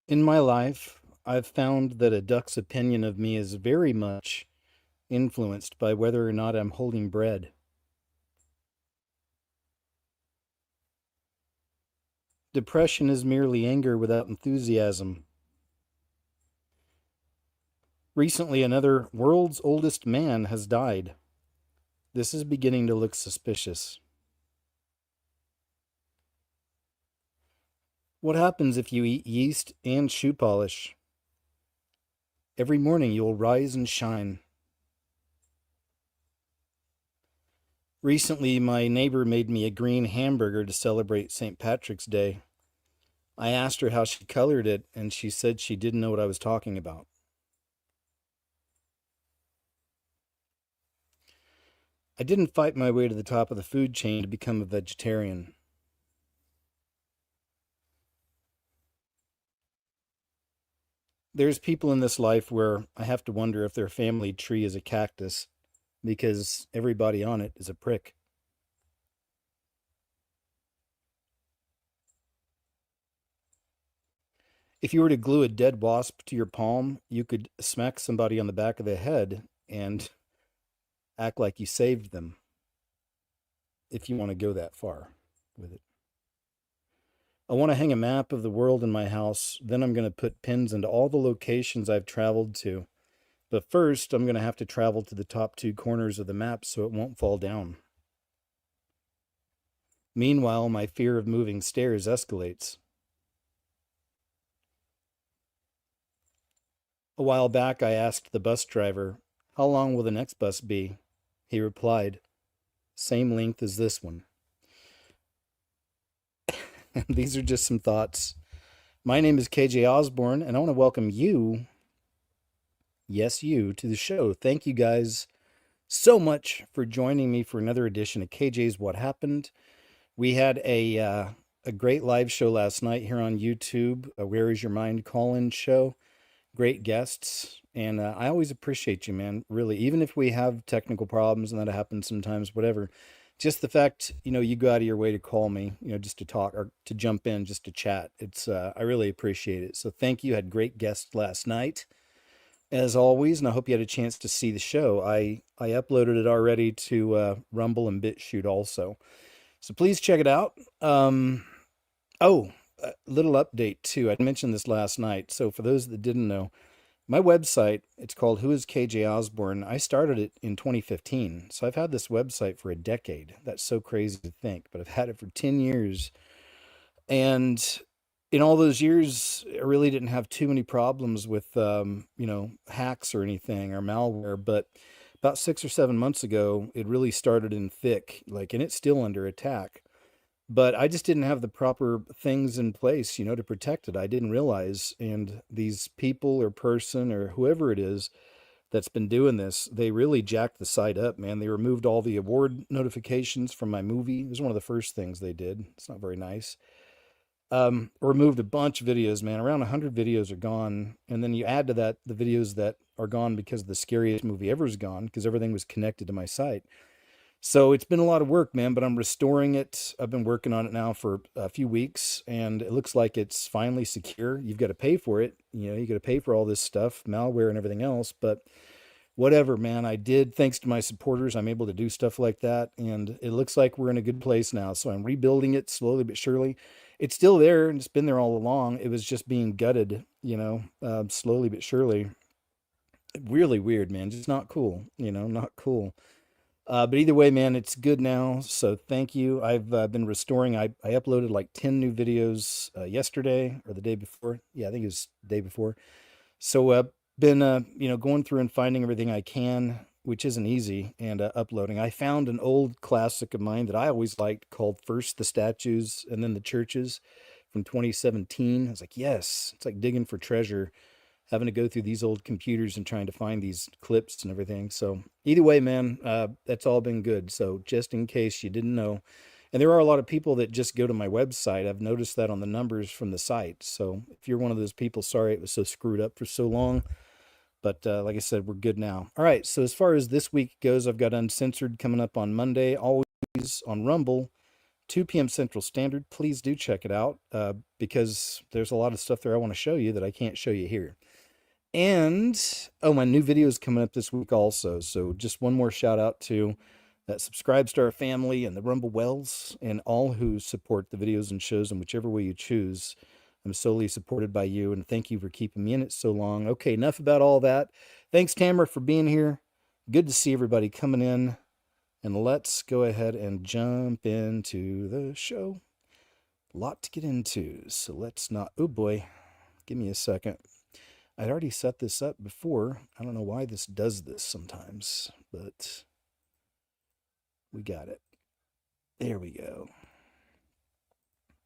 In my life, I've found that a duck's opinion of me is very much influenced by whether or not I'm holding bread. Depression is merely anger without enthusiasm. Recently, another world's oldest man has died. This is beginning to look suspicious. What happens if you eat yeast and shoe polish? Every morning you'll rise and shine. Recently, my neighbor made me a green hamburger to celebrate St. Patrick's Day. I asked her how she colored it, and she said she didn't know what I was talking about. I didn't fight my way to the top of the food chain to become a vegetarian. There's people in this life where I have to wonder if their family tree is a cactus because everybody on it is a prick. If you were to glue a dead wasp to your palm, you could smack somebody on the back of the head and act like you saved them if you want to go that far with it. I want to hang a map of the world in my house. Then I'm going to put pins into all the locations I've traveled to. But first, I'm going to have to travel to the top two corners of the map so it won't fall down. Meanwhile, my fear of moving stairs escalates. A while back, I asked the bus driver, "How long will the next bus be?" He replied, "Same length as this one." These are just some thoughts. My name is KJ Osborne, and I want to welcome you, yes, you, to the show. Thank you guys so much for joining me for another edition of KJ's What Happened. We had a great live show last night here on YouTube, a Where Is Your Mind call-in show. Great guests, and I always appreciate you, man, really. Even if we have technical problems, and that happens sometimes, whatever, just the fact, you go out of your way to call me, just to talk or to jump in, just to chat. I really appreciate it. So thank you. Had great guests last night, as always, and I hope you had a chance to see the show. I uploaded it already to Rumble and BitChute also. So please check it out. Oh, a little update too. I mentioned this last night. So for those that didn't know, my website, it's called Who is KJ Osborne. I started it in 2015. So I've had this website for a decade. That's so crazy to think, but I've had it for 10 years. And in all those years, I really didn't have too many problems with, hacks or anything or malware. But about 6 or 7 months ago, it really started in thick, and it's still under attack. But I just didn't have the proper things in place, to protect it. I didn't realize. And these people or person or whoever it is that's been doing this, they really jacked the site up, man. They removed all the award notifications from my movie. It was one of the first things they did. It's not very nice. Removed a bunch of videos, man. Around 100 videos are gone. And then you add to that the videos that are gone because the scariest movie ever is gone because everything was connected to my site. So it's been a lot of work, man, but I'm restoring it. I've been working on it now for a few weeks, and it looks like it's finally secure. You've got to pay for it. You got to pay for all this stuff, malware and everything else, but whatever, man. I did, thanks to my supporters, I'm able to do stuff like that, and it looks like we're in a good place now. So I'm rebuilding it slowly but surely. It's still there, and it's been there all along. It was just being gutted, slowly but surely. Really weird, man. Just not cool, not cool. But either way, man, it's good now. So thank you. I've been restoring. I uploaded like 10 new videos yesterday or the day before. Yeah, I think it was the day before. So been going through and finding everything I can, which isn't easy, and uploading. I found an old classic of mine that I always liked called First the Statues and Then the Churches from 2017. I was like, yes, it's like digging for treasure, having to go through these old computers and trying to find these clips and everything. So either way, man, that's all been good. So just in case you didn't know, and there are a lot of people that just go to my website. I've noticed that on the numbers from the site. So if you're one of those people, sorry it was so screwed up for so long. But like I said, we're good now. All right, so as far as this week goes, I've got Uncensored coming up on Monday, always on Rumble, 2 p.m. Central Standard. Please do check it out because there's a lot of stuff there I want to show you that I can't show you here. And, oh, my new video is coming up this week also. So just one more shout out to that Subscribe Star family and the Rumble Wells and all who support the videos and shows in whichever way you choose. I'm solely supported by you, and thank you for keeping me in it so long. Okay, enough about all that. Thanks, Tamara, for being here. Good to see everybody coming in. And let's go ahead and jump into the show. A lot to get into, so let's not... Oh, boy. Give me a second. I'd already set this up before. I don't know why this does this sometimes, but we got it. There we go.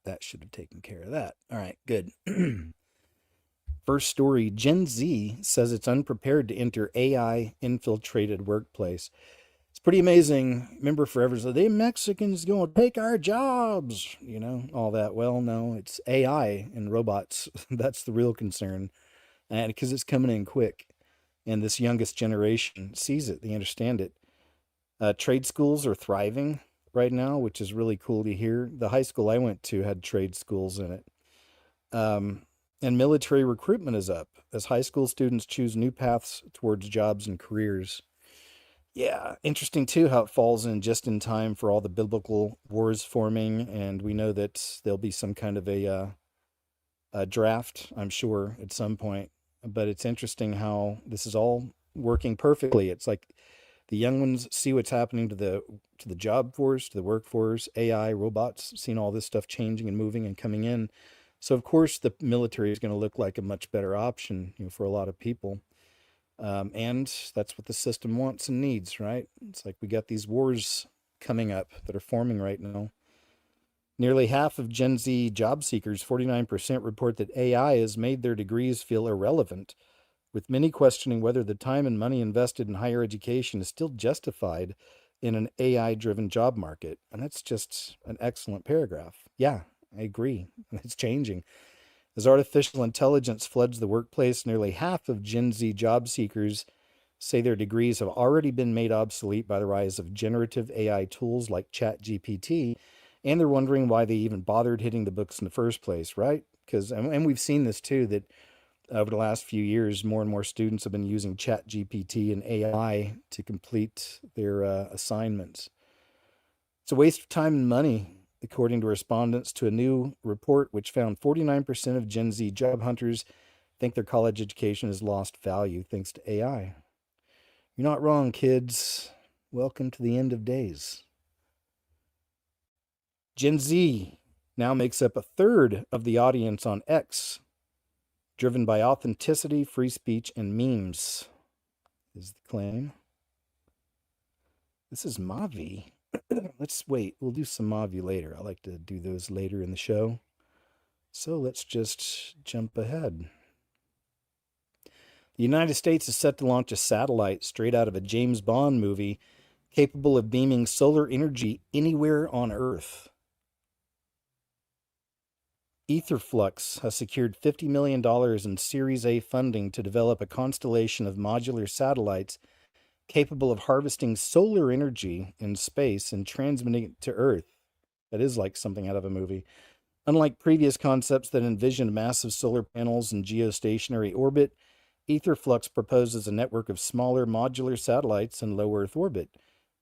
That should have taken care of that. All right, good. First story, Gen Z says it's unprepared to enter AI-infiltrated workplace. It's pretty amazing. Remember forever, so they Mexicans going to take our jobs, you know, all that. Well, no, it's AI and robots. That's the real concern, and because it's coming in quick. And this youngest generation sees it. They understand it. Trade schools are thriving right now, which is really cool to hear. The high school I went to had trade schools in it. And military recruitment is up as high school students choose new paths towards jobs and careers. Yeah, interesting too how it falls in just in time for all the biblical wars forming, and we know that there'll be some kind of a draft, I'm sure, at some point. But it's interesting how this is all working perfectly. It's like the young ones see what's happening to the job force, to the workforce, AI, robots, seeing all this stuff changing and moving and coming in. So of course the military is going to look like a much better option, you know, for a lot of people. And that's what the system wants and needs, right? It's like we got these wars coming up that are forming right now. Nearly half of Gen Z job seekers, 49%, report that AI has made their degrees feel irrelevant, with many questioning whether the time and money invested in higher education is still justified in an AI-driven job market. And that's just an excellent paragraph. Yeah, I agree. It's changing. As artificial intelligence floods the workplace, nearly half of Gen Z job seekers say their degrees have already been made obsolete by the rise of generative AI tools like ChatGPT, and they're wondering why they even bothered hitting the books in the first place, right? Because, and we've seen this too, that over the last few years, more and more students have been using ChatGPT and AI to complete their assignments. It's a waste of time and money, according to respondents to a new report which found 49% of Gen Z job hunters think their college education has lost value thanks to AI. You're not wrong, kids. Welcome to the end of days. Gen Z now makes up a third of the audience on X, driven by authenticity, free speech, and memes, is the claim. This is Mavi. Let's wait. We'll do some Mavi later. I like to do those later in the show. So let's just jump ahead. The United States is set to launch a satellite straight out of a James Bond movie capable of beaming solar energy anywhere on Earth. Etherflux has secured $50 million in Series A funding to develop a constellation of modular satellites capable of harvesting solar energy in space and transmitting it to Earth. That is like something out of a movie. Unlike previous concepts that envisioned massive solar panels in geostationary orbit, Etherflux proposes a network of smaller modular satellites in low Earth orbit.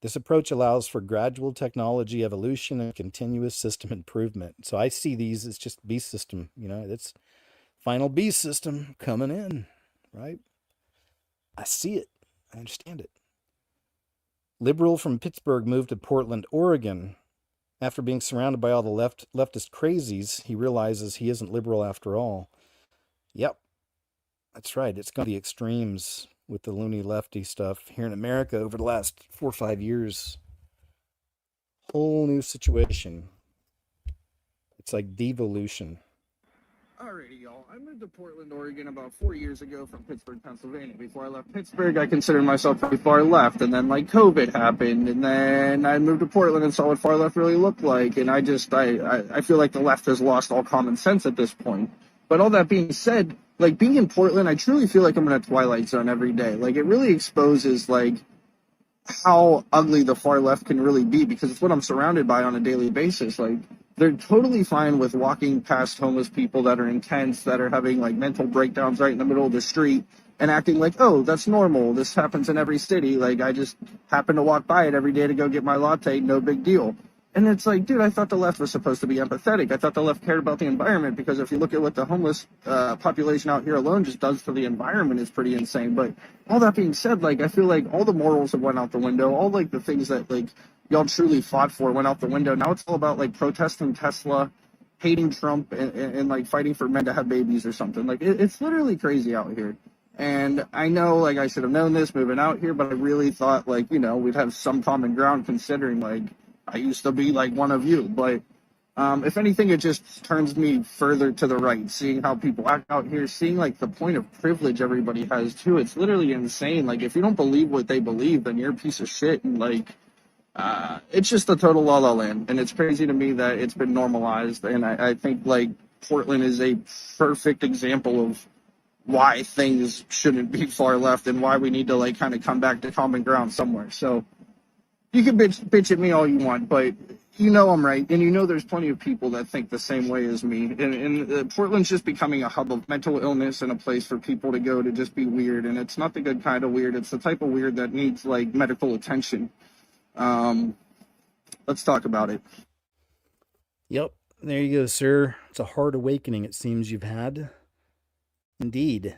This approach allows for gradual technology evolution and continuous system improvement. So I see these as just beast system, you know, that's final beast system coming in, right? I see it. I understand it. Liberal from Pittsburgh moved to Portland, Oregon. After being surrounded by all the leftist crazies, he realizes he isn't liberal after all. Yep, that's right. It's gone to the extremes with the loony lefty stuff here in America over the last 4 or 5 years. Whole new situation. It's like devolution. Alrighty, y'all. I moved to Portland, Oregon about 4 years ago from Pittsburgh, Pennsylvania. Before I left Pittsburgh, I considered myself pretty far left, and then COVID happened, and then I moved to Portland and saw what far left really looked like, and I feel like the left has lost all common sense at this point. But all that being said, being in Portland, I truly feel like I'm in a Twilight Zone every day. It really exposes how ugly the far left can really be, because it's what I'm surrounded by on a daily basis. Like, they're totally fine with walking past homeless people that are intense, that are having like mental breakdowns right in the middle of the street, and acting like, oh, that's normal. This happens in every city. Like, I just happen to walk by it every day to go get my latte. No big deal. And it's like, dude, I thought the left was supposed to be empathetic. I thought the left cared about the environment, because if you look at what the homeless population out here alone just does for the environment, is pretty insane. But all that being said, like, I feel like all the morals have went out the window. All like the things that like y'all truly fought for went out the window. Now it's all about like protesting Tesla, hating Trump, and like fighting for men to have babies or something. Like, it's literally crazy out here. And I know, like, I should have known this moving out here, but I really thought, like, we'd have some common ground, considering, like, I used to be like one of you. But if anything, it just turns me further to the right, seeing how people act out here, seeing like the point of privilege everybody has too. It's literally insane. Like, if you don't believe what they believe, then you're a piece of shit. And like, it's just a total la la land. And it's crazy to me that it's been normalized. And I think like Portland is a perfect example of why things shouldn't be far left, and why we need to like kind of come back to common ground somewhere. So you can bitch at me all you want, but I'm right, and there's plenty of people that think the same way as me. And Portland's just becoming a hub of mental illness and a place for people to go to just be weird. And it's not the good kind of weird. It's the type of weird that needs like medical attention. Let's talk about it. Yep, there you go, sir. It's a hard awakening it seems you've had. Indeed.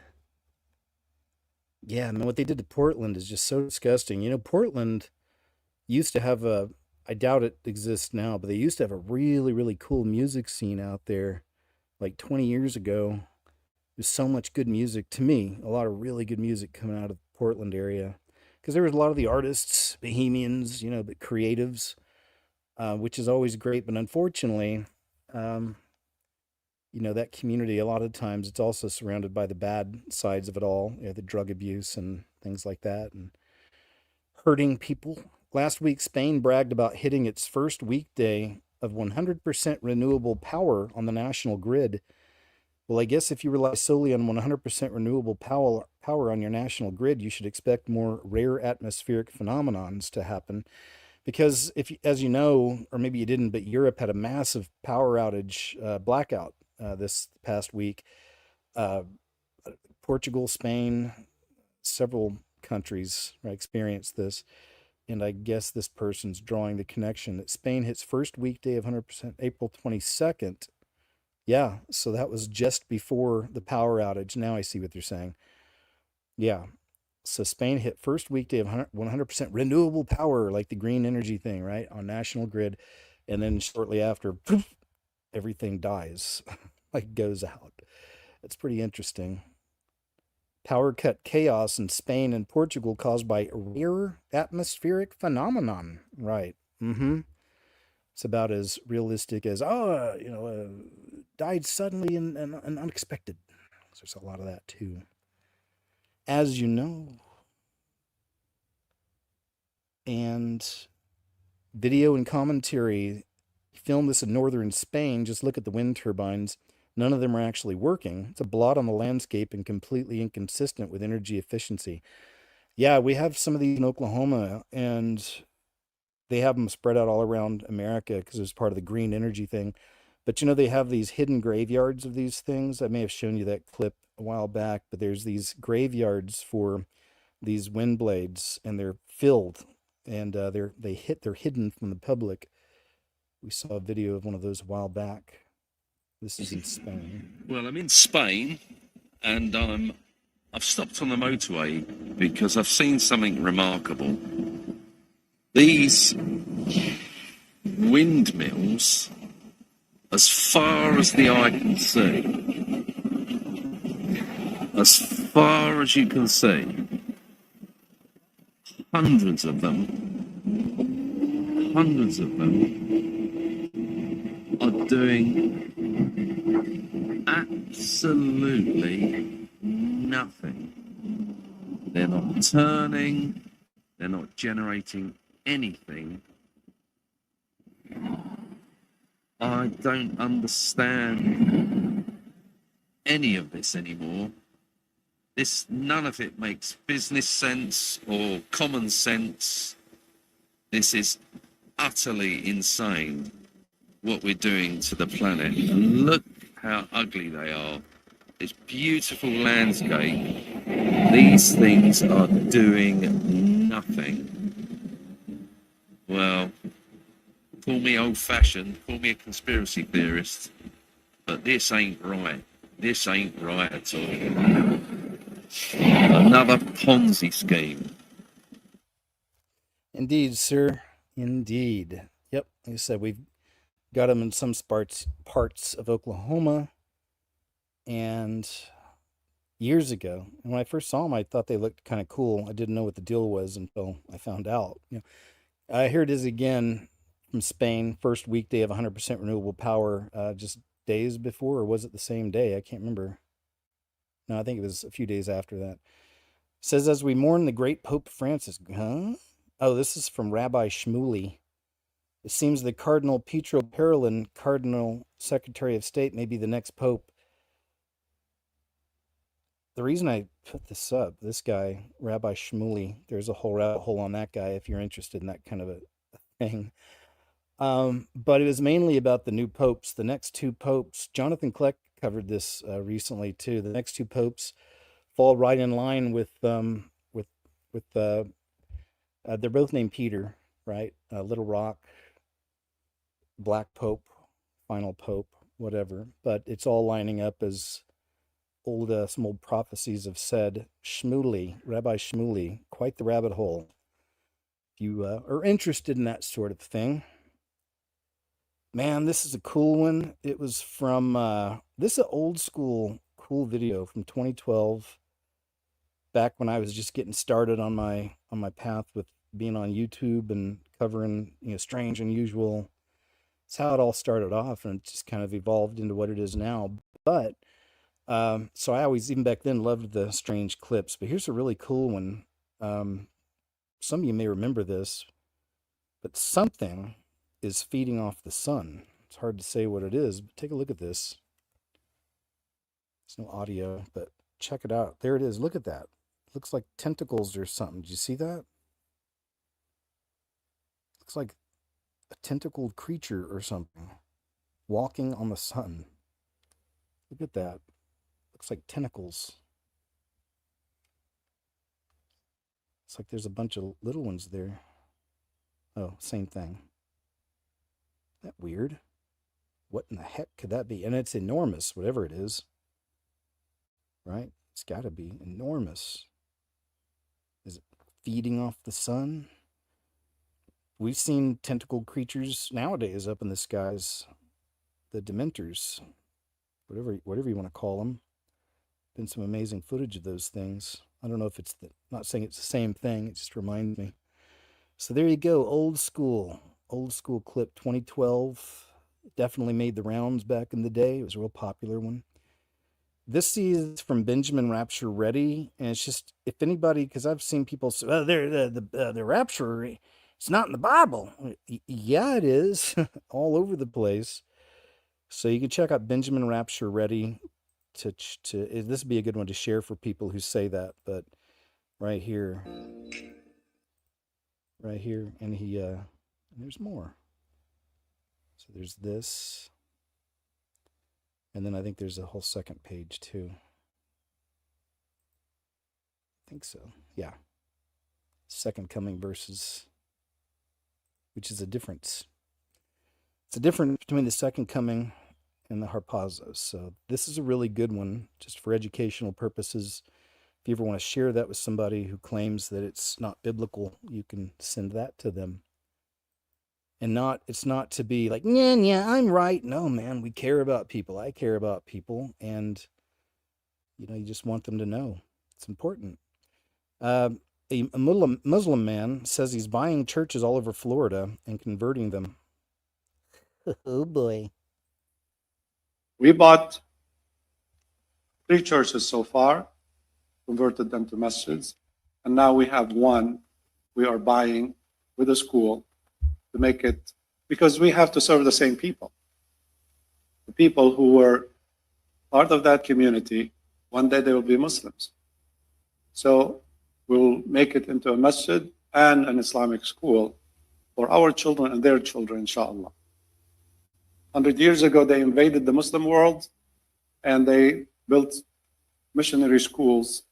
Yeah, man, what they did to Portland is just so disgusting. Portland used to have I doubt it exists now, but they used to have a really, really cool music scene out there like 20 years ago. There's so much good music to me, a lot of really good music coming out of the Portland area. Because there was a lot of the artists, bohemians, but creatives, which is always great. But unfortunately, um, that community, a lot of times, it's also surrounded by the bad sides of it all, the drug abuse and things like that, and hurting people. Last week, Spain bragged about hitting its first weekday of 100% renewable power on the national grid. Well, I guess if you rely solely on 100% renewable power on your national grid, you should expect more rare atmospheric phenomenons to happen. Because as you know, or maybe you didn't, but Europe had a massive power outage, blackout this past week. Uh, Portugal, Spain, several countries experienced this. And I guess this person's drawing the connection that Spain hits first weekday of 100% April 22nd. Yeah, so that was just before the power outage. Now I see what they're saying. Yeah, so Spain hit first weekday of 100% renewable power, like the green energy thing, right, on national grid. And then shortly after, poof, everything dies, like goes out. It's pretty interesting. Power cut chaos in Spain and Portugal caused by rare atmospheric phenomenon. Right. Mm-hmm. It's about as realistic as, died suddenly and unexpected. There's a lot of that too. As you know. And video and commentary. Filmed this in northern Spain. Just look at the wind turbines. None of them are actually working. It's a blot on the landscape and completely inconsistent with energy efficiency. Yeah, we have some of these in Oklahoma, and they have them spread out all around America because it's part of the green energy thing. But they have these hidden graveyards of these things. I may have shown you that clip a while back, but there's these graveyards for these wind blades, and they're filled, and they're hidden from the public. We saw a video of one of those a while back. This is in Spain. Well, I'm in Spain, and I've stopped on the motorway because I've seen something remarkable. These windmills, as far as the eye can see, as far as you can see, hundreds of them are doing absolutely nothing. They're not turning, they're not generating anything. I don't understand any of this anymore. None of it makes business sense or common sense. This is utterly insane what we're doing to the planet. And look how ugly they are. This beautiful landscape. These things are doing nothing. Well, call me old-fashioned, call me a conspiracy theorist, but this ain't right. This ain't right at all. Another Ponzi scheme. Indeed, sir. Indeed. Yep. Like I said, we've got them in some parts of Oklahoma. And years ago, and when I first saw them, I thought they looked kind of cool. I didn't know what the deal was until I found out. Here it is again from Spain. First weekday of 100% renewable power, just days before, or was it the same day? I can't remember. No, I think it was a few days after that. It says, as we mourn the great Pope Francis. Huh? Oh, this is from Rabbi Shmuley. It seems that Cardinal Pietro Parolin, Cardinal Secretary of State, may be the next Pope. The reason I put this up, this guy, Rabbi Shmuley, there's a whole rabbit hole on that guy if you're interested in that kind of a thing. But it was mainly about the new popes. The next two popes, Jonathan Kleck covered this recently too. The next two popes fall right in line with they're both named Peter, right? Little Rock, Black Pope, Final Pope, whatever. But it's all lining up as some old prophecies have said. Shmuley, Rabbi Shmuley, quite the rabbit hole. If you are interested in that sort of thing. Man, this is a cool one. It was from, this is an old school cool video from 2012, back when I was just getting started on my path with being on YouTube and covering, strange, unusual. It's how it all started off, and it just kind of evolved into what it is now. But so I always, even back then, loved the strange clips. But here's a really cool one. Some of you may remember this, but something is feeding off the sun. It's hard to say what it is, but take a look at this. There's no audio, but check it out. There it is. Look at that. Looks like tentacles or something. Did you see that? Looks like a tentacled creature or something walking on the sun. Look at that. Looks like tentacles. It's like there's a bunch of little ones there. Oh, same thing. Isn't that weird? What in the heck could that be? And it's enormous, whatever it is. Right? It's got to be enormous. Is it feeding off the sun? We've seen tentacled creatures nowadays up in the skies. The Dementors. Whatever you want to call them. Been some amazing footage of those things. I don't know if it's not saying it's the same thing. It just reminds me. So there you go. Old school clip 2012. Definitely made the rounds back in the day. It was a real popular one. This is from Benjamin Rapture Ready, and it's just, if anybody, because I've seen people say, "Oh, the Rapture, it's not in the Bible." Yeah, it is, all over the place. So you can check out Benjamin Rapture Ready. This would be a good one to share for people who say that. But right here, and and there's more. So there's this. And then I think there's a whole second page too. I think so. Yeah. Second coming verses, which is a difference. It's a difference between the second coming and the harpazos. So this is a really good one, just for educational purposes. If you ever want to share that with somebody who claims that it's not biblical, you can send that to them. And it's not to be like, yeah, I'm right. No, man, we care about people. I care about people. And, you just want them to know. It's important. A Muslim man says he's buying churches all over Florida and converting them. Oh, boy. We bought 3 churches so far, converted them to masjids. And now we have one we are buying with a school to make it, because we have to serve the same people. The people who were part of that community, one day they will be Muslims. So we'll make it into a masjid and an Islamic school for our children and their children, inshallah. 100 years ago, they invaded the Muslim world and they built missionary schools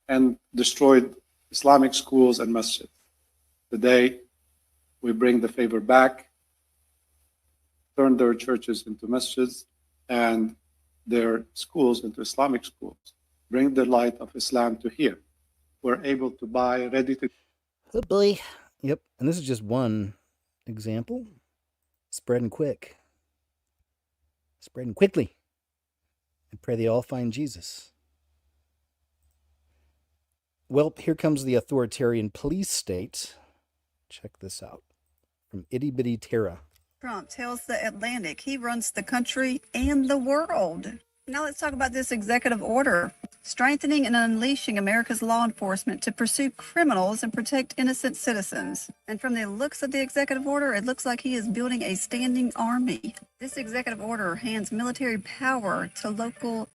and destroyed Islamic schools and masjids. Today, we bring the favor back, turn their churches into masjids and their schools into Islamic schools. Bring the light of Islam to here. We're able to buy ready to... Oh boy. Yep. And this is just one example. Spreading quick. Spreading quickly. I pray they all find Jesus. Well, here comes the authoritarian police state. Check this out. From Itty Bitty Terra. Trump tells the Atlantic he runs the country and the world. Now let's talk about this executive order. Strengthening and unleashing America's law enforcement to pursue criminals and protect innocent citizens. And from the looks of the executive order, it looks like he is building a standing army. This executive order hands military power to local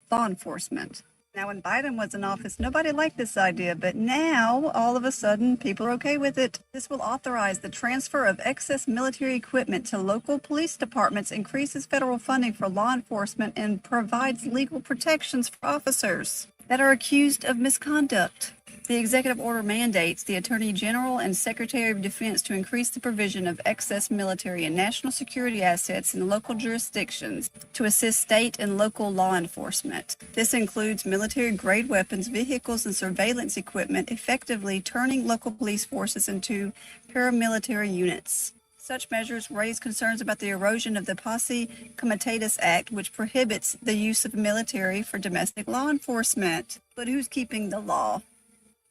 law enforcement. Now, when Biden was in office, nobody liked this idea, but now, all of a sudden, people are okay with it. This will authorize the transfer of excess military equipment to local police departments, increases federal funding for law enforcement, and provides legal protections for officers that are accused of misconduct. The executive order mandates the Attorney General and Secretary of Defense to increase the provision of excess military and national security assets in local jurisdictions to assist state and local law enforcement. This includes military-grade weapons, vehicles, and surveillance equipment, effectively turning local police forces into paramilitary units. Such measures raise concerns about the erosion of the Posse Comitatus Act, which prohibits the use of military for domestic law enforcement. But who's keeping the law?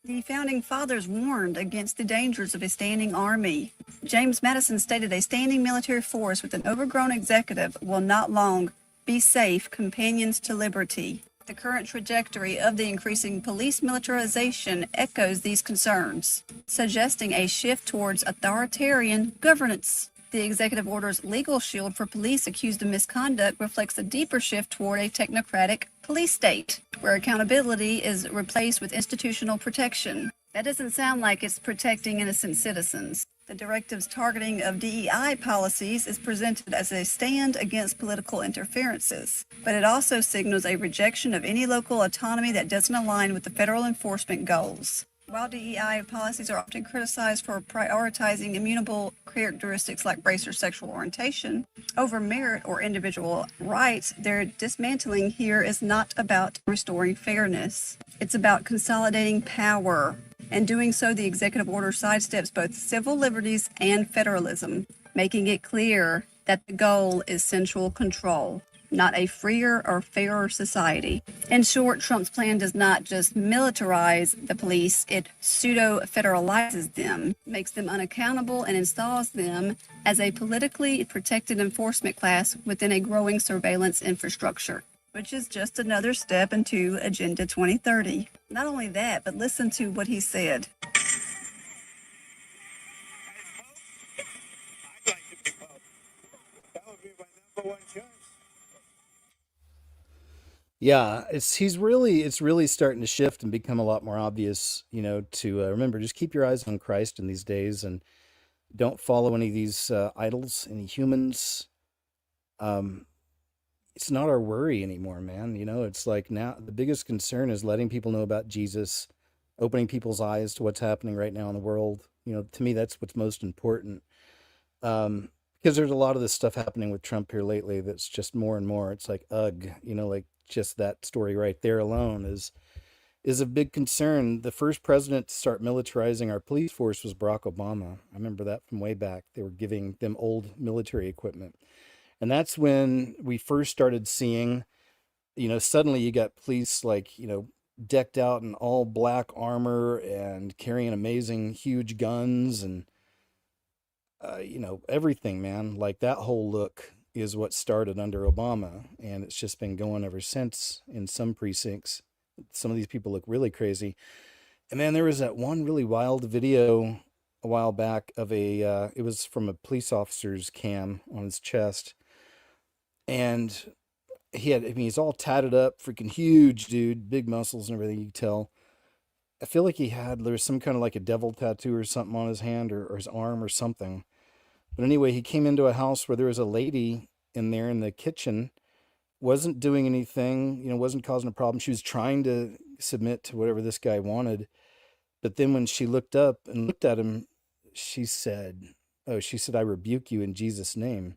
The Founding Fathers warned against the dangers of a standing army. James Madison stated a standing military force with an overgrown executive will not long be safe companions to liberty. The current trajectory of the increasing police militarization echoes these concerns, suggesting a shift towards authoritarian governance. The executive order's legal shield for police accused of misconduct reflects a deeper shift toward a technocratic police state, where accountability is replaced with institutional protection. That doesn't sound like it's protecting innocent citizens. The directive's targeting of DEI policies is presented as a stand against political interferences, but it also signals a rejection of any local autonomy that doesn't align with the federal enforcement goals. While DEI policies are often criticized for prioritizing immutable characteristics like race or sexual orientation over merit or individual rights, their dismantling here is not about restoring fairness. It's about consolidating power. And doing so, the executive order sidesteps both civil liberties and federalism, making it clear that the goal is central control, not a freer or fairer society. In short, Trump's plan does not just militarize the police, it pseudo-federalizes them, makes them unaccountable, and installs them as a politically protected enforcement class within a growing surveillance infrastructure, which is just another step into Agenda 2030. Not only that, but listen to what he said. Yeah, it's really starting to shift and become a lot more obvious, to remember, just keep your eyes on Christ in these days and don't follow any of these idols, any humans. It's not our worry anymore, man. It's like now the biggest concern is letting people know about Jesus, opening people's eyes to what's happening right now in the world. To me, that's what's most important. Because there's a lot of this stuff happening with Trump here lately that's just more and more. It's like, ugh, like just that story right there alone is a big concern. The first president to start militarizing our police force was Barack Obama. I remember that from way back. They were giving them old military equipment. And that's when we first started seeing, suddenly you got police decked out in all black armor and carrying amazing huge guns and, everything, man. Like that whole look is what started under Obama. And it's just been going ever since in some precincts. Some of these people look really crazy. And then there was that one really wild video a while back of it was from a police officer's cam on his chest. And he's all tatted up, freaking huge dude, big muscles and everything, you can tell. I feel like there was some kind of like a devil tattoo or something on his hand or his arm or something. But anyway, he came into a house where there was a lady in there in the kitchen, wasn't doing anything, wasn't causing a problem. She was trying to submit to whatever this guy wanted. But then when she looked up and looked at him, she said, I rebuke you in Jesus' name.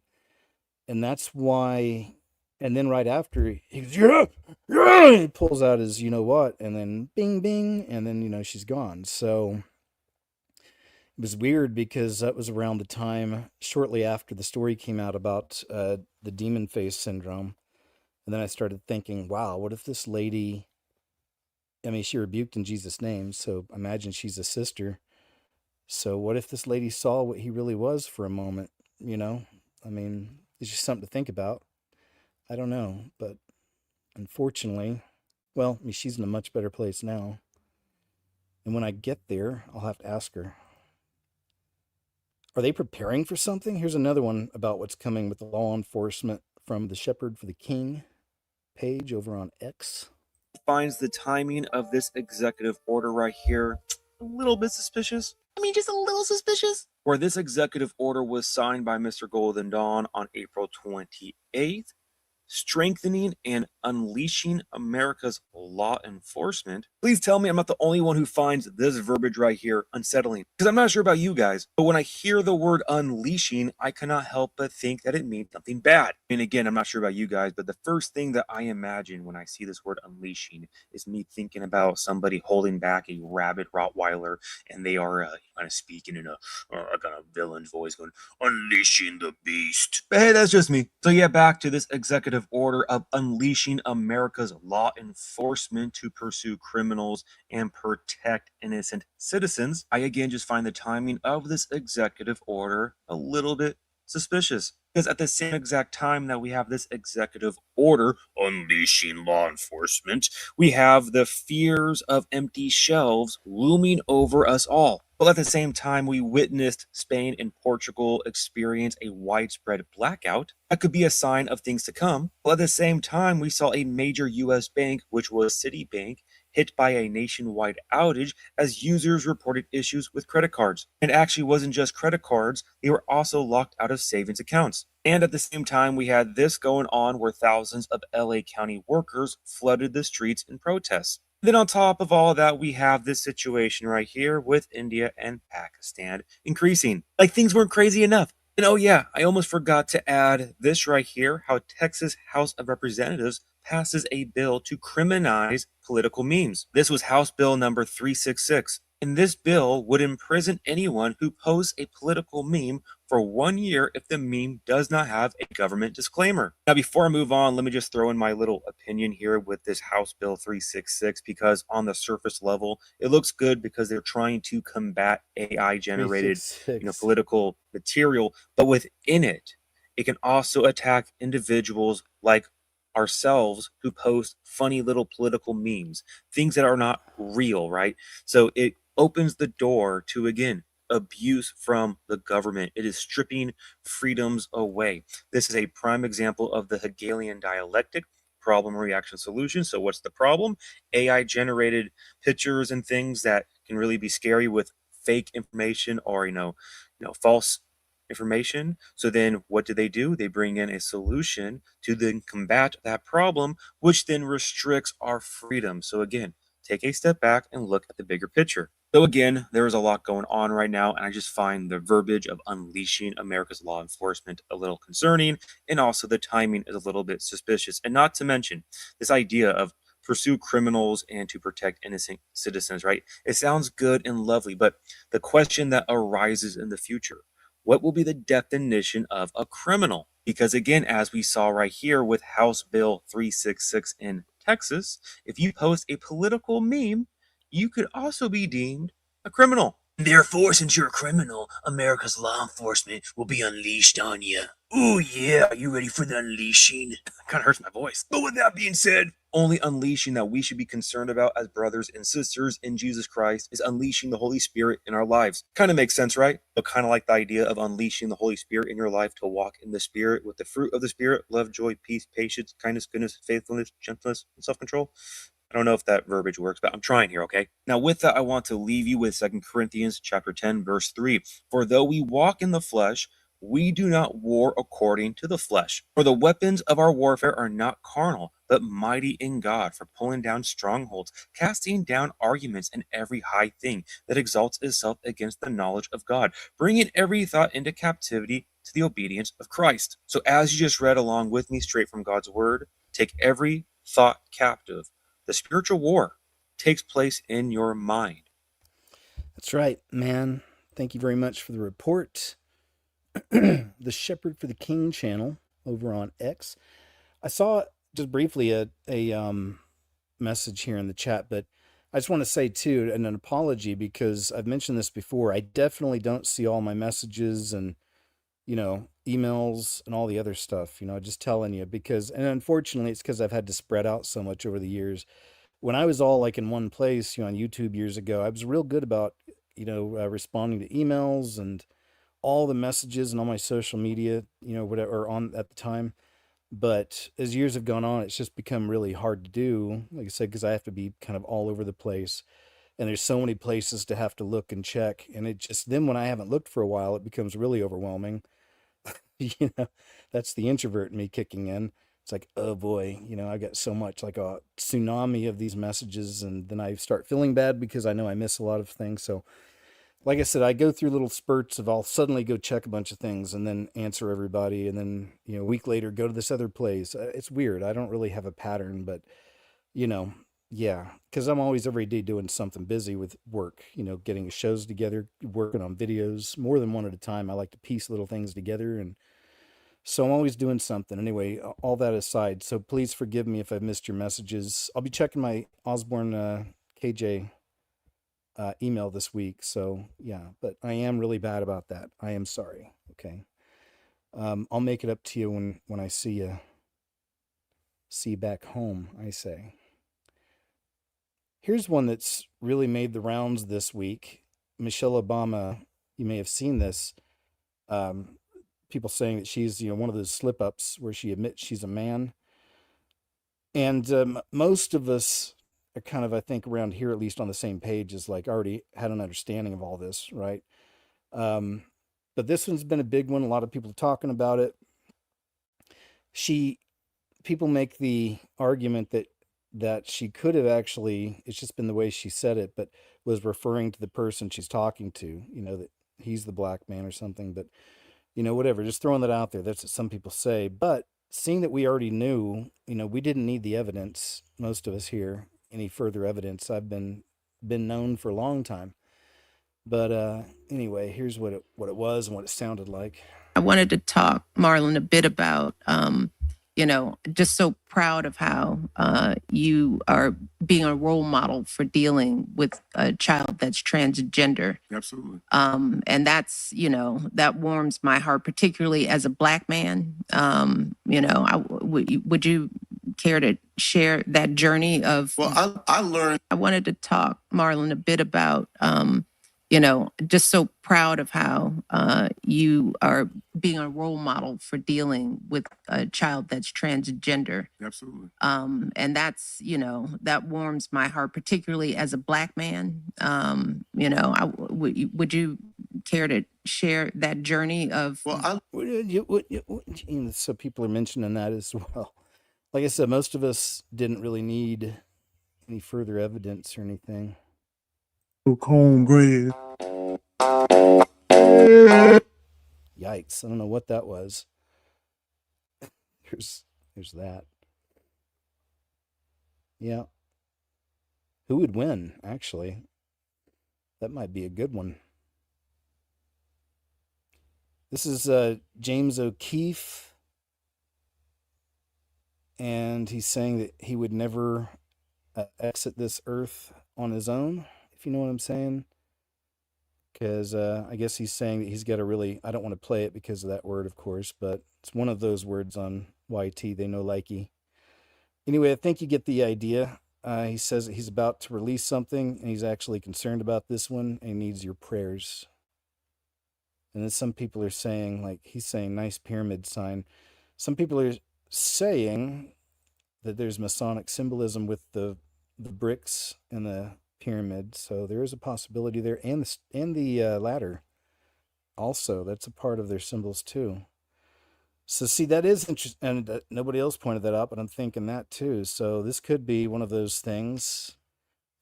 And that's why, and then right after, he goes, yeah, yeah, he pulls out his, what, and then bing, bing, and then, she's gone. So it was weird because that was around the time shortly after the story came out about the demon face syndrome. And then I started thinking, wow, what if this lady, she rebuked in Jesus' name, so imagine she's a sister. So what if this lady saw what he really was for a moment, it's just something to think about. I don't know, but unfortunately, she's in a much better place now. And when I get there, I'll have to ask her. Are they preparing for something? Here's another one about what's coming with the law enforcement from the Shepherd for the King page over on X. Finds the timing of this executive order right here a little bit suspicious. Just a little suspicious. Where this executive order was signed by Mr. Golden Dawn on April 28th, strengthening and unleashing America's law enforcement. Please tell me I'm not the only one who finds this verbiage right here unsettling. Because I'm not sure about you guys, but when I hear the word unleashing, I cannot help but think that it means something bad. And again, I'm not sure about you guys, but the first thing that I imagine when I see this word unleashing is me thinking about somebody holding back a rabid Rottweiler, and they are kind of speaking in a kind of villain voice going, unleashing the beast. But hey, that's just me. So yeah, back to this executive order of unleashing America's law enforcement to pursue criminals and protect innocent citizens. I again just find the timing of this executive order a little bit suspicious. Because at the same exact time that we have this executive order unleashing law enforcement, we have the fears of empty shelves looming over us all. But at the same time, we witnessed Spain and Portugal experience a widespread blackout. That could be a sign of things to come. But at the same time, we saw a major U.S. bank, which was Citibank, hit by a nationwide outage as users reported issues with credit cards. It actually wasn't just credit cards, they were also locked out of savings accounts. And at the same time, we had this going on where thousands of LA County workers flooded the streets in protests. Then on top of all that, we have this situation right here with India and Pakistan increasing. Like things weren't crazy enough. And oh yeah, I almost forgot to add this right here, how Texas House of Representatives passes a bill to criminalize political memes. This was House Bill number 366. And this bill would imprison anyone who posts a political meme for 1 year if the meme does not have a government disclaimer. Now, before I move on, let me just throw in my little opinion here with this House Bill 366, because on the surface level, it looks good because they're trying to combat AI-generated, political material, but within it, it can also attack individuals like ourselves who post funny little political memes, things that are not real, right? So it opens the door to, again, abuse from the government. It is stripping freedoms away. This is a prime example of the Hegelian dialectic, problem, reaction, solution. So what's the problem? AI generated pictures and things that can really be scary with fake information or, false information. So then what do? They bring in a solution to then combat that problem, which then restricts our freedom. So again, take a step back and look at the bigger picture. So again, there is a lot going on right now, and I just find the verbiage of unleashing America's law enforcement a little concerning, and also the timing is a little bit suspicious. And not to mention this idea of pursue criminals and to protect innocent citizens, right? It sounds good and lovely, but the question that arises in the future, what will be the definition of a criminal? Because again, as we saw right here with House Bill 366 in Texas, if you post a political meme, you could also be deemed a criminal. Therefore, since you're a criminal, America's law enforcement will be unleashed on you. Ooh, yeah, are you ready for the unleashing? Kind of hurts my voice. But with that being said, only unleashing that we should be concerned about as brothers and sisters in Jesus Christ is unleashing the Holy Spirit in our lives. Kind of makes sense, right? But kind of like the idea of unleashing the Holy Spirit in your life to walk in the Spirit with the fruit of the Spirit, love, joy, peace, patience, kindness, goodness, faithfulness, gentleness, and self-control. I don't know if that verbiage works, but I'm trying here, okay? Now, with that, I want to leave you with 2 Corinthians chapter 10, verse 3. For though we walk in the flesh, we do not war according to the flesh. For the weapons of our warfare are not carnal, but mighty in God for pulling down strongholds, casting down arguments and every high thing that exalts itself against the knowledge of God, bringing every thought into captivity to the obedience of Christ. So as you just read along with me straight from God's word, take every thought captive. The spiritual war takes place in your mind. That's right, man. Thank you very much for the report. The Shepherd for the King channel over on X. I saw just briefly a message here in the chat, but I just want to say too, and an apology, because I've mentioned this before. I definitely don't see all my messages and, you know, emails and all the other stuff, you know, just telling you, because, and unfortunately it's because I've had to spread out so much over the years. When I was all like in one place, you know, on YouTube years ago, I was real good about, you know, responding to emails and all the messages and all my social media, you know, whatever on at the time. But as years have gone on, it's just become really hard to do. Like I said, because I have to be kind of all over the place, and there's so many places to have to look and check. And it just, then when I haven't looked for a while, it becomes really overwhelming. You know, that's the introvert in me kicking in. It's like, oh boy, you know, I got so much, like a tsunami of these messages, and then I start feeling bad because I know I miss a lot of things. So like I said, I go through little spurts of, I'll suddenly go check a bunch of things and then answer everybody. And then, you know, a week later, go to this other place. It's weird. I don't really have a pattern, but, you know, yeah, because I'm always every day doing something busy with work, you know, getting shows together, working on videos more than one at a time. I like to piece little things together. And so I'm always doing something. Anyway, all that aside, so please forgive me if I've missed your messages. I'll be checking my Osborne KJ email this week. So yeah, but I am really bad about that. I am sorry. Okay. I'll make it up to you when I see you back home, I say. Here's one that's really made the rounds this week. Michelle Obama, you may have seen this. People saying that she's, you know, one of those slip ups where she admits she's a man. And most of us are kind of, I think, around here, at least on the same page, is like already had an understanding of all this, right? But this one's been a big one. A lot of people talking about it. People make the argument that she could have actually, it's just been the way she said it, but was referring to the person she's talking to, you know, that he's the black man or something, but, you know, whatever, just throwing that out there. That's what some people say. But seeing that we already knew, you know, we didn't need the evidence, most of us here, any further evidence. I've been known for a long time. But anyway, here's what it was and what it sounded like. I wanted to talk, Marlon, a bit about, you know, just so proud of how you are being a role model for dealing with a child that's transgender. Absolutely. And that's, you know, that warms my heart, particularly as a black man. You know, would you care to share that journey of? Well, I learned. I wanted to talk, Marlon, a bit about, you know, just so proud of how you are being a role model for dealing with a child that's transgender. Absolutely. And that's, you know, that warms my heart, particularly as a black man. You know, would you care to share that journey of? Well, so people are mentioning that as well. Like I said, most of us didn't really need any further evidence or anything. Cornbread. Yikes! I don't know what that was. There's that. Yeah. Who would win? Actually, that might be a good one. This is James O'Keefe, and he's saying that he would never exit this earth on his own, if you know what I'm saying. Because I guess he's saying that he's got a really, I don't want to play it because of that word, of course, but it's one of those words on YT, they know likey. Anyway, I think you get the idea. He says that he's about to release something, and he's actually concerned about this one, and he needs your prayers. And then some people are saying, like, he's saying, nice pyramid sign. Some people are saying that there's Masonic symbolism with the the bricks and the pyramid. So there is a possibility there, and the ladder also. That's a part of their symbols too. So see, that is interesting, and nobody else pointed that out, but I'm thinking that too. So this could be one of those things.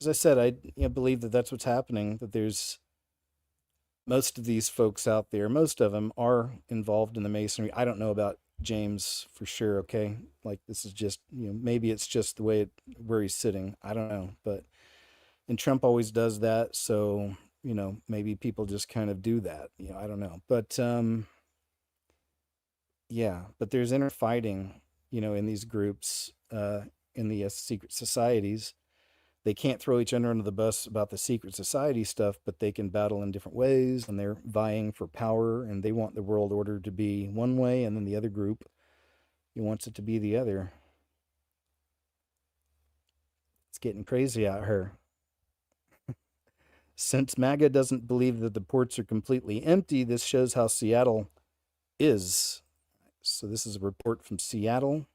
As I said, I believe that that's what's happening. That there's most of these folks out there, most of them are involved in the masonry. I don't know about James for sure. Okay, like this is just maybe it's just the way where he's sitting. I don't know, but and Trump always does that. So maybe people just kind of do that. I don't know, but yeah, but there's inner fighting, in these groups, in the secret societies. They can't throw each other under the bus about the secret society stuff, but they can battle in different ways, and they're vying for power, and they want the world order to be one way, and then the other group wants it to be the other. It's getting crazy out here. Since MAGA doesn't believe that the ports are completely empty, this shows how Seattle is. So this is a report from Seattle,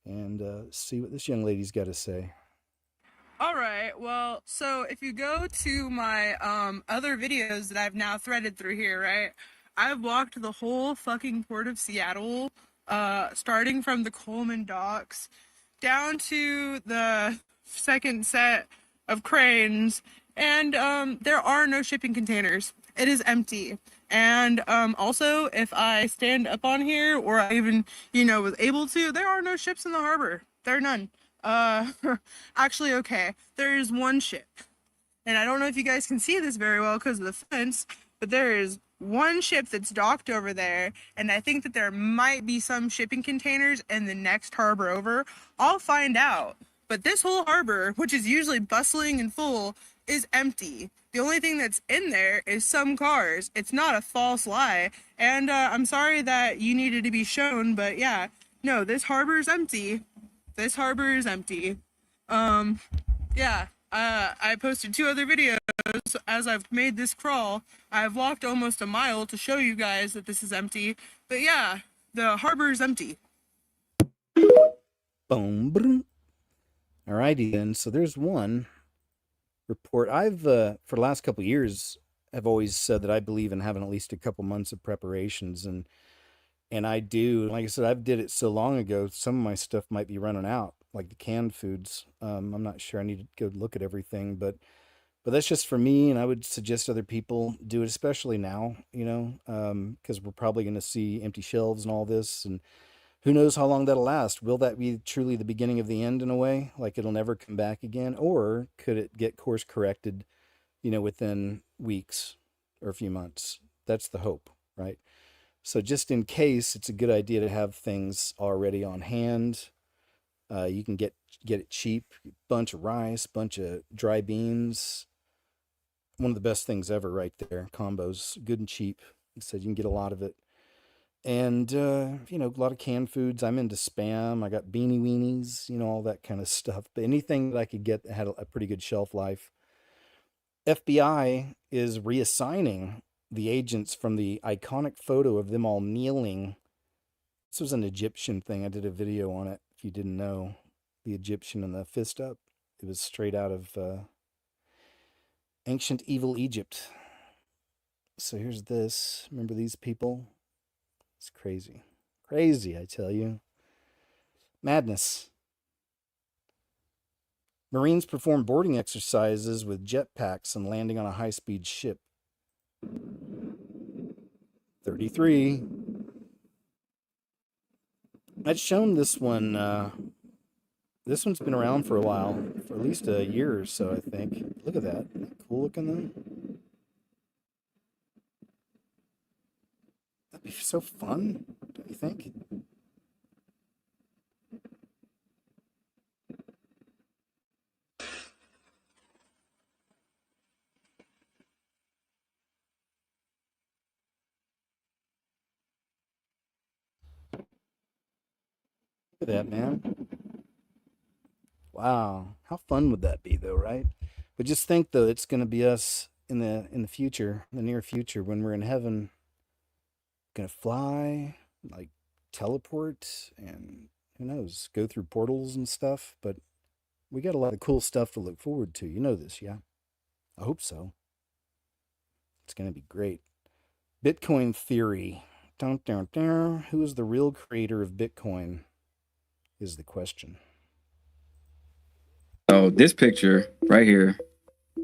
and see what this young lady's got to say. All right, well, so if you go to my other videos that I've now threaded through here, right, I've walked the whole fucking port of Seattle, starting from the Coleman docks down to the second set of cranes, and there are no shipping containers. It is empty. And also, if I stand up on here, or I even, was able to, there are no ships in the harbor. There are none. Actually, okay, there is one ship, and I don't know if you guys can see this very well because of the fence, but there is one ship that's docked over there, and I think that there might be some shipping containers in the next harbor over. I'll find out, but this whole harbor, which is usually bustling and full, is empty. The only thing that's in there is some cars. It's not a false lie, and I'm sorry that you needed to be shown, but yeah, no, this harbor is empty. This harbor is empty. Yeah, I posted 2 other videos as I've made this crawl. I've walked almost a mile to show you guys that this is empty. But yeah, the harbor is empty. Boom, boom. Alrighty then. So there's one report. I've for the last couple of years have always said that I believe in having at least a couple months of preparations, and I do. Like I said, I've did it so long ago, some of my stuff might be running out, like the canned foods. I'm not sure. I need to go look at everything, but that's just for me, and I would suggest other people do it, especially now, because we're probably going to see empty shelves and all this, and who knows how long that'll last. Will that be truly the beginning of the end in a way? Like it'll never come back again? Or could it get course corrected, within weeks or a few months? That's the hope, right? So just in case, it's a good idea to have things already on hand. You can get it cheap, bunch of rice, bunch of dry beans. One of the best things ever right there. Combos, good and cheap. Like I said, you can get a lot of it. And, a lot of canned foods. I'm into Spam. I got beanie weenies, all that kind of stuff. But anything that I could get that had a pretty good shelf life. FBI is reassigning the agents from the iconic photo of them all kneeling. This was an Egyptian thing. I did a video on it, if you didn't know. The Egyptian and the fist up. It was straight out of ancient evil Egypt. So here's this. Remember these people? It's crazy. Crazy, I tell you. Madness. Marines perform boarding exercises with jetpacks and landing on a high-speed ship. 33. I'd shown this one. This one's been around for a while, for at least a year or so, I think. Look at that. Isn't that cool looking, though? That'd be so fun, don't you think? Look at that, man. Wow, how fun would that be, though, right? But just think, though, it's going to be us in the future, the near future, when we're in heaven, gonna fly, like teleport, and who knows, go through portals and stuff. But We got a lot of cool stuff to look forward to. You know this, yeah? I hope so. It's going to be great. Bitcoin theory. Dun, dun, dun. Who is the real creator of Bitcoin? Is the question. So this picture right here,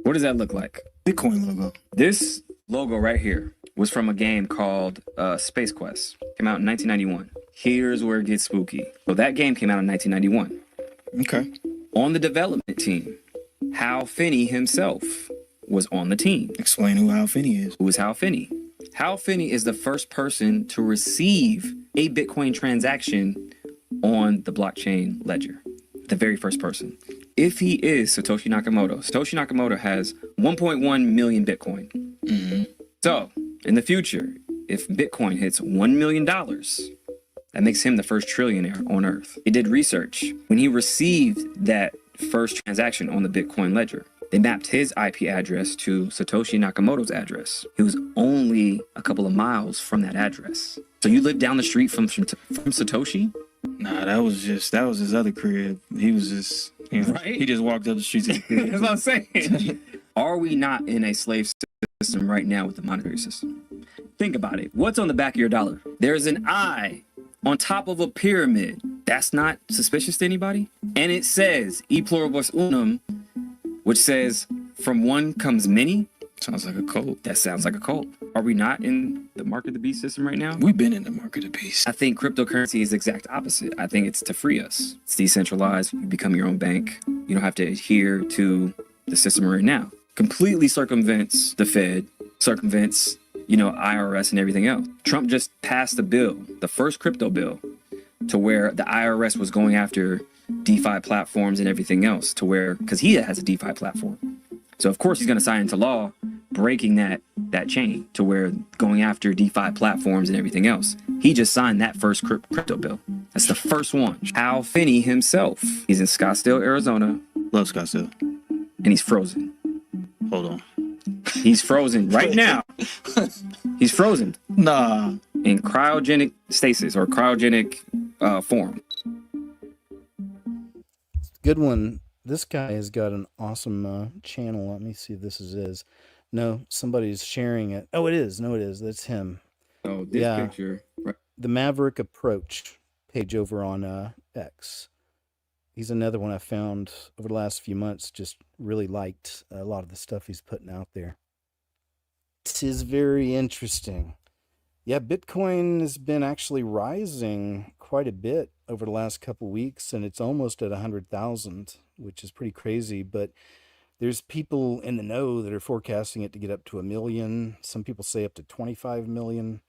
what does that look like? Bitcoin logo. This logo right here was from a game called Space Quest. Came out in 1991. Here's where it gets spooky. So that game came out in 1991. Okay. On the development team, Hal Finney himself was on the team. Explain who Hal Finney is. Who is Hal Finney? Hal Finney is the first person to receive a Bitcoin transaction on the blockchain ledger. The very first person. If he is Satoshi Nakamoto has 1.1 million Bitcoin. Mm-hmm. So, in the future, if Bitcoin hits $1 million, that makes him the first trillionaire on Earth. He did research. When he received that first transaction on the Bitcoin ledger, they mapped his IP address to Satoshi Nakamoto's address. He was only a couple of miles from that address. So you live down the street from Satoshi? Nah, that was his other crib. He was just, Right? He just walked up the streets. That's what I'm saying. Are we not in a slave system right now with the monetary system? Think about it. What's on the back of your dollar? There's an eye on top of a pyramid. That's not suspicious to anybody? And it says, e pluribus unum, which says, from one comes many. Sounds like a cult. That sounds like a cult. Are we not in the mark of the beast system right now? We've been in the mark of the beast. I think cryptocurrency is the exact opposite. I think it's to free us. It's decentralized. You become your own bank. You don't have to adhere to the system right now. Completely circumvents the Fed, circumvents, IRS and everything else. Trump just passed a bill, the first crypto bill, to where the IRS was going after DeFi platforms and everything else, to where, because he has a DeFi platform. So of course he's going to sign into law, breaking that chain to where going after DeFi platforms and everything else. He just signed that first crypto bill. That's the first one. Hal Finney himself. He's in Scottsdale, Arizona. Love Scottsdale. And he's frozen. Hold on. He's frozen right now. He's frozen. Nah. In cryogenic stasis or cryogenic form. Good one. This guy has got an awesome channel. Let me see if this is his. No, somebody's sharing it. Oh, it is. No, it is. That's him. Oh, this picture. Right. The Maverick Approach page over on X. He's another one I found over the last few months. Just really liked a lot of the stuff he's putting out there. This is very interesting. Yeah, Bitcoin has been actually rising quite a bit over the last couple weeks, and it's almost at 100,000, which is pretty crazy. But there's people in the know that are forecasting it to get up to 1 million. Some people say up to 25 million.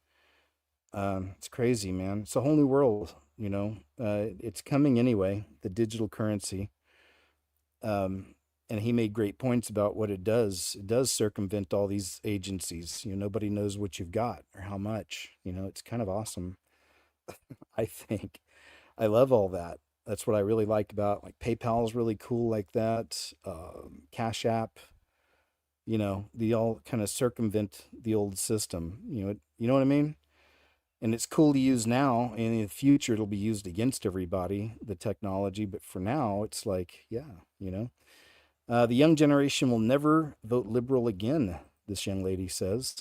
It's crazy, man. It's a whole new world, it's coming anyway, the digital currency. And he made great points about what it does. It does circumvent all these agencies. Nobody knows what you've got or how much. It's kind of awesome. I think. I love all that. That's what I really like about, like, PayPal is really cool like that. Cash App, they all kind of circumvent the old system. You know what I mean? And it's cool to use now. And in the future, it'll be used against everybody, the technology. But for now, it's like, the young generation will never vote liberal again, this young lady says.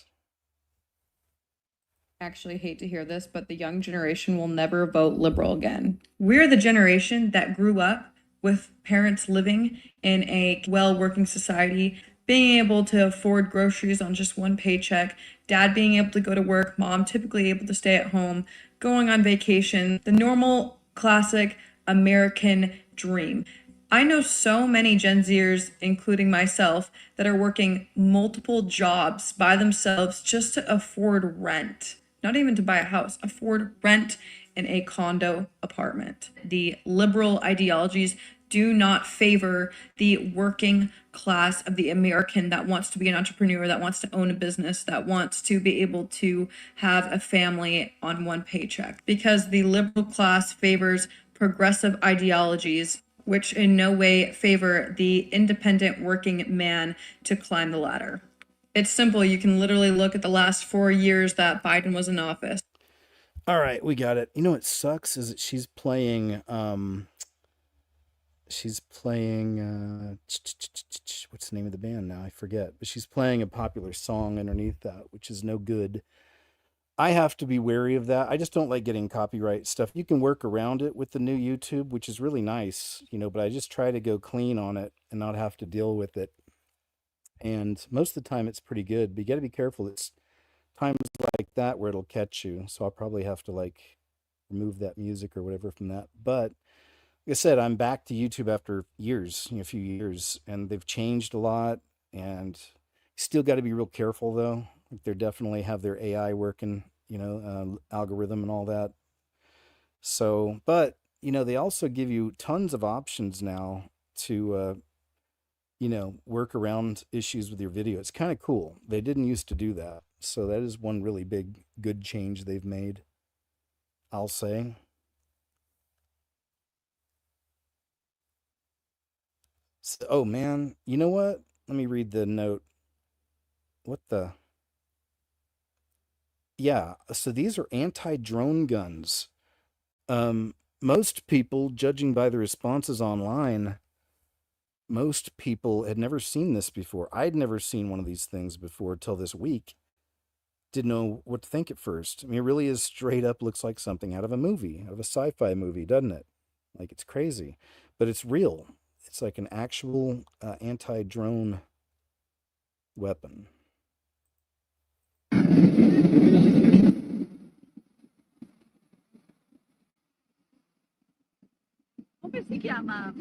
Actually hate to hear this, but the young generation will never vote liberal again. We're the generation that grew up with parents living in a well-working society, being able to afford groceries on just one paycheck, dad being able to go to work, mom typically able to stay at home, going on vacation, the normal classic American dream. I know so many Gen Zers, including myself, that are working multiple jobs by themselves just to afford rent. Not even to buy a house, afford rent in a condo apartment. The liberal ideologies do not favor the working class of the American that wants to be an entrepreneur, that wants to own a business, that wants to be able to have a family on one paycheck. Because the liberal class favors progressive ideologies, which in no way favor the independent working man to climb the ladder. It's simple. You can literally look at the last 4 years that Biden was in office. All right, we got it. What sucks is that she's playing she's playing what's the name of the band now? I forget. But she's playing a popular song underneath that, which is no good. I have to be wary of that. I just don't like getting copyright stuff. You can work around it with the new YouTube, which is really nice, but I just try to go clean on it and not have to deal with it. And most of the time it's pretty good, but you got to be careful. It's times like that where it'll catch you. So I'll probably have to like remove that music or whatever from that. But like I said, I'm back to YouTube after years, a few years, and they've changed a lot. And still got to be real careful though. Like they definitely have their AI working, algorithm and all that. So, but they also give you tons of options now to, work around issues with your video. It's kind of cool. They didn't used to do that. So that is one really big, good change they've made, I'll say. So, oh man, you know what? Let me read the note. What the? Yeah, so these are anti-drone guns. Most people, judging by the responses online, most people had never seen this before. I'd never seen one of these things before till this week. Didn't know what to think at first. I mean, it really is straight up looks like something out of a movie, out of a sci-fi movie, doesn't it? Like it's crazy, but it's real. It's like an actual anti-drone weapon. Come si chiama?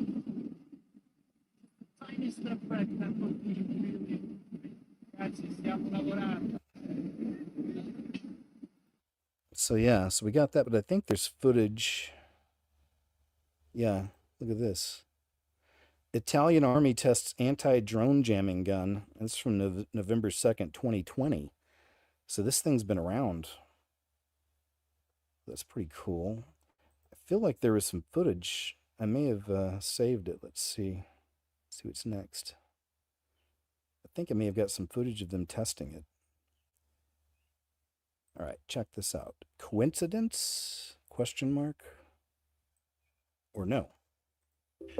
So yeah, so we got that, but I think there's footage. Yeah, look at this. Italian army tests anti-drone jamming gun. That's from November 2nd, 2020. So this thing's been around. That's pretty cool. I feel like there was some footage. I may have saved it. Let's see. Let's see what's next. I think I may have got some footage of them testing it. All right, check this out. Coincidence? Question mark? Or no?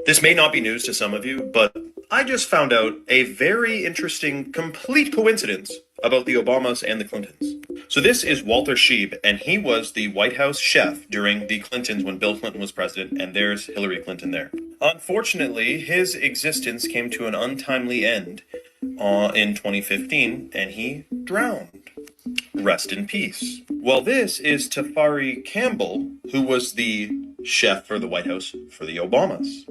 This may not be news to some of you, but I just found out a very interesting, complete coincidence about the Obamas and the Clintons. So this is Walter Scheib, and he was the White House chef during the Clintons when Bill Clinton was president, and there's Hillary Clinton there. Unfortunately, his existence came to an untimely end in 2015, and he drowned. Rest in peace. Well, this is Tafari Campbell, who was the chef for the White House for the Obamas.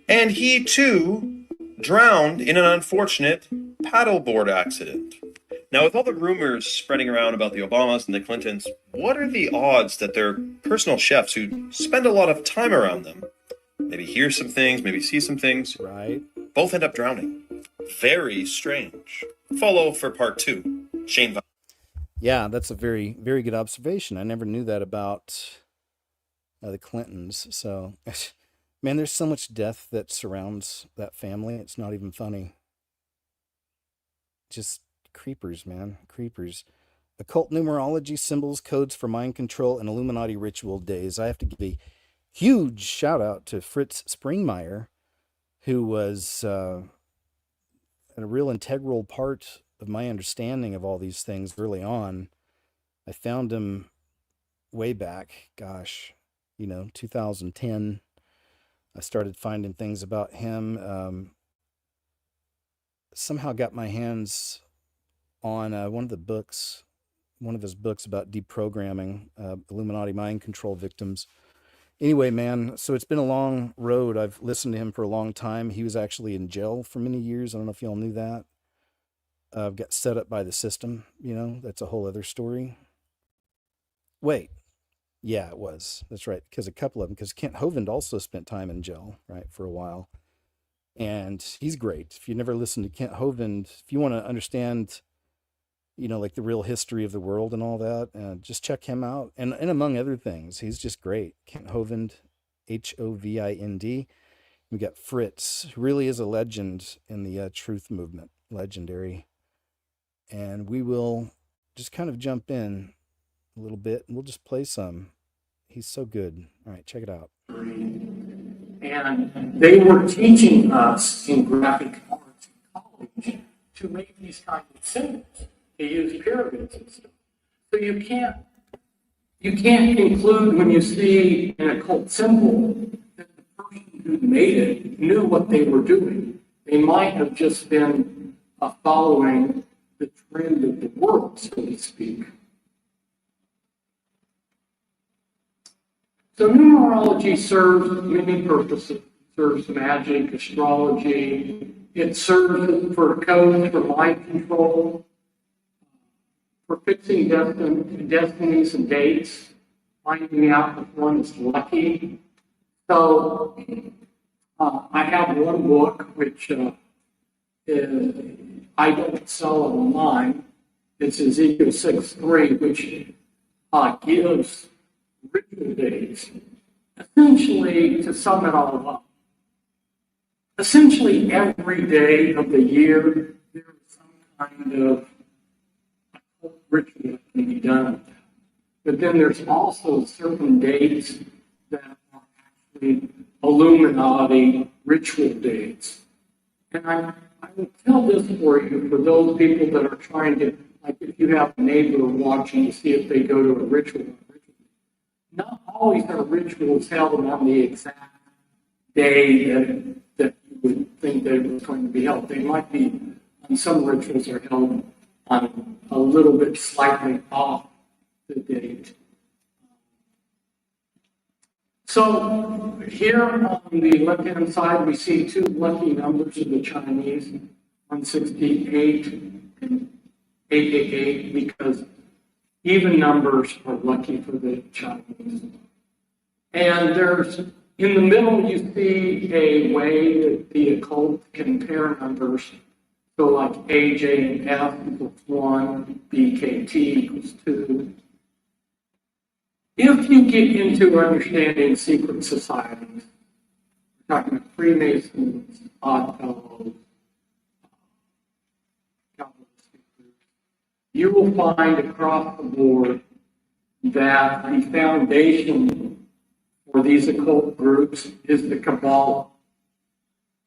And he, too, drowned in an unfortunate paddleboard accident. Now, with all the rumors spreading around about the Obamas and the Clintons, what are the odds that their personal chefs who spend a lot of time around them, maybe hear some things, maybe see some things, right, both end up drowning? Very strange. Follow for part 2. Shane. Yeah, that's a very, very good observation. I never knew that about the Clintons. So, man, there's so much death that surrounds that family. It's not even funny. Just creepers, man. Creepers. Occult numerology, symbols, codes for mind control, and Illuminati ritual days. I have to give a huge shout out to Fritz Springmeier, who was a real integral part of my understanding of all these things early on. I found him way back, 2010. I started finding things about him. Somehow got my hands on one of his books about deprogramming Illuminati mind control victims. Anyway, man, so it's been a long road. I've listened to him for a long time. He was actually in jail for many years. I don't know if y'all knew that. Got set up by the system, that's a whole other story. Wait, yeah, it was. That's right, because a couple of them, because Kent Hovind also spent time in jail, right, for a while. And he's great. If you never listened to Kent Hovind, if you want to understand, like the real history of the world and all that, just check him out. And among other things, he's just great. Kent Hovind, Hovind. We got Fritz, who really is a legend in the truth movement, legendary. And we will just kind of jump in a little bit and we'll just play some. He's so good. All right, check it out. And they were teaching us in graphic arts in college to make these kinds of symbols. They use pyramids and stuff. So you can't conclude when you see an occult symbol that the person who made it knew what they were doing. They might have just been following the trend of the world, so to speak. So numerology serves many purposes. It serves magic, astrology. It serves for codes for mind control, for fixing destinies and dates, finding out if one is lucky. So I have one book which I don't sell online. It's Ezekiel 6:3, which gives ritual days. Essentially, to sum it all up, essentially every day of the year, there is some kind of ritual that can be done. But then there's also certain dates that are actually Illuminati ritual dates. And I will tell this for you, for those people that are trying to, like if you have a neighbor watching to see if they go to a ritual. Not always are rituals held on the exact day that you would think that it was going to be held. They might be, and some rituals are held on a little bit slightly off the date. So here on the left-hand side, we see two lucky numbers in the Chinese, 168 and 888, because even numbers are lucky for the Chinese. And there's, in the middle, you see a way that the occult can pair numbers. So like A, J, and F equals 1, B, K, T equals 2. If you get into understanding secret societies, we're talking about Freemasons, Odd Fellows, you will find across the board that the foundation for these occult groups is the Kabbalah.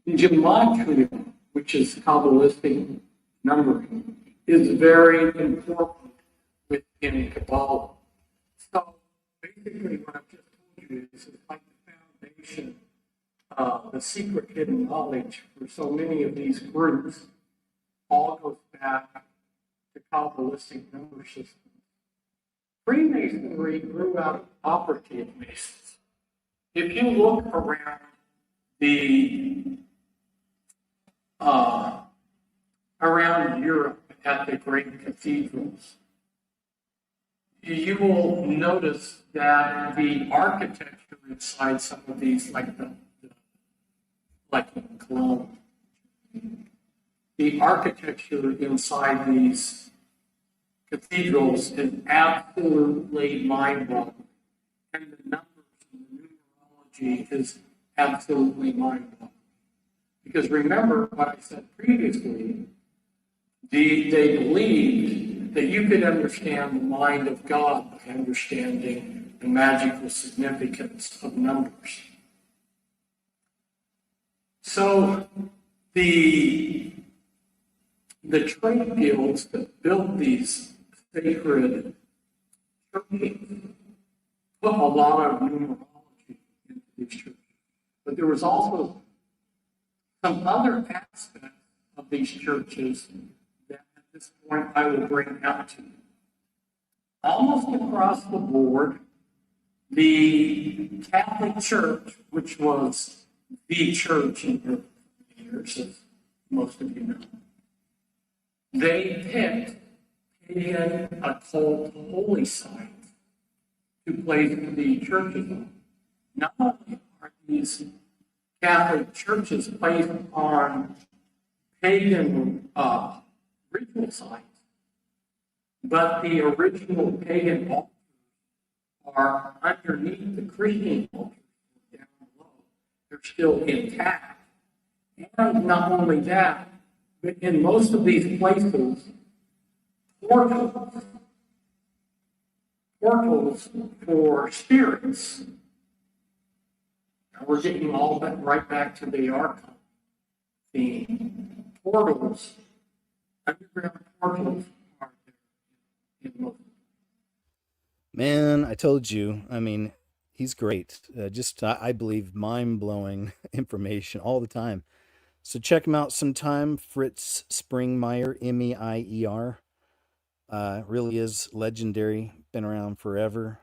Gematria, which is Kabbalistic numbering, is very important within Kabbalah. So basically what I've just told you is like the foundation, the secret hidden knowledge for so many of these groups all goes back to Kabbalistic number systems. Freemasonry grew out of operative masons. If you look around around Europe at the great cathedrals, you will notice that the architecture inside some of these, like in Cologne, the architecture inside these cathedrals is absolutely mind-boggling. And the numbers and the numerology is absolutely mind-boggling. Because remember what I said previously, they believed that you could understand the mind of God by understanding the magical significance of numbers. So the trade guilds that built these sacred churches put a lot of numerology into these churches. But there was also some other aspects of these churches that at this point I will bring out to you. Almost across the board, the Catholic Church, which was the church in Europe for years, as most of you know, they picked pagan occult holy sites to place the churches on. Not only are these Catholic churches placed on pagan ritual sites, but the original pagan altars are underneath the Christian altars down below. They're still intact. And not only that, but in most of these places, portals for spirits. Now we're getting all that right back to the ark. The portals, underground portals are there in Man, I told you. I mean, he's great. I believe, mind-blowing information all the time. So check him out sometime. Fritz Springmeier, Meier. Really is legendary. Been around forever.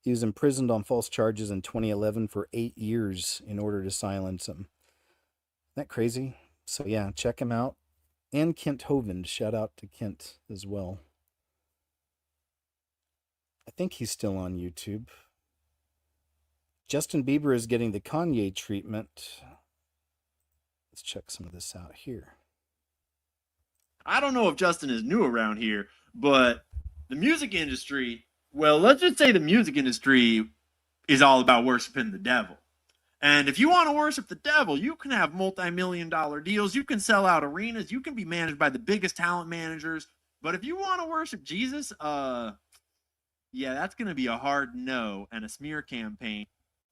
He was imprisoned on false charges in 2011 for 8 years in order to silence him. Isn't that crazy? So yeah, check him out. And Kent Hovind. Shout out to Kent as well. I think he's still on YouTube. Justin Bieber is getting the Kanye treatment. Let's check some of this out here. I don't know if Justin is new around here, but the music industry, well, let's just say the music industry is all about worshiping the devil. And if you want to worship the devil, you can have multi-million-dollar deals. You can sell out arenas. You can be managed by the biggest talent managers. But if you want to worship Jesus, yeah, that's going to be a hard no and a smear campaign.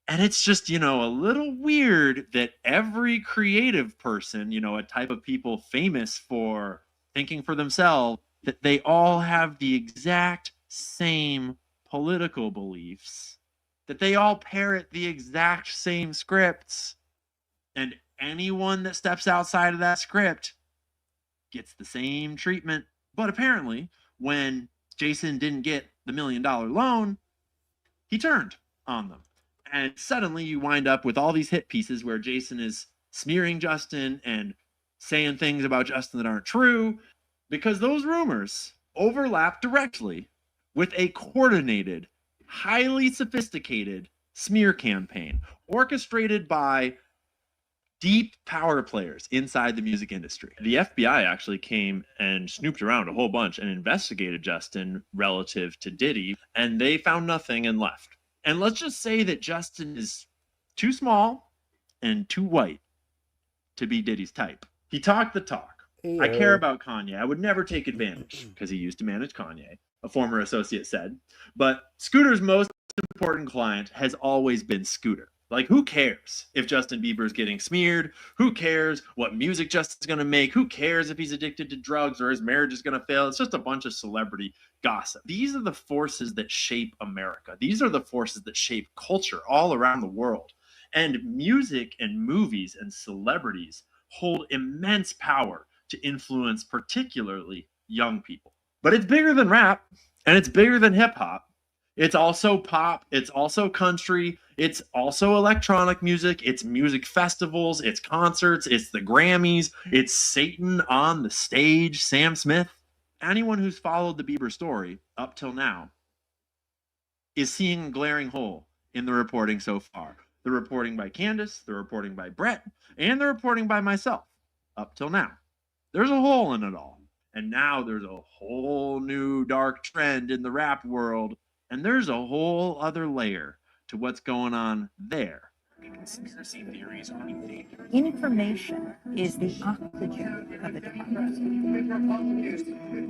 And it's just, a little weird that every creative person, a type of people famous for thinking for themselves, that they all have the exact same political beliefs, that they all parrot the exact same scripts, and anyone that steps outside of that script gets the same treatment. But apparently, when Jason didn't get the $1 million loan, he turned on them. And suddenly you wind up with all these hit pieces where Jason is smearing Justin and saying things about Justin that aren't true, because those rumors overlap directly with a coordinated, highly sophisticated smear campaign orchestrated by deep power players inside the music industry. The FBI actually came and snooped around a whole bunch and investigated Justin relative to Diddy, and they found nothing and left. And let's just say that Justin is too small and too white to be Diddy's type. He talked the talk. I care about Kanye. I would never take advantage because he used to manage Kanye, a former associate said. But Scooter's most important client has always been Scooter. Like, who cares if Justin Bieber's getting smeared? Who cares what music Justin's going to make? Who cares if he's addicted to drugs or his marriage is going to fail? It's just a bunch of celebrity gossip. These are the forces that shape America. These are the forces that shape culture all around the world. And music and movies and celebrities hold immense power to influence particularly young people. But it's bigger than rap, and it's bigger than hip hop. It's also pop, it's also country, it's also electronic music, it's music festivals, it's concerts, it's the Grammys, it's Satan on the stage, Sam Smith. Anyone who's followed the Bieber story up till now is seeing a glaring hole in the reporting so far. The reporting by Candace, the reporting by Brett, and the reporting by myself up till now. There's a hole in it all. And now there's a whole new dark trend in the rap world. And there's a whole other layer to what's going on there. Conspiracy theories are dangerous. Information is the oxygen of a democracy.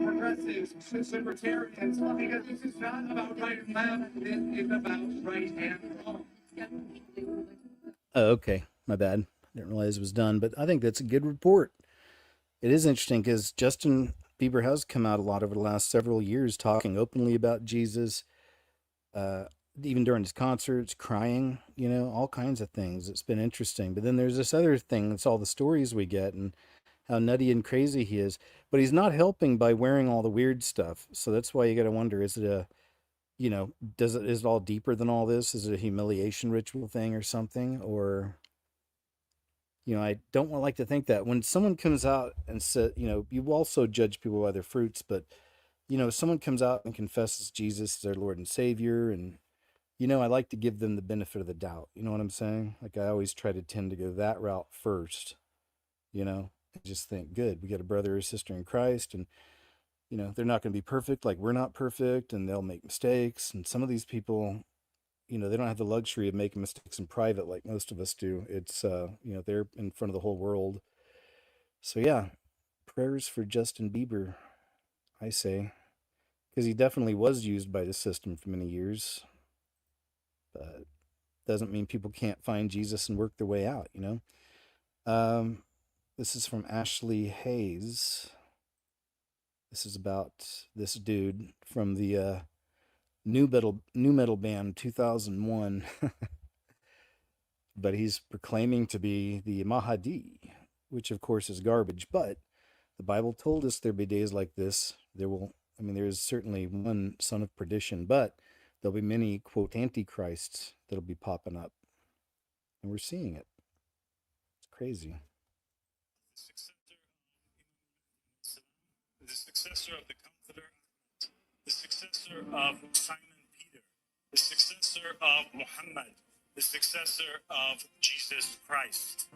Progressives, libertarians, because this is not about right and left, this is about right and wrong. Oh, okay. My bad. Didn't realize it was done, but I think that's a good report. It is interesting because Justin Bieber has come out a lot over the last several years talking openly about Jesus, even during his concerts, crying, all kinds of things. It's been interesting. But then there's this other thing. That's all the stories we get and how nutty and crazy he is. But he's not helping by wearing all the weird stuff. So that's why you got to wonder, is it is it all deeper than all this? Is it a humiliation ritual thing or something? Or, I don't like to think that when someone comes out and said, you also judge people by their fruits, but, someone comes out and confesses Jesus as their Lord and Savior, and, I like to give them the benefit of the doubt. You know what I'm saying? Like, I always try to tend to go that route first, and just think, good, we got a brother or sister in Christ, and, they're not going to be perfect like we're not perfect, and they'll make mistakes. And some of these people, they don't have the luxury of making mistakes in private like most of us do. It's, they're in front of the whole world. So yeah, prayers for Justin Bieber, I say, because he definitely was used by the system for many years. But doesn't mean people can't find Jesus and work their way out, you know? This is from Ashley Hayes. This is about this dude from the new metal band 2001. But he's proclaiming to be the Mahdi, which of course is garbage. But the Bible told us there'll be days like this. There is certainly one son of perdition, but there'll be many, quote, antichrists that'll be popping up. And we're seeing it. It's crazy. The successor of the Comforter, the successor of Simon Peter, the successor of Muhammad, the successor of Jesus Christ.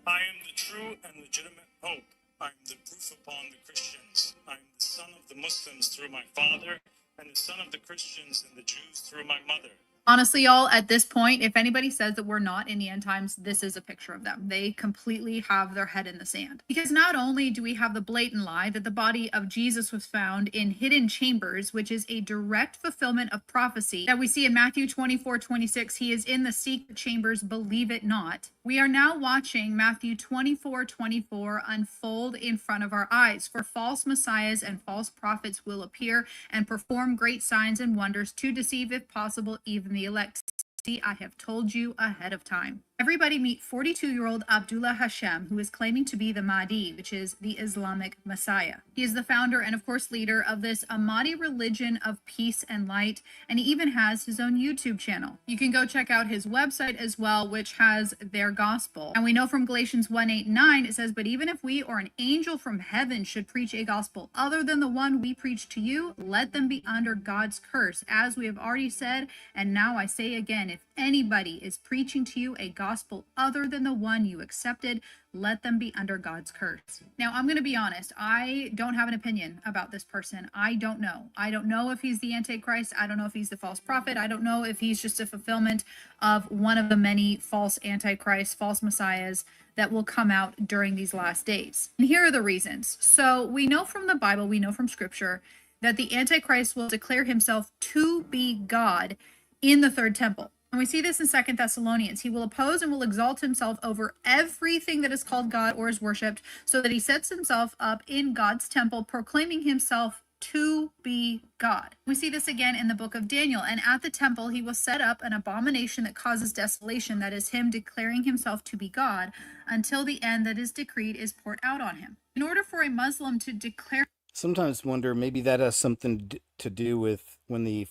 I am the true and legitimate hope. I am the proof upon the Christians. I am the son of the Muslims through my father, and the son of the Christians and the Jews through my mother. Honestly, y'all, at this point, if anybody says that we're not in the end times, this is a picture of them. They completely have their head in the sand. Because not only do we have the blatant lie that the body of Jesus was found in hidden chambers, which is a direct fulfillment of prophecy that we see in Matthew 24:26, he is in the secret chambers, believe it not. We are now watching Matthew 24:24 unfold in front of our eyes, for false messiahs and false prophets will appear and perform great signs and wonders to deceive, if possible, even the elect. See, I have told you ahead of time. Everybody meet 42-year-old Abdullah Hashem, who is claiming to be the Mahdi, which is the Islamic Messiah. He is the founder and, of course, leader of this Ahmadi religion of peace and light, and he even has his own YouTube channel. You can go check out his website as well, which has their gospel. And we know from Galatians 1:8-9, it says, "But even if we or an angel from heaven should preach a gospel other than the one we preach to you, let them be under God's curse. As we have already said, and now I say again, if anybody is preaching to you a gospel other than the one you accepted, let them be under God's curse." Now, I'm going to be honest. I don't have an opinion about this person. I don't know. I don't know if he's the Antichrist. I don't know if he's the false prophet. I don't know if he's just a fulfillment of one of the many false Antichrists, false messiahs that will come out during these last days. And here are the reasons. So we know from the Bible, we know from Scripture, that the Antichrist will declare himself to be God in the third temple. And we see this in 2 Thessalonians. He will oppose and will exalt himself over everything that is called God or is worshipped, so that he sets himself up in God's temple, proclaiming himself to be God. We see this again in the book of Daniel. And at the temple, he will set up an abomination that causes desolation, that is him declaring himself to be God, until the end that is decreed is poured out on him. In order for a Muslim to declare... Sometimes wonder maybe that has something to do with when the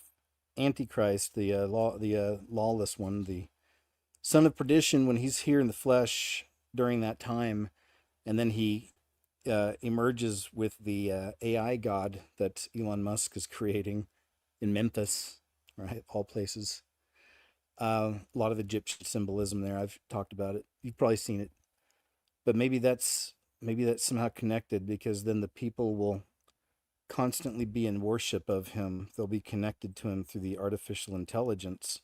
Antichrist, the lawless one, the son of perdition, when he's here in the flesh during that time, and then he emerges with the AI god that Elon Musk is creating in Memphis, right? All places. A lot of Egyptian symbolism there. I've talked about it. You've probably seen it, but maybe that's somehow connected, because then the people will constantly be in worship of him. They'll be connected to him through the artificial intelligence,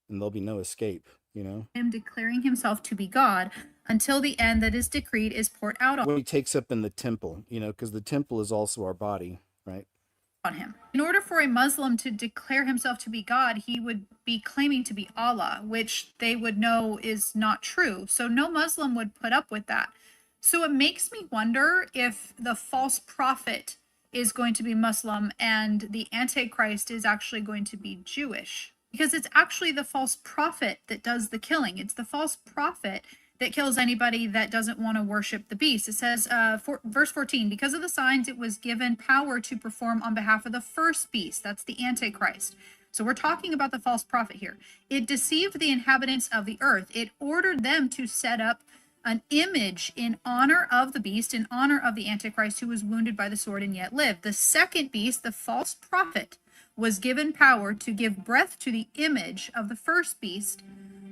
and there'll be no escape, you know? Him declaring himself to be God until the end that is decreed is poured out What he takes up in the temple, you know, because the temple is also our body, right? on him. In order for a Muslim to declare himself to be God, he would be claiming to be Allah, which they would know is not true. So no Muslim would put up with that. So it makes me wonder if the false prophet is going to be Muslim and the Antichrist is actually going to be Jewish, because it's actually the false prophet that does the killing. It's the false prophet that kills anybody that doesn't want to worship the beast. It says, verse 14, because of the signs it was given power to perform on behalf of the first beast. That's the Antichrist. So we're talking about the false prophet here. It deceived the inhabitants of the earth. It ordered them to set up an image in honor of the beast, in honor of the Antichrist, who was wounded by the sword and yet lived. The second beast, the false prophet, was given power to give breath to the image of the first beast,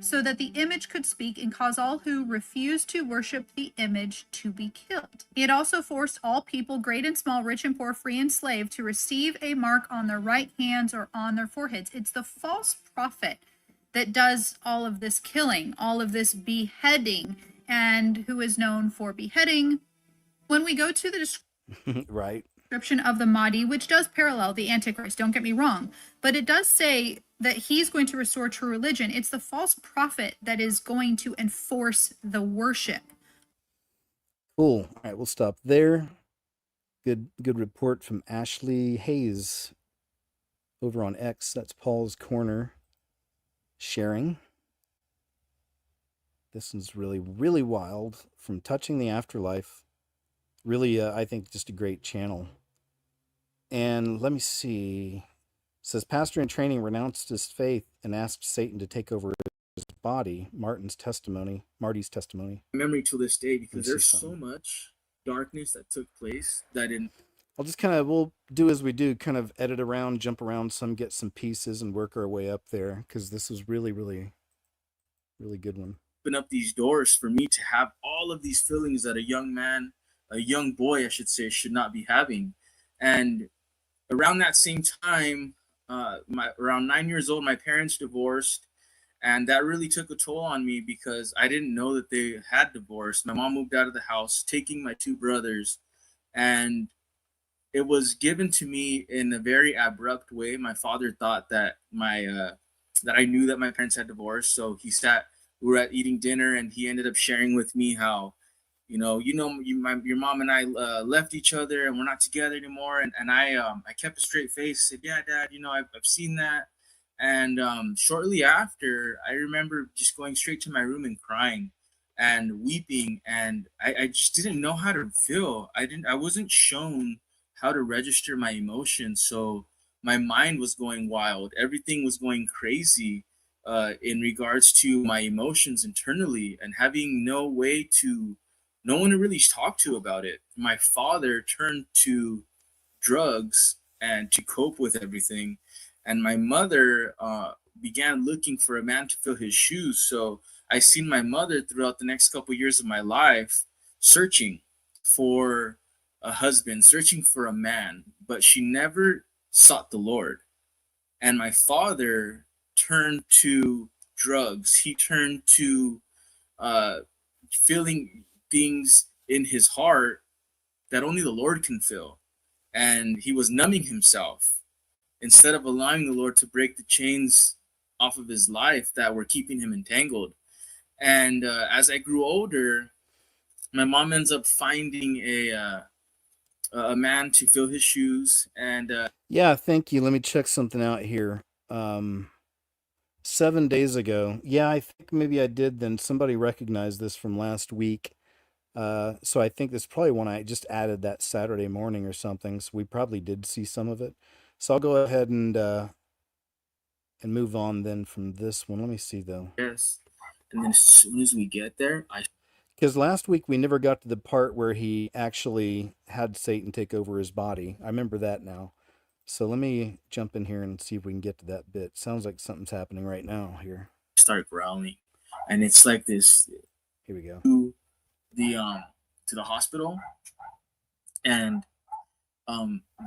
so that the image could speak and cause all who refused to worship the image to be killed. It also forced all people, great and small, rich and poor, free and slave, to receive a mark on their right hands or on their foreheads. It's the false prophet that does all of this killing, all of this beheading, and who is known for beheading. When we go to the right. description of the Mahdi, which does parallel the Antichrist, don't get me wrong, but it does say that he's going to restore true religion. It's the false prophet that is going to enforce the worship. Cool. All right, we'll stop there. Good report from Ashley Hayes over on X. That's Paul's Corner sharing. This is really, really wild. From Touching the Afterlife. Really, I think just a great channel. And let me see. It says, pastor in training renounced his faith and asked Satan to take over his body. Marty's testimony. Memory to this day, because there's so much darkness that took place that in I'll just we'll do as we do, kind of edit around, jump around some, get some pieces and work our way up there, because this was really, really, really good one. Open up these doors for me to have all of these feelings that a young boy, I should say, should not be having. And around that same time, around 9 years old, my parents divorced. And that really took a toll on me because I didn't know that they had divorced. My mom moved out of the house, taking my two brothers. And it was given to me in a very abrupt way. My father thought that that I knew that my parents had divorced. So we were eating dinner, and he ended up sharing with me how, your mom and I left each other and we're not together anymore. And I kept a straight face, said, yeah, Dad, I've seen that. And shortly after, I remember just going straight to my room and crying and weeping. And I just didn't know how to feel. I wasn't shown how to register my emotions. So my mind was going wild. Everything was going crazy in regards to my emotions internally, and having no one to really talk to about it. My father turned to drugs and to cope with everything. And my mother began looking for a man to fill his shoes. So I seen my mother throughout the next couple of years of my life searching for a husband, searching for a man, but she never sought the Lord. And my father turned to drugs. He turned to feeling things in his heart that only the Lord can fill. And he was numbing himself instead of allowing the Lord to break the chains off of his life that were keeping him entangled. And as I grew older, my mom ends up finding a man to fill his shoes. And yeah, thank you. Let me check something out here. 7 days ago. Yeah, I think maybe I did then. Somebody recognized this from last week. So I think this probably one I just added that Saturday morning or something. So we probably did see some of it. So I'll go ahead and move on then from this one. Let me see though. Yes. And then as soon as we get there, because last week we never got to the part where he actually had Satan take over his body. I remember that now. So let me jump in here and see if we can get to that bit. Sounds like something's happening right now here. Start growling, and it's like this. Here we go. To the hospital, and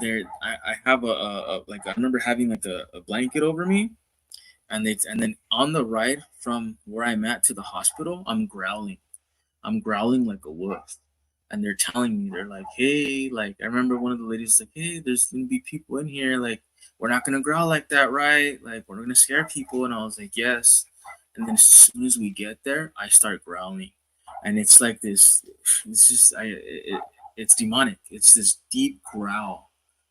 there I have a like I remember having like a blanket over me, and then on the ride from where I'm at to the hospital, I'm growling like a wolf. And they're telling me, they're like, hey, like, I remember one of the ladies like, hey, there's gonna be people in here, like, we're not gonna growl like that, right? Like, we're gonna scare people. And I was like, yes. And then as soon as we get there, I start growling, and it's like this. It's just it's demonic. It's this deep growl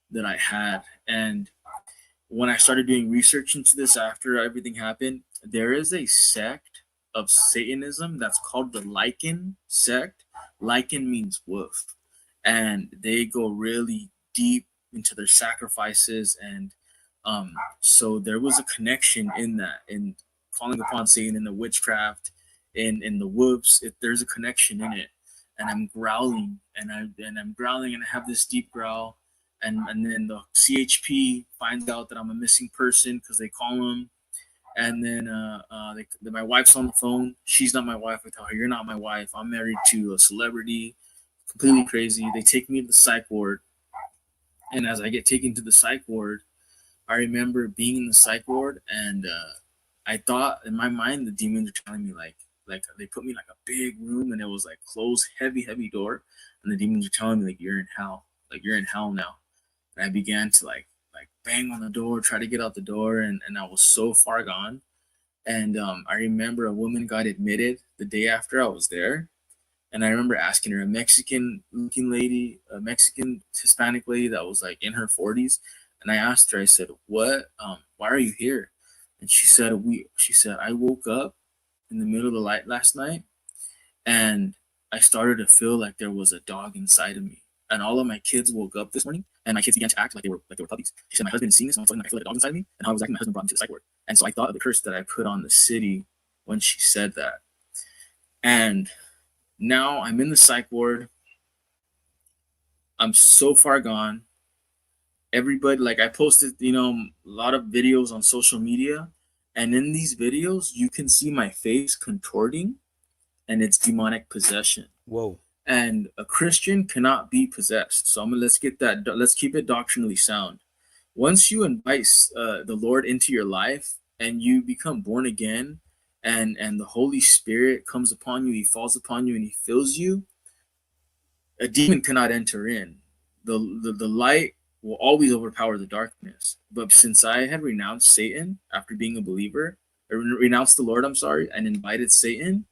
that I had. And when I started doing research into this after everything happened, there is a sect of Satanism that's called the Lycan sect. Lycan means wolf, and they go really deep into their sacrifices. And so there was a connection in that, in calling upon Satan, in the witchcraft, in the wolves. There's a connection in it. And I'm growling, and I'm growling, and I have this deep growl, and then the CHP finds out that I'm a missing person because they call him. And then my wife's on the phone. She's not my wife. I tell her, you're not my wife. I'm married to a celebrity. Completely crazy. They take me to the psych ward. And as I get taken to the psych ward, I remember being in the psych ward, and I thought in my mind the demons are telling me like they put me in like a big room, and it was like closed, heavy door. And the demons are telling me like, you're in hell. Like, you're in hell now. and I began to like bang on the door, try to get out the door, and I was so far gone. And I remember a woman got admitted the day after I was there. And I remember asking her, a Mexican looking lady, a Mexican Hispanic lady that was like in her 40s. And I asked her, I said, why are you here? And she said, I woke up in the middle of the night last night and I started to feel like there was a dog inside of me. And all of my kids woke up this morning and my kids began to act like they were puppies. She said, my husband is seeing this and all of a sudden I feel like a dog inside of me. And how I was acting, my husband brought me to the psych ward. And so I thought of the curse that I put on the city when she said that. And now I'm in the psych ward. I'm so far gone. Everybody, like I posted, a lot of videos on social media. And in these videos, you can see my face contorting and it's demonic possession. Whoa. And a Christian cannot be possessed. So let's keep it doctrinally sound. Once you invite the Lord into your life and you become born again, and the Holy Spirit comes upon you, he falls upon you and he fills you, a demon cannot enter in. The light will always overpower the darkness. But since I had renounced Satan after being a believer, or renounced the Lord, and invited Satan,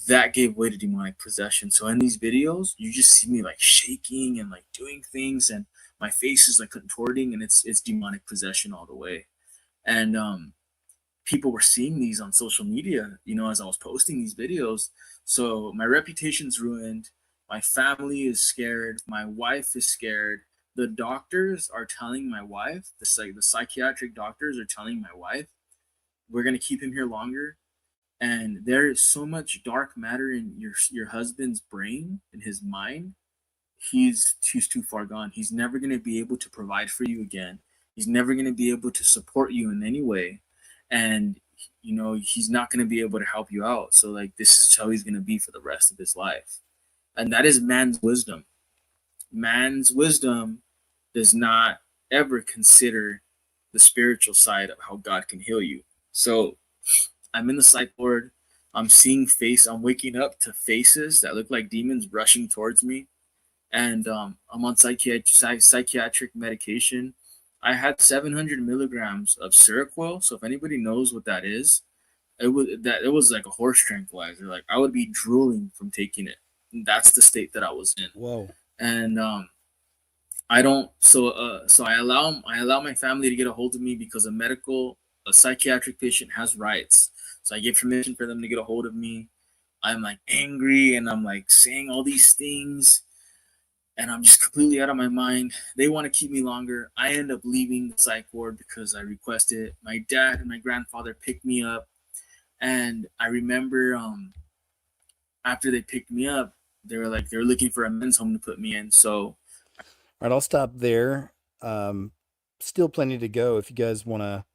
that gave way to demonic possession. So in these videos, you just see me like shaking and like doing things, and my face is like contorting, and it's demonic possession all the way. And people were seeing these on social media, as I was posting these videos. So my reputation's ruined. My family is scared. My wife is scared. The doctors are telling my wife, the psychiatric doctors are telling my wife, we're going to keep him here longer. And there is so much dark matter in your husband's brain, in his mind. He's too far gone. He's never going to be able to provide for you again. He's never going to be able to support you in any way. And, he's not going to be able to help you out. So like, this is how he's going to be for the rest of his life. And that is man's wisdom. Man's wisdom does not ever consider the spiritual side of how God can heal you. So I'm in the psych ward. I'm waking up to faces that look like demons rushing towards me. And I'm on psychiatric medication. I had 700 milligrams of Seroquel. So if anybody knows what that is, it was like a horse tranquilizer. Like I would be drooling from taking it. And that's the state that I was in. Whoa. And I don't. So I allow my family to get a hold of me because a psychiatric patient has rights. So I give permission for them to get a hold of me. I'm like angry and I'm like saying all these things and I'm just completely out of my mind. They want to keep me longer. I end up leaving the psych ward because I requested it. My dad and my grandfather picked me up, and I remember after they picked me up, they were looking for a men's home to put me in. So all right, I'll stop there. Still plenty to go if you guys want to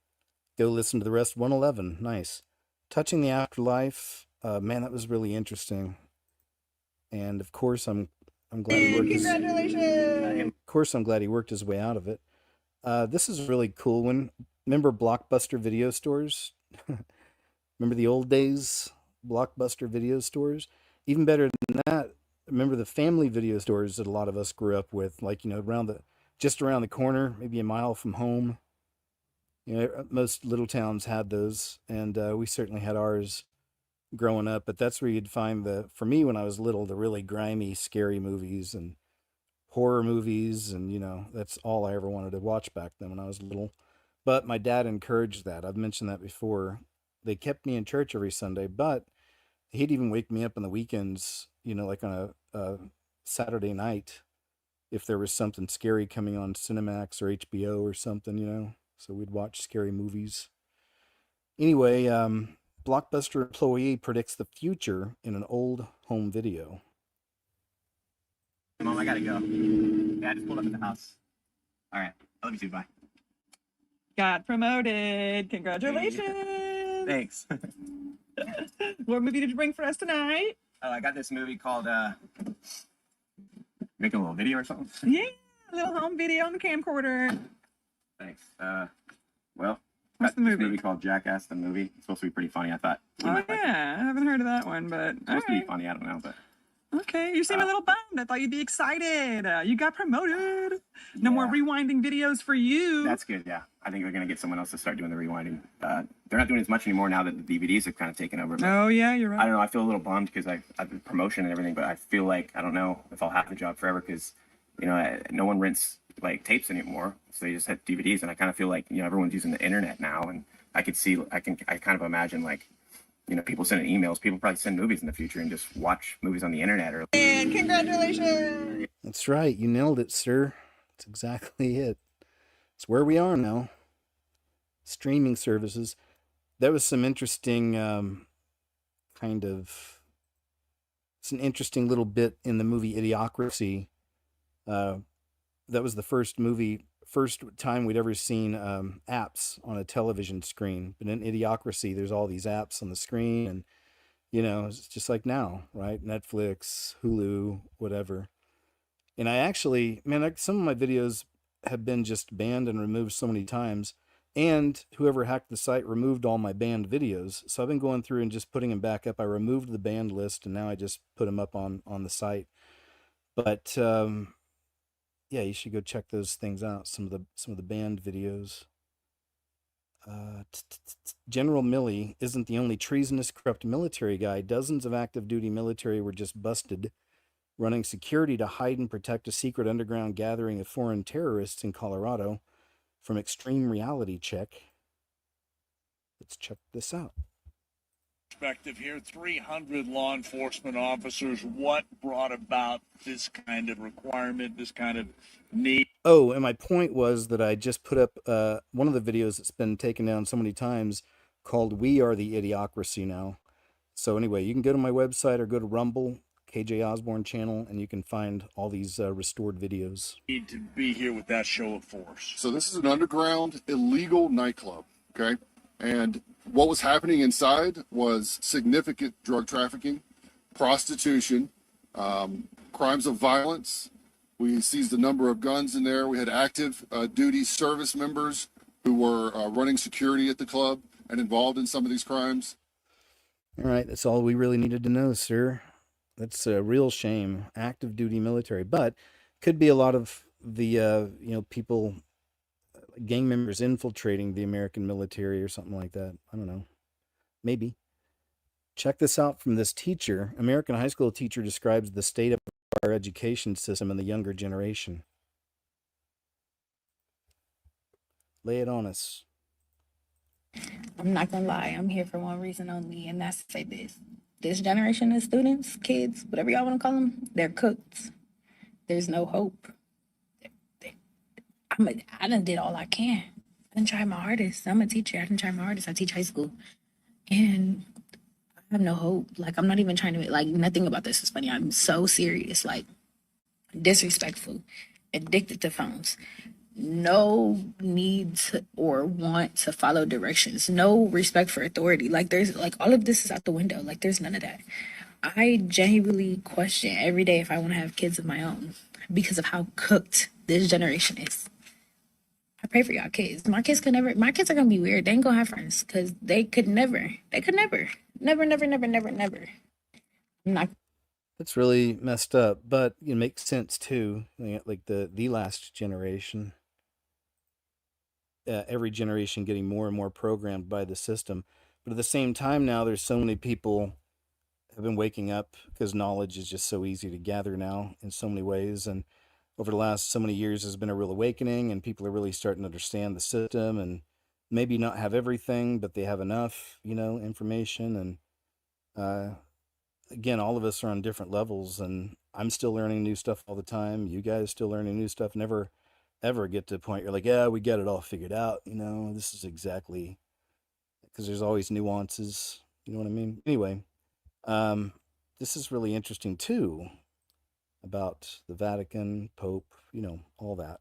go listen to the rest. 111, nice. Touching the afterlife, man, that was really interesting. And of course, I'm glad he worked. Congratulations! Of course, I'm glad he worked his way out of it. This is a really cool one. Remember Blockbuster video stores? Remember the old days, Blockbuster video stores? Even better than that, remember the family video stores that a lot of us grew up with, like just around the corner, maybe a mile from home. Most little towns had those, and we certainly had ours growing up. But that's where you'd find for me when I was little, the really grimy, scary movies and horror movies, and that's all I ever wanted to watch back then when I was little. But my dad encouraged that. I've mentioned that before. They kept me in church every Sunday, but he'd even wake me up on the weekends, like on a Saturday night, if there was something scary coming on Cinemax or HBO or something, So we'd watch scary movies. Anyway, Blockbuster employee predicts the future in an old home video. Mom, I gotta go. Yeah, I just pulled up at the house. All right, I love you too. Bye. Got promoted. Congratulations. Thanks. What movie did you bring for us tonight? Oh, I got this movie called Making a Little Video or something. Yeah, a little home video on the camcorder. Thanks. Well, what's the movie? This movie called Jackass, the movie. It's supposed to be pretty funny, I thought. Oh, yeah. I haven't heard of that one, but. It's supposed to be funny, I don't know, but. Okay, you seem a little bummed. I thought you'd be excited. You got promoted. No more rewinding videos for you. That's good, yeah. I think they're going to get someone else to start doing the rewinding. They're not doing as much anymore now that the DVDs have kind of taken over. Oh, yeah, you're right. I don't know. I feel a little bummed because I've been promotion and everything, but I feel like I don't know if I'll have the job forever because, you know, no one rents like tapes anymore. So they just have DVDs. And I kind of feel like, you know, everyone's using the internet now. And I kind of imagine like, you know, people sending emails, people probably send movies in the future and just watch movies on the internet. And congratulations! That's right. You nailed it, sir. That's exactly it. It's where we are now. Streaming services. That was some interesting it's an interesting little bit in the movie Idiocracy. That was the first time we'd ever seen apps on a television screen. But in Idiocracy, there's all these apps on the screen, and you know, it's just like now, right? Netflix, Hulu, whatever. And I actually, some of my videos have been just banned and removed so many times, and whoever hacked the site removed all my banned videos. So I've been going through and just putting them back up. I removed the banned list, and now I just put them up on the site. But yeah, you should go check those things out. Some of the banned videos. General Milley isn't the only treasonous, corrupt military guy. Dozens of active duty military were just busted running security to hide and protect a secret underground gathering of foreign terrorists in Colorado. From Extreme Reality Check. Let's check this out. Perspective here, 300 law enforcement officers. What brought about this kind of requirement, this kind of need? Oh, and my point was that I just put up one of the videos that's been taken down so many times called We Are the Idiocracy now. So anyway, you can go to my website or go to Rumble, KJ Osborne channel, and you can find all these restored videos. Need to be here with that show of force. So this is an underground illegal nightclub, okay? And what was happening inside was significant drug trafficking, prostitution, crimes of violence. We seized a number of guns in there. We had active duty service members who were running security at the club and involved in some of these crimes. All right, that's all we really needed to know, sir. That's a real shame. Active duty military, but could be a lot of the people, gang members infiltrating the American military or something like that. I don't know. Maybe. Check this out from this teacher. American high school teacher describes the state of our education system and the younger generation. Lay it on us. I'm not gonna lie, I'm here for one reason only, and that's to say this. This generation of students, kids, whatever y'all want to call them, they're cooked. There's no hope. I done did all I can. I done tried my hardest. I'm a teacher. I done tried my hardest. I teach high school. And I have no hope. Like, I'm not even trying to, like, nothing about this is funny. I'm so serious. Like, disrespectful, addicted to phones. No need to, or want to follow directions. No respect for authority. Like, there's, like, all of this is out the window. Like, there's none of that. I genuinely question every day if I want to have kids of my own because of how cooked this generation is. I pray for y'all kids. My kids are gonna be weird. They ain't gonna have friends because they could never. Never. I'm not. That's really messed up, but it makes sense too. Like the last generation. Every generation getting more and more programmed by the system. But at the same time now, there's so many people have been waking up because knowledge is just so easy to gather now in so many ways. And over the last so many years, there's been a real awakening, and people are really starting to understand the system and maybe not have everything, but they have enough, information. And again, all of us are on different levels, and I'm still learning new stuff all the time. You guys still learning new stuff. Never ever get to a point you're like, yeah, we got it all figured out. This is exactly, because there's always nuances. You know what I mean? Anyway, this is really interesting too, about the Vatican, Pope, all that.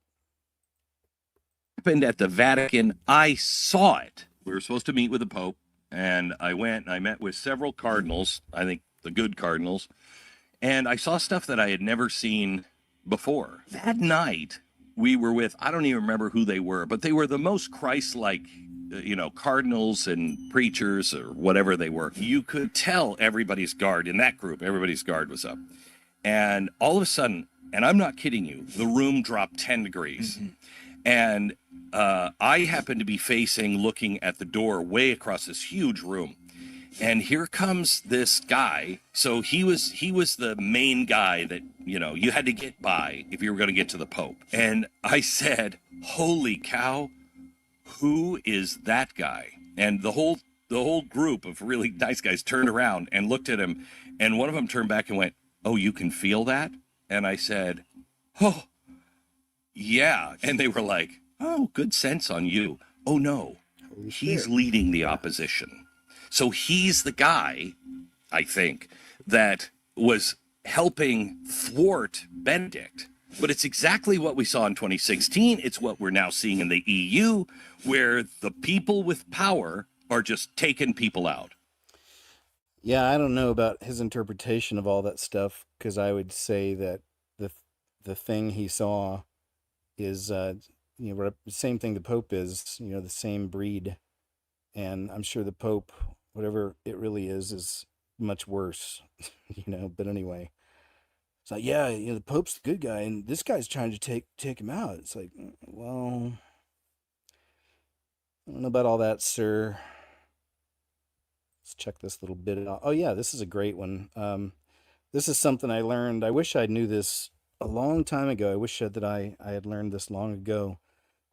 Happened at the Vatican. I saw it. We were supposed to meet with the Pope, and I went and I met with several cardinals, I think the good cardinals, and I saw stuff that I had never seen before. That night, we were with, I don't even remember who they were, but they were the most Christ-like, cardinals and preachers or whatever they were. You could tell everybody's guard in that group, everybody's guard was up. And all of a sudden, and I'm not kidding you, the room dropped 10 degrees. And I happened to be looking at the door way across this huge room. And here comes this guy. So he was the main guy that, you had to get by if you were going to get to the Pope. And I said, holy cow, who is that guy? And the whole group of really nice guys turned around and looked at him. And one of them turned back and went, oh, you can feel that? And I said, oh, yeah. And they were like, oh, good sense on you. Oh, no, he's leading the opposition. So he's the guy, I think, that was helping thwart Benedict. But it's exactly what we saw in 2016. It's what we're now seeing in the EU, where the people with power are just taking people out. Yeah, I don't know about his interpretation of all that stuff, because I would say that the thing he saw is, the same thing the Pope is, the same breed. And I'm sure the Pope, whatever it really is much worse, but anyway. It's like, yeah, the Pope's the good guy, and this guy's trying to take him out. It's like, well, I don't know about all that, sir. Let's check this little bit out. Oh, yeah, this is a great one. This is something I learned. I wish I knew this a long time ago. I wish that I had learned this long ago,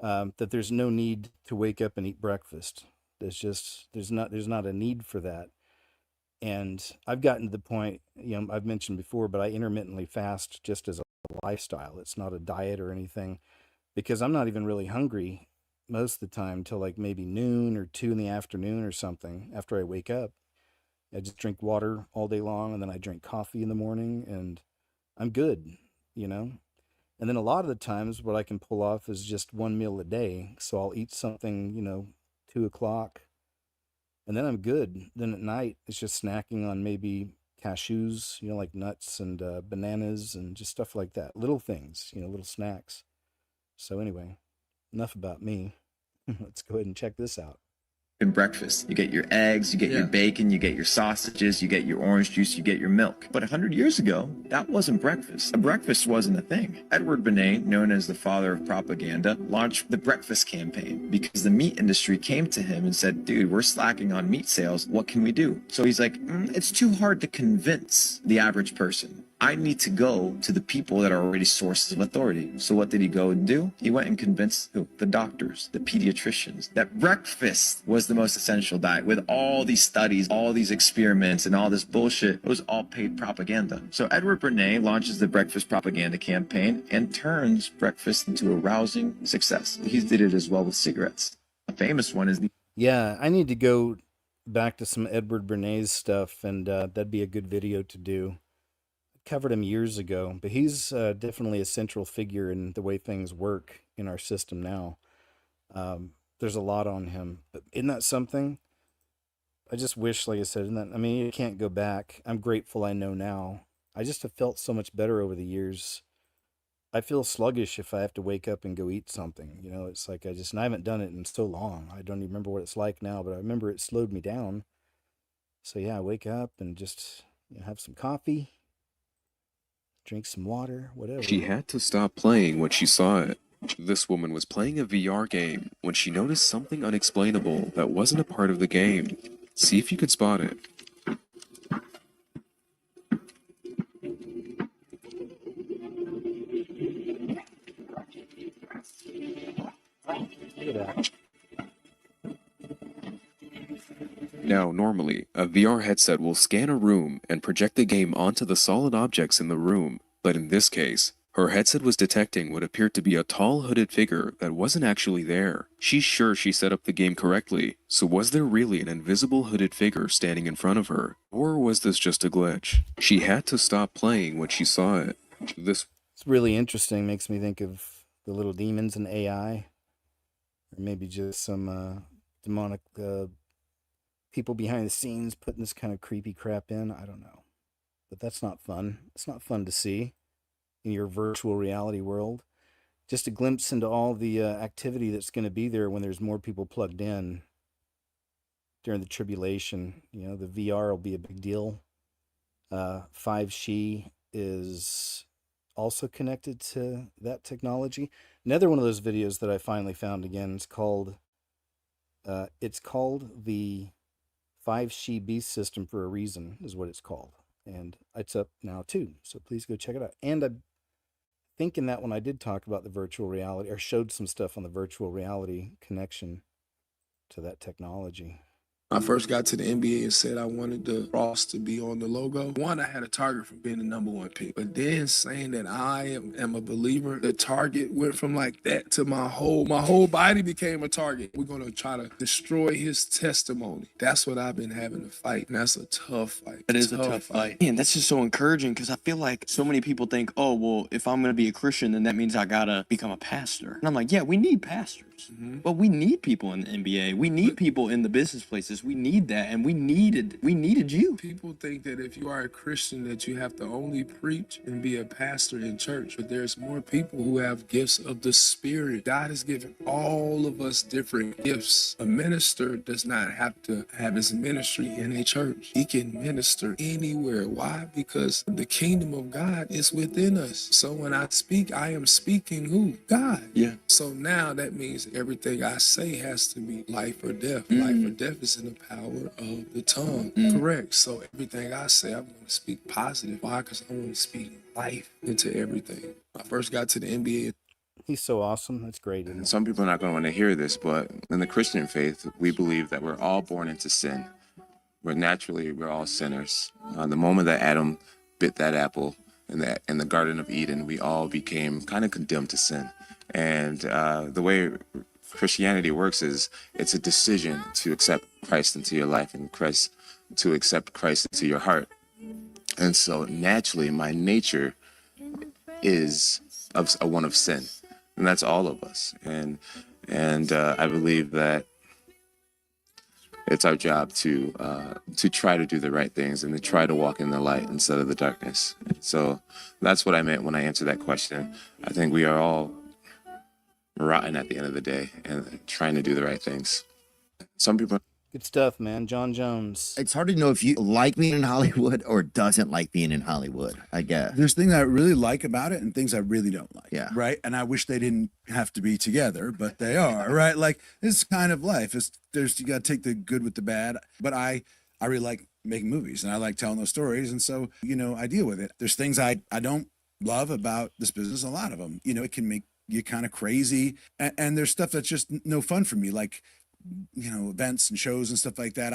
that there's no need to wake up and eat breakfast. There's not a need for that. And I've gotten to the point, I've mentioned before, but I intermittently fast just as a lifestyle. It's not a diet or anything, because I'm not even really hungry most of the time till like maybe noon or 2 in the afternoon or something after I wake up. I just drink water all day long, and then I drink coffee in the morning, and I'm good, And then a lot of the times what I can pull off is just one meal a day. So I'll eat something, 2 o'clock, and then I'm good. Then at night, it's just snacking on maybe cashews, like nuts and bananas and just stuff like that. Little things, little snacks. So anyway, enough about me. Let's go ahead and check this out. In breakfast, you get your eggs, you get your bacon, you get your sausages, you get your orange juice, you get your milk. But 100 years ago, that wasn't breakfast. A breakfast wasn't a thing. Edward Bernays, known as the father of propaganda, launched the breakfast campaign because the meat industry came to him and said, dude, we're slacking on meat sales. What can we do? So he's like, it's too hard to convince the average person. I need to go to the people that are already sources of authority. So what did he go and do? He went and convinced who? The doctors, the pediatricians, that breakfast was the most essential diet. With all these studies, all these experiments, and all this bullshit, it was all paid propaganda. So Edward Bernays launches the breakfast propaganda campaign and turns breakfast into a rousing success. He did it as well with cigarettes. A famous one is the... Yeah, I need to go back to some Edward Bernays stuff, and that'd be a good video to do. Covered him years ago, but he's definitely a central figure in the way things work in our system now. There's a lot on him, but isn't that something? I just wish, like I said, you can't go back. I'm grateful I know now. I just have felt so much better over the years. I feel sluggish if I have to wake up and go eat something. It's like and I haven't done it in so long. I don't even remember what it's like now, but I remember it slowed me down. So yeah, I wake up and just have some coffee. Drink some water, whatever. She had to stop playing when she saw it. This woman was playing a VR game when she noticed something unexplainable that wasn't a part of the game. See if you could spot it. Look at that. Now, normally, a VR headset will scan a room and project the game onto the solid objects in the room, but in this case, her headset was detecting what appeared to be a tall hooded figure that wasn't actually there. She's sure she set up the game correctly, so was there really an invisible hooded figure standing in front of her, or was this just a glitch? She had to stop playing when she saw it. It's really interesting, makes me think of the little demons in AI, or maybe just some demonic people behind the scenes putting this kind of creepy crap in. I don't know. But that's not fun. It's not fun to see in your virtual reality world. Just a glimpse into all the activity that's going to be there when there's more people plugged in during the tribulation. The VR will be a big deal. 5G is also connected to that technology. Another one of those videos that I finally found again is called the 5 She Beast System for a Reason is what it's called. And it's up now too. So please go check it out. And I think in that one I did talk about the virtual reality, or showed some stuff on the virtual reality connection to that technology. I first got to the NBA and said I wanted the cross to be on the logo. One, I had a target for being the #1 pick. But then saying that I am a believer, the target went from like that to my whole body became a target. We're going to try to destroy his testimony. That's what I've been having to fight. And that's a tough fight. It is a tough fight. Man, that's just so encouraging because I feel like so many people think, oh, well, if I'm going to be a Christian, then that means I got to become a pastor. And I'm like, yeah, we need pastors. But we need people in the NBA. We need people in the business places. We need that. And we needed you. People think that if you are a Christian that you have to only preach and be a pastor in church. But there's more people who have gifts of the Spirit. God has given all of us different gifts. A minister does not have to have his ministry in a church. He can minister anywhere. Why? Because the kingdom of God is within us. So when I speak, I am speaking who? God. Yeah. So now that means everything I say has to be life or death. Life or death is in the power of the tongue. Correct. So everything I say, I'm going to speak positive. Why? Because I want to speak life into everything. I first got to the NBA. He's so awesome. That's great. And some people are not going to want to hear this, but in the Christian faith, we believe that we're all born into sin. We're all sinners. The moment that Adam bit that apple in the Garden of Eden, we all became kind of condemned to sin. And the way Christianity works is it's a decision to accept Christ into your life and to accept Christ into your heart. And so naturally, my nature is one of sin, and that's all of us. And I believe that it's our job to try to do the right things and to try to walk in the light instead of the darkness. So that's what I meant when I answered that question. I think we are all rotten at the end of the day and trying to do the right things. Some people. Good stuff, man. John Jones. It's hard to know if you like being in Hollywood or doesn't like being in Hollywood, I guess. There's things I really like about it and things I really don't like. Yeah. Right. And I wish they didn't have to be together, but they are, right? Like, it's kind of life. You got to take the good with the bad. But I really like making movies and I like telling those stories. And so, I deal with it. There's things I don't love about this business, a lot of them. It can make you kind of crazy. And there's stuff that's just no fun for me. Like, events and shows and stuff like that.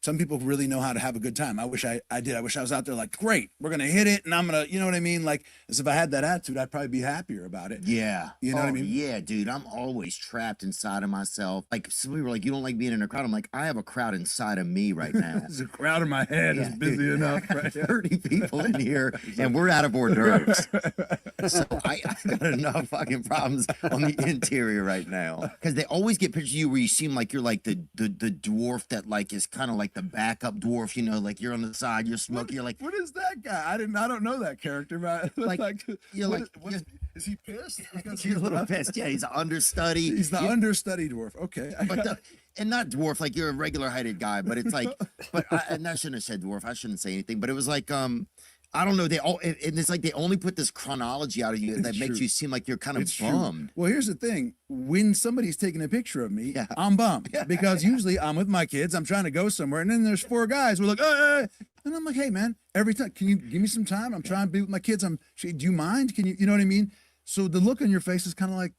Some people really know how to have a good time. I wish I did. I wish I was out there like, great, we're going to hit it. And I'm going to, you know what I mean? Like, as if I had that attitude, I'd probably be happier about it. Yeah. You know what I mean? Yeah, dude. I'm always trapped inside of myself. Like, some people are like, you don't like being in a crowd. I'm like, I have a crowd inside of me right now. There's a crowd in my head is busy enough. Right? 30 people in here and we're out of hors d'oeuvres. So I got enough fucking problems on the interior right now. Because they always get pictures of you where you seem like you're like the dwarf that like is kind of like the backup dwarf, like you're on the side, you're smoking, you're like, what is that guy? I don't know that character, man. Is he pissed? He's a little pissed. Yeah, he's an understudy. He's the understudy dwarf. Okay. And not dwarf, like you're a regular heighted guy, but it's like, and I shouldn't have said dwarf. I shouldn't say anything, but it was like, I don't know. And it's like they only put this chronology out of you that makes you seem like you're kind of bummed. Well, here's the thing. When somebody's taking a picture of me, I'm bummed because usually I'm with my kids. I'm trying to go somewhere. And then there's 4 guys who are like, hey. And I'm like, hey, man, every time, can you give me some time? I'm trying to be with my kids. Do you mind? Can you know what I mean? So the look on your face is kind of like,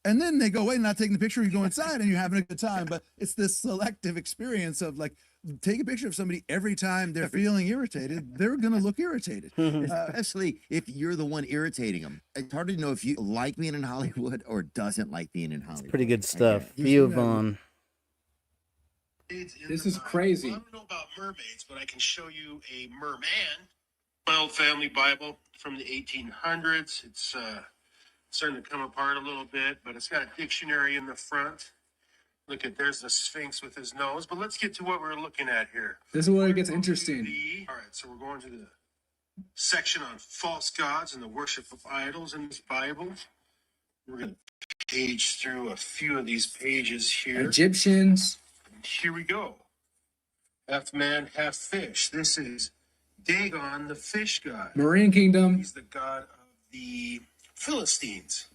and then they go, wait, not taking the picture. You go inside and you're having a good time. But it's this selective experience of like, take a picture of somebody every time they're feeling irritated, they're going to look irritated. Especially if you're the one irritating them. It's hard to know if you like being in Hollywood or doesn't like being in Hollywood. Pretty good stuff. View Vaughn. This is crazy. I don't know about mermaids, but I can show you a merman. My old family Bible from the 1800s. It's starting to come apart a little bit, but it's got a dictionary in the front. Look at, there's the Sphinx with his nose. But let's get to what we're looking at here. This is where it gets interesting. All right, so we're going to the section on false gods and the worship of idols in this Bible. We're going to page through a few of these pages here. Egyptians. And here we go. Half man, half fish. This is Dagon, the fish god. Marine Kingdom. He's the god of the Philistines.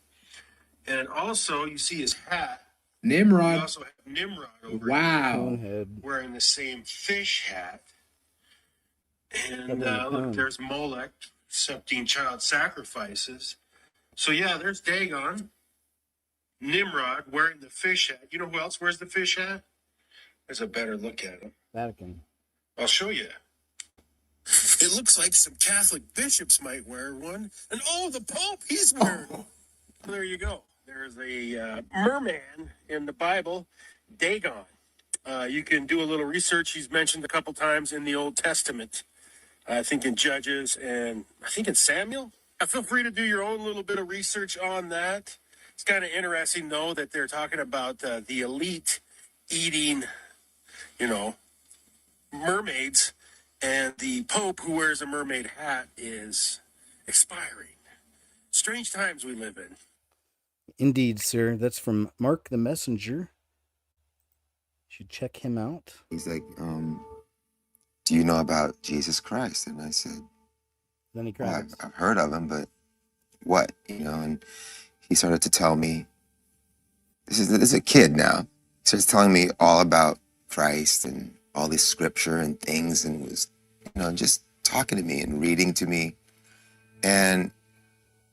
And also, you see his hat. Nimrod. You also have Nimrod over Wow. here wearing the same fish hat. And Double look, cone. there's Molech accepting child sacrifices. So yeah, there's Dagon, Nimrod wearing the fish hat. You know who else wears the fish hat? There's a better look at him. Vatican. I'll show you. It looks like some Catholic bishops might wear one. And oh, the Pope, he's wearing one. There you go. There's a merman in the Bible, Dagon. You can do a little research. He's mentioned a couple times in the Old Testament. I think in Judges and I think in Samuel. Feel free to do your own little bit of research on that. It's kind of interesting, though, that they're talking about the elite eating, mermaids, and the Pope who wears a mermaid hat is expiring. Strange times we live in. Indeed, sir. That's from Mark the Messenger. You should check him out. He's like, do you know about Jesus Christ? And I said, Lenny well, Kravitz. I've heard of him, but what? And he started to tell me, this is a kid now. He starts telling me all about Christ and all this scripture and things, and was, just talking to me and reading to me. And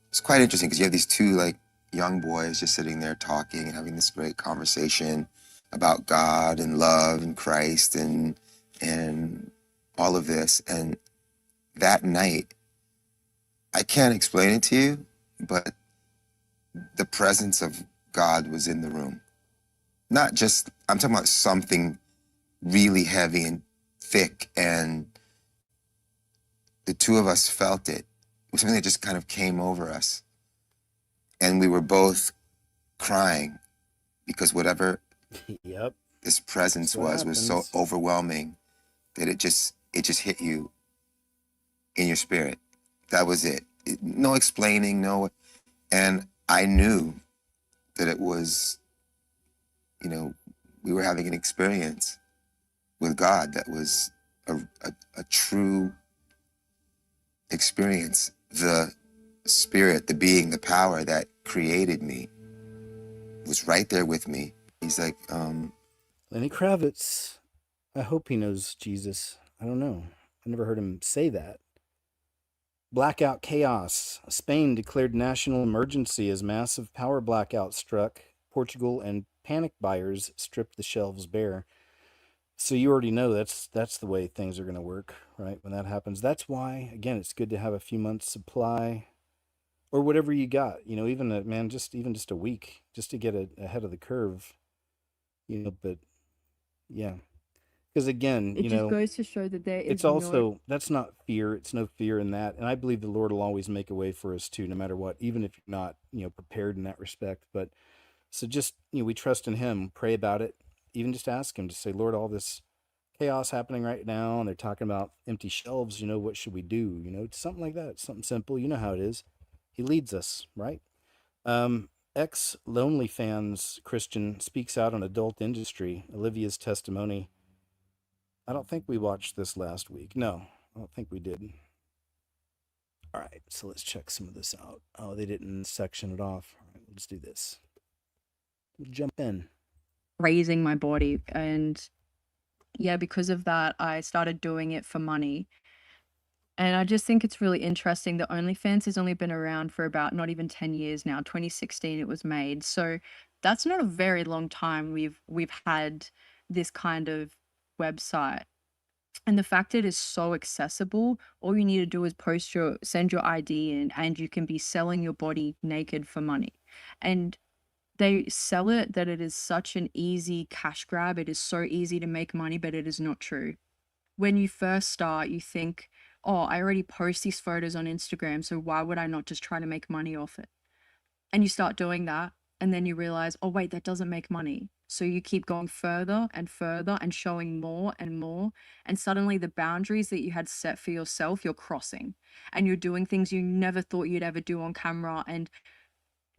it's quite interesting because you have these two young boys just sitting there talking and having this great conversation about God and love and Christ and all of this. And that night, I can't explain it to you, but the presence of God was in the room. Not just, I'm talking about something really heavy and thick, and the two of us felt it. It was something that just kind of came over us. And we were both crying because whatever Yep. this presence That's what was so happens. overwhelming that it just hit you in your spirit. That was it. No explaining, no. And I knew that it was, we were having an experience with God that was a true experience. The spirit, the being, the power that created me was right there with me. He's like, Lenny Kravitz. I hope he knows Jesus. I don't know. I never heard him say that. Blackout chaos. Spain declared national emergency as massive power blackout struck Portugal and panic buyers stripped the shelves bare. So you already know that's the way things are going to work, right? When that happens. That's why, again, it's good to have a few months supply or whatever you got, even just a week just to get ahead of the curve, but yeah. Because again, It just goes to show that there is it's also, that's not fear. It's no fear in that. And I believe the Lord will always make a way for us too, no matter what, even if you're not, prepared in that respect. But so just, we trust in him, pray about it, even just ask him to say, Lord, all this chaos happening right now, and they're talking about empty shelves, what should we do? It's something like that. It's something simple. You know how it is. He leads us, right? Ex-Lonely Fans Christian speaks out on adult industry. Olivia's testimony. I don't think we watched this last week. No, I don't think we did. All right, so let's check some of this out. Oh, they didn't section it off. All right, let's do this. We'll jump in. Raising my body, and yeah, because of that, I started doing it for money. And I just think it's really interesting that OnlyFans has only been around for about not even 10 years now. 2016 it was made. So that's not a very long time we've had this kind of website. And the fact that it is so accessible, all you need to do is send your ID in, and you can be selling your body naked for money. And they sell it that it is such an easy cash grab. It is so easy to make money, but it is not true. When you first start, you think, oh, I already post these photos on Instagram, so why would I not just try to make money off it? And you start doing that, and then you realize, oh, wait, that doesn't make money. So you keep going further and further and showing more and more. And suddenly the boundaries that you had set for yourself, you're crossing. And you're doing things you never thought you'd ever do on camera. And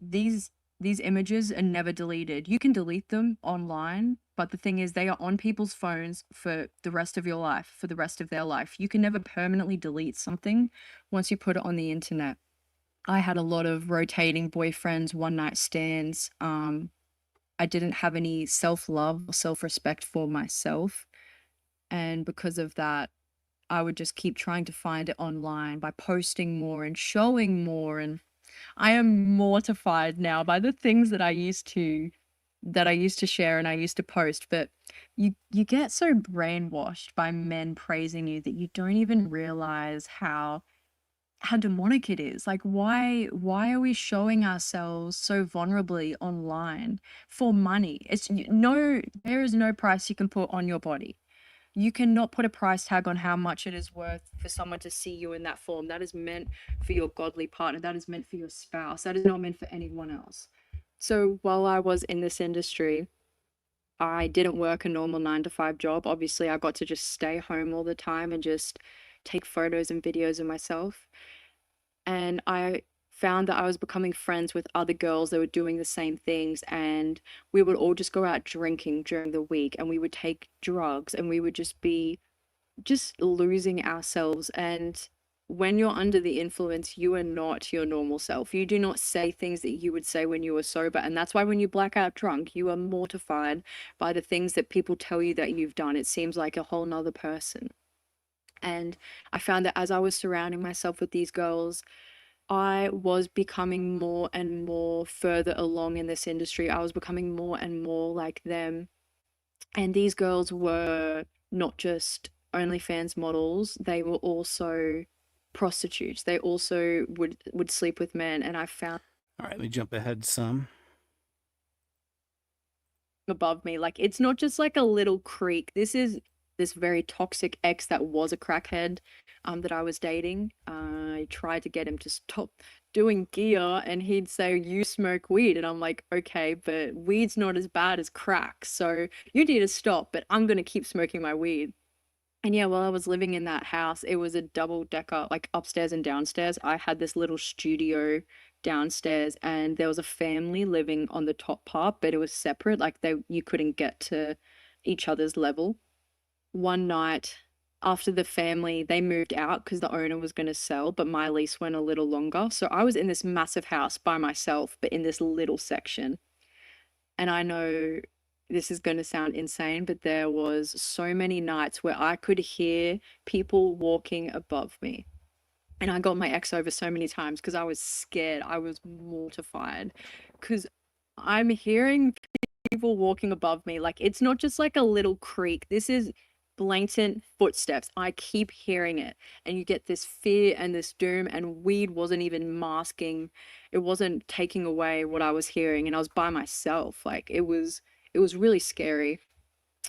these images are never deleted. You can delete them online, But the thing is, they are on people's phones for the rest of your life, for the rest of their life. You can never permanently delete something once you put it on the internet. I had a lot of rotating boyfriends, one night stands. I didn't have any self-love or self-respect for myself. And because of that, I would just keep trying to find it online by posting more and showing more. And I am mortified now by the things that I used to share and I used to post. But you get so brainwashed by men praising you that you don't even realize how demonic it is. Like, why are we showing ourselves so vulnerably online for money? There is no price you can put on your body. You cannot put a price tag on how much it is worth for someone to see you in that form. That is meant for your godly partner. That is meant for your spouse. That is not meant for anyone else. So while I was in this industry, I didn't work a normal 9 to 5 job. Obviously, I got to just stay home all the time and just take photos and videos of myself. And I found that I was becoming friends with other girls that were doing the same things, and we would all just go out drinking during the week, and we would take drugs, and we would just be losing ourselves. And when you're under the influence, you are not your normal self. You do not say things that you would say when you were sober, and that's why when you black out drunk, you are mortified by the things that people tell you that you've done. It seems like a whole nother person. And I found that as I was surrounding myself with these girls, I was becoming more and more further along in this industry. I was becoming more and more like them. And these girls were not just OnlyFans models, they were also prostitutes. They also would sleep with men. And I found All right, let me jump ahead some. above me, like, it's not just like a little creek. This is this very toxic ex that was a crackhead that I was dating. I tried to get him to stop doing gear, and he'd say, "You smoke weed," and I'm like, "Okay, but weed's not as bad as crack, so you need to stop, but I'm gonna keep smoking my weed." And yeah, while I was living in that house, it was a double-decker, like upstairs and downstairs. I had this little studio downstairs, and there was a family living on the top part, but it was separate, like you couldn't get to each other's level. One night, after the family, they moved out because the owner was going to sell, but my lease went a little longer. So I was in this massive house by myself, but in this little section. And I know this is going to sound insane, but there was so many nights where I could hear people walking above me. And I got my ex over so many times because I was scared. I was mortified because I'm hearing people walking above me. Like, it's not just like a little creak. This is blatant footsteps. I keep hearing it, and you get this fear and this doom, and weed wasn't even masking. It wasn't taking away what I was hearing, and I was by myself. Like, it was really scary.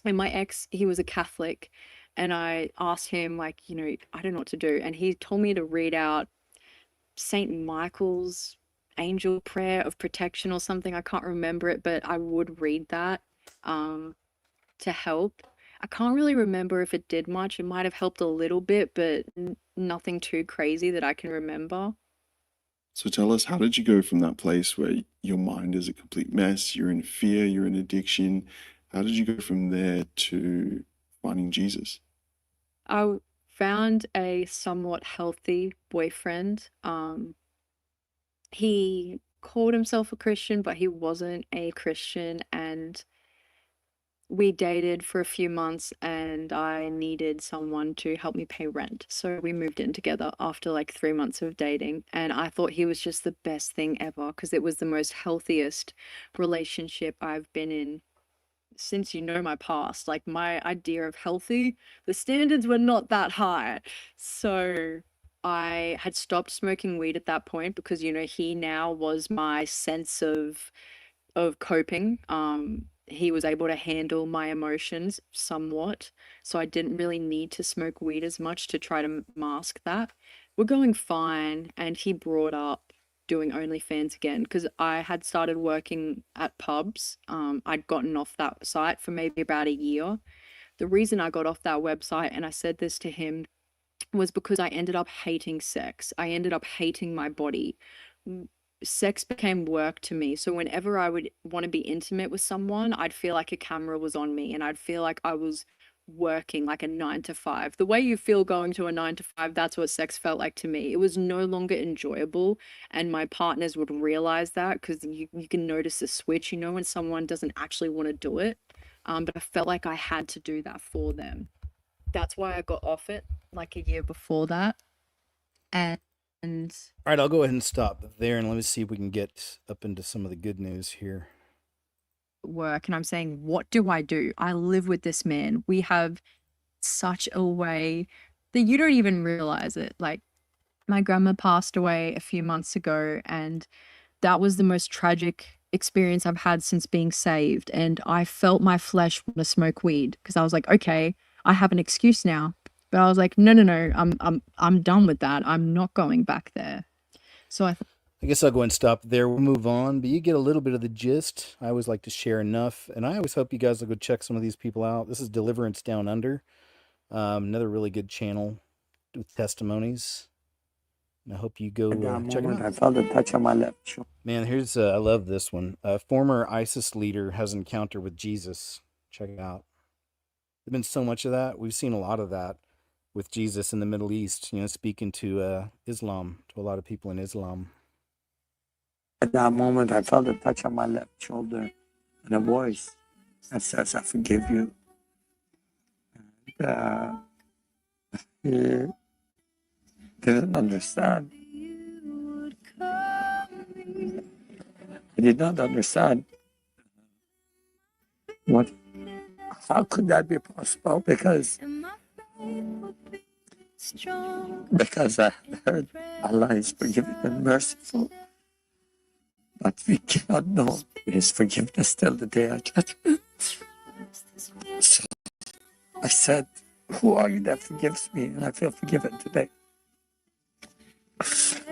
And my ex, he was a Catholic, and I asked him, like, I don't know what to do, and he told me to read out Saint Michael's angel prayer of protection or something. I can't remember it, but I would read that to help. I can't really remember if it did much. It might have helped a little bit, but nothing too crazy that I can remember. So tell us, how did you go from that place where your mind is a complete mess, you're in fear, you're in addiction? How did you go from there to finding Jesus? I found a somewhat healthy boyfriend. He called himself a Christian, but he wasn't a Christian, and we dated for a few months, and I needed someone to help me pay rent. So we moved in together after like 3 months of dating. And I thought he was just the best thing ever because it was the most healthiest relationship I've been in since my past. Like, my idea of healthy, the standards were not that high. So I had stopped smoking weed at that point because, he now was my sense of coping. He was able to handle my emotions somewhat, so I didn't really need to smoke weed as much to try to mask that. We're going fine, and he brought up doing OnlyFans again because I had started working at pubs. I'd gotten off that site for maybe about a year. The reason I got off that website, and I said this to him, was because I ended up hating sex. I ended up hating my body. sex became work to me. So whenever I would want to be intimate with someone, I'd feel like a camera was on me and I'd feel like I was working like a 9 to 5. The way you feel going to a 9 to 5, that's what sex felt like to me. It was no longer enjoyable, and my partners would realize that because you can notice a switch, you know, when someone doesn't actually want to do it. But I felt like I had to do that for them. That's why I got off it like a year before that. And All right, I'll go ahead and stop there and let me see if we can get up into some of the good news here. work, and I'm saying, what do? I live with this man. We have such a way that you don't even realize it. Like, my grandma passed away a few months ago, and that was the most tragic experience I've had since being saved. And I felt my flesh want to smoke weed because I was like, okay, I have an excuse now. But I was like, no, I'm done with that. I'm not going back there. So I guess I'll go and stop there. We'll move on, but you get a little bit of the gist. I always like to share enough, and I always hope you guys will go check some of these people out. This is Deliverance Down Under, another really good channel with testimonies. And I hope you go check it out. I felt a touch on my left. Man, here's I love this one. A former ISIS leader has an encounter with Jesus. Check it out. There's been so much of that. We've seen a lot of that with Jesus in the Middle East. You know, speaking to Islam, to a lot of people in Islam. At that moment, I felt a touch on my left shoulder and a voice that says, I forgive you. And, he didn't understand. He did not understand how could that be possible? Because I heard Allah is forgiving and merciful. But we cannot know His forgiveness till the day of judgment. So I said, who are you that forgives me? And I feel forgiven today.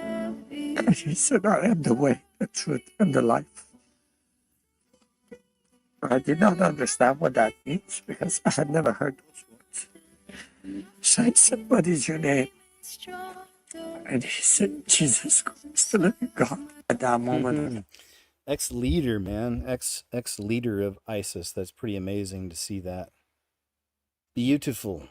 And He said, I am the way, the truth, and the life. I did not understand what that means because I had never heard those words. So I said, what is your name? And he said, Jesus Christ, the living God. At that moment, ex-leader, man, ex-leader of ISIS. That's pretty amazing to see that. Beautiful.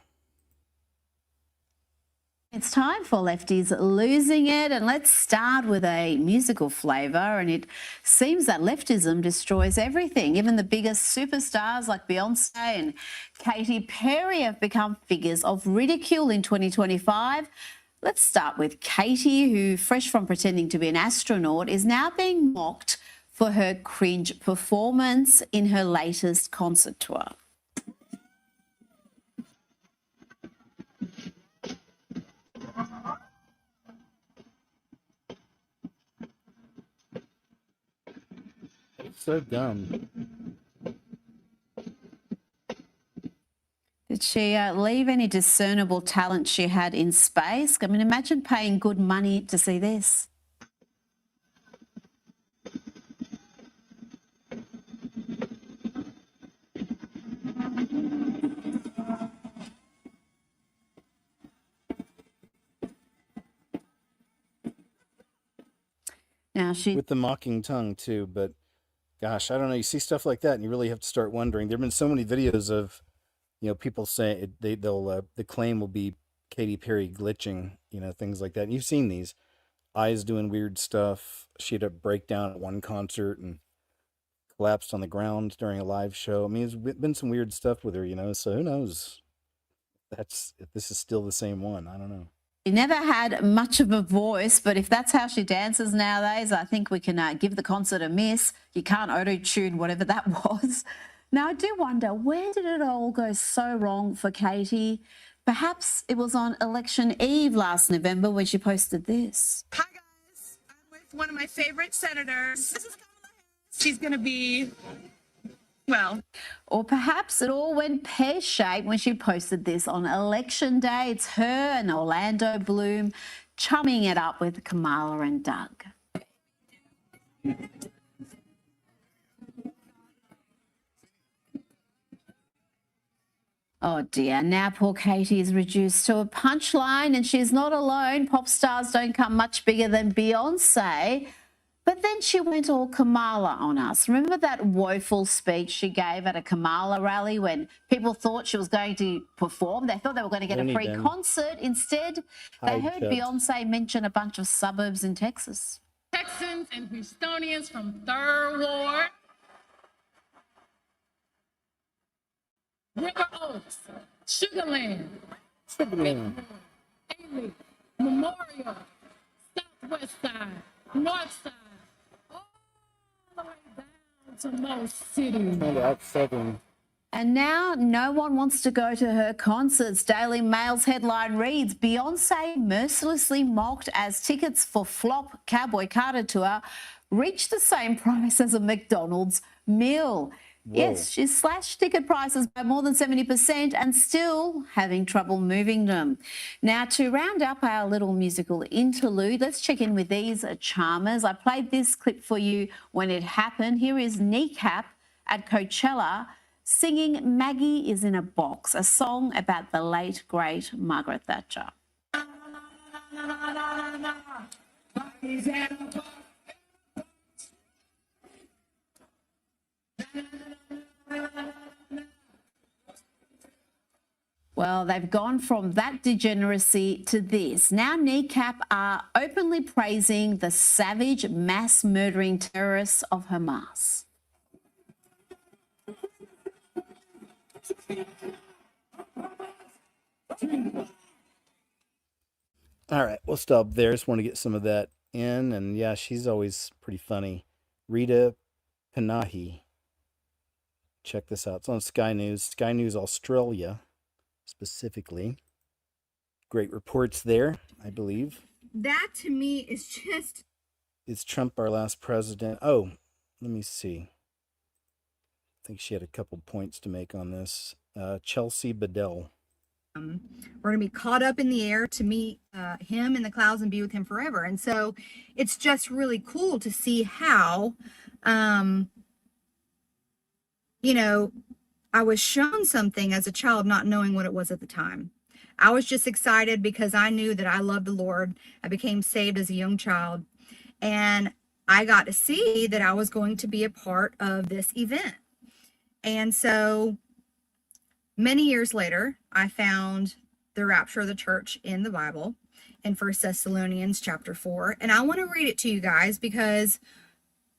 It's time for Lefties Losing It, and let's start with a musical flavour. And it seems that leftism destroys everything. Even the biggest superstars like Beyonce and Katy Perry have become figures of ridicule in 2025. Let's start with Katy, who, fresh from pretending to be an astronaut, is now being mocked for her cringe performance in her latest concert tour. So dumb. Did she leave any discernible talent she had in space? I mean, imagine paying good money to see this. Now with the mocking tongue too, but gosh, I don't know. You see stuff like that, and you really have to start wondering. There've been so many videos of, you know, people saying they'll the claim will be Katy Perry glitching, you know, things like that. And you've seen these eyes doing weird stuff. She had a breakdown at one concert and collapsed on the ground during a live show. I mean, there's been some weird stuff with her, you know. So who knows? If this is still the same one. I don't know. She never had much of a voice, but if that's how she dances nowadays, I think we can give the concert a miss. You can't auto-tune whatever that was. Now, I do wonder, where did it all go so wrong for Katy? Perhaps it was on election eve last November when she posted this. Hi, guys. I'm with one of my favorite senators. This is Kamala Harris. She's going to be, well. Or perhaps it all went pear-shaped when she posted this on election day. It's her and Orlando Bloom chumming it up with Kamala and Doug. Oh dear, now poor Katy is reduced to a punchline, and she's not alone. Pop stars don't come much bigger than Beyonce. But then she went all Kamala on us. Remember that woeful speech she gave at a Kamala rally when people thought she was going to perform? They thought they were going to get a Looney free bin. concert. Instead, they Hide heard Chubbs. Beyonce mention a bunch of suburbs in Texas. Texans and Houstonians from Third Ward, River Oaks, Sugarland, Ely, Memorial, Southwest Side, North Side, all the way down to most cities. That's Southern. And now no one wants to go to her concerts. Daily Mail's headline reads, Beyonce mercilessly mocked as tickets for flop Cowboy Carter tour reached the same price as a McDonald's meal. Whoa. Yes, she slashed ticket prices by more than 70% and still having trouble moving them. Now, to round up our little musical interlude, let's check in with these charmers. I played this clip for you when it happened. Here is Kneecap at Coachella singing Maggie is in a Box, a song about the late, great Margaret Thatcher. Well, they've gone from that degeneracy to this. Now Kneecap are openly praising the savage mass murdering terrorists of Hamas. All right, we'll stop there. Just want to get some of that in. And yeah, she's always pretty funny. Rita Panahi. Check this out. It's on Sky News Australia specifically. Great reports there, I believe. That to me is just... Is Trump our last president? Oh, let me see. I think she had a couple points to make on this. Chelsea Bedell. We're going to be caught up in the air to meet him in the clouds and be with him forever. And so it's just really cool to see how, you know, I was shown something as a child, not knowing what it was at the time. I was just excited because I knew that I loved the Lord. I became saved as a young child. And I got to see that I was going to be a part of this event. And so many years later, I found the rapture of the church in the Bible in 1 Thessalonians chapter 4. And I want to read it to you guys because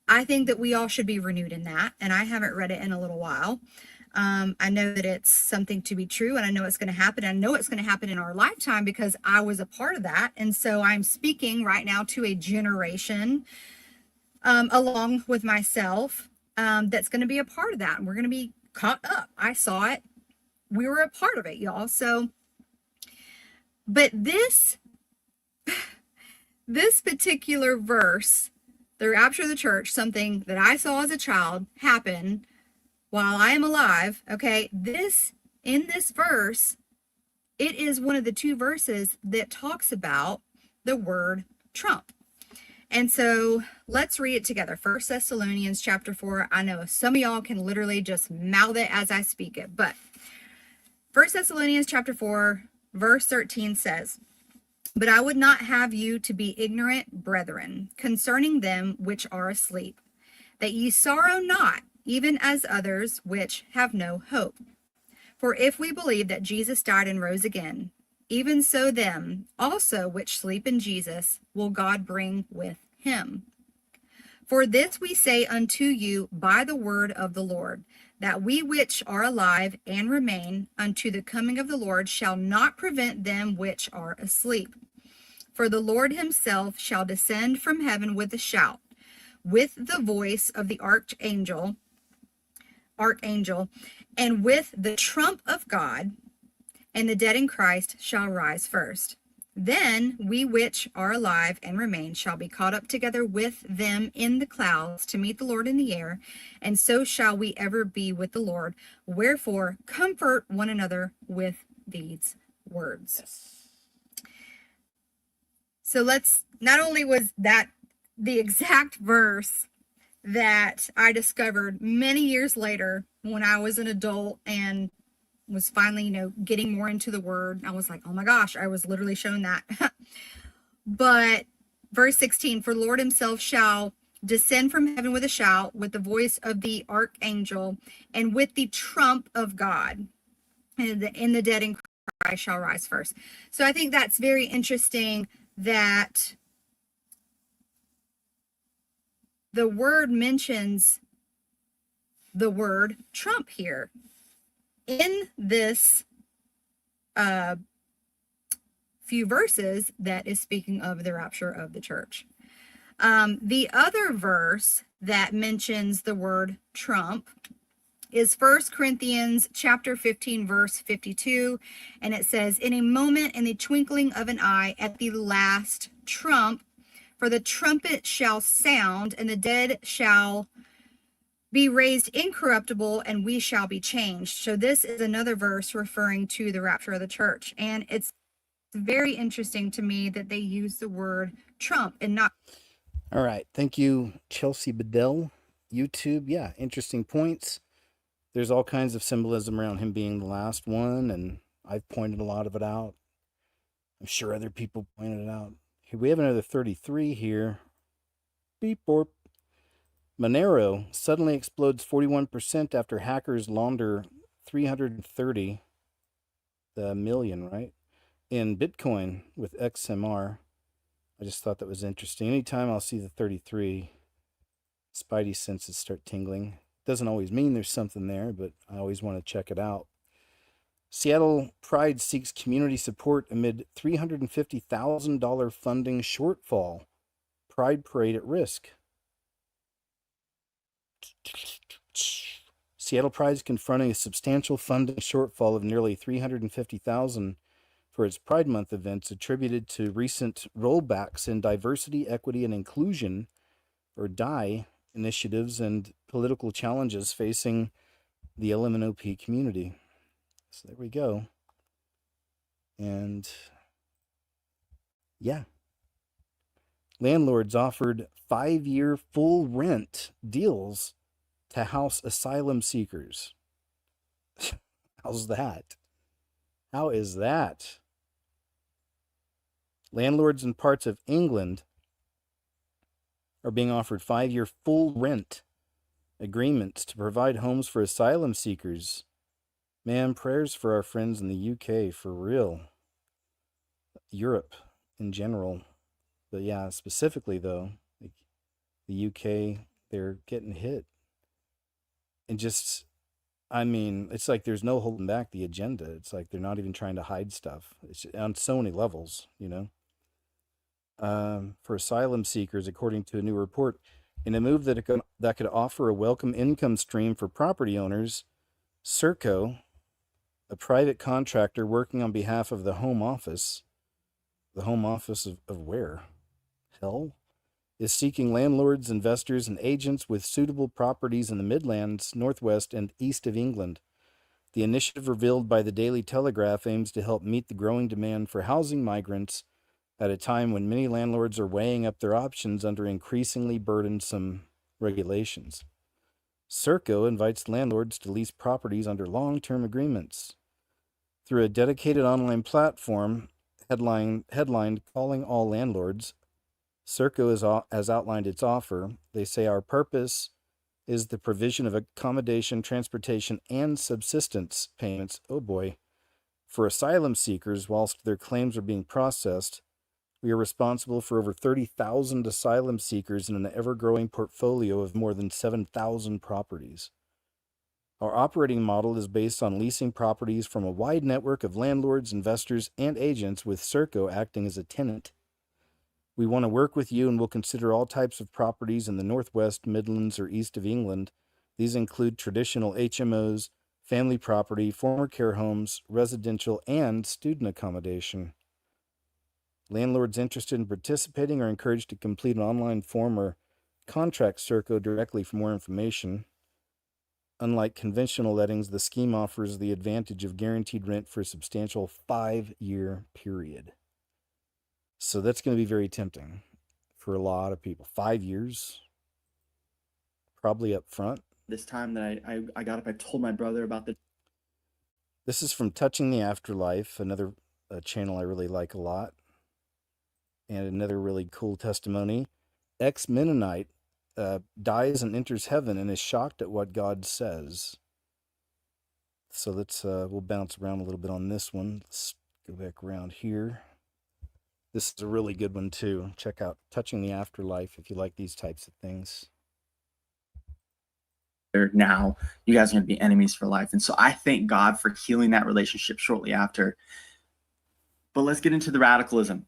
I think that we all should be renewed in that. And I haven't read it in a little while. I know that it's something to be true, and I know it's going to happen. I know it's going to happen in our lifetime because I was a part of that. And so I'm speaking right now to a generation along with myself that's going to be a part of that. And we're going to be caught up. I saw it. We were a part of it, y'all. So, but this particular verse, the rapture of the church, something that I saw as a child happen while I am alive, okay, in this verse, it is one of the two verses that talks about the word Trump. And so let's read it together. 1 Thessalonians chapter 4. I know some of y'all can literally just mouth it as I speak it, but 1 Thessalonians chapter 4, verse 13 says, But I would not have you to be ignorant, brethren, concerning them which are asleep, that ye sorrow not, even as others which have no hope. For if we believe that Jesus died and rose again, even so them also which sleep in Jesus will God bring with him. For this we say unto you by the word of the Lord, that we which are alive and remain unto the coming of the Lord shall not prevent them which are asleep. For the Lord himself shall descend from heaven with a shout, with the voice of the archangel, and with the trump of God, and the dead in Christ shall rise first. Then we which are alive and remain shall be caught up together with them in the clouds to meet the Lord in the air, and so shall we ever be with the Lord. Wherefore, comfort one another with these words. Yes. So not only was that the exact verse that I discovered many years later when I was an adult and was finally, getting more into the word. I was like, oh my gosh, I was literally shown that. But verse 16, for the Lord himself shall descend from heaven with a shout, with the voice of the archangel, and with the trump of God. And the dead in Christ shall rise first. So I think that's very interesting that the word mentions the word trump here in this few verses that is speaking of the rapture of the church. The other verse that mentions the word trump is 1 Corinthians chapter 15, verse 52. And it says, in a moment, in the twinkling of an eye, at the last trump, for the trumpet shall sound, and the dead shall be raised incorruptible, and we shall be changed. So this is another verse referring to the rapture of the church. And it's very interesting to me that they use the word trump and not. All right. Thank you, Chelsea Bedell. YouTube. Yeah, interesting points. There's all kinds of symbolism around him being the last one, and I've pointed a lot of it out. I'm sure other people pointed it out. Here, we have another 33 here. Beep, borp. Monero suddenly explodes 41% after hackers launder 330 million, right? In Bitcoin with XMR. I just thought that was interesting. Anytime I'll see the 33, spidey senses start tingling. Doesn't always mean there's something there, but I always want to check it out. Seattle Pride seeks community support amid $350,000 funding shortfall. Pride parade at risk. Seattle Pride is confronting a substantial funding shortfall of nearly $350,000 for its Pride Month events, attributed to recent rollbacks in diversity, equity, and inclusion, or DIE, initiatives and political challenges facing the LMNOP community. So there we go. And yeah. Landlords offered 5-year full rent deals to house asylum seekers. How's that? How is that? Landlords in parts of England are being offered 5-year full rent agreements to provide homes for asylum seekers. Man, prayers for our friends in the UK, for real. Europe in general. But yeah, specifically though, like the UK, they're getting hit. And just, I mean, it's like there's no holding back the agenda. It's like they're not even trying to hide stuff. It's on so many levels, you know. For asylum seekers, according to a new report, in a move that could offer a welcome income stream for property owners, Serco, a private contractor working on behalf of the Home Office of where? Hell? Is seeking landlords, investors, and agents with suitable properties in the Midlands, Northwest, and East of England. The initiative revealed by the Daily Telegraph aims to help meet the growing demand for housing migrants at a time when many landlords are weighing up their options under increasingly burdensome regulations. Serco invites landlords to lease properties under long-term agreements. Through a dedicated online platform headlined Calling All Landlords, Serco has outlined its offer. They say our purpose is the provision of accommodation, transportation, and subsistence payments, oh boy, for asylum seekers whilst their claims are being processed. We are responsible for over 30,000 asylum seekers in an ever-growing portfolio of more than 7,000 properties. Our operating model is based on leasing properties from a wide network of landlords, investors, and agents, with Serco acting as a tenant. We want to work with you and will consider all types of properties in the Northwest, Midlands, or East of England. These include traditional HMOs, family property, former care homes, residential, and student accommodation. Landlords interested in participating are encouraged to complete an online form or contact Serco directly for more information. Unlike conventional lettings, the scheme offers the advantage of guaranteed rent for a substantial 5-year period. So that's going to be very tempting for a lot of people. 5 years, probably up front. This time that I got up, I told my brother about the. This is from Touching the Afterlife, another channel I really like a lot. And another really cool testimony. Ex-Mennonite dies and enters heaven and is shocked at what God says. So let's we'll bounce around a little bit on this one. Let's go back around here. This is a really good one too. Check out Touching the Afterlife if you like these types of things. Now you guys are going to be enemies for life. And so I thank God for healing that relationship shortly after. But let's get into the radicalism.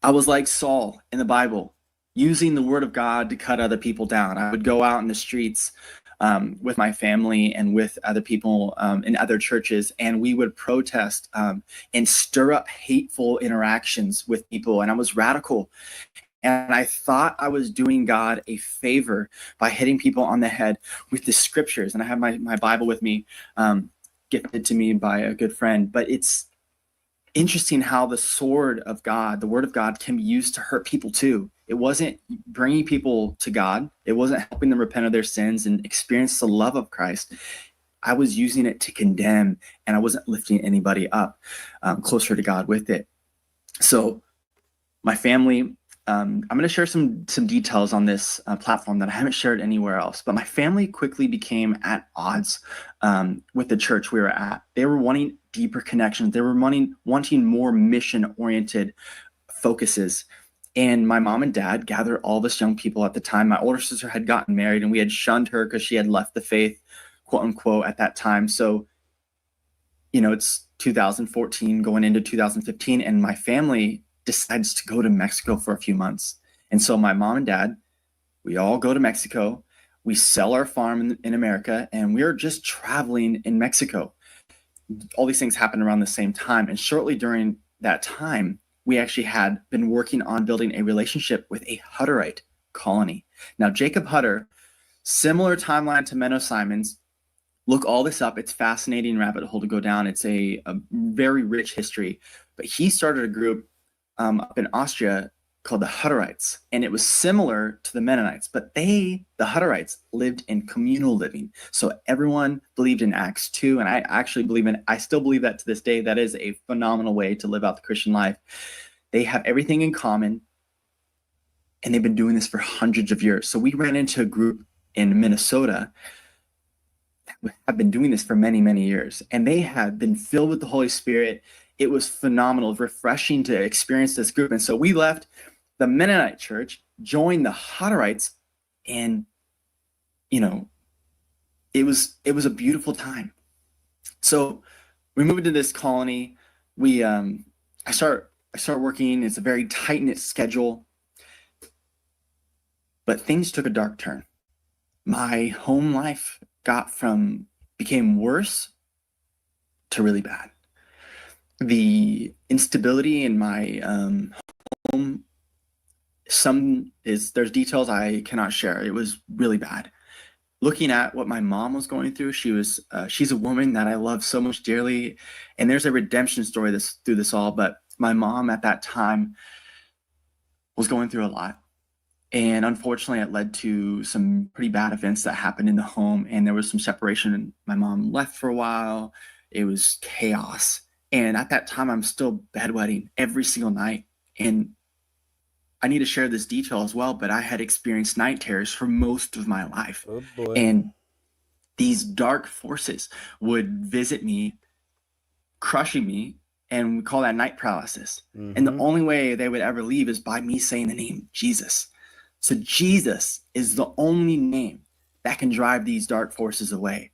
I was like Saul in the Bible, using the word of God to cut other people down. I would go out in the streets with my family and with other people in other churches, and we would protest and stir up hateful interactions with people. And I was radical. And I thought I was doing God a favor by hitting people on the head with the scriptures. And I have my Bible with me, gifted to me by a good friend. But it's interesting how the sword of God, the word of God, can be used to hurt people too. It wasn't bringing people to God. It wasn't helping them repent of their sins and experience the love of Christ. I was using it to condemn, and I wasn't lifting anybody up closer to God with it. So my family, I'm going to share some details on this platform that I haven't shared anywhere else. But my family quickly became at odds with the church we were at. They were wanting deeper connections. They were wanting more mission-oriented focuses. And my mom and dad gathered all of us young people at the time. My older sister had gotten married, and we had shunned her because she had left the faith, quote unquote, at that time. So, you know, it's 2014 going into 2015, and my family decides to go to Mexico for a few months. And so my mom and dad, we all go to Mexico. We sell our farm in America, and we're just traveling in Mexico. All these things happen around the same time. And shortly during that time, we actually had been working on building a relationship with a Hutterite colony. Now, Jacob Hutter, similar timeline to Menno Simons. Look all this up. It's fascinating rabbit hole to go down. It's a very rich history. But he started a group up in Austria called the Hutterites, and it was similar to the Mennonites, but the Hutterites, lived in communal living. So everyone believed in Acts 2, and I still believe that to this day. That is a phenomenal way to live out the Christian life. They have everything in common, and they've been doing this for hundreds of years. So we ran into a group in Minnesota that have been doing this for many, many years, and they have been filled with the Holy Spirit. It was phenomenal, refreshing to experience this group. And so we left the Mennonite church, joined the Hutterites, and, you know, it was a beautiful time. So we moved into this colony. I start working. It's a very tight-knit schedule, but things took a dark turn. My home life became worse to really bad. The instability in my home, there's details I cannot share. It was really bad. Looking at what my mom was going through, she's a woman that I love so much dearly, and there's a redemption story through this all. But my mom at that time was going through a lot, and unfortunately, it led to some pretty bad events that happened in the home, and there was some separation. And my mom left for a while. It was chaos. And at that time, I'm still bedwetting every single night. And I need to share this detail as well, but I had experienced night terrors for most of my life. Oh boy. And these dark forces would visit me, crushing me, and we call that night paralysis. Mm-hmm. And the only way they would ever leave is by me saying the name Jesus. So Jesus is the only name that can drive these dark forces away.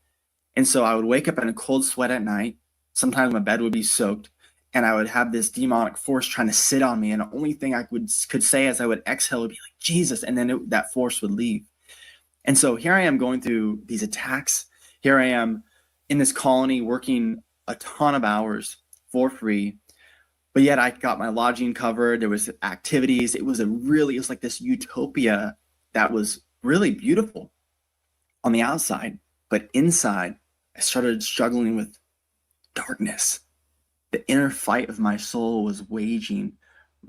And so I would wake up in a cold sweat at night. Sometimes my bed would be soaked, and I would have this demonic force trying to sit on me. And the only thing I could say as I would exhale would be like, Jesus. And then that force would leave. And so here I am going through these attacks. Here I am in this colony working a ton of hours for free. But yet I got my lodging covered. There was activities. It was like this utopia that was really beautiful on the outside. But inside, I started struggling with darkness. The inner fight of my soul was raging.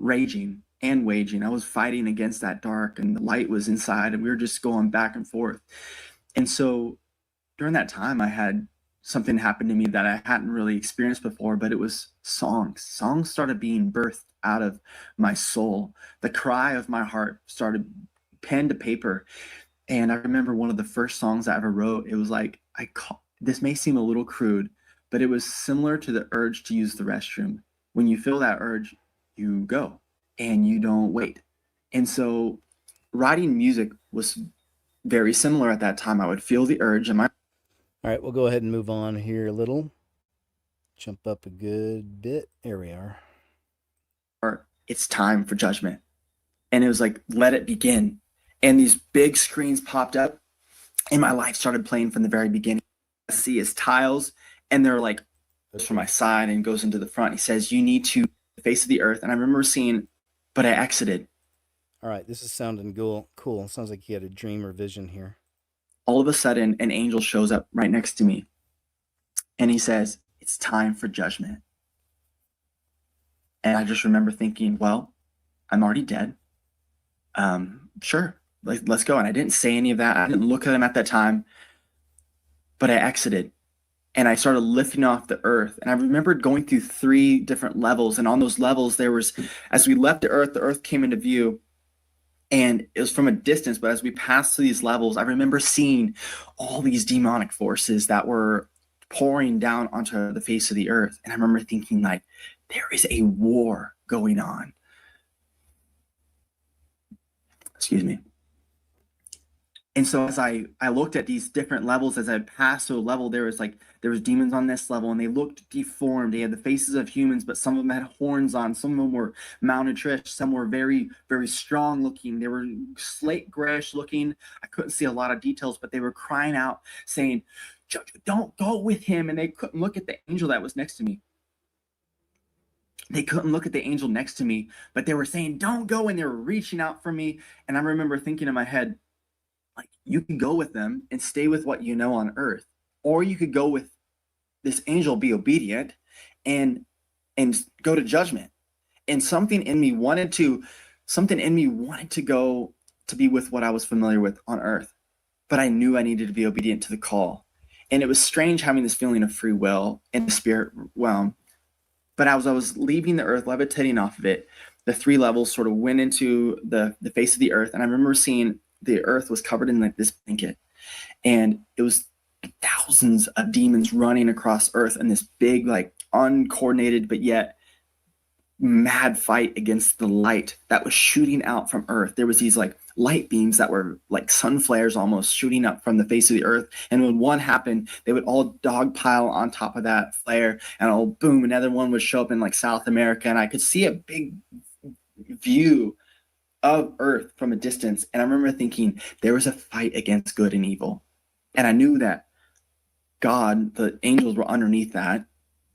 I was fighting against that dark, and the light was inside, and we were just going back and forth. And so during that time, I had something happen to me that I hadn't really experienced before, but it was songs. Songs started being birthed out of my soul. The cry of my heart started pen to paper. And I remember one of the first songs I ever wrote, it was like, this may seem a little crude, but it was similar to the urge to use the restroom. When you feel that urge, you go and you don't wait. And so writing music was very similar at that time. I would feel the urge in my... All right, we'll go ahead and move on here a little. Jump up a good bit. There we are. It's time for judgment. And it was like, let it begin. And these big screens popped up and my life started playing from the very beginning. I see his tiles and they're like, goes from my side and goes into the front. He says, you need to face of the earth. And I remember seeing, but I exited. All right, this is sounding cool. Sounds like you had a dream or vision here. All of a sudden, an angel shows up right next to me. And he says, it's time for judgment. And I just remember thinking, well, I'm already dead. Sure, let's go. And I didn't say any of that. I didn't look at him at that time. But I exited. And I started lifting off the earth. And I remembered going through 3 different levels. And on those levels, there was, as we left the earth came into view. And it was from a distance, but as we passed through these levels, I remember seeing all these demonic forces that were pouring down onto the face of the earth. And I remember thinking, like, there is a war going on. Excuse me. And so as I looked at these different levels, as I passed to a level, there was demons on this level and they looked deformed. They had the faces of humans, but some of them had horns on. Some of them were malnourished. Some were very, very strong looking. They were slate grayish looking. I couldn't see a lot of details, but they were crying out saying, don't go with him. And they couldn't look at the angel that was next to me. They couldn't look at the angel next to me, but they were saying, don't go. And they were reaching out for me. And I remember thinking in my head, like, you can go with them and stay with what you know on earth, or you could go with this angel, be obedient and go to judgment. And something in me wanted to go to be with what I was familiar with on earth, but I knew I needed to be obedient to the call. And it was strange having this feeling of free will in the spirit realm. But as I was leaving the earth, levitating off of it, the 3 levels sort of went into the face of the earth. And I remember seeing the earth was covered in like this blanket, and it was thousands of demons running across earth in this big, like, uncoordinated but yet mad fight against the light that was shooting out from earth. There was these like light beams that were like sun flares almost shooting up from the face of the earth, and when one happened, they would all dogpile on top of that flare, and oh boom, another one would show up in like South America, and I could see a big view of earth from a distance. And I remember thinking there was a fight against good and evil, and I knew that God, the angels, were underneath that,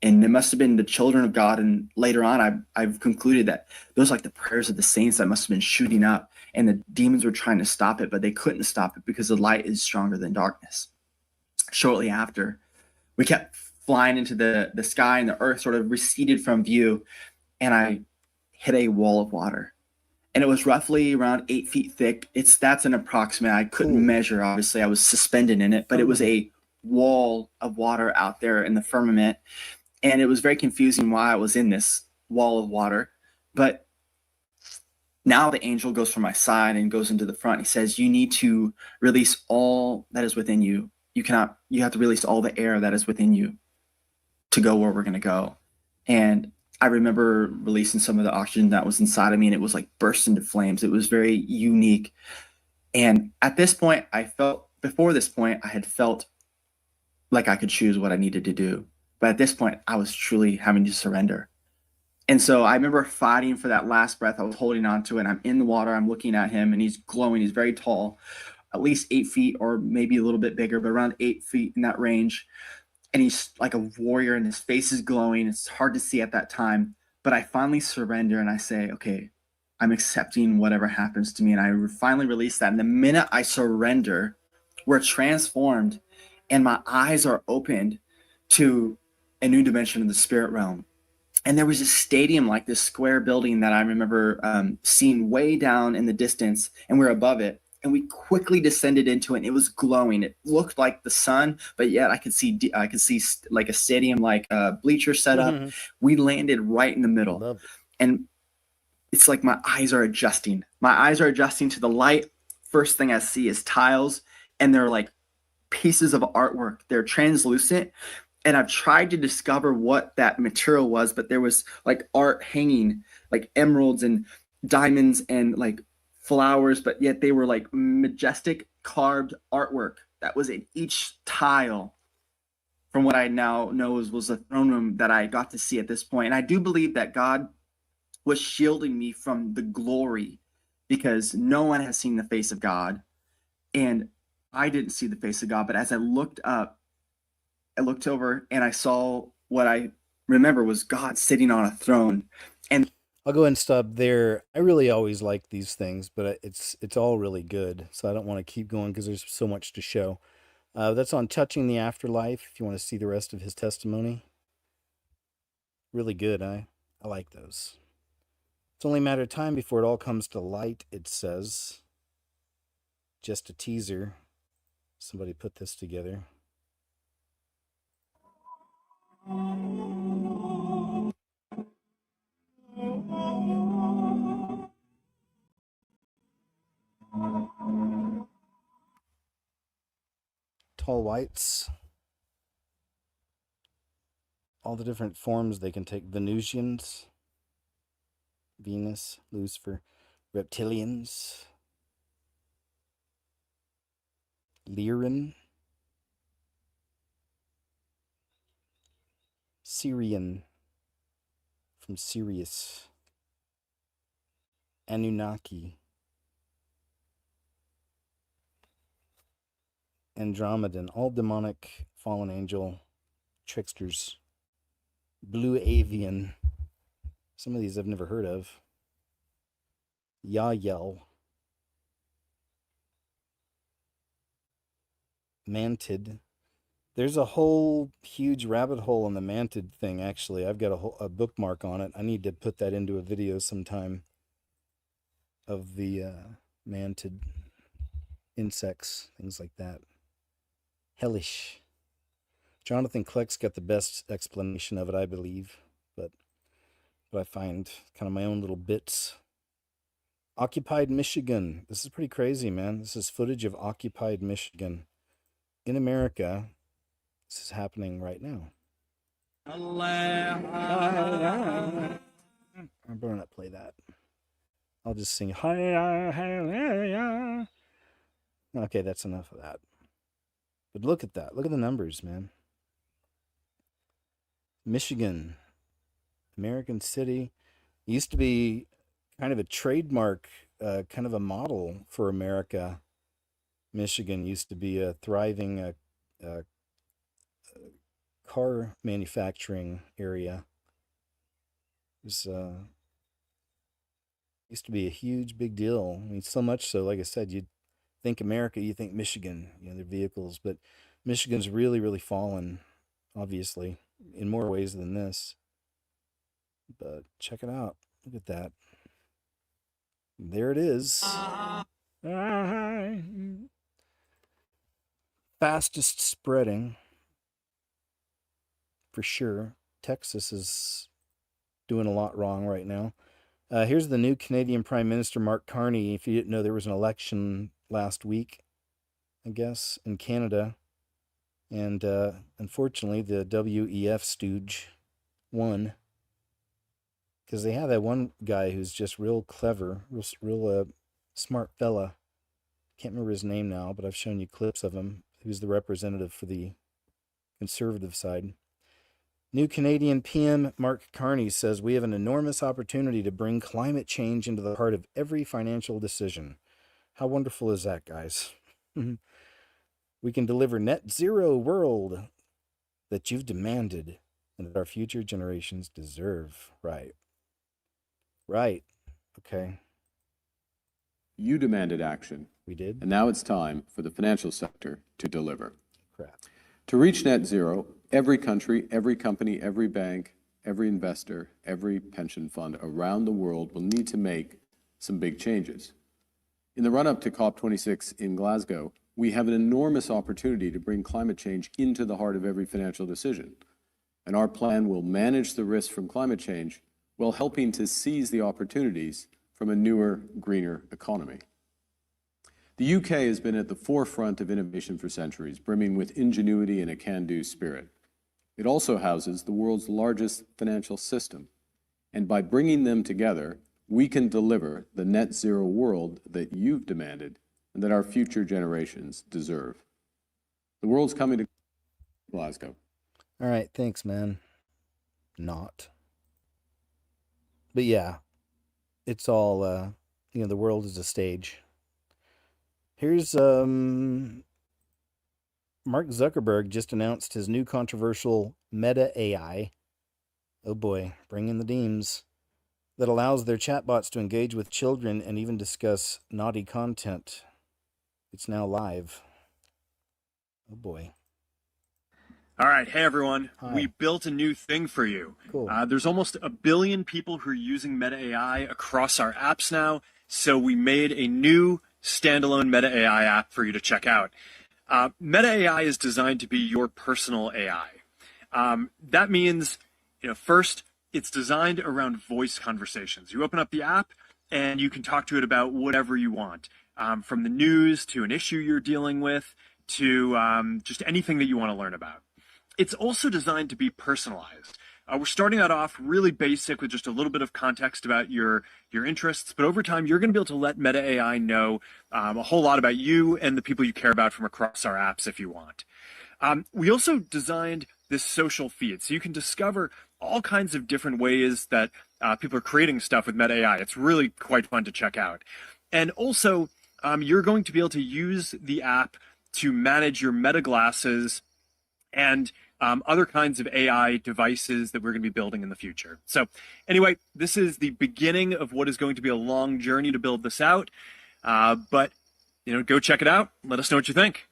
and it must have been the children of God. And later on I've concluded that those like the prayers of the saints that must have been shooting up, and the demons were trying to stop it, but they couldn't stop it because the light is stronger than darkness. Shortly after, we kept flying into the sky, and the earth sort of receded from view, and I hit a wall of water. And it was roughly around 8 feet thick. That's an approximate. I couldn't measure, obviously. I was suspended in it, but it was a wall of water out there in the firmament. And it was very confusing why I was in this wall of water. But now the angel goes from my side and goes into the front. He says, you need to release all that is within you. You have to release all the air that is within you to go where we're going to go. And I remember releasing some of the oxygen that was inside of me, and it was like burst into flames. It was very unique. And at this point, before this point, I had felt like I could choose what I needed to do. But at this point, I was truly having to surrender. And so I remember fighting for that last breath. I was holding on to it. And I'm in the water. I'm looking at him, and he's glowing. He's very tall, at least 8 feet or maybe a little bit bigger, but around 8 feet in that range. And he's like a warrior, and his face is glowing. It's hard to see at that time, but I finally surrender and I say, okay, I'm accepting whatever happens to me. And I finally release that. And the minute I surrender, we're transformed, and my eyes are opened to a new dimension of the spirit realm. And there was a stadium, like this square building that I remember seeing way down in the distance, and we're above it. And we quickly descended into it, and it was glowing. It looked like the sun, but yet I could see like a stadium, like a bleacher set up. Mm-hmm. We landed right in the middle, and it's like my eyes are adjusting. My eyes are adjusting to the light first thing I see is tiles, and they're like pieces of artwork. They're translucent, and I've tried to discover what that material was, but there was like art hanging, like emeralds and diamonds and like flowers, but yet they were like majestic carved artwork that was in each tile. From what I now know was a throne room that I got to see at this point. And I do believe that God was shielding me from the glory, because no one has seen the face of God. And I didn't see the face of God. But as I looked up, I looked over and I saw what I remember was God sitting on a throne. And I'll go ahead and stop there. I really always like these things, but it's all really good. So I don't want to keep going because there's so much to show. That's on Touching the Afterlife, if you want to see the rest of his testimony. Really good. I like those. It's only a matter of time before it all comes to light, it says. Just a teaser. Somebody put this together. Tall whites. All the different forms they can take. Venusians, Venus, Lucifer, reptilians, Lyran, Syrian, from Sirius, Anunnaki, Andromedan, all demonic fallen angel tricksters. Blue Avian, some of these I've never heard of. Yael, Mantid. There's a whole huge rabbit hole in the mantid thing, actually. I've got a bookmark on it. I need to put that into a video sometime of the mantid insects, things like that. Hellish. Jonathan Kleck's got the best explanation of it, I believe, but I find kind of my own little bits. Occupied Michigan. This is pretty crazy, man. This is footage of occupied Michigan in America. This is happening right now. I better not play that. I'll just sing. Okay, that's enough of that. But look at that. Look at the numbers, man. Michigan, American city, used to be kind of a trademark, kind of a model for America. Michigan used to be a thriving car manufacturing area. It was, used to be a huge, big deal. I mean, so much so, like I said, you'd think America, you think Michigan, their vehicles, but Michigan's really, really fallen, obviously, in more ways than this. But check it out. Look at that. There it is. Fastest spreading, for sure. Texas is doing a lot wrong right now. Here's the new Canadian Prime Minister, Mark Carney. If you didn't know, there was an election last week, I guess, in Canada. And unfortunately, the WEF stooge won. Because they have that one guy who's just real clever, real smart fella. Can't remember his name now, but I've shown you clips of him. He was the representative for the conservative side. New Canadian PM Mark Carney says we have an enormous opportunity to bring climate change into the heart of every financial decision. How wonderful is that, guys? We can deliver net zero world that you've demanded and that our future generations deserve. Right. Right. Okay. You demanded action. We did. And now it's time for the financial sector to deliver. Crap. To reach net zero, every country, every company, every bank, every investor, every pension fund around the world will need to make some big changes. In the run-up to COP26 in Glasgow, we have an enormous opportunity to bring climate change into the heart of every financial decision. And our plan will manage the risks from climate change while helping to seize the opportunities from a newer, greener economy. The UK has been at the forefront of innovation for centuries, brimming with ingenuity and a can-do spirit. It also houses the world's largest financial system. And by bringing them together, we can deliver the net zero world that you've demanded and that our future generations deserve. The world's coming to Glasgow. All right, thanks, man. Not. But yeah, it's all, the world is a stage. Here's, Mark Zuckerberg just announced his new controversial Meta AI. Oh boy, bring in the deems. That allows their chatbots to engage with children and even discuss naughty content. It's now live. Oh boy. All right. Hey, everyone. Hi. We built a new thing for you. Cool. There's almost 1 billion people who are using Meta AI across our apps now. So we made a new standalone Meta AI app for you to check out. Meta AI is designed to be your personal AI. That means, first, it's designed around voice conversations. You open up the app and you can talk to it about whatever you want, from the news to an issue you're dealing with to just anything that you want to learn about. It's also designed to be personalized. We're starting that off really basic with just a little bit of context about your interests, but over time, you're going to be able to let Meta AI know a whole lot about you and the people you care about from across our apps if you want. We also designed this social feed, so you can discover all kinds of different ways that people are creating stuff with Meta AI. It's really quite fun to check out. And also, you're going to be able to use the app to manage your Meta glasses and other kinds of AI devices that we're going to be building in the future. So anyway, this is the beginning of what is going to be a long journey to build this out. But, go check it out. Let us know what you think.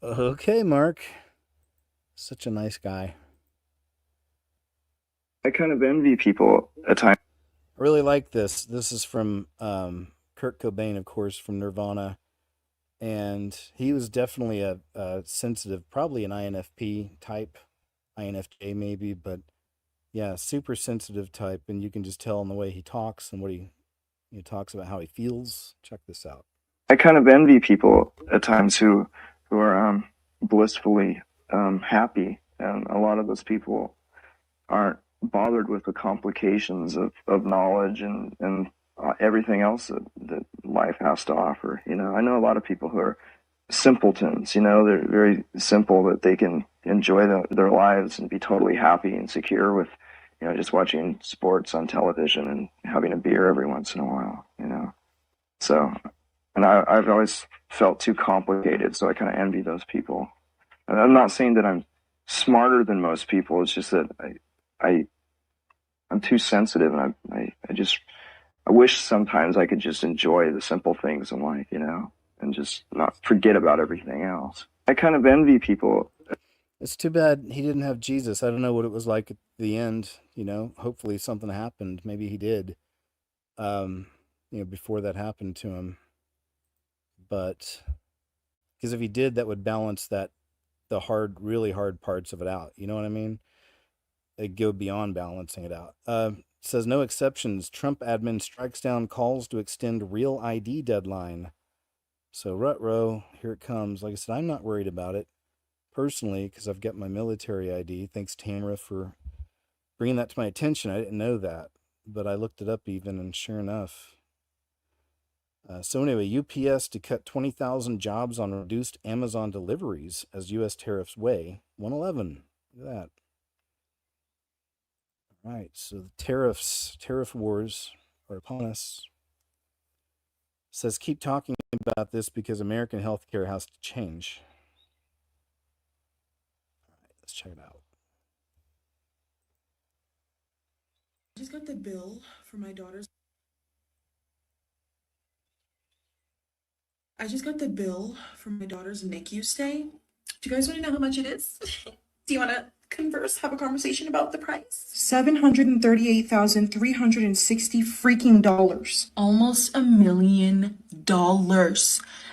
Okay, Mark. Such a nice guy. I kind of envy people at times. I really like this. This is from Kurt Cobain, of course, from Nirvana. And he was definitely a sensitive, probably an INFP type, INFJ maybe, but yeah, super sensitive type. And you can just tell in the way he talks and what he talks about how he feels. Check this out. I kind of envy people at times who are blissfully happy, and a lot of those people aren't bothered with the complications of knowledge and everything else that life has to offer. I know a lot of people who are simpletons, they're very simple, that they can enjoy their lives and be totally happy and secure with, just watching sports on television and having a beer every once in a while, So, and I've always felt too complicated, so I kind of envy those people. And I'm not saying that I'm smarter than most people. It's just that I'm too sensitive, and I wish sometimes I could just enjoy the simple things in life, and just not forget about everything else. I kind of envy people. It's too bad he didn't have Jesus. I don't know what it was like at the end, hopefully something happened. Maybe he did, before that happened to him. But because if he did, that would balance the really hard parts of it out. You know what I mean? It'd go beyond balancing it out. Says no exceptions. Trump admin strikes down calls to extend real ID deadline. So Rutro, here it comes. Like I said, I'm not worried about it personally because I've got my military ID. Thanks, Tamara, for bringing that to my attention. I didn't know that, but I looked it up even, and sure enough. So anyway, UPS to cut 20,000 jobs on reduced Amazon deliveries as U.S. tariffs weigh 111. Look at that. All right, so the tariff wars are upon us. Says keep talking about this because American healthcare has to change. All right, let's check it out. I just got the bill for my daughter's. NICU stay. Do you guys want to know how much it is? Do you want to have a conversation about the price? $738,360 freaking dollars. Almost $1 million.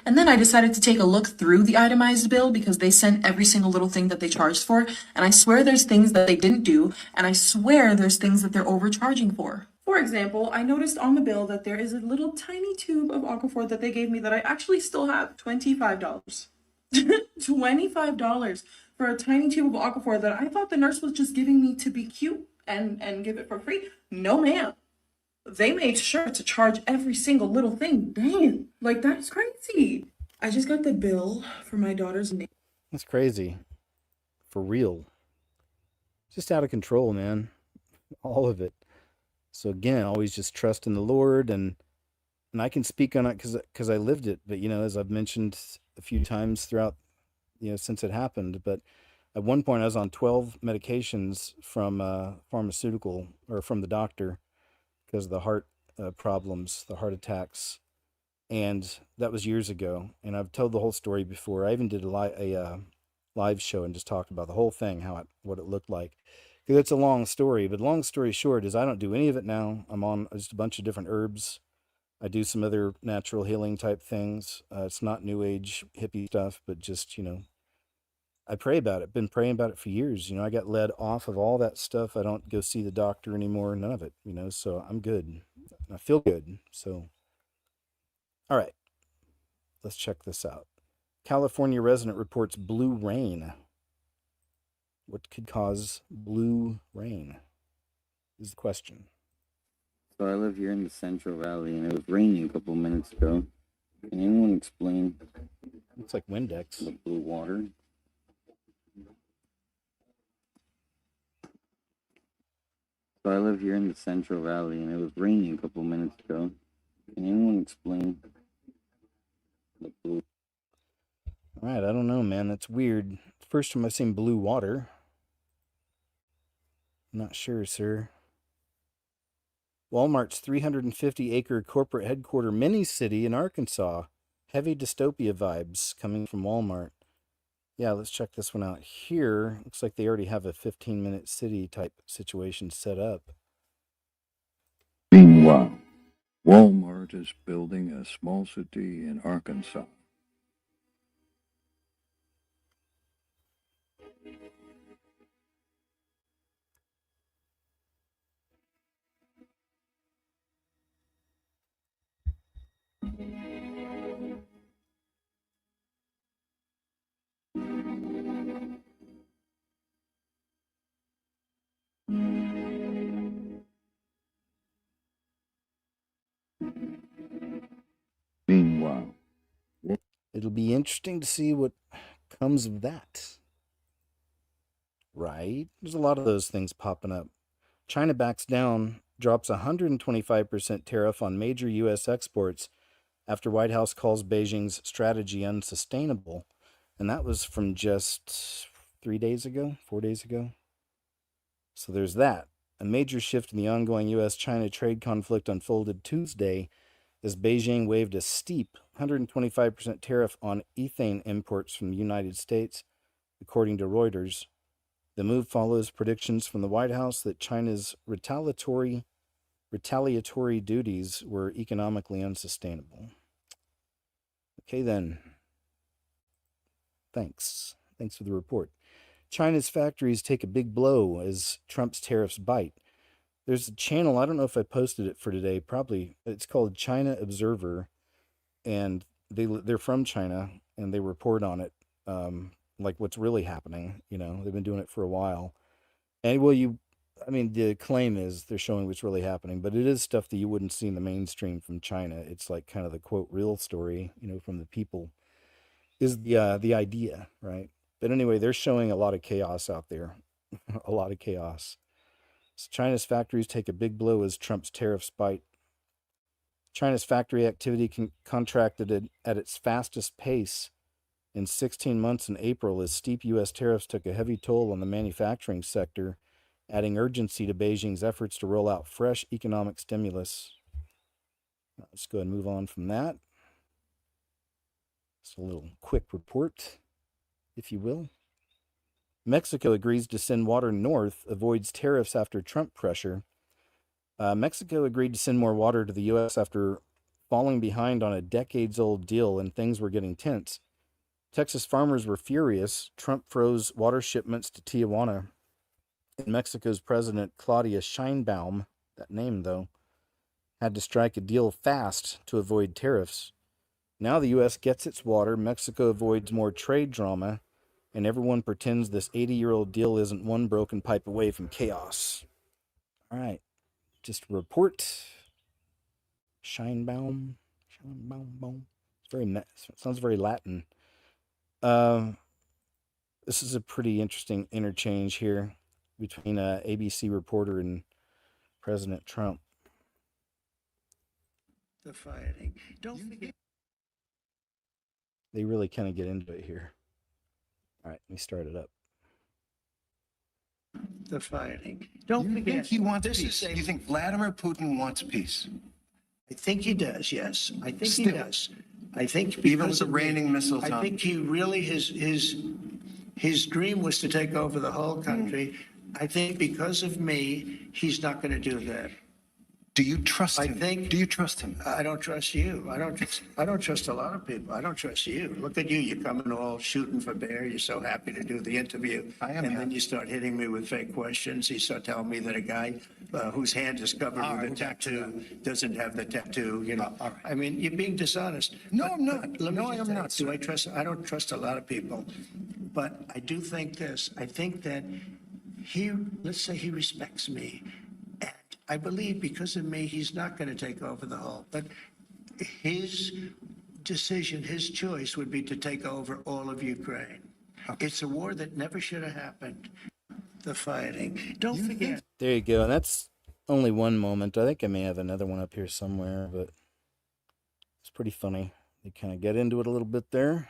And then I decided to take a look through the itemized bill because they sent every single little thing that they charged for. And I swear there's things that they didn't do. And I swear there's things that they're overcharging for. For example, I noticed on the bill that there is a little tiny tube of Aquaphor that they gave me that I actually still have. $25. $25 for a tiny tube of Aquaphor that I thought the nurse was just giving me to be cute and give it for free. No, ma'am. They made sure to charge every single little thing. Damn, like that's crazy. I just got the bill for my daughter's name. That's crazy. For real. Just out of control, man. All of it. So again, always just trust in the Lord, and I can speak on it because I lived it. But as I've mentioned a few times throughout, since it happened. But at one point, I was on 12 medications from pharmaceutical or from the doctor because of the heart problems, the heart attacks, and that was years ago. And I've told the whole story before. I even did a live show and just talked about the whole thing, what it looked like. Because it's a long story, but long story short is I don't do any of it now. I'm on just a bunch of different herbs. I do some other natural healing type things. It's not new age hippie stuff, but just, I pray about it. Been praying about it for years. I got led off of all that stuff. I don't go see the doctor anymore, none of it, so I'm good. I feel good. So, all right, let's check this out. California resident reports blue rain. What could cause blue rain is the question. So I live here in the Central Valley, and it was raining a couple minutes ago. Can anyone explain? Looks like Windex. The blue water. So I live here in the Central Valley, and it was raining a couple minutes ago. Can anyone explain the blue? All right, I don't know, man. That's weird. First time I've seen blue water. Not sure, sir. Walmart's 350-acre corporate headquarter mini-city in Arkansas. Heavy dystopia vibes coming from Walmart. Yeah, let's check this one out here. Looks like they already have a 15-minute city type situation set up. Meanwhile, Walmart is building a small city in Arkansas. Meanwhile, It'll be interesting to see what comes of that. Right? There's a lot of those things popping up. China backs down, drops 125% tariff on major U.S. exports after White House calls Beijing's strategy unsustainable. And that was from just 4 days ago. So there's that. A major shift in the ongoing U.S.-China trade conflict unfolded Tuesday as Beijing waived a steep 125% tariff on ethane imports from the United States, according to Reuters. The move follows predictions from the White House that China's retaliatory duties were economically unsustainable. Okay, then. Thanks for the report. China's factories take a big blow as Trump's tariffs bite. There's a channel, I don't know if I posted it for today, probably, it's called China Observer, and they're from China, and they report on it, like what's really happening. They've been doing it for a while. And the claim is they're showing what's really happening, but it is stuff that you wouldn't see in the mainstream from China. It's like kind of the quote real story, from the people is the idea, right? But anyway, they're showing a lot of chaos out there, a lot of chaos. So China's factories take a big blow as Trump's tariffs bite. China's factory activity contracted at its fastest pace in 16 months in April as steep U.S. tariffs took a heavy toll on the manufacturing sector, adding urgency to Beijing's efforts to roll out fresh economic stimulus. Let's go ahead and move on from that. Just a little quick report, if you will. Mexico agrees to send water north, avoids tariffs after Trump pressure. Mexico agreed to send more water to the U.S. after falling behind on a decades-old deal, and things were getting tense. Texas farmers were furious. Trump froze water shipments to Tijuana. And Mexico's President Claudia Sheinbaum That name, though. Had to strike a deal fast to avoid tariffs. Now the U.S. gets its water, Mexico avoids more trade drama, and everyone pretends this 80-year-old deal isn't one broken pipe away from chaos. All right. Just a report. Scheinbaum. It's sounds very Latin. This is a pretty interesting interchange here between a ABC reporter and President Trump. The fighting. Don't forget. They really kind of get into it here. All right, let me start it up. The fighting. Don't forget. Think he wants this peace? is a. You think Vladimir Putin wants peace? I think he does. Yes, I think he Still. does. I think Even because with the of raining missiles I on. think he really his dream was to take over the whole country. I think because of me, he's not going to do that. Do you trust him? I think. Do you trust him? I don't trust you. I don't trust a lot of people. I don't trust you. Look at you. You're coming all shooting for bear. You're so happy to do the interview. I am And then happy. you start hitting me with fake questions. You start telling me that a guy whose hand is covered with a tattoo doesn't have the tattoo. You know. all right. I mean, you're being dishonest. No, I'm not. Let me No, I just am say, not, Do sir. I trust? I don't trust a lot of people, but I do think this. I think that let's say he respects me. I believe because of me, he's not going to take over the whole. But his decision, his choice would be to take over all of Ukraine. It's a war that never should have happened. The fighting. Don't forget. There you go. And that's only one moment. I think I may have another one up here somewhere, but it's pretty funny. They kind of get into it a little bit there.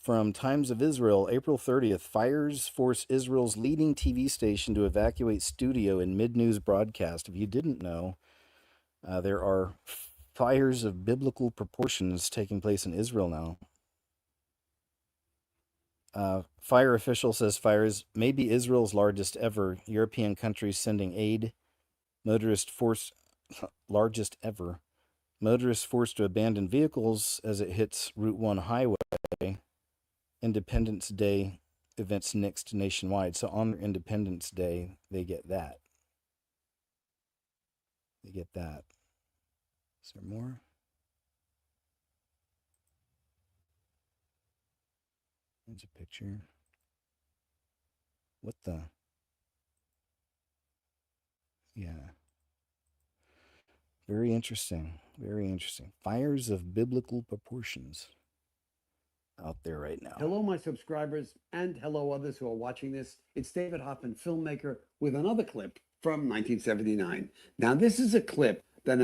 From Times of Israel, April 30th, fires force Israel's leading TV station to evacuate studio in mid-news broadcast. If you didn't know, there are fires of biblical proportions taking place in Israel now. Fire official says fires may be Israel's largest ever. European countries sending aid. Largest ever. Motorists forced to abandon vehicles as it hits Route 1 highway. Independence Day events next nationwide. So on Independence Day, they get that. Is there more? There's a picture. What the? Yeah. Very interesting. Very interesting. Fires of biblical proportions out there right now. Hello, my subscribers, and hello, others who are watching this. It's David Hoffman, filmmaker, with another clip from 1979. Now, this is a clip that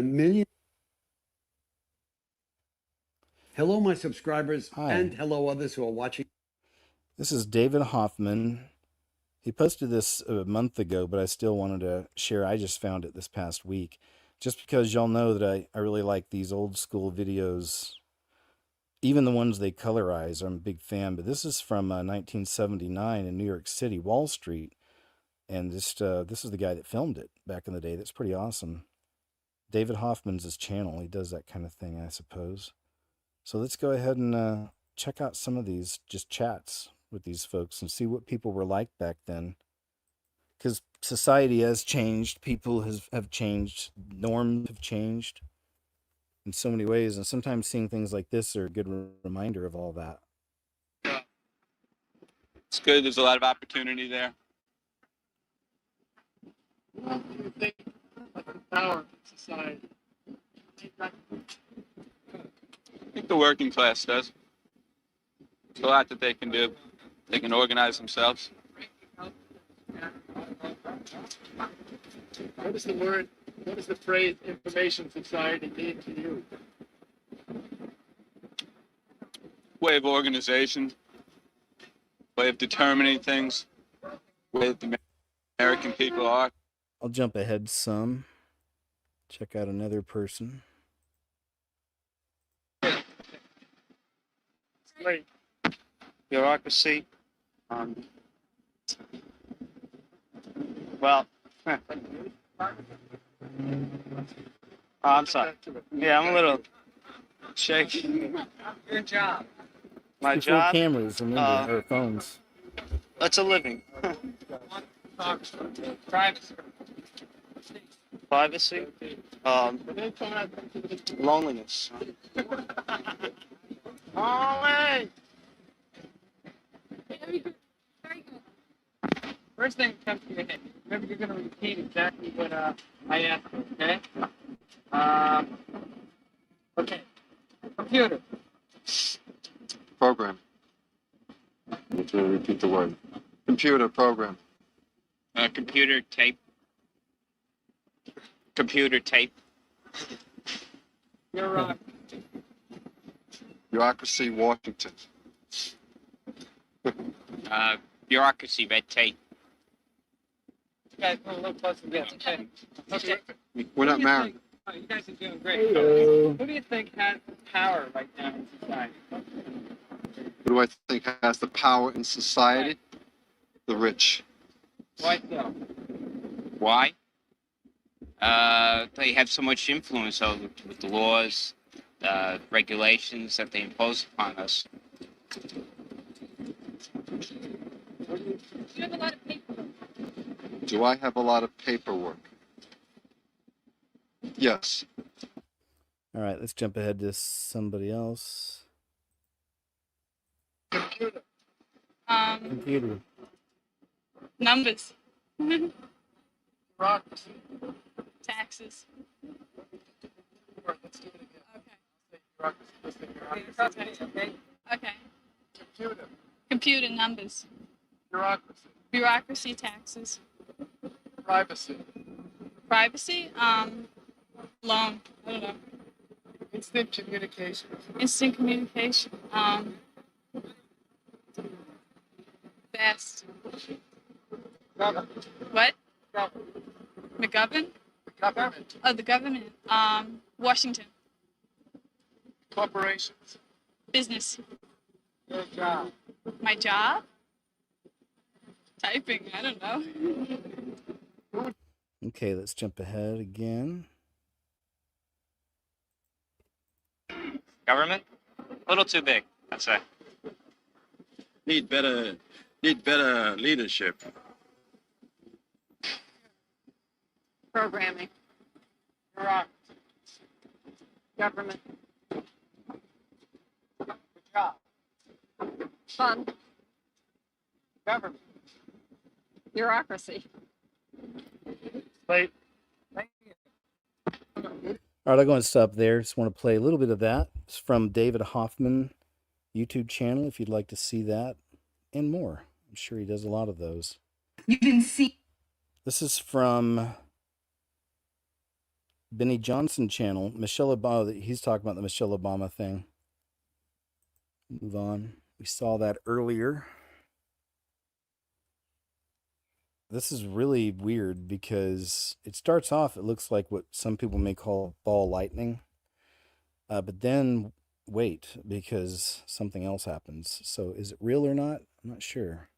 Hello, my subscribers, Hi. and hello, others who are watching. This is David Hoffman. He posted this a month ago, but I still wanted to share. I just found it this past week. Just because y'all know that I really like these old school videos. Even the ones they colorize, I'm a big fan. But this is from 1979 in New York City, Wall Street. And this is the guy that filmed it back in the day. That's pretty awesome. David Hoffman's his channel. He does that kind of thing, I suppose. So let's go ahead and check out some of these just chats with these folks and see what people were like back then. Because society has changed. People have changed. Norms have changed in so many ways. And sometimes seeing things like this are a good reminder of all that. It's good. There's a lot of opportunity there. What do you think of the power of society? I think the working class does. There's a lot that they can do. They can organize themselves. What is the phrase information society mean to you? Way of organization, way of determining things, way that the American people are. I'll jump ahead some. Check out another person. It's great. Bureaucracy. Well, I'm sorry. Yeah, I'm a little shaky. Your job. My Before job? cameras, remember, or phones. That's a living. Privacy. Privacy. Loneliness. Ollie! Very good. Very good. First thing that comes to your head. Remember, you're going to repeat exactly what I asked you, okay? Okay. Computer. Program. You have to repeat the word. Computer program. Computer tape. Computer tape. Bureaucracy, Washington. Bureaucracy, red tape. You guys want a little closer to this, okay? Okay. We're not married. Oh, you guys are doing great. Who do you think has power right now in society? Who do I think has the power in society? The rich. Why so? Why? They have so much influence over with the laws, regulations that they impose upon us. You have a lot of paperwork. Do I have a lot of paperwork? Yes. All right, let's jump ahead to somebody else. Computer. Computer. Numbers. Bureaucracy. Taxes. Let's do it again. Okay. Let's say bureaucracy. Okay. Okay. Computer. Computer numbers. Bureaucracy. Bureaucracy, taxes. Privacy. Privacy, loan. I don't know. Instant communication. Instant communication. Fast. Government. What? Government. McGovern? Government. Oh, the government. Washington. Corporations. Business. Your job. My job? Typing. I don't know. Okay, let's jump ahead again. Government? A little too big, I'd say. Need better leadership. Programming. Bureaucracy. Government. Job. Fun. Government. Bureaucracy. Wait. All right, I'm going to stop there. Just want to play a little bit of that. It's from David Hoffman YouTube channel if you'd like to see that and more. I'm sure he does a lot of those. You didn't see. This is from Benny Johnson channel. Michelle Obama, he's talking about the Michelle Obama thing. Move on. We saw that earlier. This is really weird because it starts off, it looks like what some people may call ball lightning. But then wait, because something else happens. So is it real or not? I'm not sure.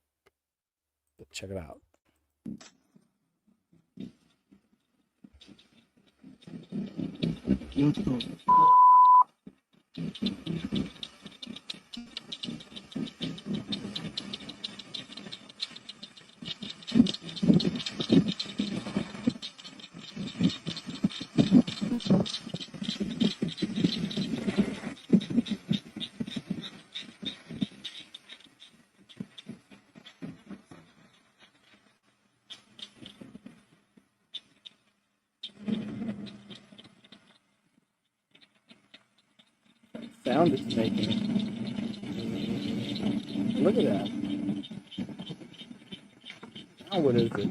But check it out. Sound it's making. Look at that. Now what is it?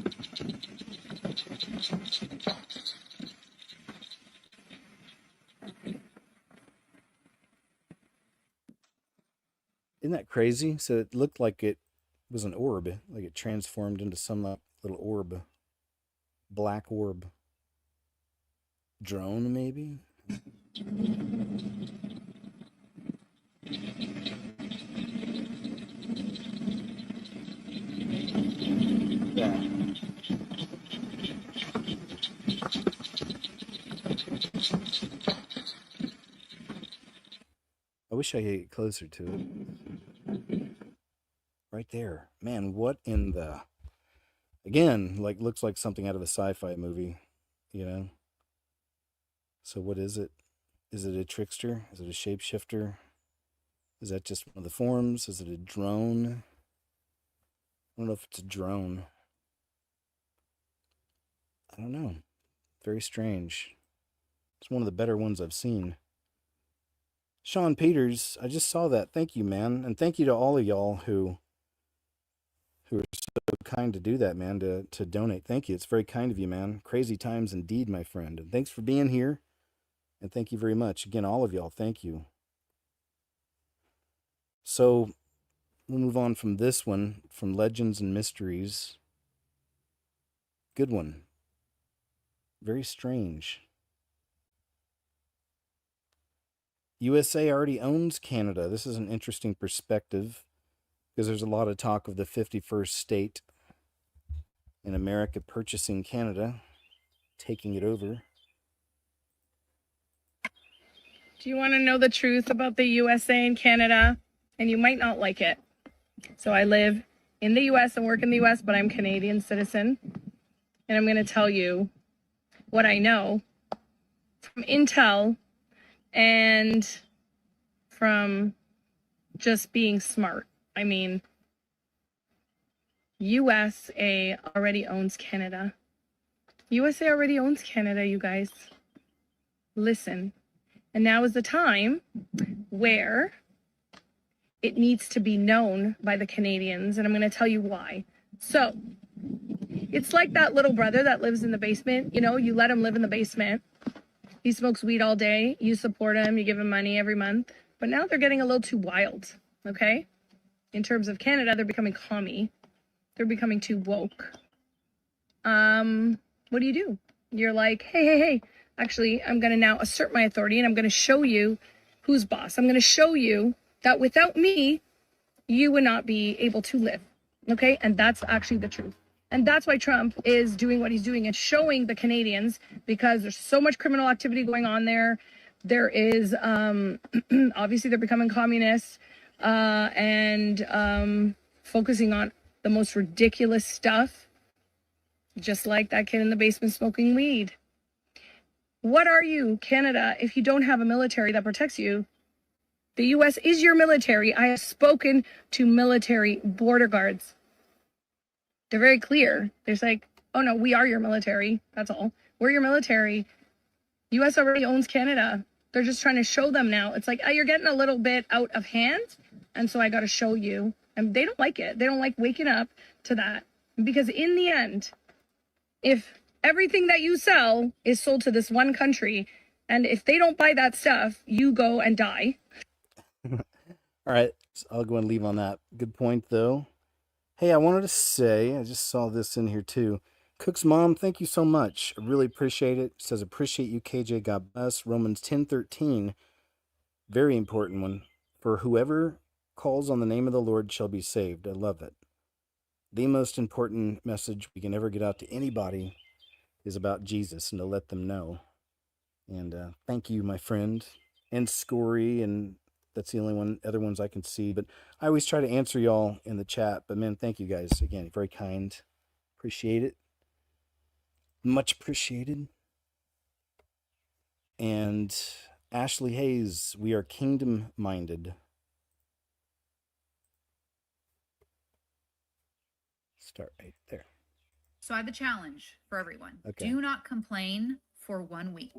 Isn't that crazy? So it looked like it was an orb, like it transformed into some little orb. Black orb. Drone, maybe? Yeah. I wish I could get closer to it. Right there. Man, what in the... Again, like looks like something out of a sci-fi movie, you know? So what is it? Is it a trickster? Is it a shapeshifter? Is that just one of the forms? Is it a drone? I don't know if it's a drone. I don't know. Very strange. It's one of the better ones I've seen. Sean Peters, I just saw that. Thank you, man. And thank you to all of y'all who are so kind to do that, man, to donate. Thank you. It's very kind of you, man. Crazy times indeed, my friend. And thanks for being here. And thank you very much. Again, all of y'all, thank you. So we'll move on from this one, from Legends and Mysteries. Good one. Very strange. USA already owns Canada. This is an interesting perspective because there's a lot of talk of the 51st state in America purchasing Canada, taking it over. Do you want to know the truth about the USA and Canada? And you might not like it. So I live in the US and work in the US, but I'm Canadian citizen. And I'm going to tell you what I know from intel and from just being smart. I mean, USA already owns Canada. USA already owns Canada, you guys. Listen. And now is the time where it needs to be known by the Canadians, and I'm going to tell you why. So, it's like that little brother that lives in the basement. You know, you let him live in the basement. He smokes weed all day. You support him. You give him money every month. But now they're getting a little too wild, okay? In terms of Canada, they're becoming commie. They're becoming too woke. What do? You're like, hey. Actually, I'm going to now assert my authority, and I'm going to show you who's boss. I'm going to show you that without me, you would not be able to live, okay? And that's actually the truth. And that's why Trump is doing what he's doing and showing the Canadians, because there's so much criminal activity going on there. There is, obviously, they're becoming communists and focusing on the most ridiculous stuff, just like that kid in the basement smoking weed. What are you, Canada, if you don't have a military that protects you? The U.S. is your military. I have spoken to military border guards. They're very clear. They're like, oh no, we are your military. That's all. We're your military. U.S. already owns Canada. They're just trying to show them now. It's like, oh, you're getting a little bit out of hand. And so I got to show you. And they don't like it. They don't like waking up to that. Because in the end, if everything that you sell is sold to this one country, and if they don't buy that stuff, you go and die. All right, so I'll go and leave on that. Good point, though. Hey, I wanted to say, I just saw this in here too. Cook's mom, thank you so much. I really appreciate it. It says, appreciate you, KJ. God bless. Romans 10:13, very important one. For whoever calls on the name of the Lord shall be saved. I love it. The most important message we can ever get out to anybody is about Jesus and to let them know. And thank you, my friend, and Scory, and that's the only other ones I can see. But I always try to answer y'all in the chat. But man, thank you guys again. Very kind. Appreciate it. Much appreciated. And Ashley Hayes, we are kingdom minded. Start right there. So I have a challenge for everyone. Okay. Do not complain for 1 week.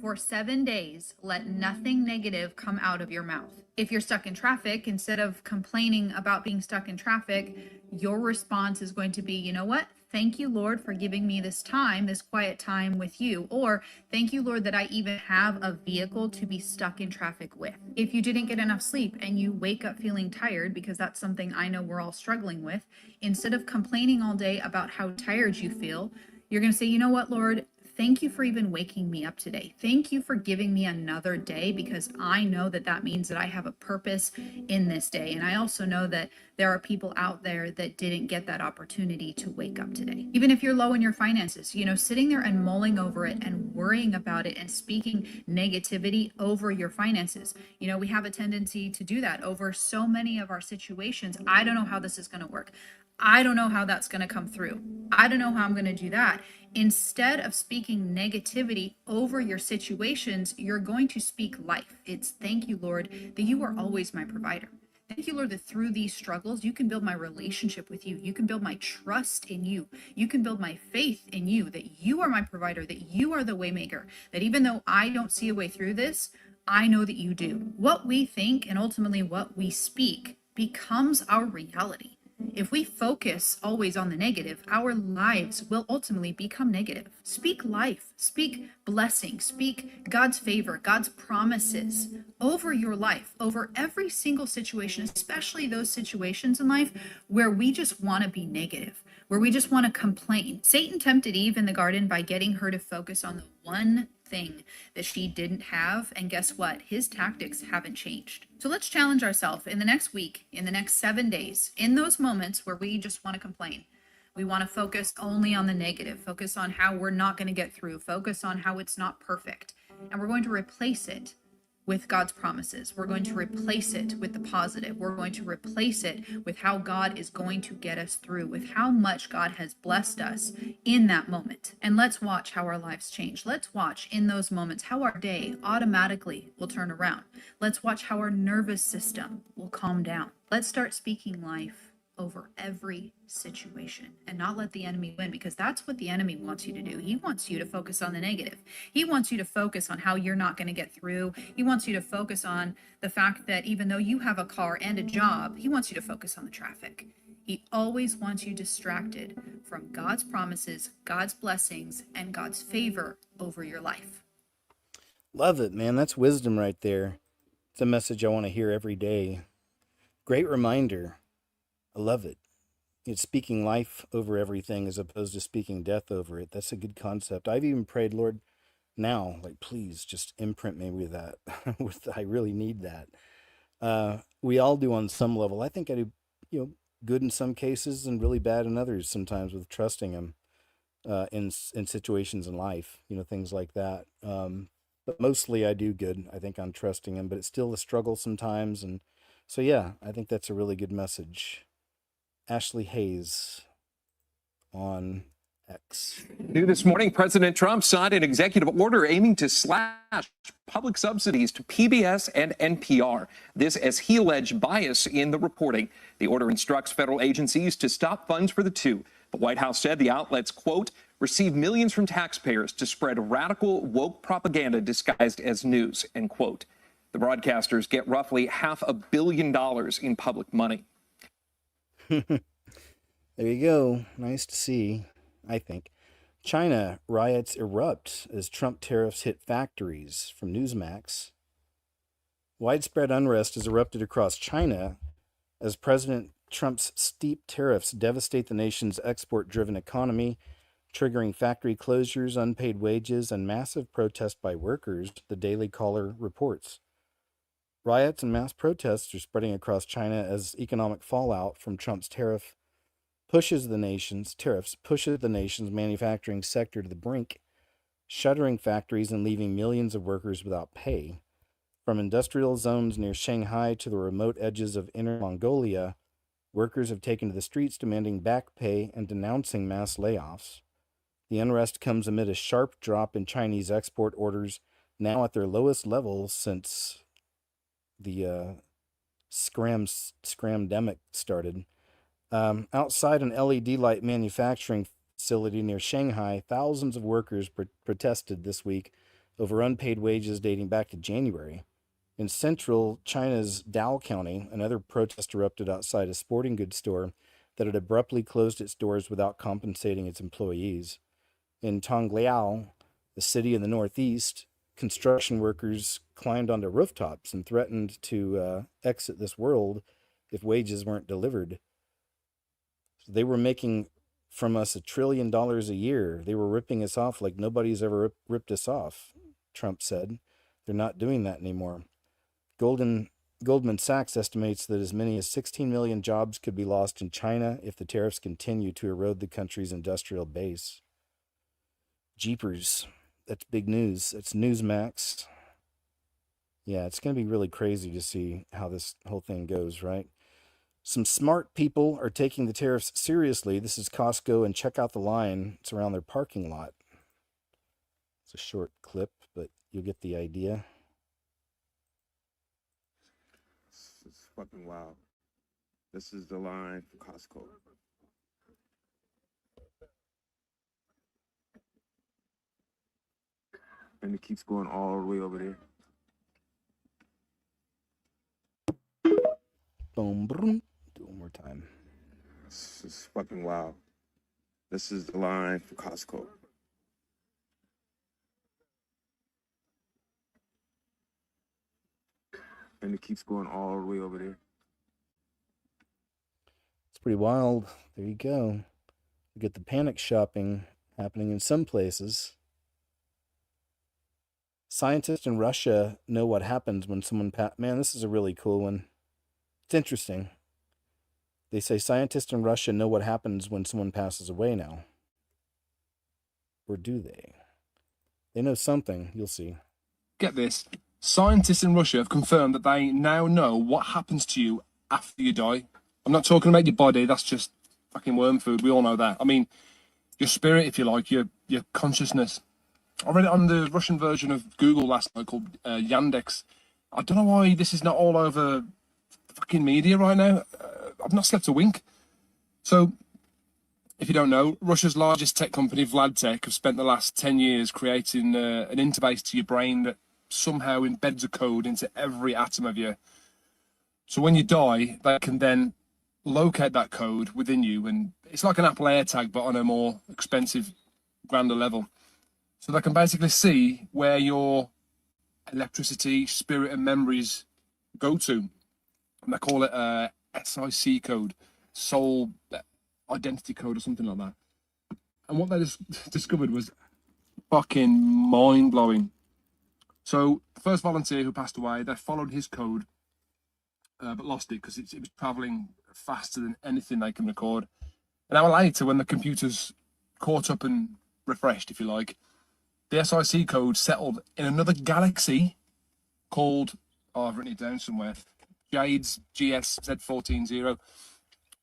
For 7 days, let nothing negative come out of your mouth. If you're stuck in traffic, instead of complaining about being stuck in traffic, your response is going to be, you know what? Thank you, Lord, for giving me this time, this quiet time with you. Or thank you, Lord, that I even have a vehicle to be stuck in traffic with. If you didn't get enough sleep and you wake up feeling tired, because that's something I know we're all struggling with, instead of complaining all day about how tired you feel, you're going to say, you know what, Lord? Thank you for even waking me up today. Thank you for giving me another day, because I know that that means that I have a purpose in this day. And I also know that there are people out there that didn't get that opportunity to wake up today. Even if you're low in your finances, you know, sitting there and mulling over it and worrying about it and speaking negativity over your finances. You know, we have a tendency to do that over so many of our situations. I don't know how this is going to work. I don't know how that's going to come through. I don't know how I'm going to do that. Instead of speaking negativity over your situations, you're going to speak life. It's thank you, Lord, that you are always my provider. Thank you, Lord, that through these struggles, you can build my relationship with you. You can build my trust in you. You can build my faith in you, that you are my provider, that you are the waymaker, that even though I don't see a way through this, I know that you do. What we think and ultimately what we speak becomes our reality. If we focus always on the negative, our lives will ultimately become negative. Speak life, speak blessing, speak God's favor, God's promises over your life, over every single situation, especially those situations in life where we just want to be negative, where we just want to complain. Satan tempted Eve in the garden by getting her to focus on the one thing that she didn't have. And guess what? His tactics haven't changed. So let's challenge ourselves in the next week, in the next 7 days, in those moments where we just want to complain. We want to focus only on the negative, focus on how we're not going to get through, focus on how it's not perfect. And we're going to replace it with God's promises. We're going to replace it with the positive. We're going to replace it with how God is going to get us through, with how much God has blessed us in that moment. And let's watch how our lives change. Let's watch in those moments how our day automatically will turn around. Let's watch how our nervous system will calm down. Let's start speaking life over every situation and not let the enemy win, because that's what the enemy wants you to do. He wants you to focus on the negative. He wants you to focus on how you're not going to get through. He wants you to focus on the fact that even though you have a car and a job, he wants you to focus on the traffic. He always wants you distracted from God's promises, God's blessings, and God's favor over your life. Love it, man. That's wisdom right there. It's a message I want to hear every day. Great reminder. I love it. It's speaking life over everything as opposed to speaking death over it. That's a good concept. I've even prayed, Lord, now, like, please just imprint me with that. I really need that. We all do on some level. I think I do, good in some cases and really bad in others sometimes with trusting him in situations in life, things like that. But mostly I do good, I think, on trusting him, but it's still a struggle sometimes. And so, yeah, I think that's a really good message. Ashley Hayes on X. New this morning, President Trump signed an executive order aiming to slash public subsidies to PBS and NPR. This as he alleged bias in the reporting. The order instructs federal agencies to stop funds for the two. The White House said the outlets, quote, receive millions from taxpayers to spread radical woke propaganda disguised as news, end quote. The broadcasters get roughly $500 million in public money. There you go. Nice to see, I think. China riots erupt as Trump tariffs hit factories, from Newsmax. Widespread unrest has erupted across China as President Trump's steep tariffs devastate the nation's export-driven economy, triggering factory closures, unpaid wages, and massive protest by workers, the Daily Caller reports. Riots and mass protests are spreading across China as economic fallout from Trump's tariffs pushes the nation's manufacturing sector to the brink, shuttering factories and leaving millions of workers without pay. From industrial zones near Shanghai to the remote edges of Inner Mongolia, workers have taken to the streets demanding back pay and denouncing mass layoffs. The unrest comes amid a sharp drop in Chinese export orders, now at their lowest levels since the scramdemic started. Outside an LED light manufacturing facility near Shanghai, thousands of workers protested this week over unpaid wages dating back to January. In central China's Dao County, another protest erupted outside a sporting goods store that had abruptly closed its doors without compensating its employees. In Tongliao, a city in the northeast, construction workers climbed onto rooftops and threatened to exit this world if wages weren't delivered. They were making from us $1 trillion a year. They were ripping us off like nobody's ever ripped us off, Trump said. They're not doing that anymore. Goldman Sachs estimates that as many as 16 million jobs could be lost in China if the tariffs continue to erode the country's industrial base. Jeepers. That's big news. That's Newsmax. Yeah, it's going to be really crazy to see how this whole thing goes, right? Some smart people are taking the tariffs seriously. This is Costco, and check out the line. It's around their parking lot. It's a short clip, but you'll get the idea. It's fucking wild. This is the line for Costco. And it keeps going all the way over there. Boom, boom. Do it one more time. It's fucking wild. This is the line for Costco. And it keeps going all the way over there. It's pretty wild. There you go. You get the panic shopping happening in some places. Scientists in Russia know what happens when someone man, this is a really cool one. It's interesting. They say scientists in Russia know what happens when someone passes away now. Or do they? They know something. You'll see. Get this. Scientists in Russia have confirmed that they now know what happens to you after you die. I'm not talking about your body. That's just fucking worm food. We all know that. I mean, your spirit, if you like, your consciousness. I read it on the Russian version of Google last night called Yandex. I don't know why this is not all over fucking media right now. I've not slept a wink. So, if you don't know, Russia's largest tech company, Vladtech, have spent the last 10 years creating an interface to your brain that somehow embeds a code into every atom of you. So when you die, they can then locate that code within you, and it's like an Apple AirTag, but on a more expensive, grander level. So they can basically see where your electricity, spirit, and memories go to. And they call it a SIC code, soul identity code or something like that. And what they discovered was fucking mind-blowing. So the first volunteer who passed away, they followed his code, but lost it because it was traveling faster than anything they can record. An hour later, when the computers caught up and refreshed, if you like, the SIC code settled in another galaxy called, I've written it down somewhere, Jade's GSZ140,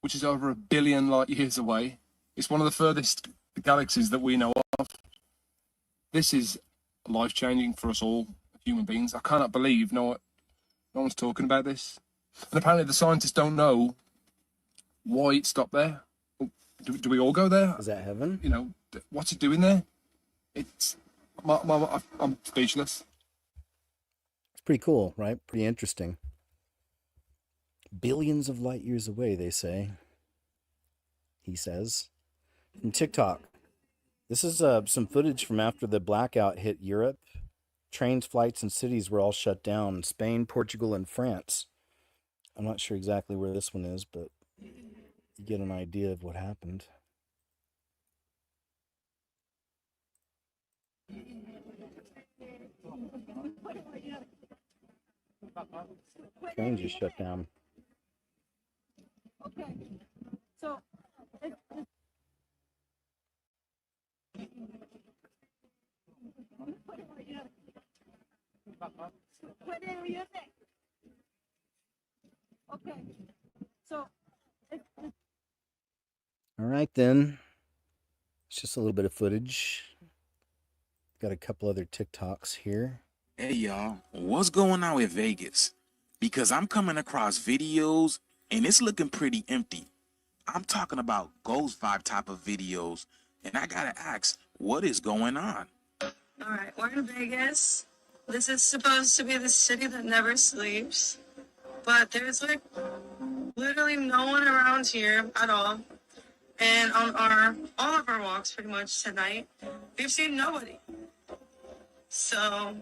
which is over 1 billion light years away. It's one of the furthest galaxies that we know of. This is life-changing for us all, human beings. I cannot believe no one's talking about this. And apparently the scientists don't know why it stopped there. Do we all go there? Is that heaven? You know, what's it doing there? It's... I'm speechless. It's pretty cool, right? Pretty interesting. Billions of light years away, they say. He says. From TikTok. This is some footage from after the blackout hit Europe. Trains, flights, and cities were all shut down. Spain, Portugal, and France. I'm not sure exactly where this one is, but you get an idea of what happened. Trains just shut down. Okay, so okay, so All right, then. It's just a little bit of footage. Got a couple other TikToks here. Hey y'all, what's going on with Vegas? Because I'm coming across videos and it's looking pretty empty. I'm talking about ghost vibe type of videos, and I gotta ask, what is going on? All right, we're in Vegas. This is supposed to be the city that never sleeps, but there's like literally no one around here at all. And on all of our walks pretty much tonight, we've seen nobody. So,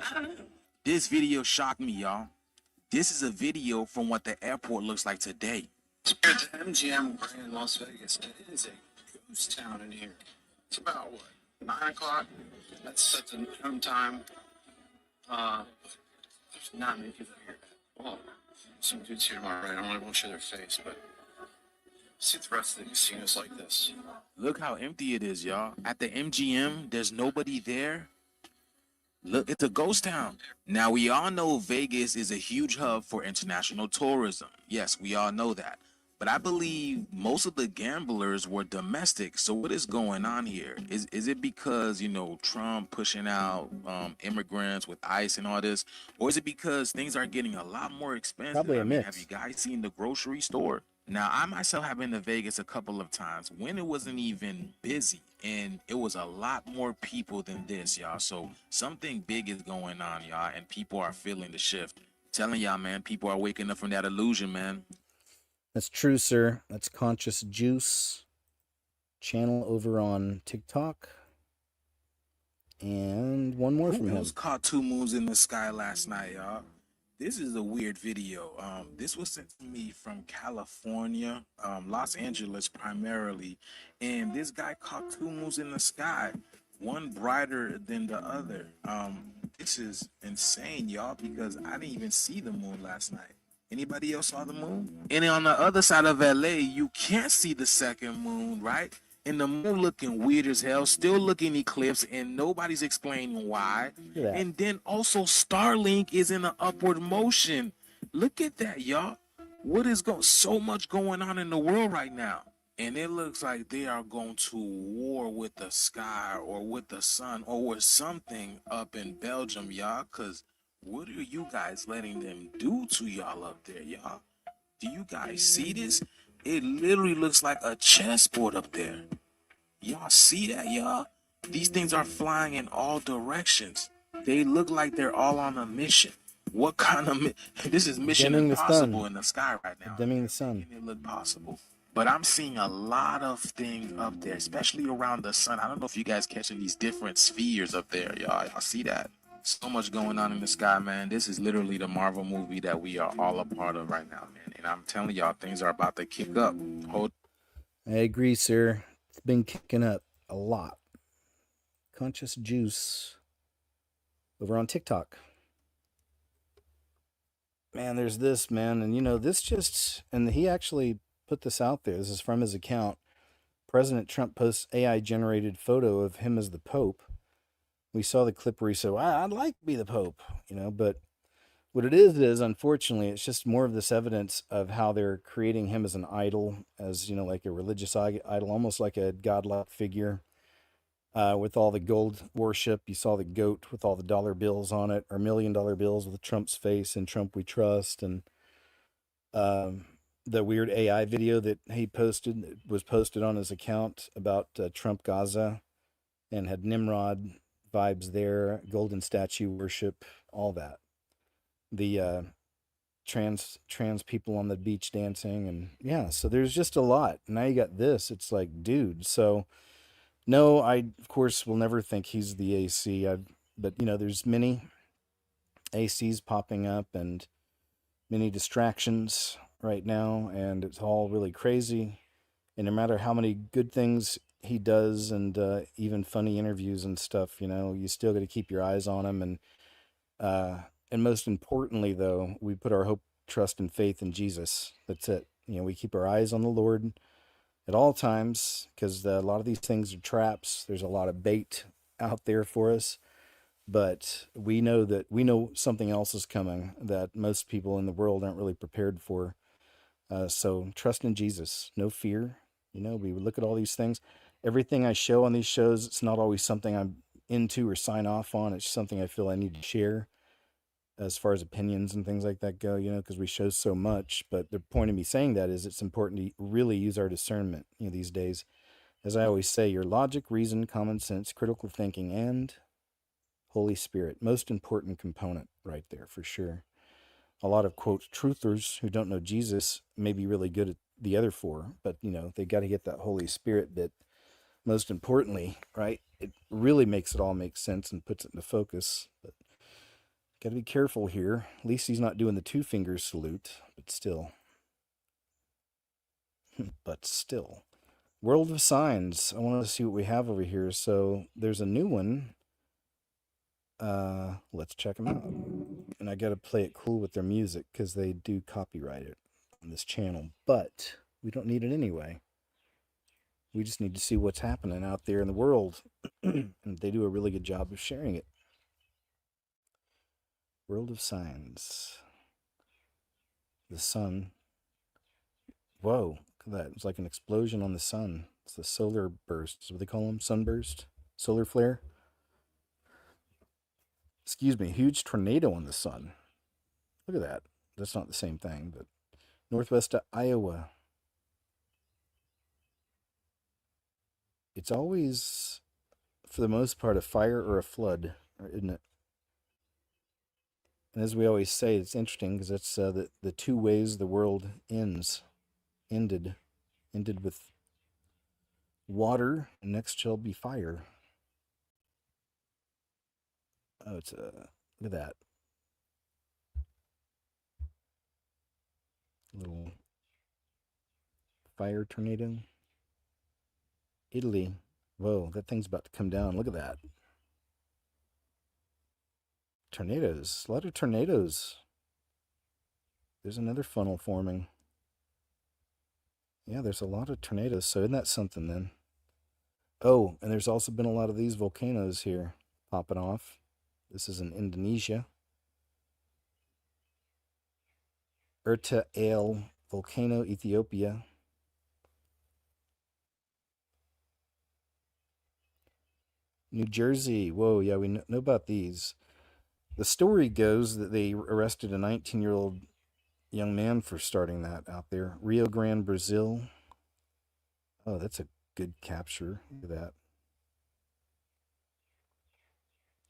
I don't know. This video shocked me, y'all. This is a video from what the airport looks like today. Here at the MGM we're in Las Vegas. It is a ghost town in here. It's about, what, 9 o'clock? That's the home time. There's not many people here. Well, some dudes here to my right. I don't want to show their face, but see the rest of the casinos like this. Look how empty it is, y'all. At the MGM, there's nobody there. Look, it's a ghost town. Now, we all know Vegas is a huge hub for international tourism. Yes, we all know that. But I believe most of the gamblers were domestic. So what is going on here? Is it because, you know, Trump pushing out immigrants with ICE and all this? Or is it because things are getting a lot more expensive? Probably a I mean, have mix. you guys seen the grocery store? Now, I myself have been to Vegas a couple of times when it wasn't even busy, and it was a lot more people than this, y'all. So something big is going on, y'all, and people are feeling the shift. Telling y'all, man, people are waking up from that illusion, man. That's true, sir. That's Conscious Juice channel over on TikTok. And one more from Who him. else caught two moons in the sky last night, y'all? This is a weird video. This was sent to me from California, Los Angeles primarily, and this guy caught two moons in the sky, one brighter than the other. This is insane, y'all, because I didn't even see the moon last night. Anybody else saw the moon? And on the other side of LA, you can't see the second moon, right? And the moon looking weird as hell, still looking eclipsed, and nobody's explaining why. And then also Starlink is in an upward motion. Look at that, y'all. What is so much going on in the world right now? And it looks like they are going to war with the sky or with the sun or with something up in Belgium, y'all. Because what are you guys letting them do to y'all up there, y'all? Do you guys see this? It literally looks like a chessboard up there. Y'all see that, y'all? These things are flying in all directions. They look like they're all on a mission. What kind of this is Mission Dimming the Impossible sun. in the sky right now. Dimming the sun. It look possible. But I'm seeing a lot of things up there, especially around the sun. I don't know if you guys catching these different spheres up there, y'all. Y'all see that? So much going on in the sky, man. This is literally the Marvel movie that we are all a part of right now, man. And I'm telling y'all, things are about to kick up. I agree, sir. It's been kicking up a lot. Conscious Juice over on TikTok. Man, there's this, man. And, you know, this just, and he actually put this out there. This is from his account. President Trump posts AI generated photo of him as the Pope. We saw the clip where he said, well, I'd like to be the Pope, you know, but what it is unfortunately, it's just more of this evidence of how they're creating him as an idol, as, you know, like a religious idol, almost like a godlike figure. With all the gold worship, you saw the goat with all the dollar bills on it, or $1 million bills with Trump's face and Trump we trust, and the weird AI video that he posted was posted on his account about Trump Gaza, and had Nimrod vibes there, golden statue worship, all that. The trans people on the beach dancing, and yeah, so there's just a lot. Now you got this. It's like, dude. So no, I of course will never think he's the AC. But you know, there's many ACs popping up and many distractions right now, and it's all really crazy. And no matter how many good things he does, and even funny interviews and stuff, you know, you still got to keep your eyes on him. And most importantly, though, we put our hope, trust, and faith in Jesus. That's it. You know, we keep our eyes on the Lord at all times, because a lot of these things are traps. There's a lot of bait out there for us, but we know something else is coming that most people in the world aren't really prepared for. So trust in Jesus, no fear. You know, we look at all these things. Everything I show on these shows, it's not always something I'm into or sign off on. It's something I feel I need to share as far as opinions and things like that go, you know, because we show so much. But the point of me saying that is it's important to really use our discernment, you know, these days. As I always say, your logic, reason, common sense, critical thinking, and Holy Spirit. Most important component right there, for sure. A lot of, quote, truthers who don't know Jesus may be really good at the other four, but, you know, they got to get that Holy Spirit bit. Most importantly, right? It really makes it all make sense and puts it into focus. But got to be careful here. At least he's not doing the 2 fingers salute, but still. But still. World of Signs. I want to see what we have over here. So there's a new one. Let's check them out. And I got to play it cool with their music because they do copyright it on this channel. But we don't need it anyway. We just need to see what's happening out there in the world. And they do a really good job of sharing it. World of signs. The sun. Whoa, look at that. It's like an explosion on the sun. It's the solar burst. Is what they call them? Sunburst? Solar flare? Excuse me. Huge tornado on the sun. Look at that. That's not the same thing, but northwest of Iowa. It's always, for the most part, a fire or a flood, isn't it? And as we always say, it's interesting because that's the two ways the world ended with water, and next shall be fire. Oh, it's a, look at that. Little fire tornado. Italy. Whoa, that thing's about to come down. Look at that. Tornadoes. A lot of tornadoes. There's another funnel forming. Yeah, there's a lot of tornadoes. So isn't that something then? Oh, and there's also been a lot of these volcanoes here popping off. This is in Indonesia. Erta Ale Volcano, Ethiopia. New Jersey. Whoa, yeah, we know about these. The story goes that they arrested a 19-year-old young man for starting that out there. Rio Grande, Brazil. Oh, that's a good capture. Look at that.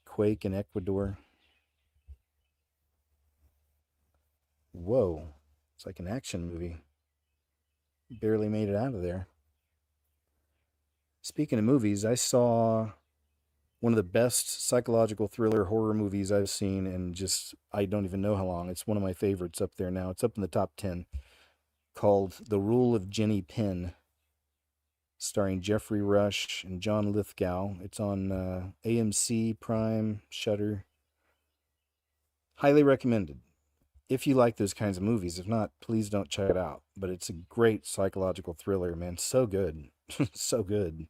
Quake in Ecuador. Whoa. It's like an action movie. Barely made it out of there. Speaking of movies, I saw one of the best psychological thriller horror movies I've seen in just, I don't even know how long. It's one of my favorites up there now. It's up in the top 10. Called The Rule of Jenny Penn, starring Jeffrey Rush and John Lithgow. It's on AMC, Prime, Shudder. Highly recommended if you like those kinds of movies. If not, please don't check it out. But it's a great psychological thriller, man. So good. So good.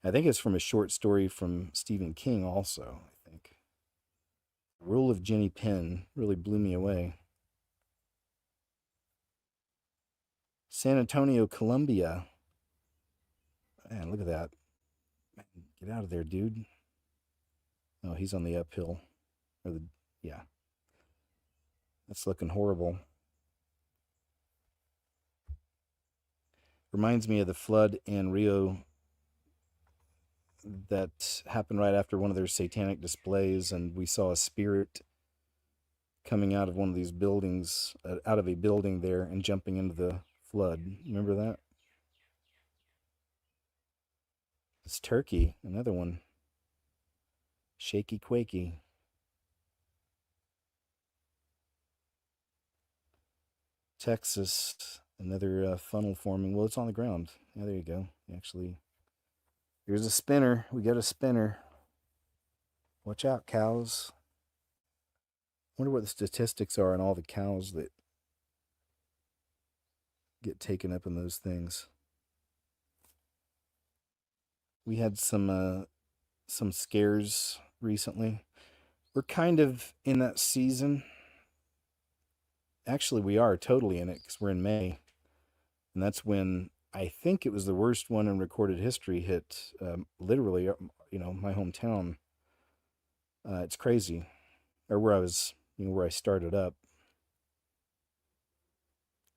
I think it's from a short story from Stephen King also, I think. Rule of Jenny Penn really blew me away. San Antonio, Colombia. Man, look at that. Man, get out of there, dude. Oh, he's on the uphill. Yeah. That's looking horrible. Reminds me of the flood in Rio that happened right after one of their satanic displays, and we saw a spirit coming out of one of these buildings, out of a building there, and jumping into the flood. Remember that? It's Turkey, another one. Shaky quakey. Texas, another funnel forming. Well, it's on the ground. Yeah, there you go. Actually, here's a spinner. We got a spinner. Watch out, cows. Wonder what the statistics are on all the cows that get taken up in those things. We had some scares recently. We're kind of in that season. Actually, we are totally in it because we're in May. And that's when I think it was the worst one in recorded history hit literally, my hometown. It's crazy. Or where I was, where I started up.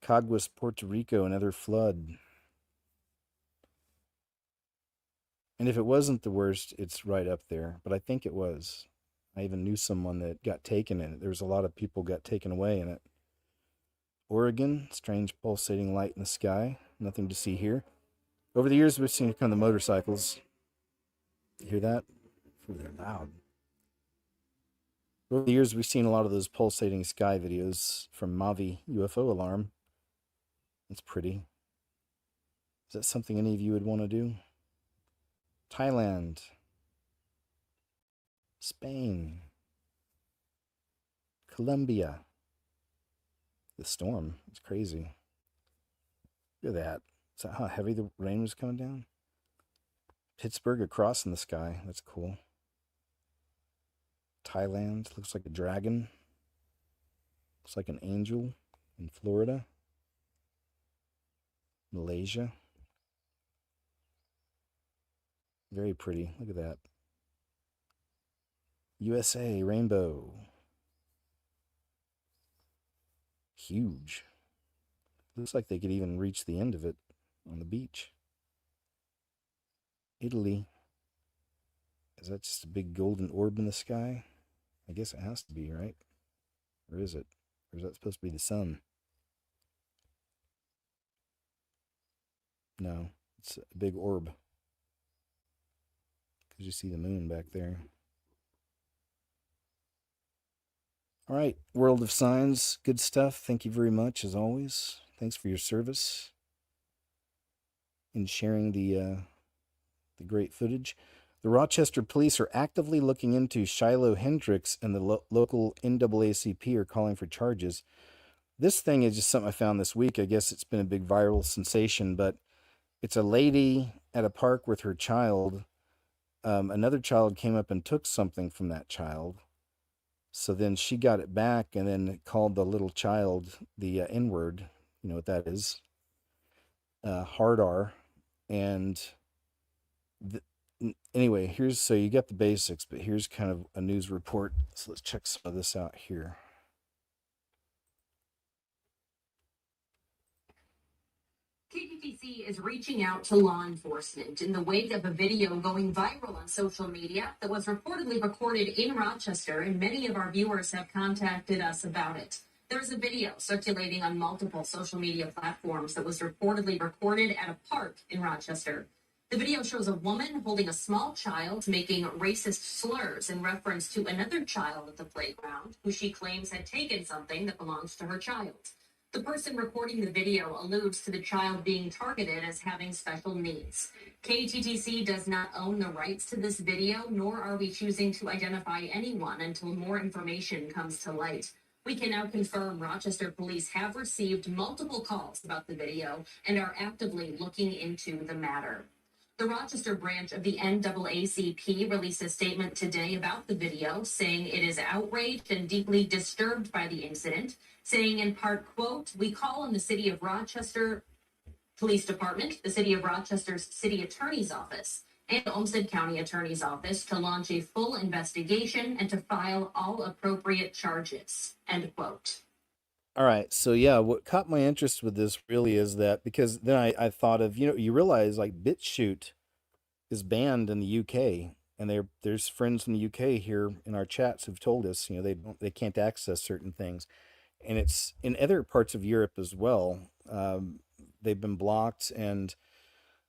Caguas, Puerto Rico, another flood. And if it wasn't the worst, it's right up there. But I think it was. I even knew someone that got taken in it. There was a lot of people got taken away in it. Oregon, strange pulsating light in the sky. Nothing to see here. Over the years, we've seen kind of the motorcycles. You hear that? Ooh, they're loud. Over the years, we've seen a lot of those pulsating sky videos from Mavi UFO Alarm. It's pretty. Is that something any of you would want to do? Thailand. Spain. Colombia. The storm. It's crazy. Look at that. Is that how heavy the rain was coming down? Pittsburgh, a cross in the sky. That's cool. Thailand. Looks like a dragon. Looks like an angel in Florida, Malaysia. Very pretty. Look at that. USA rainbow. Huge. Looks like they could even reach the end of it on the beach. Italy. Is that just a big golden orb in the sky? I guess it has to be, right? Or is it? Or is that supposed to be the sun? No, it's a big orb. Because you see the moon back there. All right, World of Signs, good stuff. Thank you very much, as always. Thanks for your service in sharing the great footage. The Rochester police are actively looking into Shiloh Hendricks, and the local NAACP are calling for charges. This thing is just something I found this week. I guess it's been a big viral sensation, but it's a lady at a park with her child. Another child came up and took something from that child. So then she got it back and then called the little child the N-word. You know what that is? Hard R. And anyway, so you get the basics, but here's kind of a news report. So let's check some of this out here. KTTC is reaching out to law enforcement in the wake of a video going viral on social media that was reportedly recorded in Rochester, and many of our viewers have contacted us about it. There's a video circulating on multiple social media platforms that was reportedly recorded at a park in Rochester. The video shows a woman holding a small child making racist slurs in reference to another child at the playground who she claims had taken something that belongs to her child. The person recording the video alludes to the child being targeted as having special needs. KTTC does not own the rights to this video, nor are we choosing to identify anyone until more information comes to light. We can now confirm Rochester police have received multiple calls about the video and are actively looking into the matter. The Rochester branch of the NAACP released a statement today about the video, saying it is outraged and deeply disturbed by the incident, saying in part, quote, "We call on the City of Rochester Police Department, the City of Rochester's City Attorney's Office, and Olmsted County Attorney's Office to launch a full investigation and to file all appropriate charges," end quote. All right, so yeah, what caught my interest with this really is that, because then I thought of, you realize like BitChute is banned in the UK, and there's friends from the UK here in our chats who've told us, they can't access certain things, and it's in other parts of Europe as well. They've been blocked, and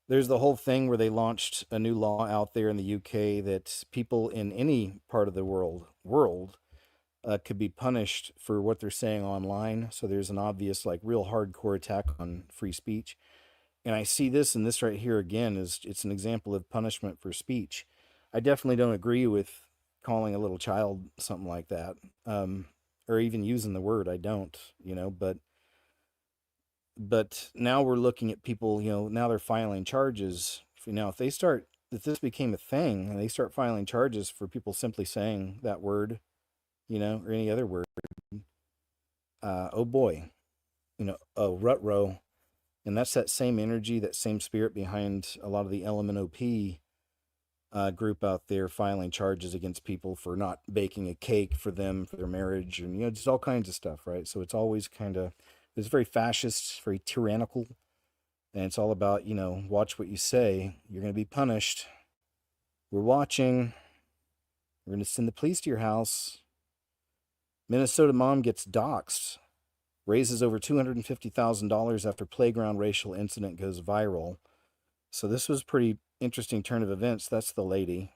there's the whole thing where they launched a new law out there in the UK that people in any part of the world could be punished for what they're saying online. So there's an obvious, like, real hardcore attack on free speech. And I see this, and this right here again it's an example of punishment for speech. I definitely don't agree with calling a little child something like that, or even using the word. I don't, but now we're looking at people, now they're filing charges. If this became a thing and they start filing charges for people simply saying that word, or any other word, oh boy, rut-row. And that's that same energy, that same spirit behind a lot of the LMNOP group out there filing charges against people for not baking a cake for them for their marriage, and just all kinds of stuff, right? So it's always it's very fascist, very tyrannical, and it's all about, watch what you say, you're going to be punished, we're watching, we're going to send the police to your house. Minnesota mom gets doxxed, raises over $250,000 after playground racial incident goes viral. So this was pretty interesting turn of events. That's the lady,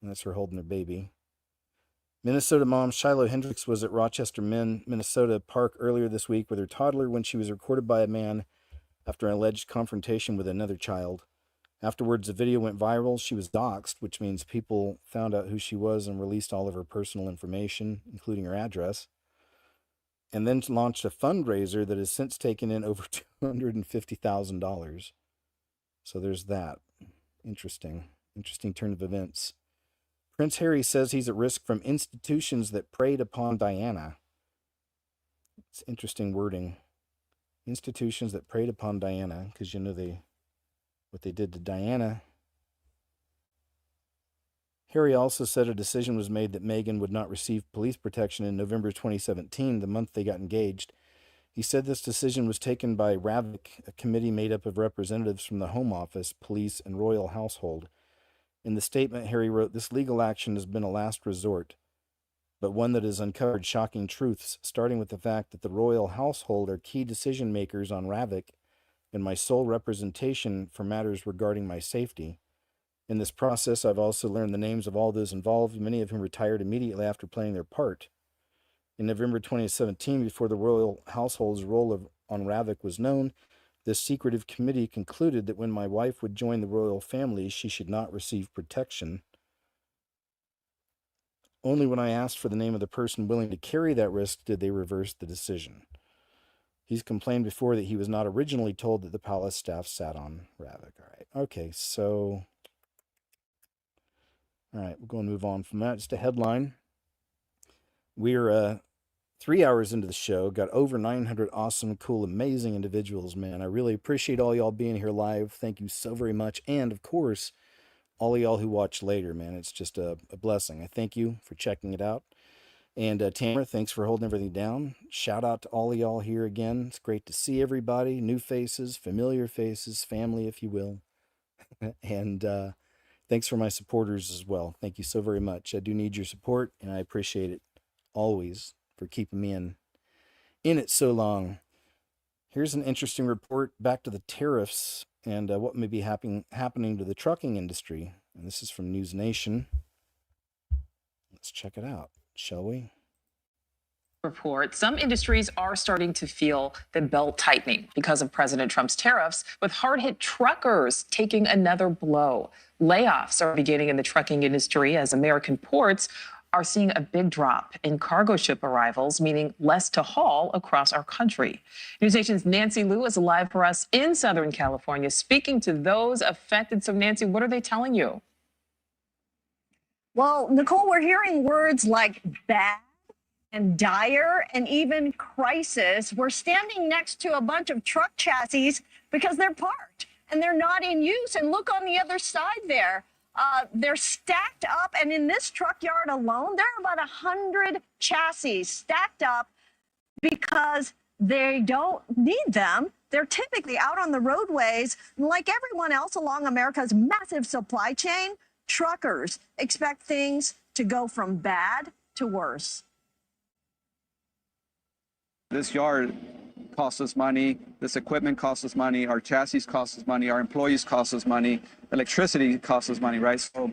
and that's her holding her baby. Minnesota mom Shiloh Hendricks was at Rochester, Minnesota park earlier this week with her toddler when she was recorded by a man after an alleged confrontation with another child. Afterwards, the video went viral. She was doxxed, which means people found out who she was and released all of her personal information, including her address, and then launched a fundraiser that has since taken in over $250,000. So there's that. Interesting turn of events. Prince Harry says he's at risk from institutions that preyed upon Diana. It's interesting wording. Institutions that preyed upon Diana, because you know what they did to Diana. Harry also said a decision was made that Meghan would not receive police protection in November 2017, the month they got engaged. He said this decision was taken by RAVIC, a committee made up of representatives from the Home Office, police, and royal household. In the statement, Harry wrote, "This legal action has been a last resort, but one that has uncovered shocking truths, starting with the fact that the royal household are key decision makers on RAVIC and my sole representation for matters regarding my safety. In this process, I've also learned the names of all those involved, many of whom retired immediately after playing their part. In November 2017, before the royal household's role on RAVIC was known, this secretive committee concluded that when my wife would join the royal family, she should not receive protection. Only when I asked for the name of the person willing to carry that risk did they reverse the decision. He's complained before that he was not originally told that the palace staff sat on RAVIC." All right. Okay, so... All right, we're going to move on from that. Just a headline. We're 3 hours into the show, got over 900 awesome, cool, amazing individuals, man. I really appreciate all y'all being here live. Thank you so very much. And, of course, all of y'all who watch later, man. It's just a blessing. I thank you for checking it out. And Tamara, thanks for holding everything down. Shout out to all of y'all here again. It's great to see everybody, new faces, familiar faces, family, if you will. And thanks for my supporters as well. Thank you so very much. I do need your support, and I appreciate it always for keeping me in it so long. Here's an interesting report back to the tariffs and what may be happening to the trucking industry. And this is from News Nation. Let's check it out, shall we? Report, some industries are starting to feel the belt tightening because of President Trump's tariffs, with hard-hit truckers taking another blow. Layoffs are beginning in the trucking industry as American ports are seeing a big drop in cargo ship arrivals, meaning less to haul across our country. News Nation's Nancy Liu is live for us in Southern California, speaking to those affected. So, Nancy, what are they telling you? Well, Nicole, we're hearing words like bad and dire and even crisis. We're standing next to a bunch of truck chassis because they're parked and they're not in use. And look on the other side there. They're stacked up, and in this truck yard alone, there are about 100 chassis stacked up because they don't need them. They're typically out on the roadways. Like everyone else along America's massive supply chain, truckers expect things to go from bad to worse. This yard costs us money, this equipment costs us money, our chassis costs us money, our employees cost us money, electricity costs us money, right? So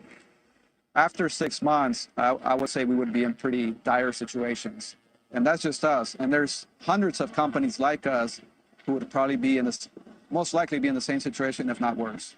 after 6 months, I would say we would be in pretty dire situations. And that's just us. And there's hundreds of companies like us who would probably be in this, most likely be in the same situation, if not worse.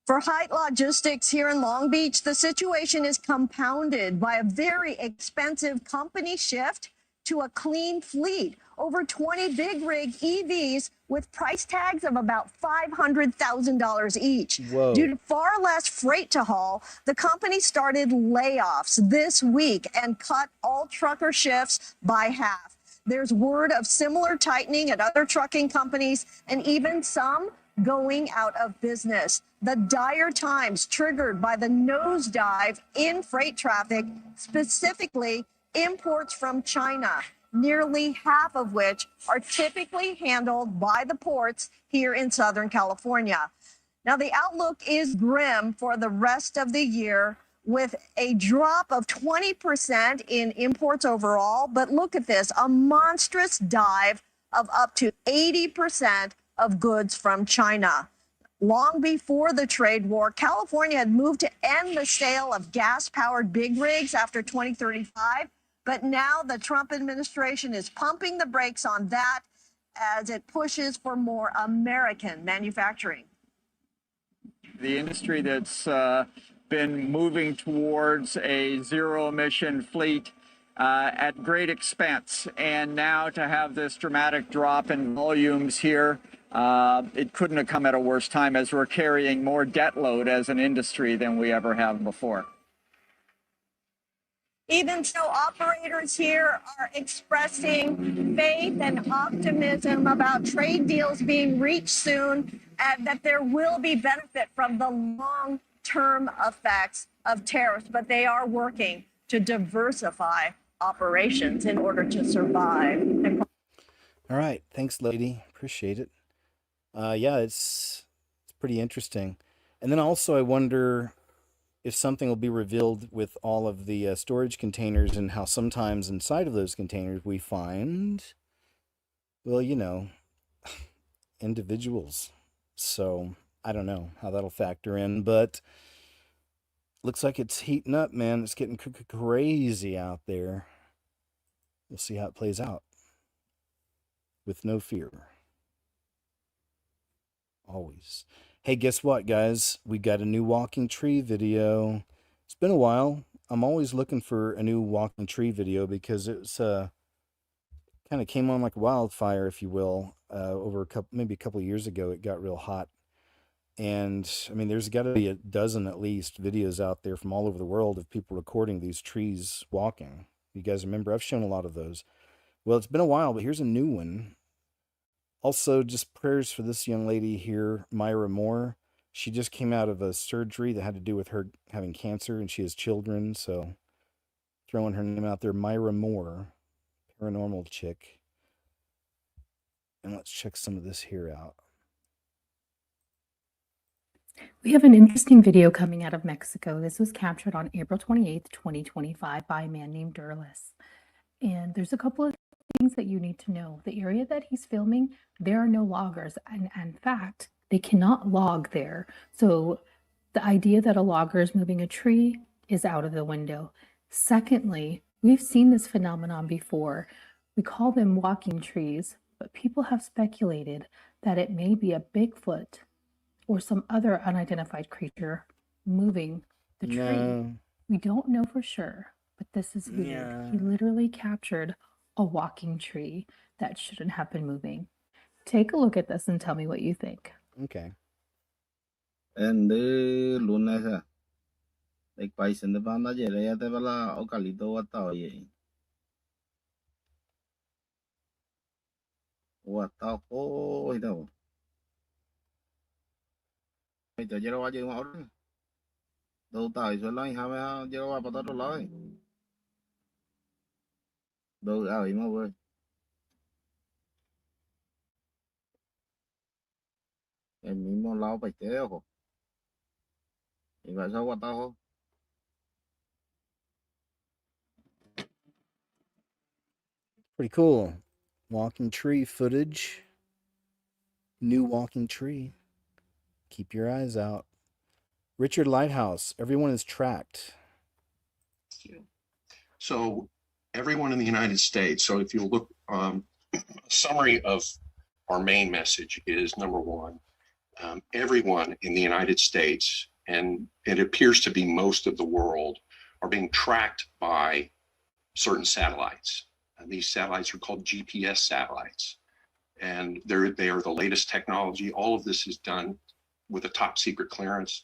For Height Logistics here in Long Beach, the situation is compounded by a very expensive company shift to a clean fleet. Over 20 big rig EVs with price tags of about $500,000 each. Whoa. Due to far less freight to haul, the company started layoffs this week and cut all trucker shifts by half. There's word of similar tightening at other trucking companies and even some going out of business. The dire times triggered by the nosedive in freight traffic, specifically imports from China, nearly half of which are typically handled by the ports here in Southern California. Now, the outlook is grim for the rest of the year, with a drop of 20% in imports overall. But look at this, a monstrous dive of up to 80% of goods from China. Long before the trade war, California had moved to end the sale of gas-powered big rigs after 2035. But now the Trump administration is pumping the brakes on that as it pushes for more American manufacturing. The industry that's been moving towards a zero-emission fleet at great expense, and now to have this dramatic drop in volumes here, it couldn't have come at a worse time, as we're carrying more debt load as an industry than we ever have before. Even so, operators here are expressing faith and optimism about trade deals being reached soon and that there will be benefit from the long-term effects of tariffs, but they are working to diversify operations in order to survive. All right. Thanks, lady. Appreciate it. Yeah, it's pretty interesting. And then also I wonder if something will be revealed with all of the storage containers and how sometimes inside of those containers we find, well, you know, individuals. So I don't know how that'll factor in, but looks like it's heating up, man. It's getting crazy out there. We'll see how it plays out. With no fear. Always. Hey, guess what, guys? We got a new walking tree video. It's been a while. I'm always looking for a new walking tree video because it's kind of came on like wildfire, if you will, over maybe a couple of years ago. It got real hot. And I mean, there's got to be a dozen at least videos out there from all over the world of people recording these trees walking. You guys remember? I've shown a lot of those. Well, it's been a while, but here's a new one. Also, just prayers for this young lady here, Myra Moore. She just came out of a surgery that had to do with her having cancer, and she has children. So, throwing her name out there, Myra Moore, paranormal chick. And let's check some of this here out. We have an interesting video coming out of Mexico. This was captured on April 28th, 2025 by a man named Durlis. And there's a couple of things that you need to know. The area that he's filming, there are no loggers. And in fact, they cannot log there. So the idea that a logger is moving a tree is out of the window. Secondly, we've seen this phenomenon before. We call them walking trees, but people have speculated that it may be a Bigfoot or some other unidentified creature moving the tree. No. We don't know for sure, but this is weird. Yeah. He literally captured a walking tree that shouldn't have been moving. Take a look at this and tell me what you think. Okay. And the lunes, like país in the banda, ya te bala o calito wata oye. Wata ho ito. Ito jero wa jero ma đâu tại số lại hai mươi jero wa patah dollar. Đâu ai mà vậy? Em mismo lao phải chế không? Thì vậy sao qua tao không? Pretty cool. Walking tree footage. New walking tree. Keep your eyes out. Richard Lighthouse. Everyone is tracked. So everyone in the United States. So if you look, a summary of our main message is number one, everyone in the United States, and it appears to be most of the world, are being tracked by certain satellites. And these satellites are called GPS satellites. And they are the latest technology. All of this is done with a top secret clearance.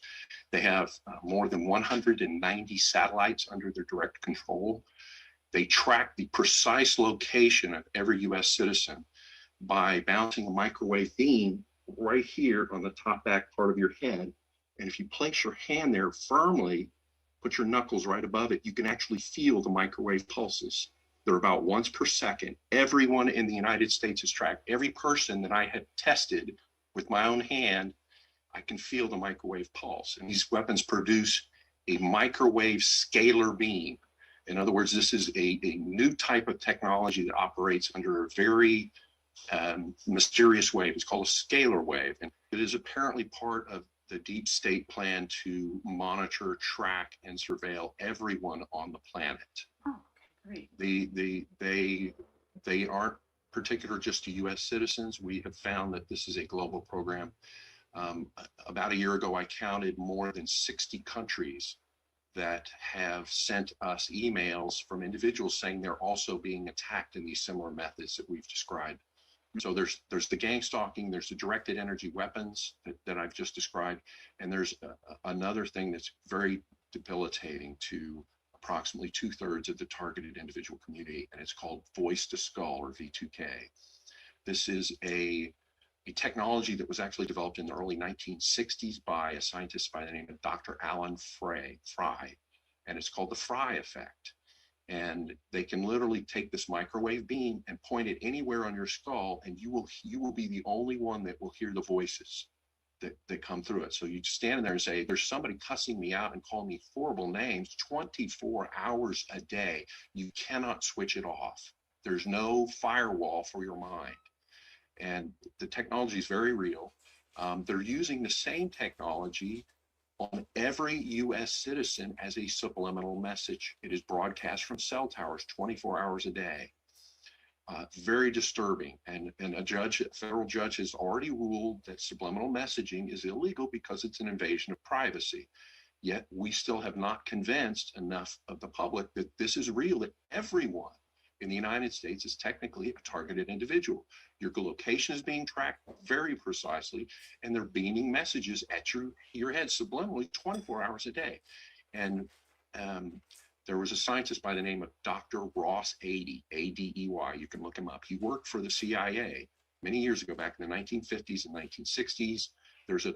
They have more than 190 satellites under their direct control. They track the precise location of every US citizen by bouncing a microwave beam right here on the top back part of your head. And if you place your hand there firmly, put your knuckles right above it, you can actually feel the microwave pulses. They're about once per second. Everyone in the United States is tracked. Every person that I have tested with my own hand, I can feel the microwave pulse. And these weapons produce a microwave scalar beam. In other words, this is a new type of technology that operates under a very mysterious wave. It's called a scalar wave. And it is apparently part of the deep state plan to monitor, track, and surveil everyone on the planet. Oh, okay, great. They aren't particular just to US citizens. We have found that this is a global program. About a year ago, I counted more than 60 countries that have sent us emails from individuals saying they're also being attacked in these similar methods that we've described. So there's the gang stalking, there's the directed energy weapons that I've just described, and there's another thing that's very debilitating to approximately 2/3 of the targeted individual community, and it's called voice to skull, or V2K. This is a technology that was actually developed in the early 1960s by a scientist by the name of Dr. Alan Fry, and it's called the Fry effect. And they can literally take this microwave beam and point it anywhere on your skull, and you will be the only one that will hear the voices that come through it. So you stand there and say, there's somebody cussing me out and calling me horrible names 24 hours a day. You cannot switch it off. There's no firewall for your mind. And the technology is very real. They're using the same technology on every U.S. citizen as a subliminal message. It is broadcast from cell towers 24 hours a day. Very disturbing. And a federal judge has already ruled that subliminal messaging is illegal because it's an invasion of privacy. Yet we still have not convinced enough of the public that this is real, that everyone in the United States is technically a targeted individual. Your location is being tracked very precisely, and they're beaming messages at your head subliminally 24 hours a day. And there was a scientist by the name of Dr. Ross Adey, A-D-E-Y. You can look him up. He worked for the CIA many years ago, back in the 1950s and 1960s. There's a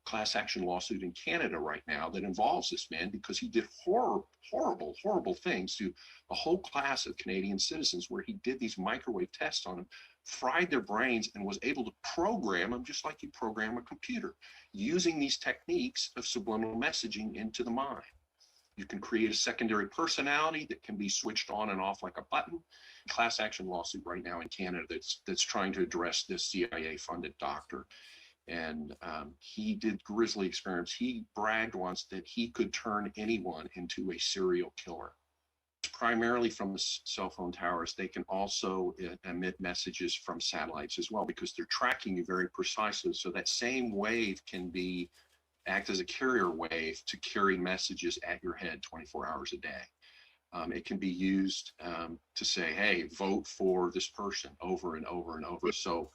class action lawsuit in Canada right now that involves this man because he did horrible things to a whole class of Canadian citizens, where he did these microwave tests on them, fried their brains, and was able to program them just like you program a computer, using these techniques of subliminal messaging into the mind. You can create a secondary personality that can be switched on and off like a button. Class action lawsuit right now in Canada that's trying to address this CIA-funded doctor. And he did grisly experiments. He bragged once that he could turn anyone into a serial killer. Primarily from the cell phone towers, they can also emit messages from satellites as well, because they're tracking you very precisely. So that same wave can act as a carrier wave to carry messages at your head 24 hours a day. It can be used to say, hey, vote for this person over and over and over. So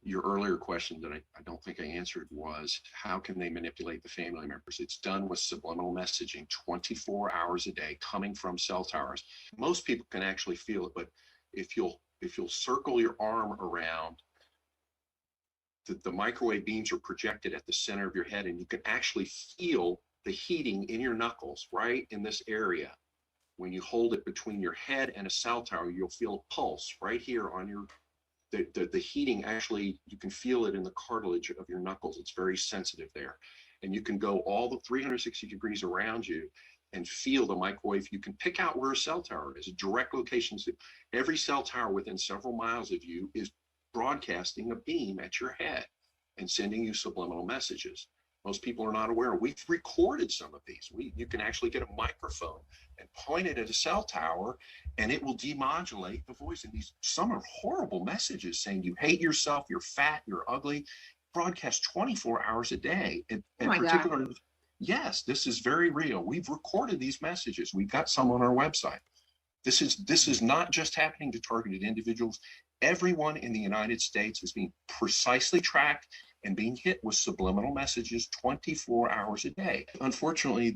your earlier question that I don't think I answered was, how can they manipulate the family members? It's done with subliminal messaging 24 hours a day coming from cell towers. Most people can actually feel it, but if you'll circle your arm around, the microwave beams are projected at the center of your head, and you can actually feel the heating in your knuckles right in this area. When you hold it between your head and a cell tower, you'll feel a pulse right here on your the heating. Actually, you can feel it in the cartilage of your knuckles. It's very sensitive there. And you can go all the 360 degrees around you and feel the microwave. You can pick out where a cell tower is, direct locations. Every cell tower within several miles of you is broadcasting a beam at your head and sending you subliminal messages. Most people are not aware. We've recorded some of these. You can actually get a microphone and point it at a cell tower, and it will demodulate the voice. And some are horrible messages saying you hate yourself, you're fat, you're ugly. Broadcast 24 hours a day. God. Yes, this is very real. We've recorded these messages. We've got some on our website. This is not just happening to targeted individuals. Everyone in the United States is being precisely tracked and being hit with subliminal messages 24 hours a day. Unfortunately,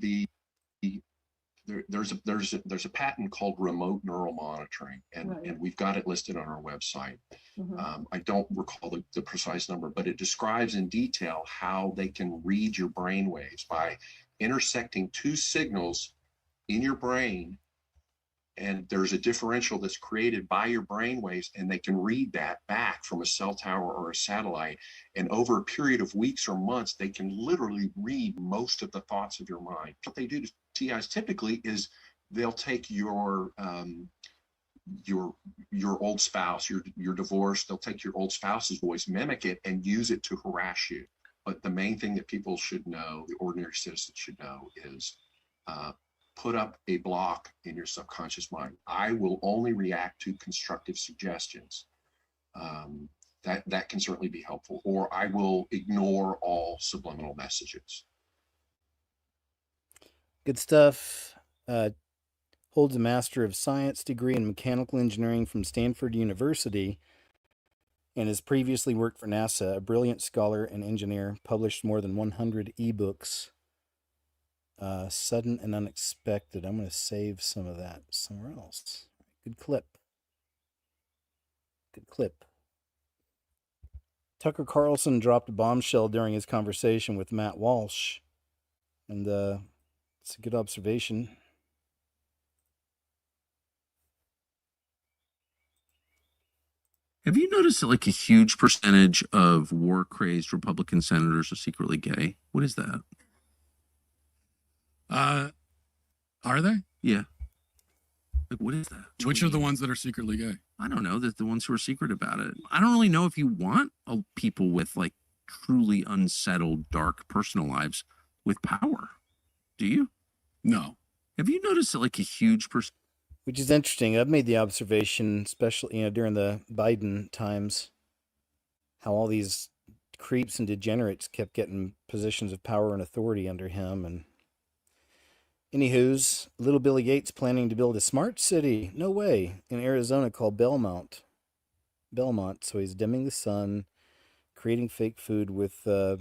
there's a patent called remote neural monitoring, and we've got it listed on our website. I don't recall the precise number, but it describes in detail how they can read your brain waves by intersecting two signals in your brain. And there's a differential that's created by your brain waves, and they can read that back from a cell tower or a satellite. And over a period of weeks or months, they can literally read most of the thoughts of your mind. What they do to TIs typically is they'll take your old spouse, you're divorced, they'll take your old spouse's voice, mimic it, and use it to harass you. But the main thing that people should know, the ordinary citizens should know, is put up a block in your subconscious mind. I will only react to constructive suggestions. That can certainly be helpful. Or I will ignore all subliminal messages. Good stuff. Holds a Master of Science degree in Mechanical Engineering from Stanford University, and has previously worked for NASA. A brilliant scholar and engineer, published more than 100 ebooks. Sudden and unexpected. I'm going to save some of that somewhere else. Good clip. Good clip. Tucker Carlson dropped a bombshell during his conversation with Matt Walsh. And it's a good observation. Have you noticed that like a huge percentage of war-crazed Republican senators are secretly gay? What is that? Are they? Yeah. Like, what is that? Which are the ones that are secretly gay? I don't know. The ones who are secret about it. I don't really know if you want people with like truly unsettled, dark personal lives with power. Do you? No. Have you noticed that like a huge percentage? Which is interesting. I've made the observation, especially during the Biden times, how all these creeps and degenerates kept getting positions of power and authority under him. And anywho's, little Billy Gates planning to build a smart city, no way, in Arizona called Belmont. So he's dimming the sun, creating fake food with the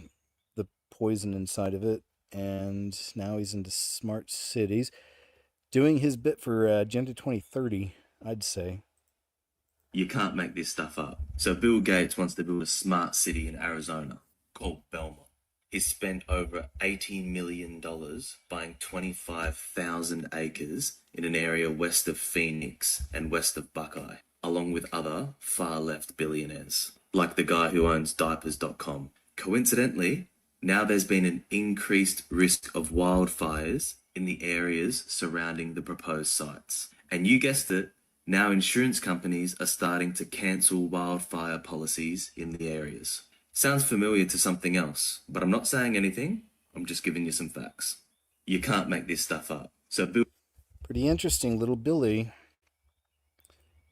poison inside of it, and now he's into smart cities. Doing his bit for Agenda 2030, I'd say. You can't make this stuff up. So Bill Gates wants to build a smart city in Arizona called Belmont. He spent over $80 million buying 25,000 acres in an area west of Phoenix and west of Buckeye, along with other far-left billionaires, like the guy who owns diapers.com. Coincidentally, now there's been an increased risk of wildfires in the areas surrounding the proposed sites. And you guessed it, now insurance companies are starting to cancel wildfire policies in the areas. Sounds familiar to something else, but I'm not saying anything. I'm just giving you some facts. You can't make this stuff up. So Bill... Pretty interesting, little Billy.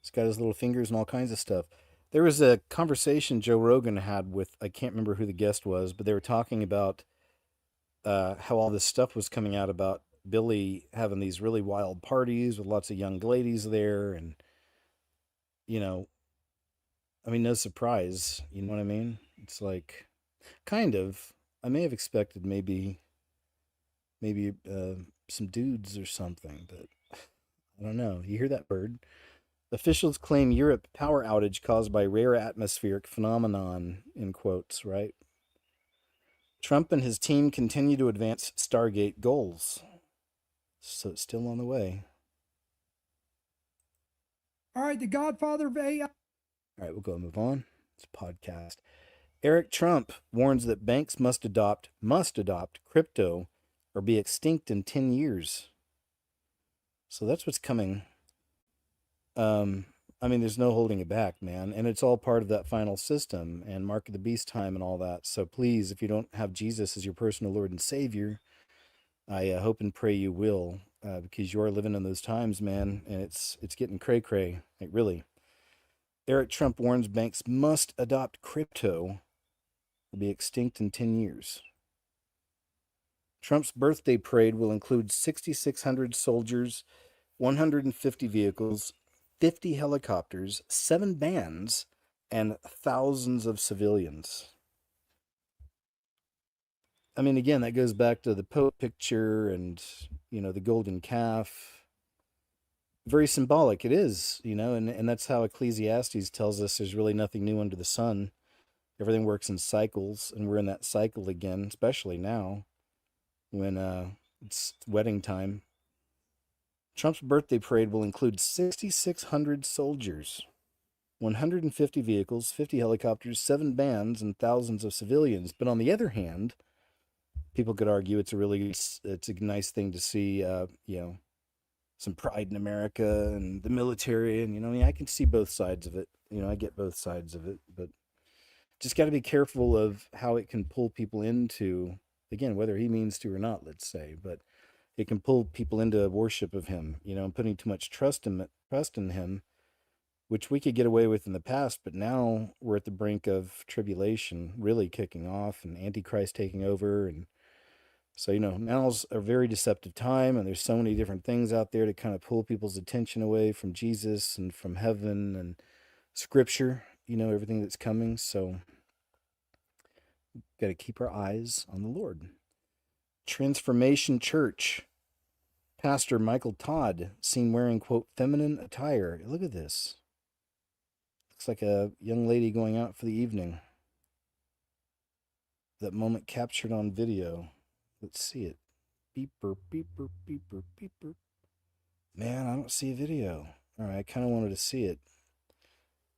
He's got his little fingers and all kinds of stuff. There was a conversation Joe Rogan had with, I can't remember who the guest was, but they were talking about how all this stuff was coming out about Billy having these really wild parties with lots of young ladies there. And, I mean, no surprise. You know what I mean? It's like, kind of. I may have expected maybe some dudes or something, but I don't know. You hear that bird? Officials claim Europe power outage caused by rare atmospheric phenomenon, in quotes, right? Trump and his team continue to advance Stargate goals. So it's still on the way. All right, the Godfather of AI. All right, we'll go and move on. It's a podcast. Eric Trump warns that banks must adopt crypto or be extinct in 10 years. So that's what's coming. I mean, there's no holding it back, man. And it's all part of that final system and Mark of the Beast time and all that. So please, if you don't have Jesus as your personal Lord and Savior, I hope and pray you will, because you are living in those times, man. And it's getting cray-cray, like really. Eric Trump warns banks must adopt crypto or be extinct in 10 years. Trump's birthday parade will include 6,600 soldiers, 150 vehicles, 50 helicopters, 7 bands, and thousands of civilians. I mean, again, that goes back to the Pope picture and, the golden calf. Very symbolic. It is, and that's how Ecclesiastes tells us there's really nothing new under the sun. Everything works in cycles, and we're in that cycle again, especially now when it's wedding time. Trump's birthday parade will include 6,600 soldiers, 150 vehicles, 50 helicopters, 7 bands, and thousands of civilians. But on the other hand, people could argue it's a nice thing to see, some pride in America and the military. And, I can see both sides of it. I get both sides of it. But just got to be careful of how it can pull people into, again, whether he means to or not, let's say. But it can pull people into worship of him, and putting too much trust in him, which we could get away with in the past. But now we're at the brink of tribulation really kicking off and Antichrist taking over. And so, now's a very deceptive time, and there's so many different things out there to kind of pull people's attention away from Jesus and from heaven and scripture, everything that's coming. So got to keep our eyes on the Lord. Transformation Church. Pastor Michael Todd seen wearing, quote, feminine attire. Look at this. Looks like a young lady going out for the evening. That moment captured on video. Let's see it. Beeper, beeper, beeper, beeper. Man, I don't see a video. All right, I kind of wanted to see it.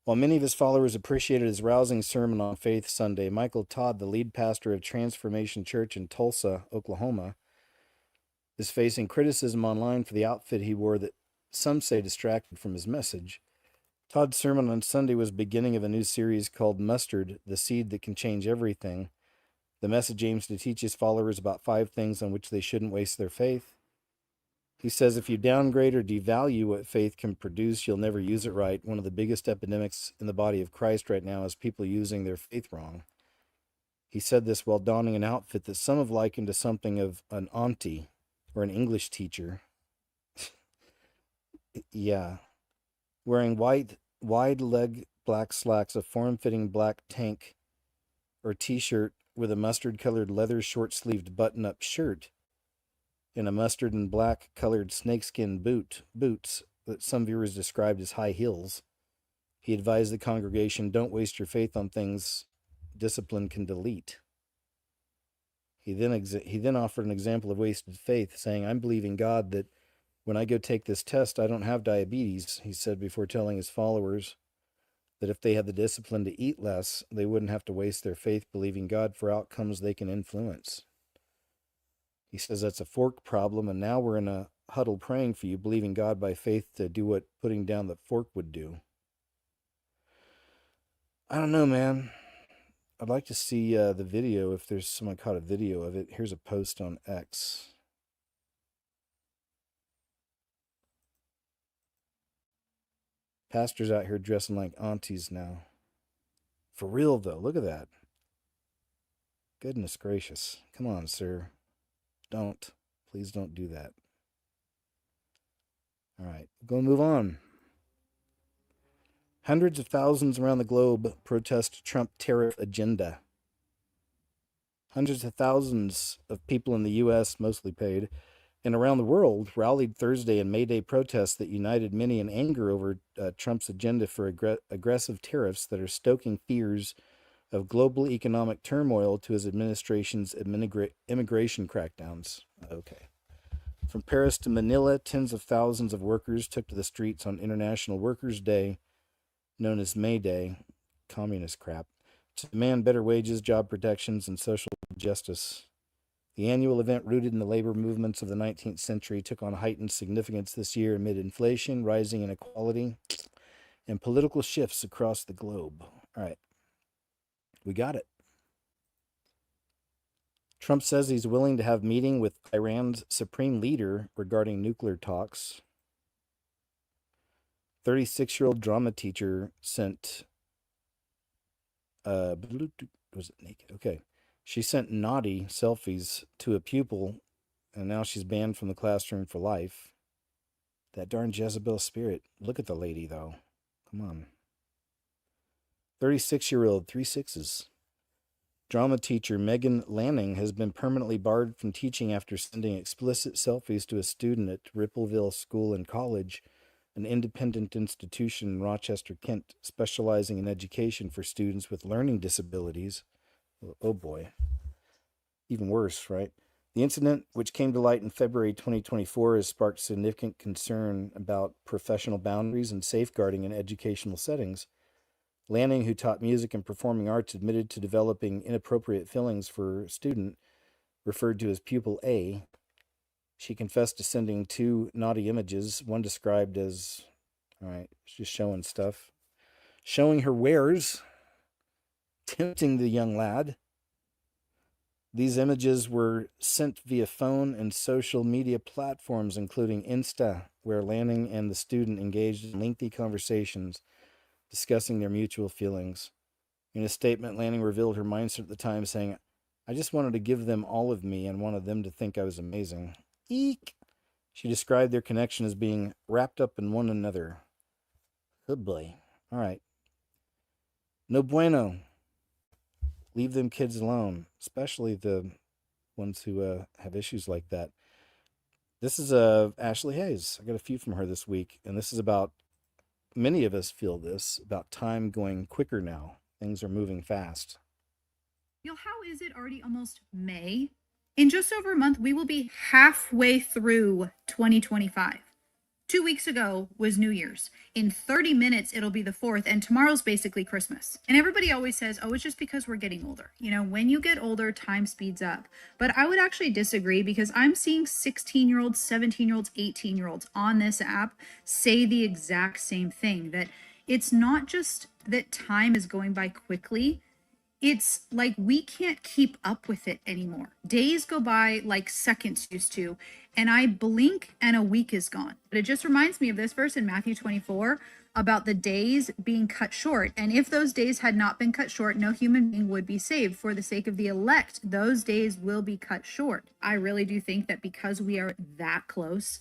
While many of his followers appreciated his rousing sermon on Faith Sunday, Michael Todd, the lead pastor of Transformation Church in Tulsa, Oklahoma, is facing criticism online for the outfit he wore that some say distracted from his message. Todd's sermon on Sunday was the beginning of a new series called Mustard, the Seed That Can Change Everything. The message aims to teach his followers about 5 things on which they shouldn't waste their faith. He says if you downgrade or devalue what faith can produce, you'll never use it right. One of the biggest epidemics in the body of Christ right now is people using their faith wrong. He said this while donning an outfit that some have likened to something of an auntie or an English teacher. Yeah. Wearing white, wide-leg black slacks, a form-fitting black tank or t-shirt with a mustard-colored leather short-sleeved button-up shirt, and a mustard and black-colored snakeskin boots that some viewers described as high heels. He advised the congregation, don't waste your faith on things discipline can delete. He then offered an example of wasted faith, saying, I'm believing God that when I go take this test, I don't have diabetes, he said before telling his followers that if they had the discipline to eat less, they wouldn't have to waste their faith believing God for outcomes they can influence. He says that's a fork problem, and now we're in a huddle praying for you, believing God by faith to do what putting down the fork would do. I don't know, man. I'd like to see the video if there's someone caught a video of it. Here's a post on X. Pastors out here dressing like aunties now. For real, though. Look at that. Goodness gracious. Come on, sir. Don't. Please don't do that. All right. We're going to move on. Hundreds of thousands around the globe protest Trump tariff agenda. Hundreds of thousands of people in the U.S., mostly paid, and around the world rallied Thursday in May Day protests that united many in anger over Trump's agenda for aggressive tariffs that are stoking fears of global economic turmoil to his administration's immigration crackdowns. Okay. From Paris to Manila, tens of thousands of workers took to the streets on International Workers' Day, known as May Day, communist crap, to demand better wages, job protections, and social justice. The annual event, rooted in the labor movements of the 19th century, took on heightened significance this year amid inflation, rising inequality, and political shifts across the globe. All right. We got it. Trump says he's willing to have a meeting with Iran's supreme leader regarding nuclear talks. 36-year-old drama teacher sent... was it naked? Okay. She sent naughty selfies to a pupil, and now she's banned from the classroom for life. That darn Jezebel spirit. Look at the lady, though. Come on. 36-year-old, 3 6s. Drama teacher Megan Lanning has been permanently barred from teaching after sending explicit selfies to a student at Rippleville School and College, an independent institution in Rochester, Kent, specializing in education for students with learning disabilities. Oh boy. Even worse, right? The incident, which came to light in February 2024, has sparked significant concern about professional boundaries and safeguarding in educational settings. Lanning, who taught music and performing arts, admitted to developing inappropriate feelings for a student referred to as pupil A. She confessed to sending 2 naughty images, one described as, all right, just showing stuff, showing her wares, tempting the young lad. These images were sent via phone and social media platforms, including Insta, where Lanning and the student engaged in lengthy conversations discussing their mutual feelings. In a statement, Lanning revealed her mindset at the time, saying, I just wanted to give them all of me and wanted them to think I was amazing. Eek! She described their connection as being wrapped up in one another. Good boy. All right. No bueno. Leave them kids alone, especially the ones who have issues like that. This is Ashley Hayes. I got a few from her this week, and this is about, many of us feel this, about time going quicker now. Things are moving fast. How is it already almost May? In just over a month, we will be halfway through 2025. 2 weeks ago was New Year's. In 30 minutes, it'll be the 4th, and tomorrow's basically Christmas. And everybody always says, oh, it's just because we're getting older. You know, when you get older, time speeds up. But I would actually disagree, because I'm seeing 16-year-olds, 17-year-olds, 18-year-olds on this app say the exact same thing, that it's not just that time is going by quickly. It's like we can't keep up with it anymore. Days go by like seconds used to, and I blink and a week is gone. But it just reminds me of this verse in Matthew 24 about the days being cut short. And if those days had not been cut short, no human being would be saved. For the sake of the elect, those days will be cut short. I really do think that because we are that close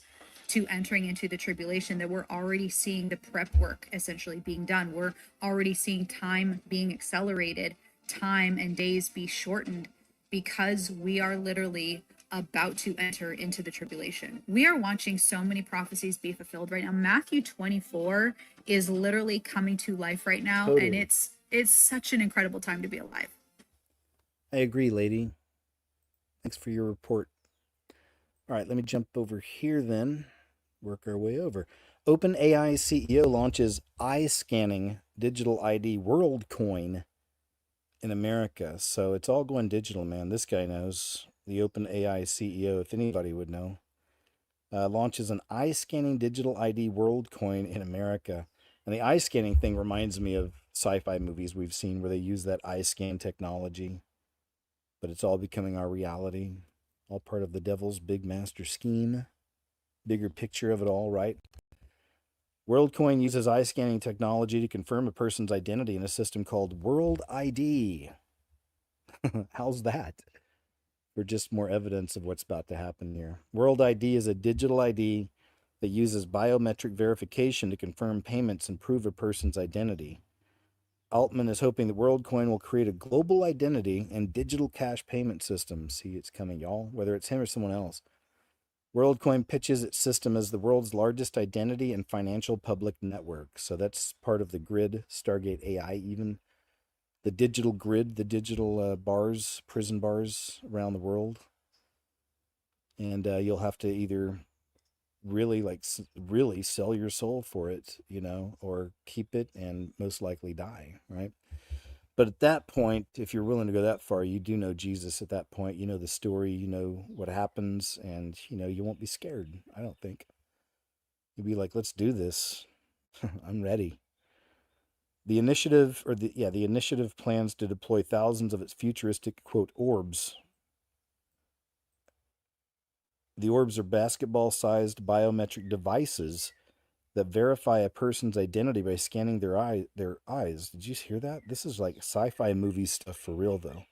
to entering into the tribulation, that we're already seeing the prep work essentially being done. We're already seeing time being accelerated, time and days be shortened, because we are literally about to enter into the tribulation. We are watching so many prophecies be fulfilled right now. Matthew 24 is literally coming to life right now. Totally. And it's such an incredible time to be alive. I agree, lady. Thanks for your report. All right, let me jump over here then. Work our way over. OpenAI CEO launches eye scanning digital ID WorldCoin in America. So it's all going digital, man. This guy knows. The OpenAI CEO, if anybody would know, launches an eye scanning digital ID WorldCoin in America. And the eye scanning thing reminds me of sci-fi movies we've seen where they use that eye scan technology. But it's all becoming our reality. All part of the devil's big master scheme. Bigger picture of it all, right? WorldCoin uses eye scanning technology to confirm a person's identity in a system called World ID. How's that? For just more evidence of what's about to happen here. World ID is a digital ID that uses biometric verification to confirm payments and prove a person's identity. Altman is hoping that WorldCoin will create a global identity and digital cash payment system. See, it's coming, y'all, whether it's him or someone else. WorldCoin pitches its system as the world's largest identity and financial public network. So that's part of the grid, Stargate AI even. The digital grid, the digital bars, prison bars around the world. And you'll have to either really sell your soul for it, you know, or keep it and most likely die, right? But at that point, if you're willing to go that far, you do know Jesus at that point. You know the story, you know what happens, and, you know, you won't be scared, I don't think. You'll be like, let's do this. I'm ready. The initiative plans to deploy thousands of its futuristic, quote, orbs. The orbs are basketball-sized biometric devices that verify a person's identity by scanning their eyes. Did you hear that? This is like sci-fi movie stuff for real, though.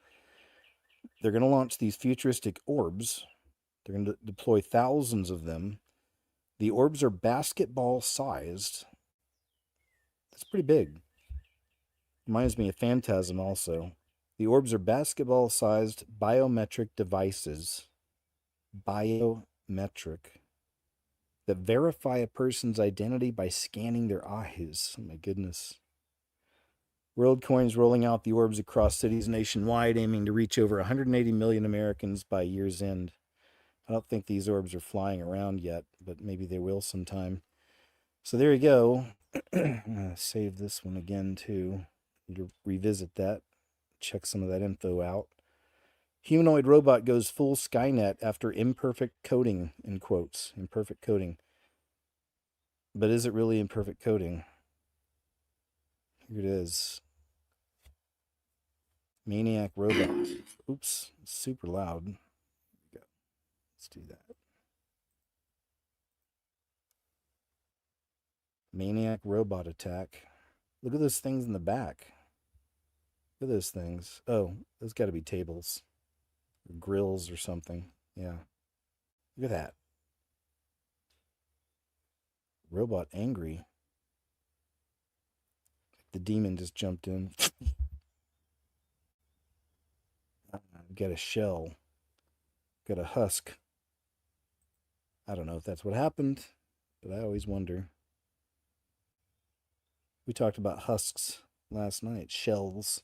They're going to launch these futuristic orbs. They're going to deploy thousands of them. The orbs are basketball-sized. That's pretty big. Reminds me of Phantasm also. The orbs are basketball-sized biometric devices. Biometric. That verify a person's identity by scanning their eyes. Oh my goodness. WorldCoin's rolling out the orbs across cities nationwide, aiming to reach over 180 million Americans by year's end. I don't think these orbs are flying around yet, but maybe they will sometime. So there you go. I'm going to save this one again too. To revisit that. Check some of that info out. Humanoid robot goes full Skynet after imperfect coding, in quotes. Imperfect coding. But is it really imperfect coding? Here it is. Maniac robot. Oops, it's super loud. Here we go. Let's do that. Maniac robot attack. Look at those things in the back. Look at those things. Oh, those got to be tables. Or grills or something. Yeah. Look at that. Robot angry. The demon just jumped in. Got a shell. got a husk. I don't know if that's what happened, but I always wonder. We talked about husks last night, shells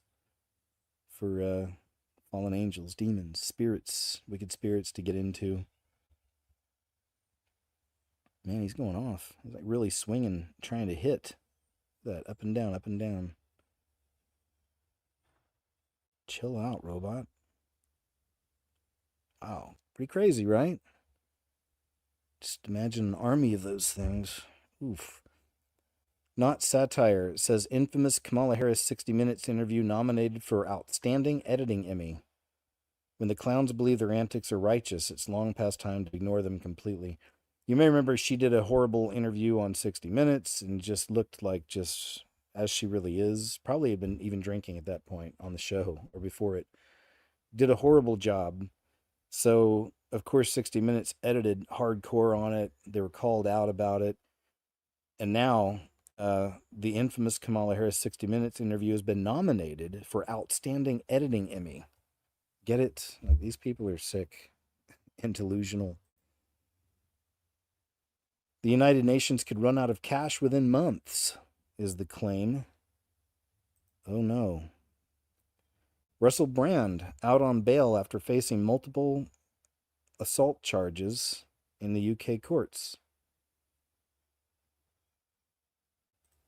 for fallen angels, demons, spirits, wicked spirits to get into. Man, he's going off. He's like really swinging, trying to hit that up and down, up and down. Chill out, robot. Wow, pretty crazy, right? Just imagine an army of those things. Oof. Not satire. It says infamous Kamala Harris 60 Minutes interview nominated for Outstanding Editing Emmy. When the clowns believe their antics are righteous, it's long past time to ignore them completely. You may remember she did a horrible interview on 60 Minutes and just looked like just as she really is. Probably had been even drinking at that point on the show or before it. Did a horrible job. So, of course, 60 Minutes edited hardcore on it. They were called out about it. And now the infamous Kamala Harris 60 Minutes interview has been nominated for Outstanding Editing Emmy. Get it? Like, these people are sick and delusional. The United Nations could run out of cash within months, is the claim. Oh no. Russell Brand out on bail after facing multiple assault charges in the UK courts.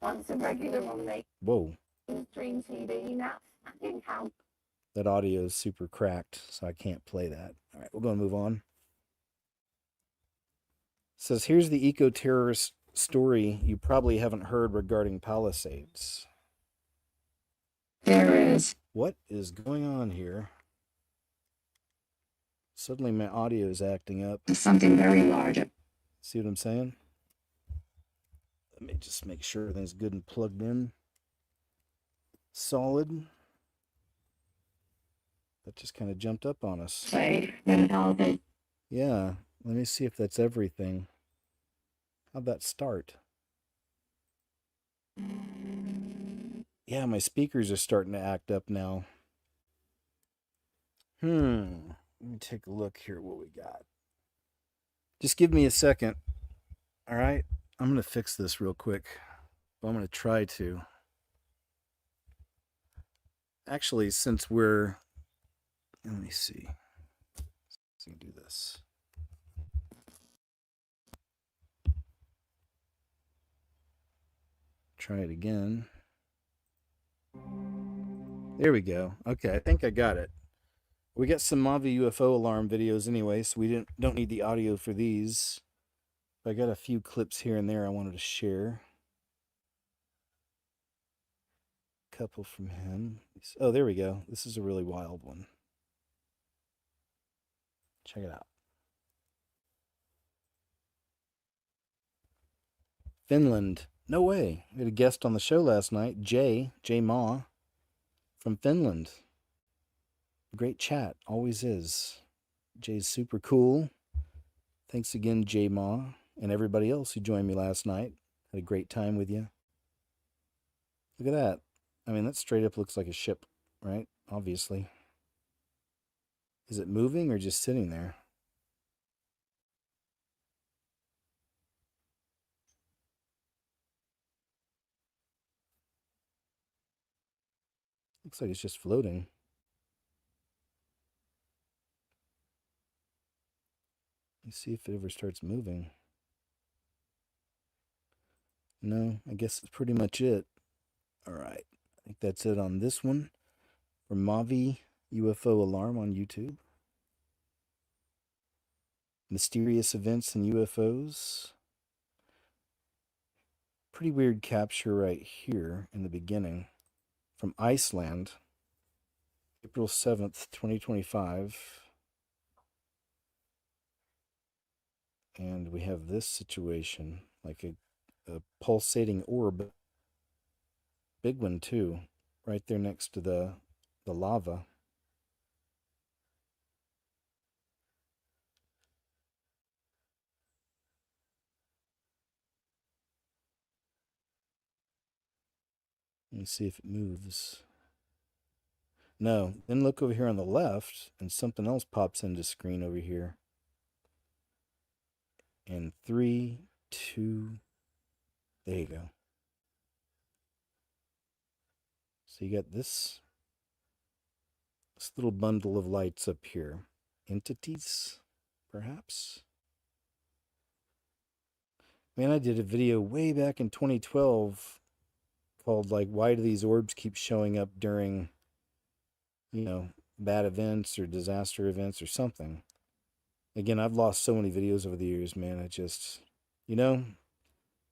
Once a regular on Whoa. mainstream TV, now fucking hell. That audio is super cracked, so I can't play that. All right, we're going to move on. It says, here's the eco-terrorist story you probably haven't heard regarding Palisades. There is. What is going on here? Suddenly my audio is acting up. Something very large. See what I'm saying? Let me just make sure everything's good and plugged in. Solid. That just kind of jumped up on us. Yeah, let me see if that's everything. How'd that start? Yeah, my speakers are starting to act up now. Let me take a look here what we got. Just give me a second. All right? I'm going to fix this real quick. I'm going to try to. Actually, since we're... Let me see. Let's do this. Try it again. There we go. Okay, I think I got it. We got some Mavi UFO alarm videos anyway, so we don't need the audio for these. But I got a few clips here and there I wanted to share. Couple from him. Oh, there we go. This is a really wild one. Check it out. Finland. No way. We had a guest on the show last night, J Ma, from Finland. Great chat. Always is. Jay's super cool. Thanks again, J Ma, and everybody else who joined me last night. Had a great time with you. Look at that. I mean, that straight up looks like a ship, right? Obviously. Is it moving or just sitting there? Looks like it's just floating. Let's see if it ever starts moving. No, I guess that's pretty much it. All right. I think that's it on this one. From Mavi UFO Alarm on YouTube. Mysterious events and UFOs. Pretty weird capture right here in the beginning. From Iceland. April 7th, 2025. And we have this situation. Like a pulsating orb. Big one too. Right there next to the lava. Let me see if it moves. No. Then look over here on the left, and something else pops into screen over here. And 3, 2, there you go. So you got this little bundle of lights up here. Entities, perhaps? Man, I did a video way back in 2012 called, like, why do these orbs keep showing up during, you know, bad events or disaster events or something. Again, I've lost so many videos over the years, man. I just, you know,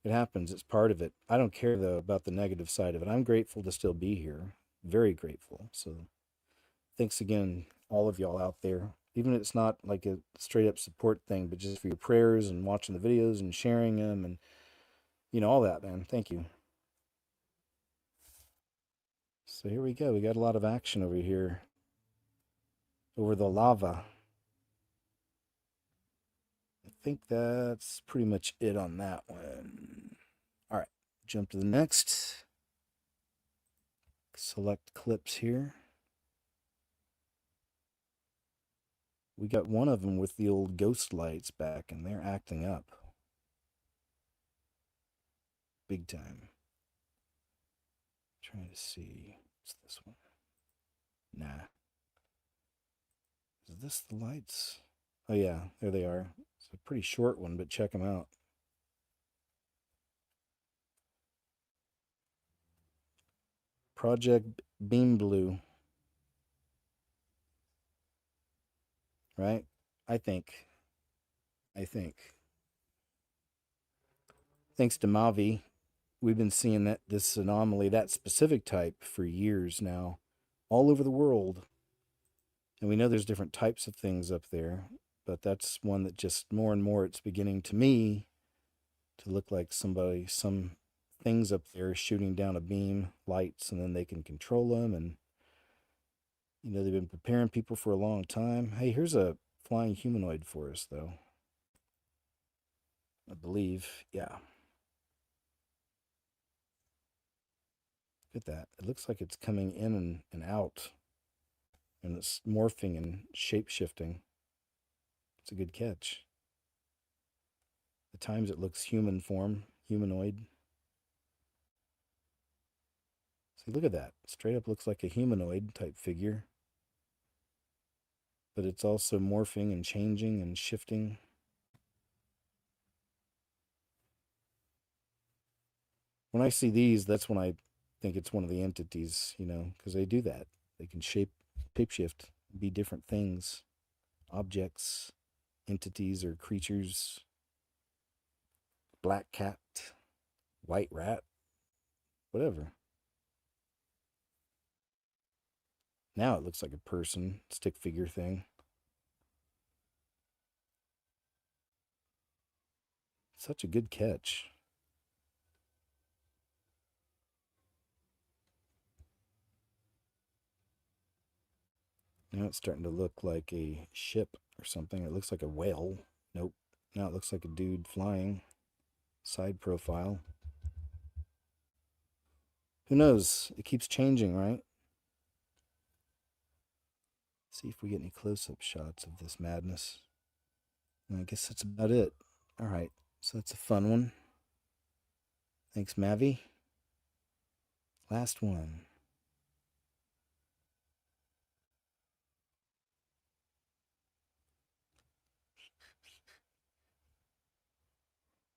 it happens. It's part of it. I don't care, though, about the negative side of it. I'm grateful to still be here. Very grateful. So thanks again, all of y'all out there. Even if it's not like a straight up support thing, but just for your prayers and watching the videos and sharing them and, you know, all that, man. Thank you. So here we go. We got a lot of action over here. Over the lava. I think that's pretty much it on that one. All right. Jump to the next. Select clips here. We got one of them with the old ghost lights back, and they're acting up. Big time. Trying to see. What's this one? Nah. Is this the lights? Oh, yeah. There they are. It's a pretty short one, but check them out. Project Beam Blue. Right? I think. Thanks to Mavi, we've been seeing that this anomaly, that specific type, for years now, all over the world. And we know there's different types of things up there, but that's one that just more and more it's beginning to me to look like some things up there shooting down a beam, lights, and then they can control them. And, you know, they've been preparing people for a long time. Hey, here's a flying humanoid for us, though. I believe, yeah. Look at that. It looks like it's coming in and out. And it's morphing and shape-shifting. It's a good catch. At times it looks human form, humanoid. See, look at that. Straight up looks like a humanoid type figure. But it's also morphing and changing and shifting. When I see these, that's when I think it's one of the entities, you know, because they do that. They can shape-shift, be different things, objects, entities or creatures. Black cat, white rat, whatever. Now it looks like a person, stick figure thing. Such a good catch. Now it's starting to look like a ship or something. It looks like a whale. Nope. Now it looks like a dude flying. Side profile. Who knows? It keeps changing, right? See if we get any close-up shots of this madness. And I guess that's about it. All right. So that's a fun one. Thanks, Mavi. Last one.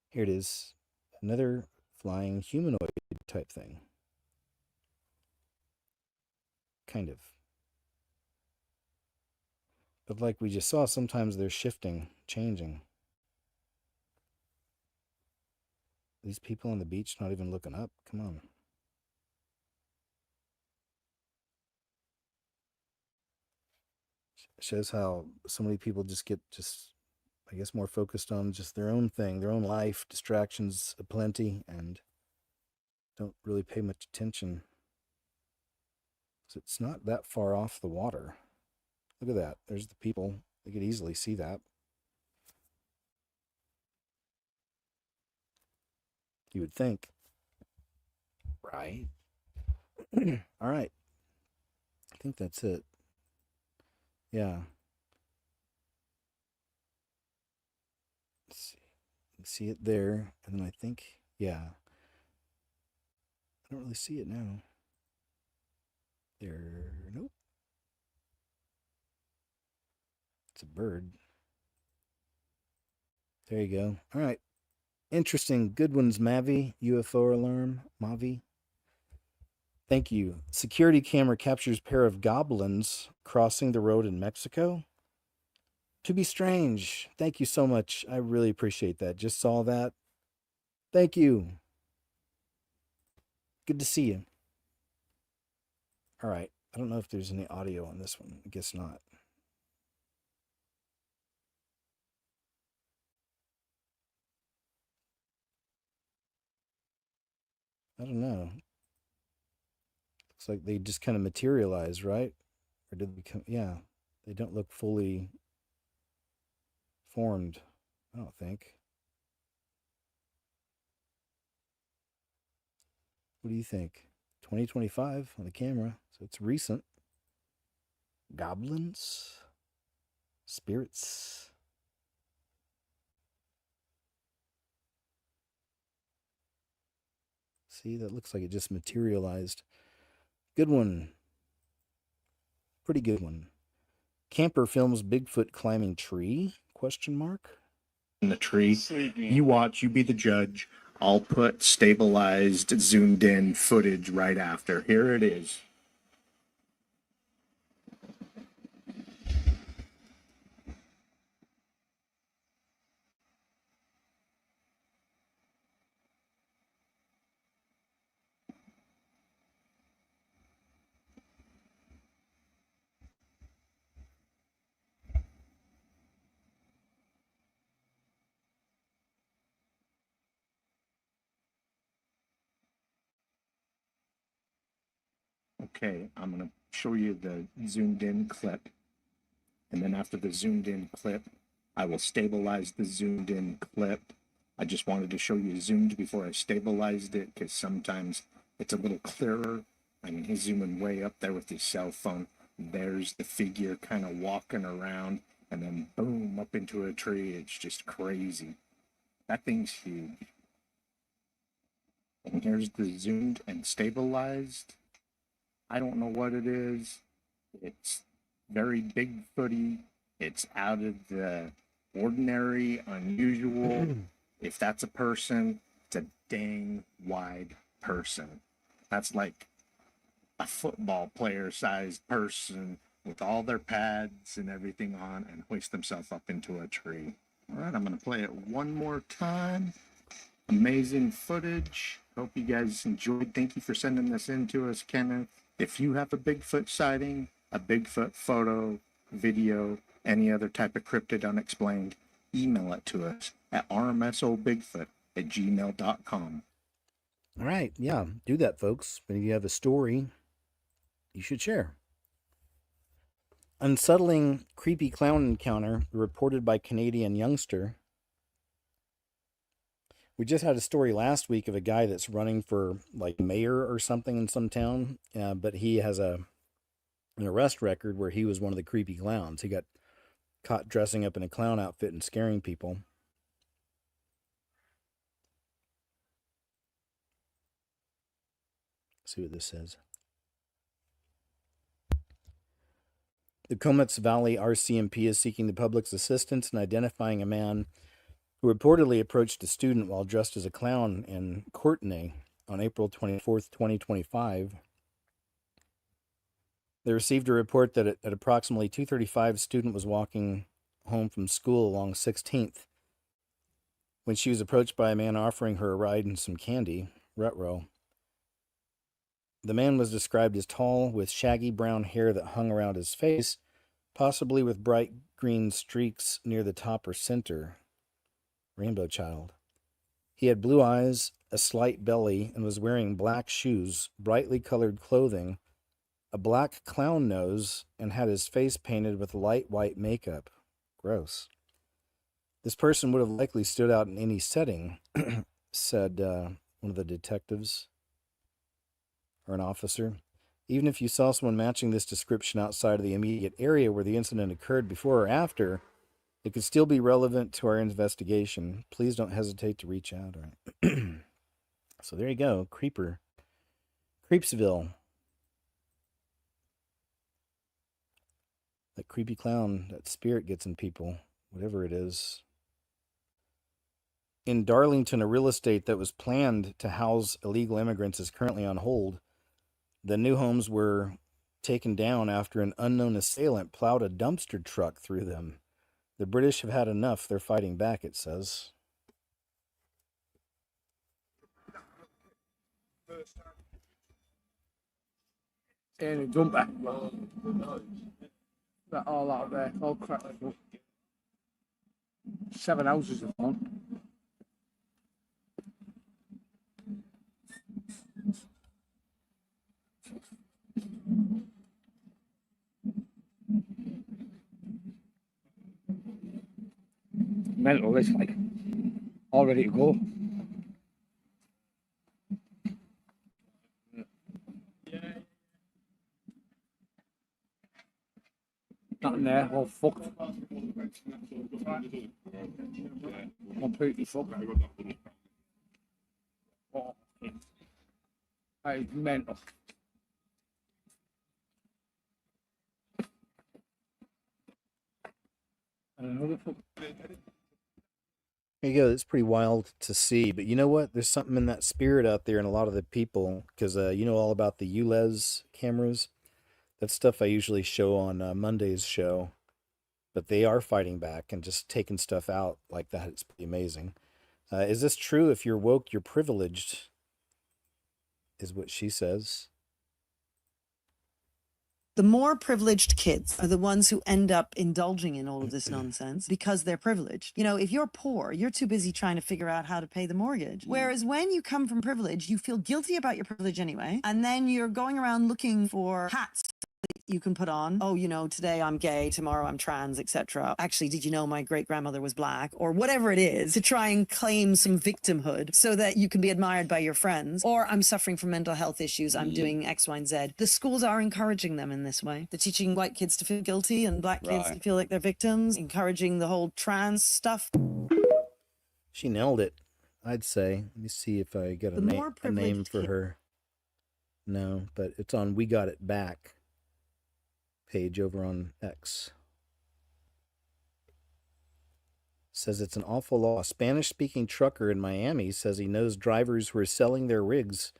Here it is. Another flying humanoid type thing. Kind of. But like we just saw, sometimes they're shifting, changing. These people on the beach not even looking up. Come on. Shows how so many people just get I guess, more focused on just their own thing, their own life, distractions aplenty, and don't really pay much attention. So it's not that far off the water. Look at that. There's the people. They could easily see that. You would think. Right. All right. I think that's it. Yeah. Let's see. You can see it there. And then I think, yeah. I don't really see it now. There. Nope. It's a bird. There you go. All right. Interesting. Good ones, Mavi. UFO alarm. Mavi. Thank you. Security camera captures pair of goblins crossing the road in Mexico. To be strange. Thank you so much. I really appreciate that. Just saw that. Thank you. Good to see you. All right. I don't know if there's any audio on this one. I guess not. I don't know. Looks like they just kind of materialize, right? Or did they come? Yeah. They don't look fully formed, I don't think. What do you think? 2025 on the camera, so it's recent. Goblins? Spirits? See, that looks like it just materialized. Good one. Pretty good one. Camper films Bigfoot climbing tree? Question mark. In the tree. You watch, you be the judge. I'll put stabilized, zoomed in footage right after. Here it is. Okay, I'm going to show you the zoomed in clip. And then after the zoomed in clip, I will stabilize the zoomed in clip. I just wanted to show you zoomed before I stabilized it because sometimes it's a little clearer. I mean, he's zooming way up there with his cell phone. There's the figure kind of walking around and then boom, up into a tree. It's just crazy. That thing's huge. And here's the zoomed and stabilized. I don't know what it is. It's very Bigfooty. It's out of the ordinary, unusual. If that's a person, it's a dang wide person. That's like a football player sized person with all their pads and everything on and hoist themselves up into a tree. All right, I'm going to play it one more time. Amazing footage. Hope you guys enjoyed. Thank you for sending this in to us, Kenneth. If you have a Bigfoot sighting, a Bigfoot photo, video, any other type of cryptid unexplained, email it to us at rmsobigfoot@gmail.com. All right. Yeah, do that, folks. If you have a story, you should share. Unsettling creepy clown encounter reported by Canadian youngster. We just had a story last week of a guy that's running for like mayor or something in some town, but he has an arrest record where he was one of the creepy clowns. He got caught dressing up in a clown outfit and scaring people. Let's see what this says. The Comets Valley RCMP is seeking the public's assistance in identifying a man who reportedly approached a student while dressed as a clown in Courtenay on April 24th, 2025. They received a report that at approximately 2:35, a student was walking home from school along 16th when she was approached by a man offering her a ride and some candy, Rutro. The man was described as tall, with shaggy brown hair that hung around his face, possibly with bright green streaks near the top or center. Rainbow Child. He had blue eyes, a slight belly, and was wearing black shoes, brightly colored clothing, a black clown nose, and had his face painted with light white makeup. Gross. This person would have likely stood out in any setting, said one of the detectives, or an officer. Even if you saw someone matching this description outside of the immediate area where the incident occurred before or after, it could still be relevant to our investigation. Please don't hesitate to reach out. All right. So there you go. Creepsville. That creepy clown, that spirit gets in people, whatever it is. In Darlington, a real estate that was planned to house illegal immigrants is currently on hold. The new homes were taken down after an unknown assailant plowed a dumpster truck through them. The British have had enough. They're fighting back, it says. And a jumper. That all out there, all cracked up. 7 houses have gone. Mental, it's like all ready to go. Nothing there, all fucked. Completely fucked. Oh, that is mental. And another fuck. There you go. It's pretty wild to see. But you know what? There's something in that spirit out there in a lot of the people. Because you know all about the ULEZ cameras. That's stuff I usually show on Monday's show. But they are fighting back and just taking stuff out like that. It's pretty amazing. Is this true? If you're woke, you're privileged, is what she says. The more privileged kids are the ones who end up indulging in all of this nonsense because they're privileged. You know, if you're poor, you're too busy trying to figure out how to pay the mortgage. Whereas when you come from privilege, you feel guilty about your privilege anyway. And then you're going around looking for hats that you can put on. Oh, you know, today I'm gay, tomorrow I'm trans, etc. Actually, did you know my great-grandmother was black? Or whatever it is, to try and claim some victimhood so that you can be admired by your friends. Or I'm suffering from mental health issues, I'm doing X, Y, and Z. The schools are encouraging them in this way. They're teaching white kids to feel guilty and black kids to feel like they're victims, encouraging the whole trans stuff. She nailed it, I'd say. Let me see if I get a name for her. No, but it's on We Got It Back page over on X. Says it's an awful law. A Spanish-speaking trucker in Miami says he knows drivers who are selling their rigs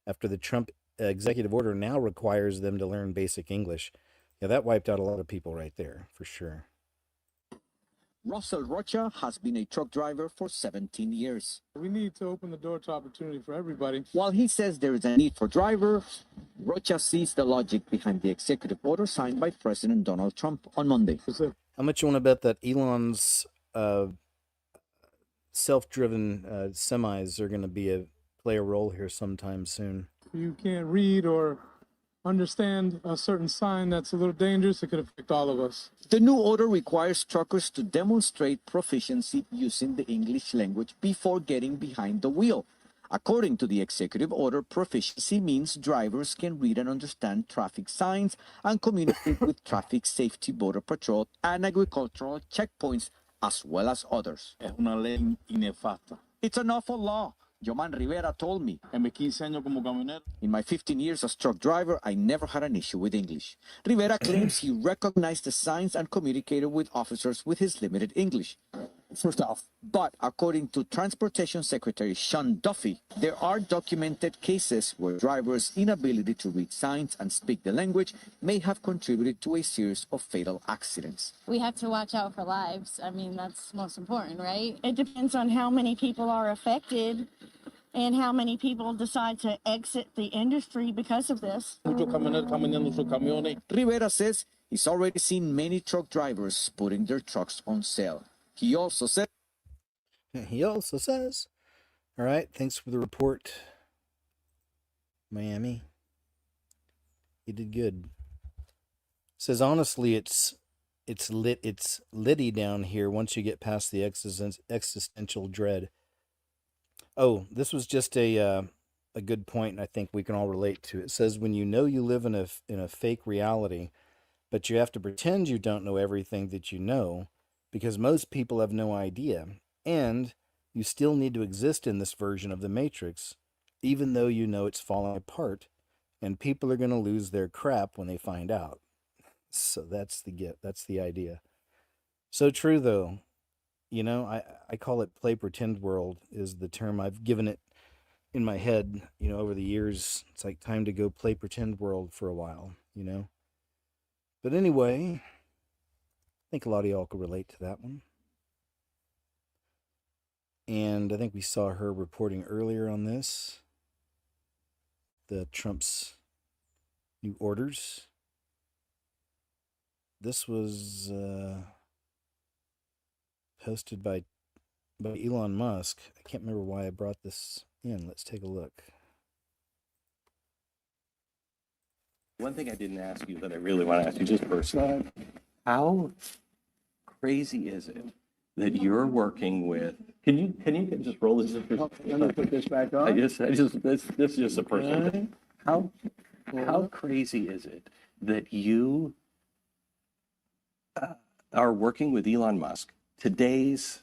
after the Trump executive order now requires them to learn basic English. Yeah, that wiped out a lot of people right there, for sure. Russell Rocha has been a truck driver for 17 years. We need to open the door to opportunity for everybody. While he says there is a need for drivers, Rocha sees the logic behind the executive order signed by President Donald Trump on Monday. How much you want to bet that Elon's self-driven semis are going to play a role here sometime soon? You can't read or understand a certain sign that's a little dangerous, it could affect all of us. The new order requires truckers to demonstrate proficiency using the English language before getting behind the wheel. According to the executive order, proficiency means drivers can read and understand traffic signs and communicate with traffic safety, border patrol, and agricultural checkpoints, as well as others. Es una ley inefasta. It's an awful law. Yoman Rivera told me. En mis 15 años como camionero. In my 15 years as truck driver, I never had an issue with English. Rivera claims he recognized the signs and communicated with officers with his limited English. First off, but according to Transportation Secretary Sean Duffy, there are documented cases where drivers' inability to read signs and speak the language may have contributed to a series of fatal accidents. We have to watch out for lives. I mean, that's most important, right? It depends on how many people are affected and how many people decide to exit the industry because of this. Rivera says he's already seen many truck drivers putting their trucks on sale. He also says, all right, thanks for the report, Miami. You did good. Says, honestly, it's litty down here once you get past the existential dread. Oh, this was just a a good point, and I think we can all relate to. It says, when you know you live in a fake reality, but you have to pretend you don't know everything that you know, because most people have no idea, and you still need to exist in this version of the Matrix, even though you know it's falling apart, and people are going to lose their crap when they find out. So that's the idea. So true, though. You know, I call it play pretend world is the term I've given it in my head, you know, over the years. It's like time to go play pretend world for a while, you know. But anyway, I think a lot of y'all could relate to that one. And I think we saw her reporting earlier on this. The Trump's new orders. This was posted by Elon Musk. I can't remember why I brought this in. Let's take a look. One thing I didn't ask you that I really want to ask you just personally, how crazy is it that you're working with, can you just roll this? Let me put this back on. this is just a personal thing. How crazy is it that you are working with Elon Musk, today's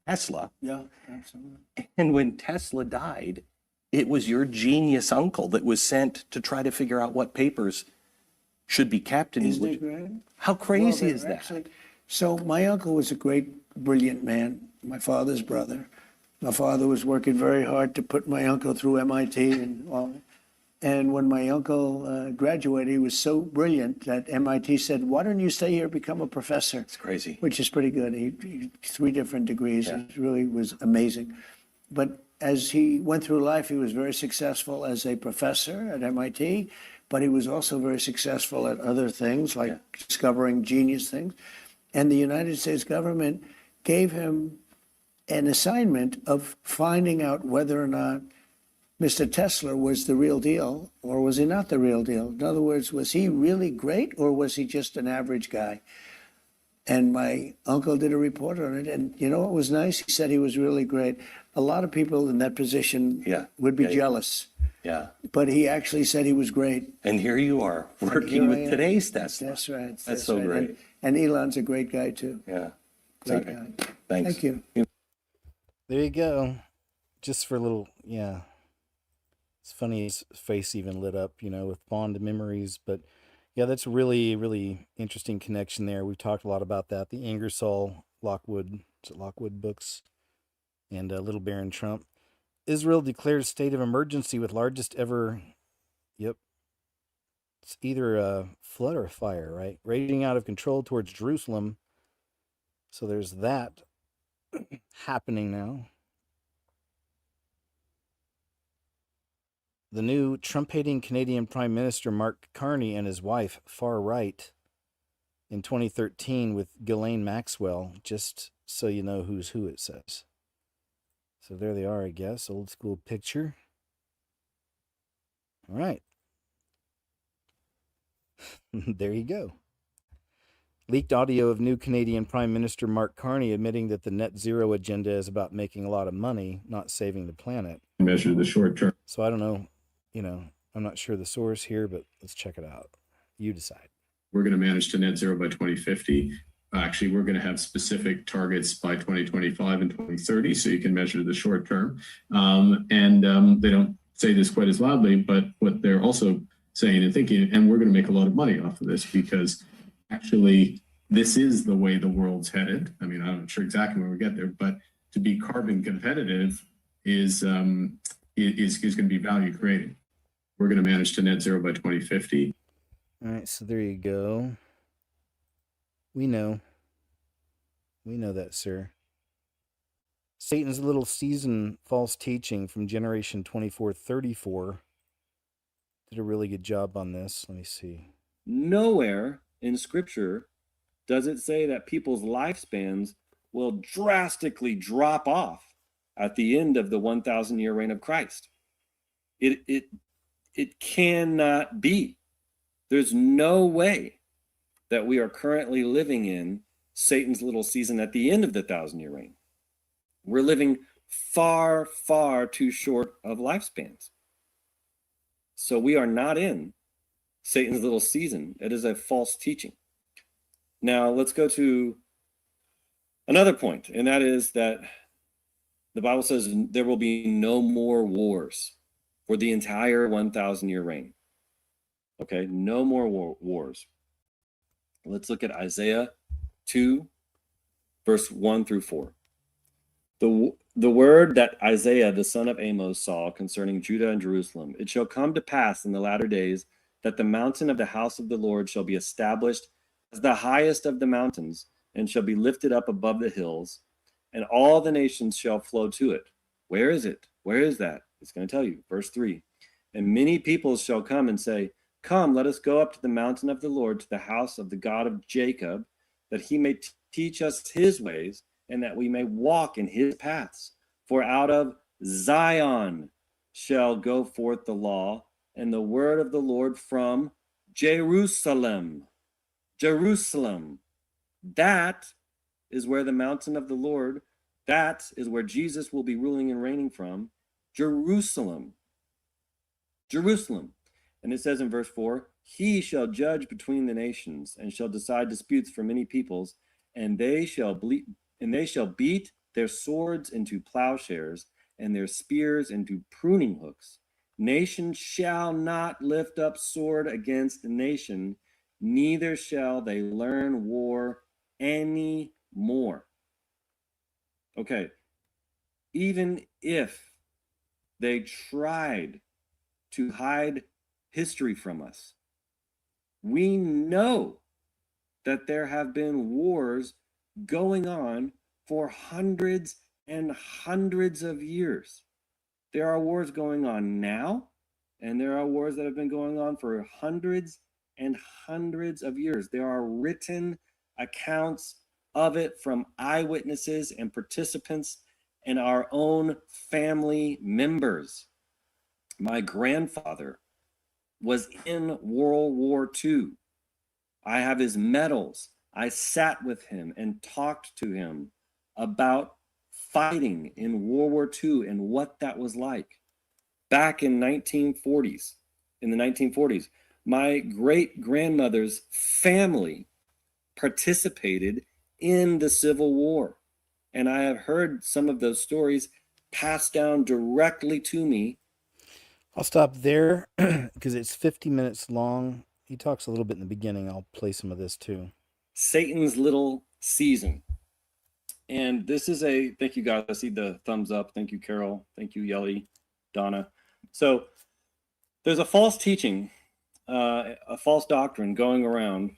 Tesla? Yeah, absolutely. And when Tesla died, it was your genius uncle that was sent to try to figure out what papers should be kept. Isn't it great? How crazy Well, is that? actually, so my uncle was a great, brilliant man, my father's brother. My father was working very hard to put my uncle through MIT and all. And when my uncle graduated, he was so brilliant that MIT said, why don't you stay here and become a professor? It's crazy. Which is pretty good. He 3 different degrees. Yeah. It really was amazing. But as he went through life, he was very successful as a professor at MIT, but he was also very successful at other things, like discovering genius things. And the United States government gave him an assignment of finding out whether or not Mr. Tesla was the real deal or was he not the real deal? In other words, was he really great or was he just an average guy? And my uncle did a report on it. And you know what was nice? He said he was really great. A lot of people in that position would be jealous. Yeah. But he actually said he was great. And here you are And working here I with am. today's Tesla. That's right. That's so right. great. And Elon's a great guy too. Yeah. Great Okay. guy. Thanks. Thank you. There you go. Just for a little, yeah. It's funny his face even lit up, you know, with fond memories. But yeah, that's really, really interesting connection there. We've talked a lot about that. The Ingersoll Lockwood books and Little Baron Trump. Israel declares state of emergency with largest ever, it's either a flood or a fire, right? Raging out of control towards Jerusalem. So there's that happening now. The new Trump-hating Canadian Prime Minister Mark Carney and his wife, far right, in 2013 with Ghislaine Maxwell, just so you know who's who, it says. So there they are, I guess. Old school picture. All right. There you go. Leaked audio of new Canadian Prime Minister Mark Carney admitting that the net zero agenda is about making a lot of money, not saving the planet. Measure the short term. So I don't know, I'm not sure the source here, but let's check it out. You decide. We're going to manage to net zero by 2050. Actually, we're going to have specific targets by 2025 and 2030, so you can measure the short term. They don't say this quite as loudly, but what they're also saying and thinking, and we're going to make a lot of money off of this because actually this is the way the world's headed. I mean, I'm not sure exactly when we get there, but to be carbon competitive is going to be value creating. We're going to manage to net zero by 2050. All right, so there you go. We know that, sir. Satan's Little Season false teaching from Generation 2434 did a really good job on this. Let me see. Nowhere in Scripture does it say that people's lifespans will drastically drop off at the end of the 1,000-year reign of Christ. It cannot be. There's no way that we are currently living in Satan's little season at the end of the 1,000-year reign. We're living far, far too short of lifespans. So we are not in Satan's little season. It is a false teaching. Now let's go to another point, and that is that the Bible says there will be no more wars for the entire 1,000-year reign. Okay, no more wars. Let's look at Isaiah 2, verse 1 through 4. The word that Isaiah, the son of Amos, saw concerning Judah and Jerusalem. It shall come to pass in the latter days that the mountain of the house of the Lord shall be established as the highest of the mountains, and shall be lifted up above the hills, and all the nations shall flow to it. Where is it? Where is that? It's going to tell you. Verse 3. And many peoples shall come and say, Come, let us go up to the mountain of the Lord, to the house of the God of Jacob, that he may teach us his ways, and that we may walk in his paths. For out of Zion shall go forth the law, and the word of the Lord from Jerusalem. Jerusalem. That is where the mountain of the Lord, that is where Jesus will be ruling and reigning from. Jerusalem. Jerusalem. And it says in verse 4, he shall judge between the nations, and shall decide disputes for many peoples, and they shall beat their swords into plowshares, and their spears into pruning hooks. Nation shall not lift up sword against nation, neither shall they learn war any more. Okay, even if they tried to hide history from us, we know that there have been wars going on for hundreds and hundreds of years. There are wars going on now, and there are wars that have been going on for hundreds and hundreds of years. There are written accounts of it from eyewitnesses and participants and our own family members. My grandfather was in World War II. I have his medals. I sat with him and talked to him about fighting in World War II and what that was like. Back in the 1940s, my great-grandmother's family participated in the Civil War. And I have heard some of those stories passed down directly to me. I'll stop there because it's 50 minutes long. He talks a little bit in the beginning. I'll play some of this too. Satan's little season. And this is thank you guys. I see the thumbs up. Thank you, Carol. Thank you, Yelly, Donna. So there's a false teaching, a false doctrine going around,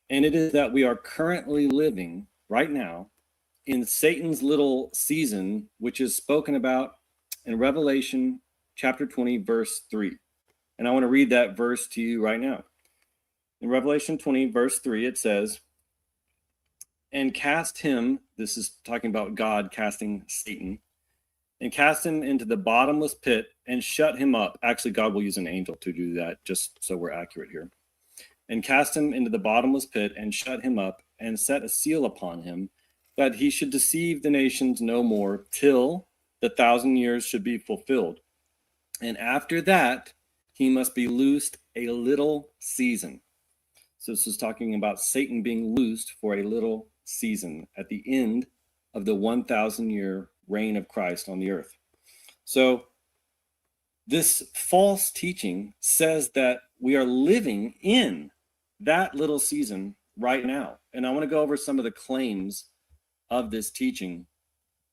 and it is that we are currently living right now in Satan's little season, which is spoken about in Revelation chapter 20, verse 3. And I want to read that verse to you right now. In Revelation 20, verse 3, it says, and cast him, this is talking about God casting Satan, and cast him into the bottomless pit and shut him up. Actually, God will use an angel to do that, just so we're accurate here. And cast him into the bottomless pit and shut him up and set a seal upon him, that he should deceive the nations no more till the 1,000 years should be fulfilled. And after that, he must be loosed a little season. So this is talking about Satan being loosed for a little season at the end of the 1,000-year reign of Christ on the earth. So this false teaching says that we are living in that little season right now. And I want to go over some of the claims of this teaching.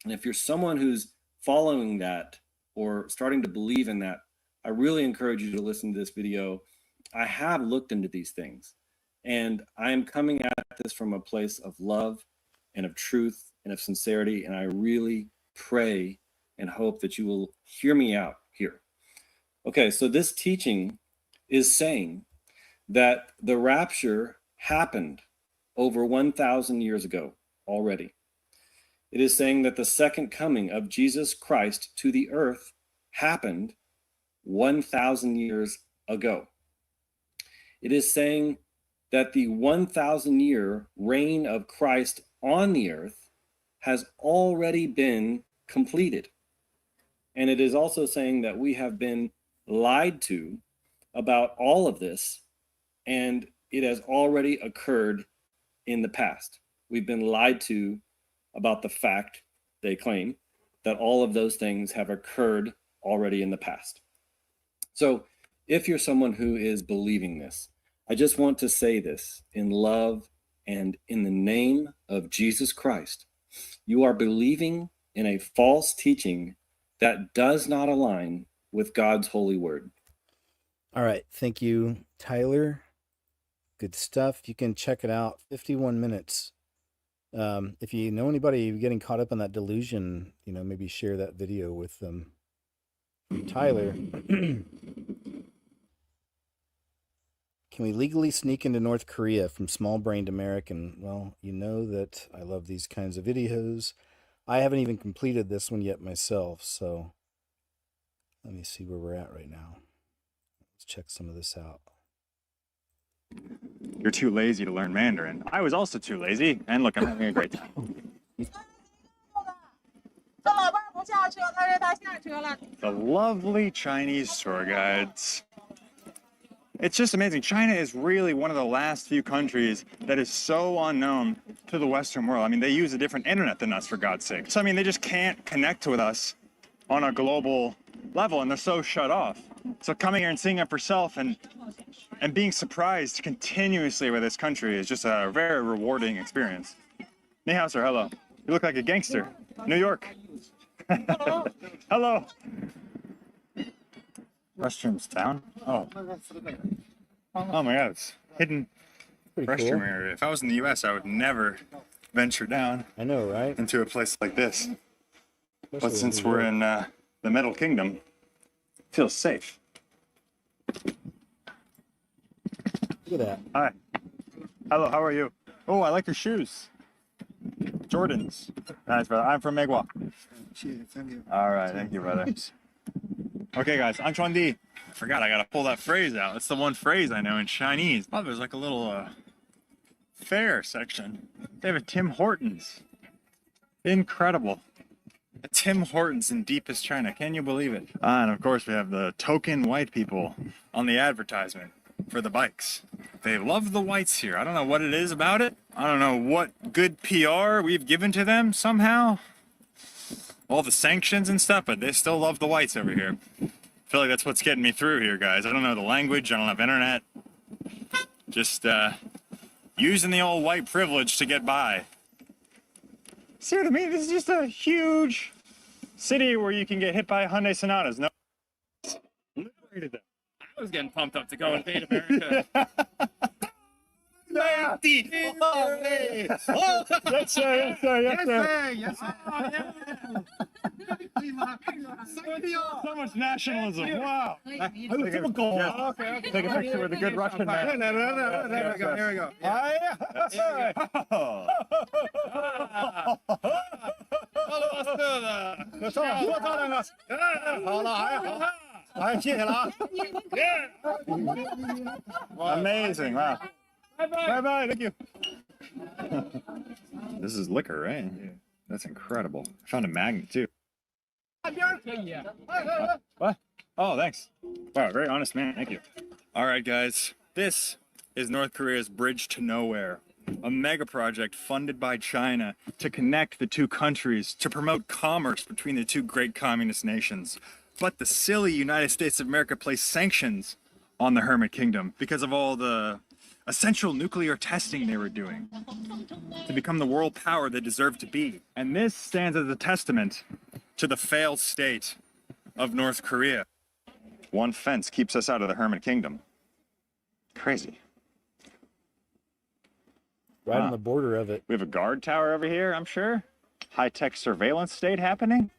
And if you're someone who's following that or starting to believe in that, I really encourage you to listen to this video. I have looked into these things, and I am coming at this from a place of love and of truth and of sincerity, and I really pray and hope that you will hear me out here. Okay, so this teaching is saying that the rapture happened over 1,000 years ago already. It is saying that the second coming of Jesus Christ to the earth happened 1,000 years ago. It is saying that the 1,000-year reign of Christ on the earth has already been completed. And it is also saying that we have been lied to about all of this, and it has already occurred in the past. We've been lied to about the fact, they claim, that all of those things have occurred already in the past. So if you're someone who is believing this, I just want to say this in love and in the name of Jesus Christ. You are believing in a false teaching that does not align with God's holy word. All right. Thank you, Tyler. Good stuff. You can check it out. 51 minutes. If you know anybody getting caught up in that delusion, maybe share that video with them. Tyler, can we legally sneak into North Korea from small-brained American? Well, you know that I love these kinds of videos. I haven't even completed this one yet myself, so let me see where we're at right now. Let's check some of this out. You're too lazy to learn Mandarin. I was also too lazy, and look, I'm having a great time. The lovely Chinese tour guides. It's just amazing. China is really one of the last few countries that is so unknown to the Western world. I mean, they use a different internet than us, for God's sake. So, I mean, they just can't connect with us on a global level, and they're so shut off. So coming here and seeing it for self and being surprised continuously with this country is just a very rewarding experience. Ni hao, sir. Hello. You look like a gangster. New York. Hello. Restrooms down? Oh. Oh my God, it's hidden restroom area. If I was in the US, I would never venture down. I know, right? Into a place like this. Especially But since we're in the Middle Kingdom, it feels safe. Look at that. Hi. Hello, how are you? Oh, I like your shoes. Jordans. Nice, brother. I'm from Megwa. Thank you. All right, thank you, brother. Okay, guys, I'm Chuan Di. I forgot, I gotta pull that phrase out. It's the one phrase I know in Chinese. Oh, there's like a little fair section. They have a Tim Hortons. Incredible. A Tim Hortons in deepest China. Can you believe it? And of course, we have the token white people on the advertisement for the bikes. They love the whites here. I don't know what it is about it. I don't know what good PR we've given to them somehow. All the sanctions and stuff, but they still love the whites over here. I feel like that's what's getting me through here, guys. I don't know the language. I don't have internet. Just using the old white privilege to get by. See what I mean? This is just a huge city where you can get hit by Hyundai Sonatas. No. Liberated them. I was getting pumped up to go invade America. Yeah. Yes, sir, yes, sir, yes, sir. Yes, sir. So much nationalism. Wow. Take a picture with a good Russian man. There we go. Here we go. Amazing. Wow. Bye-bye. Thank you. This is liquor, right? Yeah. That's incredible. I found a magnet, too. What? Oh, thanks. Wow, very honest man. Thank you. All right, guys. This is North Korea's Bridge to Nowhere, a mega project funded by China to connect the two countries, to promote commerce between the two great communist nations. But the silly United States of America placed sanctions on the Hermit Kingdom because of all the essential nuclear testing they were doing to become the world power they deserve to be. And this stands as a testament to the failed state of North Korea. One fence keeps us out of the Hermit Kingdom. Crazy. Right on the border of it. We have a guard tower over here, I'm sure. High-tech surveillance state happening.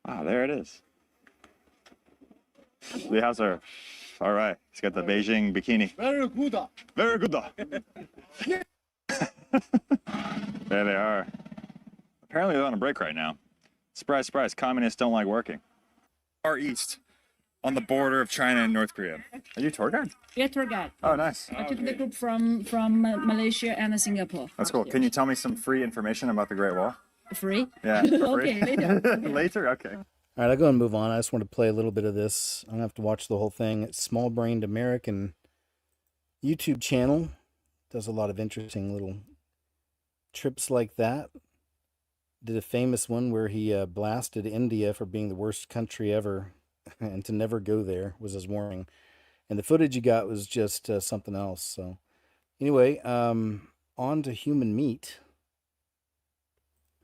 Wow, there it is. The house are... All right, he's got the Beijing bikini. Very good. Very good. There they are. Apparently they're on a break right now. Surprise, surprise, communists don't like working. Far east, on the border of China and North Korea. Are you a tour guide? Yeah, tour guide. Oh, nice. I took the group from Malaysia and Singapore. That's cool. Can you tell me some free information about the Great Wall? Free? Yeah, for free. Okay, later. Later? Okay. All right, I'll go and move on. I just want to play a little bit of this. I don't have to watch the whole thing. It's Small Brained American YouTube channel. Does a lot of interesting little trips like that. Did a famous one where he blasted India for being the worst country ever and to never go there was his warning. And the footage you got was just something else. So anyway, on to human meat.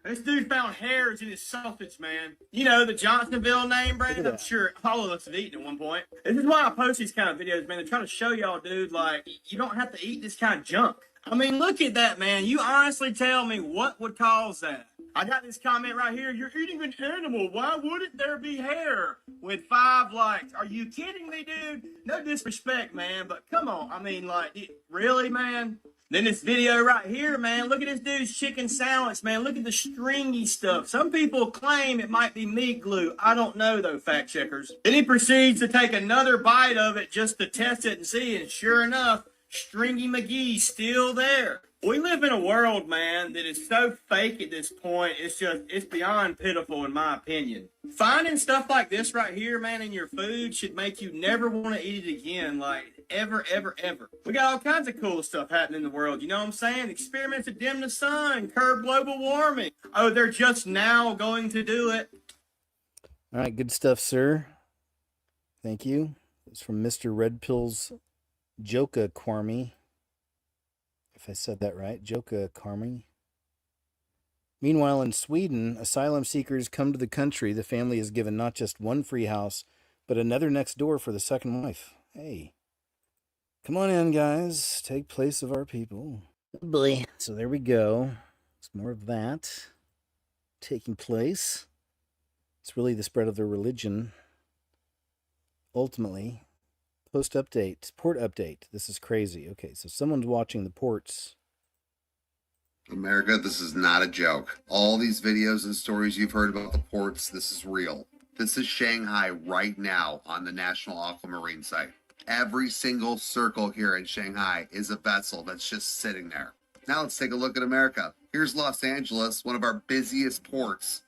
This dude found hairs in his sausage, man. You know, the Johnsonville name brand? I'm sure all of us have eaten at one point. This is why I post these kind of videos, man. They're trying to show y'all, dude, like, you don't have to eat this kind of junk. I mean, look at that, man. You honestly tell me what would cause that. I got this comment right here. You're eating an animal. Why wouldn't there be hair? With 5 likes. Are you kidding me, dude? No disrespect, man, but come on. I mean, like, really, man? Then this video right here, man. Look at this dude's chicken sandwich, man. Look at the stringy stuff. Some people claim it might be meat glue. I don't know, though, fact checkers. Then he proceeds to take another bite of it just to test it and see, and sure enough, Stringy McGee's still there. We live in a world, man, that is so fake at this point. It's beyond pitiful, in my opinion. Finding stuff like this right here, man, in your food should make you never want to eat it again, like ever, ever, ever. We got all kinds of cool stuff happening in the world, you know what I'm saying? Experiments to dim the sun, curb global warming. Oh, they're just now going to do it. All right, good stuff, sir. Thank you. It's from Mr. Red Pill's Joka Kwarmi. If I said that right, Joka Kwarmi. Meanwhile, in Sweden, asylum seekers come to the country. The family is given not just one free house, but another next door for the second wife. Hey, come on in, guys. Take place of our people. Oh boy. So there we go. It's more of that taking place. It's really the spread of their religion. Ultimately. Post update, port update. This is crazy. Okay, so someone's watching the ports. America, this is not a joke. All these videos and stories you've heard about the ports, this is real. This is Shanghai right now on the National Aquamarine site. Every single circle here in Shanghai is a vessel that's just sitting there. Now let's take a look at America. Here's Los Angeles, one of our busiest ports.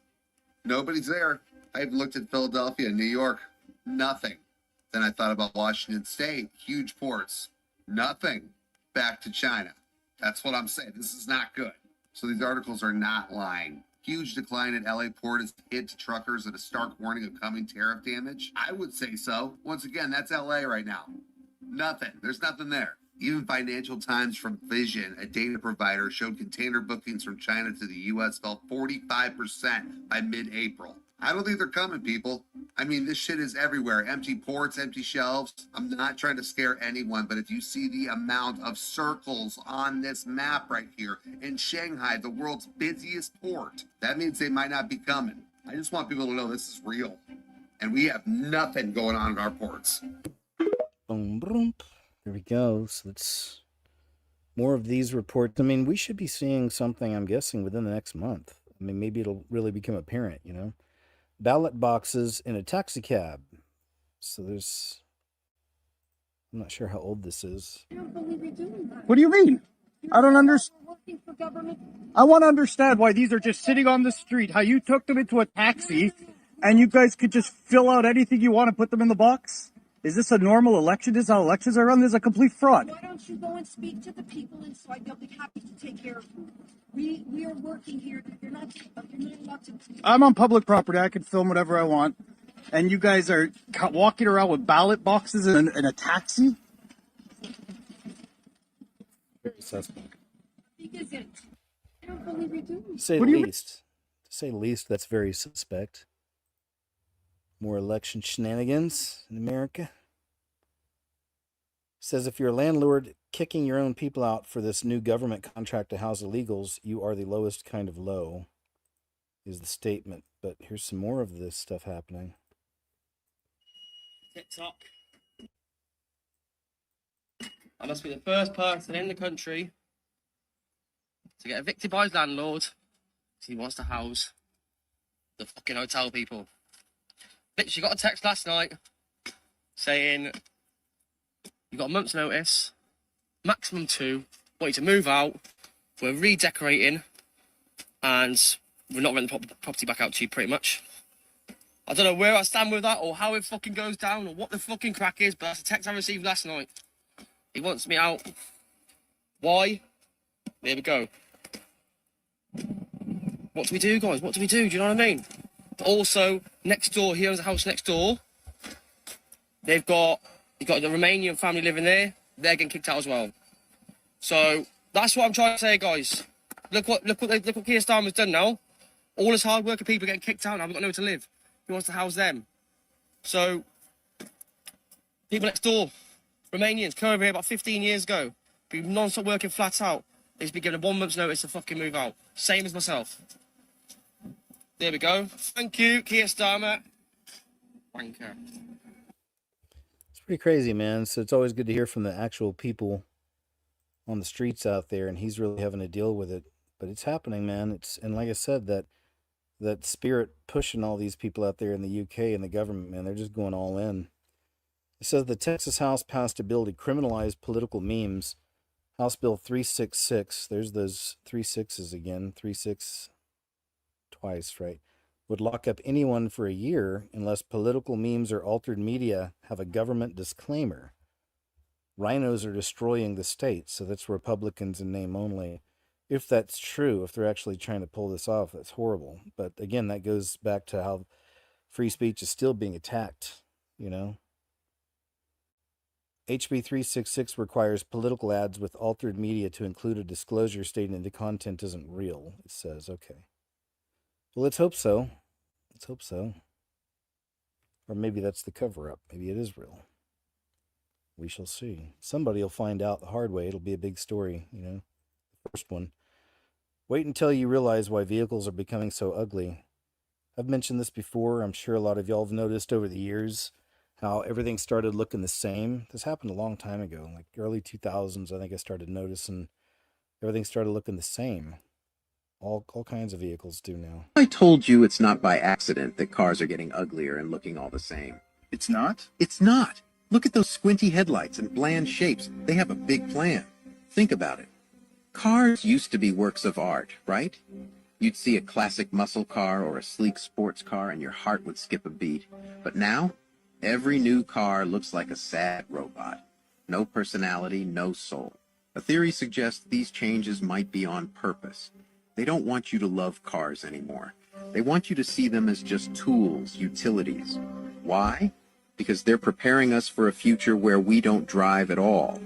Nobody's there. I even looked at Philadelphia, New York. Nothing. Then I thought about Washington State, huge ports, nothing. Back to China. That's what I'm saying. This is not good. So these articles are not lying. Huge decline at LA port is hit to truckers and a stark warning of coming tariff damage. I would say so. Once again, that's LA right now. Nothing. There's nothing there. Even Financial Times from Vision, a data provider, showed container bookings from China to the U.S. fell 45% by mid-April. I don't think they're coming, people. I mean, this shit is everywhere. Empty ports, empty shelves. I'm not trying to scare anyone, but if you see the amount of circles on this map right here in Shanghai, the world's busiest port, that means they might not be coming. I just want people to know this is real. And we have nothing going on in our ports. Boom, boom. There we go. So it's more of these reports. I mean, we should be seeing something, I'm guessing, within the next month. I mean, maybe it'll really become apparent, you know? Ballot boxes in a taxi cab. So there's... I'm not sure how old this is. What do you mean? I don't understand. I want to understand why these are just sitting on the street, how you took them into a taxi, and you guys could just fill out anything you want and put them in the box? Is this a normal election? This is how elections are run? This is a complete fraud. Why don't you go and speak to the people inside? They'll be happy to take care of you. We are working here. You're not allowed to. I'm on public property. I can film whatever I want. And you guys are walking around with ballot boxes in a taxi? Very suspect. Because it. I don't believe you're doing To say the least. To say the least, that's very suspect. More election shenanigans in America. Says if you're a landlord kicking your own people out for this new government contract to house illegals, you are the lowest kind of low, is the statement. But here's some more of this stuff happening. TikTok. I must be the first person in the country to get evicted by his landlord because he wants to house the fucking hotel people. Bitch, you got a text last night saying you got a month's notice, maximum 2, want you to move out, we're redecorating, and we're not renting the property back out to you pretty much. I don't know where I stand with that or how it fucking goes down or what the fucking crack is, but that's a text I received last night. He wants me out. Why? There we go. What do we do, guys? What do we do? Do you know what I mean? But also, next door, he owns a house next door. You've got the Romanian family living there. They're getting kicked out as well. So that's what I'm trying to say, guys. Look what Keir Starmer's done now. All his hard-working people are getting kicked out now. We've got nowhere to live. He wants to house them. So people next door, Romanians, came over here about 15 years ago. Been non-stop working flat out. He's been given a 1 month's notice to fucking move out. Same as myself. There we go. Thank you, Keir Starmer. Wanker. It's pretty crazy, man. So it's always good to hear from the actual people on the streets out there, and he's really having to deal with it. But it's happening, man. And like I said, that spirit pushing all these people out there in the UK and the government, man, they're just going all in. It says the Texas House passed a bill to criminalize political memes. House Bill 366, there's those 3 6s again, 3-6 twice, right? Would lock up anyone for a year unless political memes or altered media have a government disclaimer. Rhinos are destroying the state, so that's Republicans in name only. If that's true, if they're actually trying to pull this off, that's horrible. But again, that goes back to how free speech is still being attacked, you know? HB 366 requires political ads with altered media to include a disclosure stating the content isn't real, it says. Okay. Well, let's hope so. Let's hope so. Or maybe that's the cover-up. Maybe it is real. We shall see. Somebody will find out the hard way. It'll be a big story, you know. The first one. Wait until you realize why vehicles are becoming so ugly. I've mentioned this before. I'm sure a lot of y'all have noticed over the years how everything started looking the same. This happened a long time ago, like early 2000s. I think I started noticing everything started looking the same. All kinds of vehicles do now. I told you it's not by accident that cars are getting uglier and looking all the same. It's not? It's not. Look at those squinty headlights and bland shapes. They have a big plan. Think about it. Cars used to be works of art, right? You'd see a classic muscle car or a sleek sports car and your heart would skip a beat. But now, every new car looks like a sad robot. No personality, no soul. A theory suggests these changes might be on purpose. They don't want you to love cars anymore. They want you to see them as just tools, utilities. Why? Because they're preparing us for a future where we don't drive at all.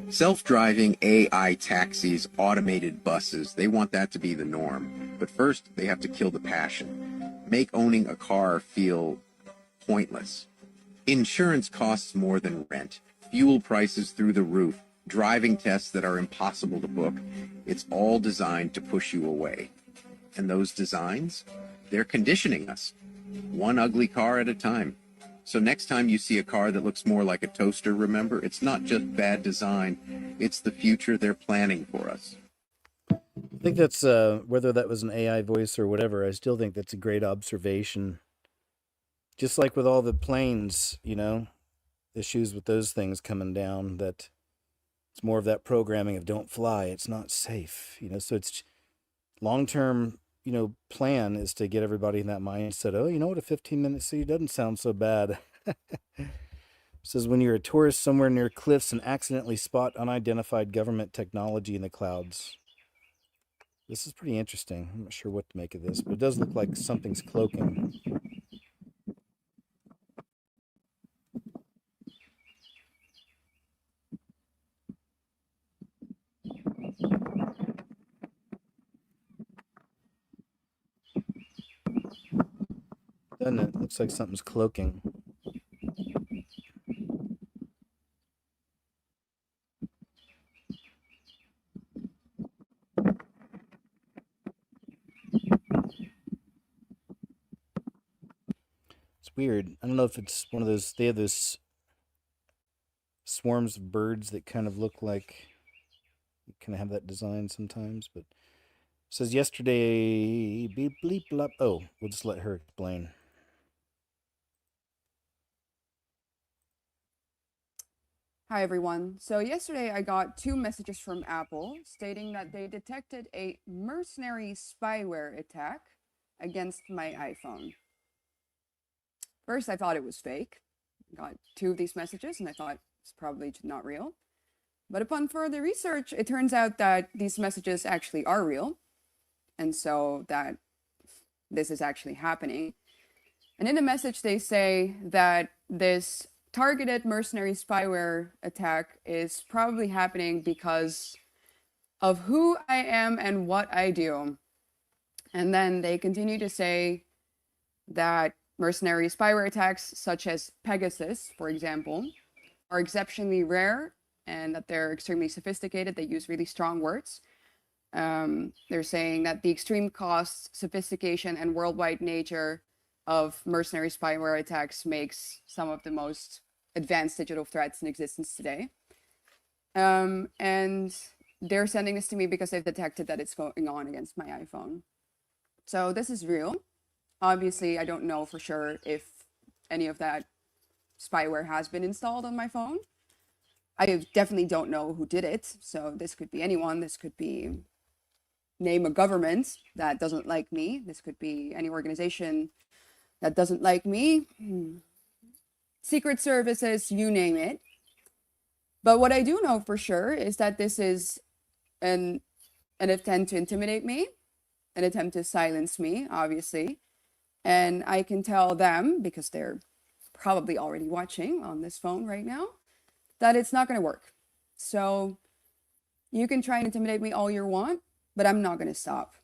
Self-driving AI taxis, automated buses, they want that to be the norm. But first, they have to kill the passion. Make owning a car feel pointless. Insurance costs more than rent. Fuel prices through the roof. Driving tests that are impossible to book. It's all designed to push you away. And those designs, they're conditioning us. One ugly car at a time. So next time you see a car that looks more like a toaster, remember, it's not just bad design. It's the future they're planning for us. I think that's, whether that was an AI voice or whatever, I still think that's a great observation. Just like with all the planes, you know, issues with those things coming down, that it's more of that programming of don't fly, it's not safe, you know. So it's long-term, you know, plan is to get everybody in that mindset. Oh, you know what, a 15-minute seat doesn't sound so bad. Says when you're a tourist somewhere near cliffs and accidentally spot unidentified government technology in the clouds. This is pretty interesting. I'm not sure what to make of this, but it does look like something's cloaking. Doesn't it? Looks like something's cloaking. It's weird. I don't know if it's one of those, they have those swarms of birds that kind of look like, kind of have that design sometimes, but it says yesterday, beep, bleep, blop. Oh, we'll just let her explain. Hi everyone. So yesterday I got 2 messages from Apple stating that they detected a mercenary spyware attack against my iPhone. First, I thought it was fake. I got 2 of these messages and I thought it's probably not real. But upon further research, it turns out that these messages actually are real. And so that this is actually happening. And in the message, they say that this targeted mercenary spyware attack is probably happening because of who I am and what I do. And then they continue to say that mercenary spyware attacks, such as Pegasus, for example, are exceptionally rare and that they're extremely sophisticated. They use really strong words. They're saying that the extreme cost, sophistication, and worldwide nature of mercenary spyware attacks makes some of the most advanced digital threats in existence today. And they're sending this to me because they've detected that it's going on against my iPhone. So this is real. Obviously, I don't know for sure if any of that spyware has been installed on my phone. I definitely don't know who did it. So this could be anyone. This could be name a government that doesn't like me. This could be any organization that doesn't like me. Secret services, you name it. But what I do know for sure is that this is an attempt to intimidate me, an attempt to silence me, obviously. And I can tell them, because they're probably already watching on this phone right now, that it's not going to work. So you can try and intimidate me all you want, but I'm not going to stop.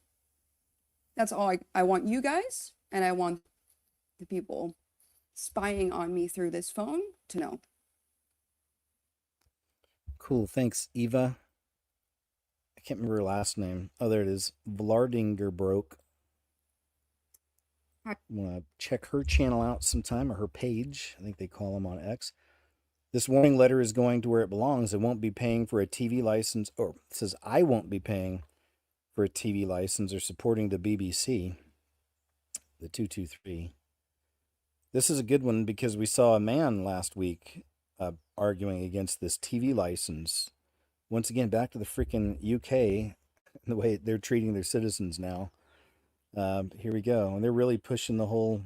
That's all I want you guys, and I want the people spying on me through this phone to know. Cool. Thanks, Eva. I can't remember her last name. Oh, there it is. Vlardingerbroke. I want to check her channel out sometime, or her page. I think they call them on X. This warning letter is going to where it belongs. It won't be paying for a TV license, or it says I won't be paying for a TV license or supporting the BBC. The 223. This is a good one because we saw a man last week arguing against this TV license. Once again, back to the freaking UK and the way they're treating their citizens now. Here we go. And they're really pushing the whole,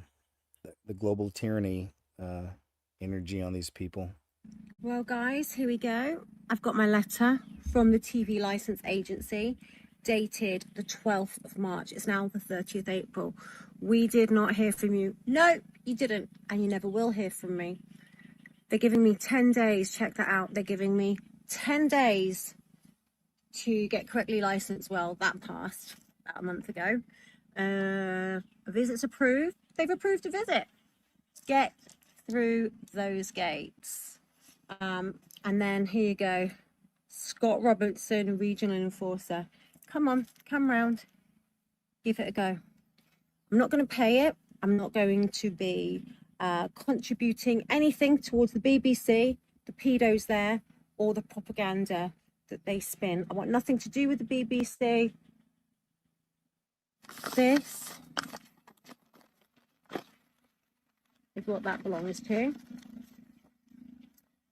the global tyranny energy on these people. Well, guys, here we go. I've got my letter from the TV license agency dated the 12th of March. It's now the 30th of April. We did not hear from you. No, you didn't. And you never will hear from me. They're giving me 10 days. Check that out. They're giving me 10 days to get correctly licensed. Well, that passed about a month ago. A visit's approved. They've approved a visit. Get through those gates. And then here you go. Scott Robertson, Regional Enforcer. Come on, come round. Give it a go. I'm not going to pay it. I'm not going to be contributing anything towards the BBC, the pedos there, or the propaganda that they spin. I want nothing to do with the BBC. This is what that belongs to.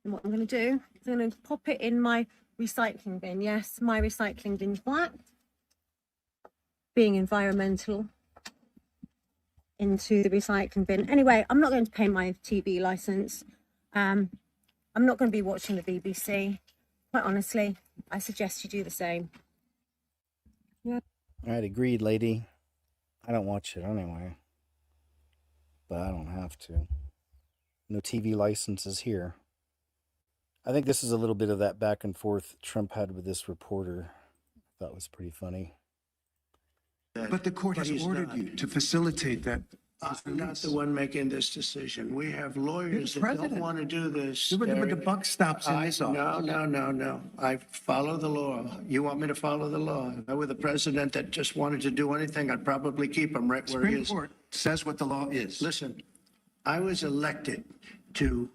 And what I'm going to do is I'm going to pop it in my recycling bin. Yes, my recycling bin's black. Being environmental. Into the recycling bin. Anyway, I'm not going to pay my TV license. I'm not going to be watching the BBC. Quite honestly, I suggest you do the same. Yeah. All right, agreed, lady. I don't watch it anyway. But I don't have to. No TV licenses here. I think this is a little bit of that back and forth Trump had with this reporter. I thought was pretty funny. But the court has ordered you to facilitate that. I'm not the one making this decision. We have lawyers that President. don't want to do this. But the buck stops in this office. No. I follow the law. You want me to follow the law? If I were the president that just wanted to do anything, I'd probably keep him right where he Supreme is. Court says what the law is. Listen, I was elected to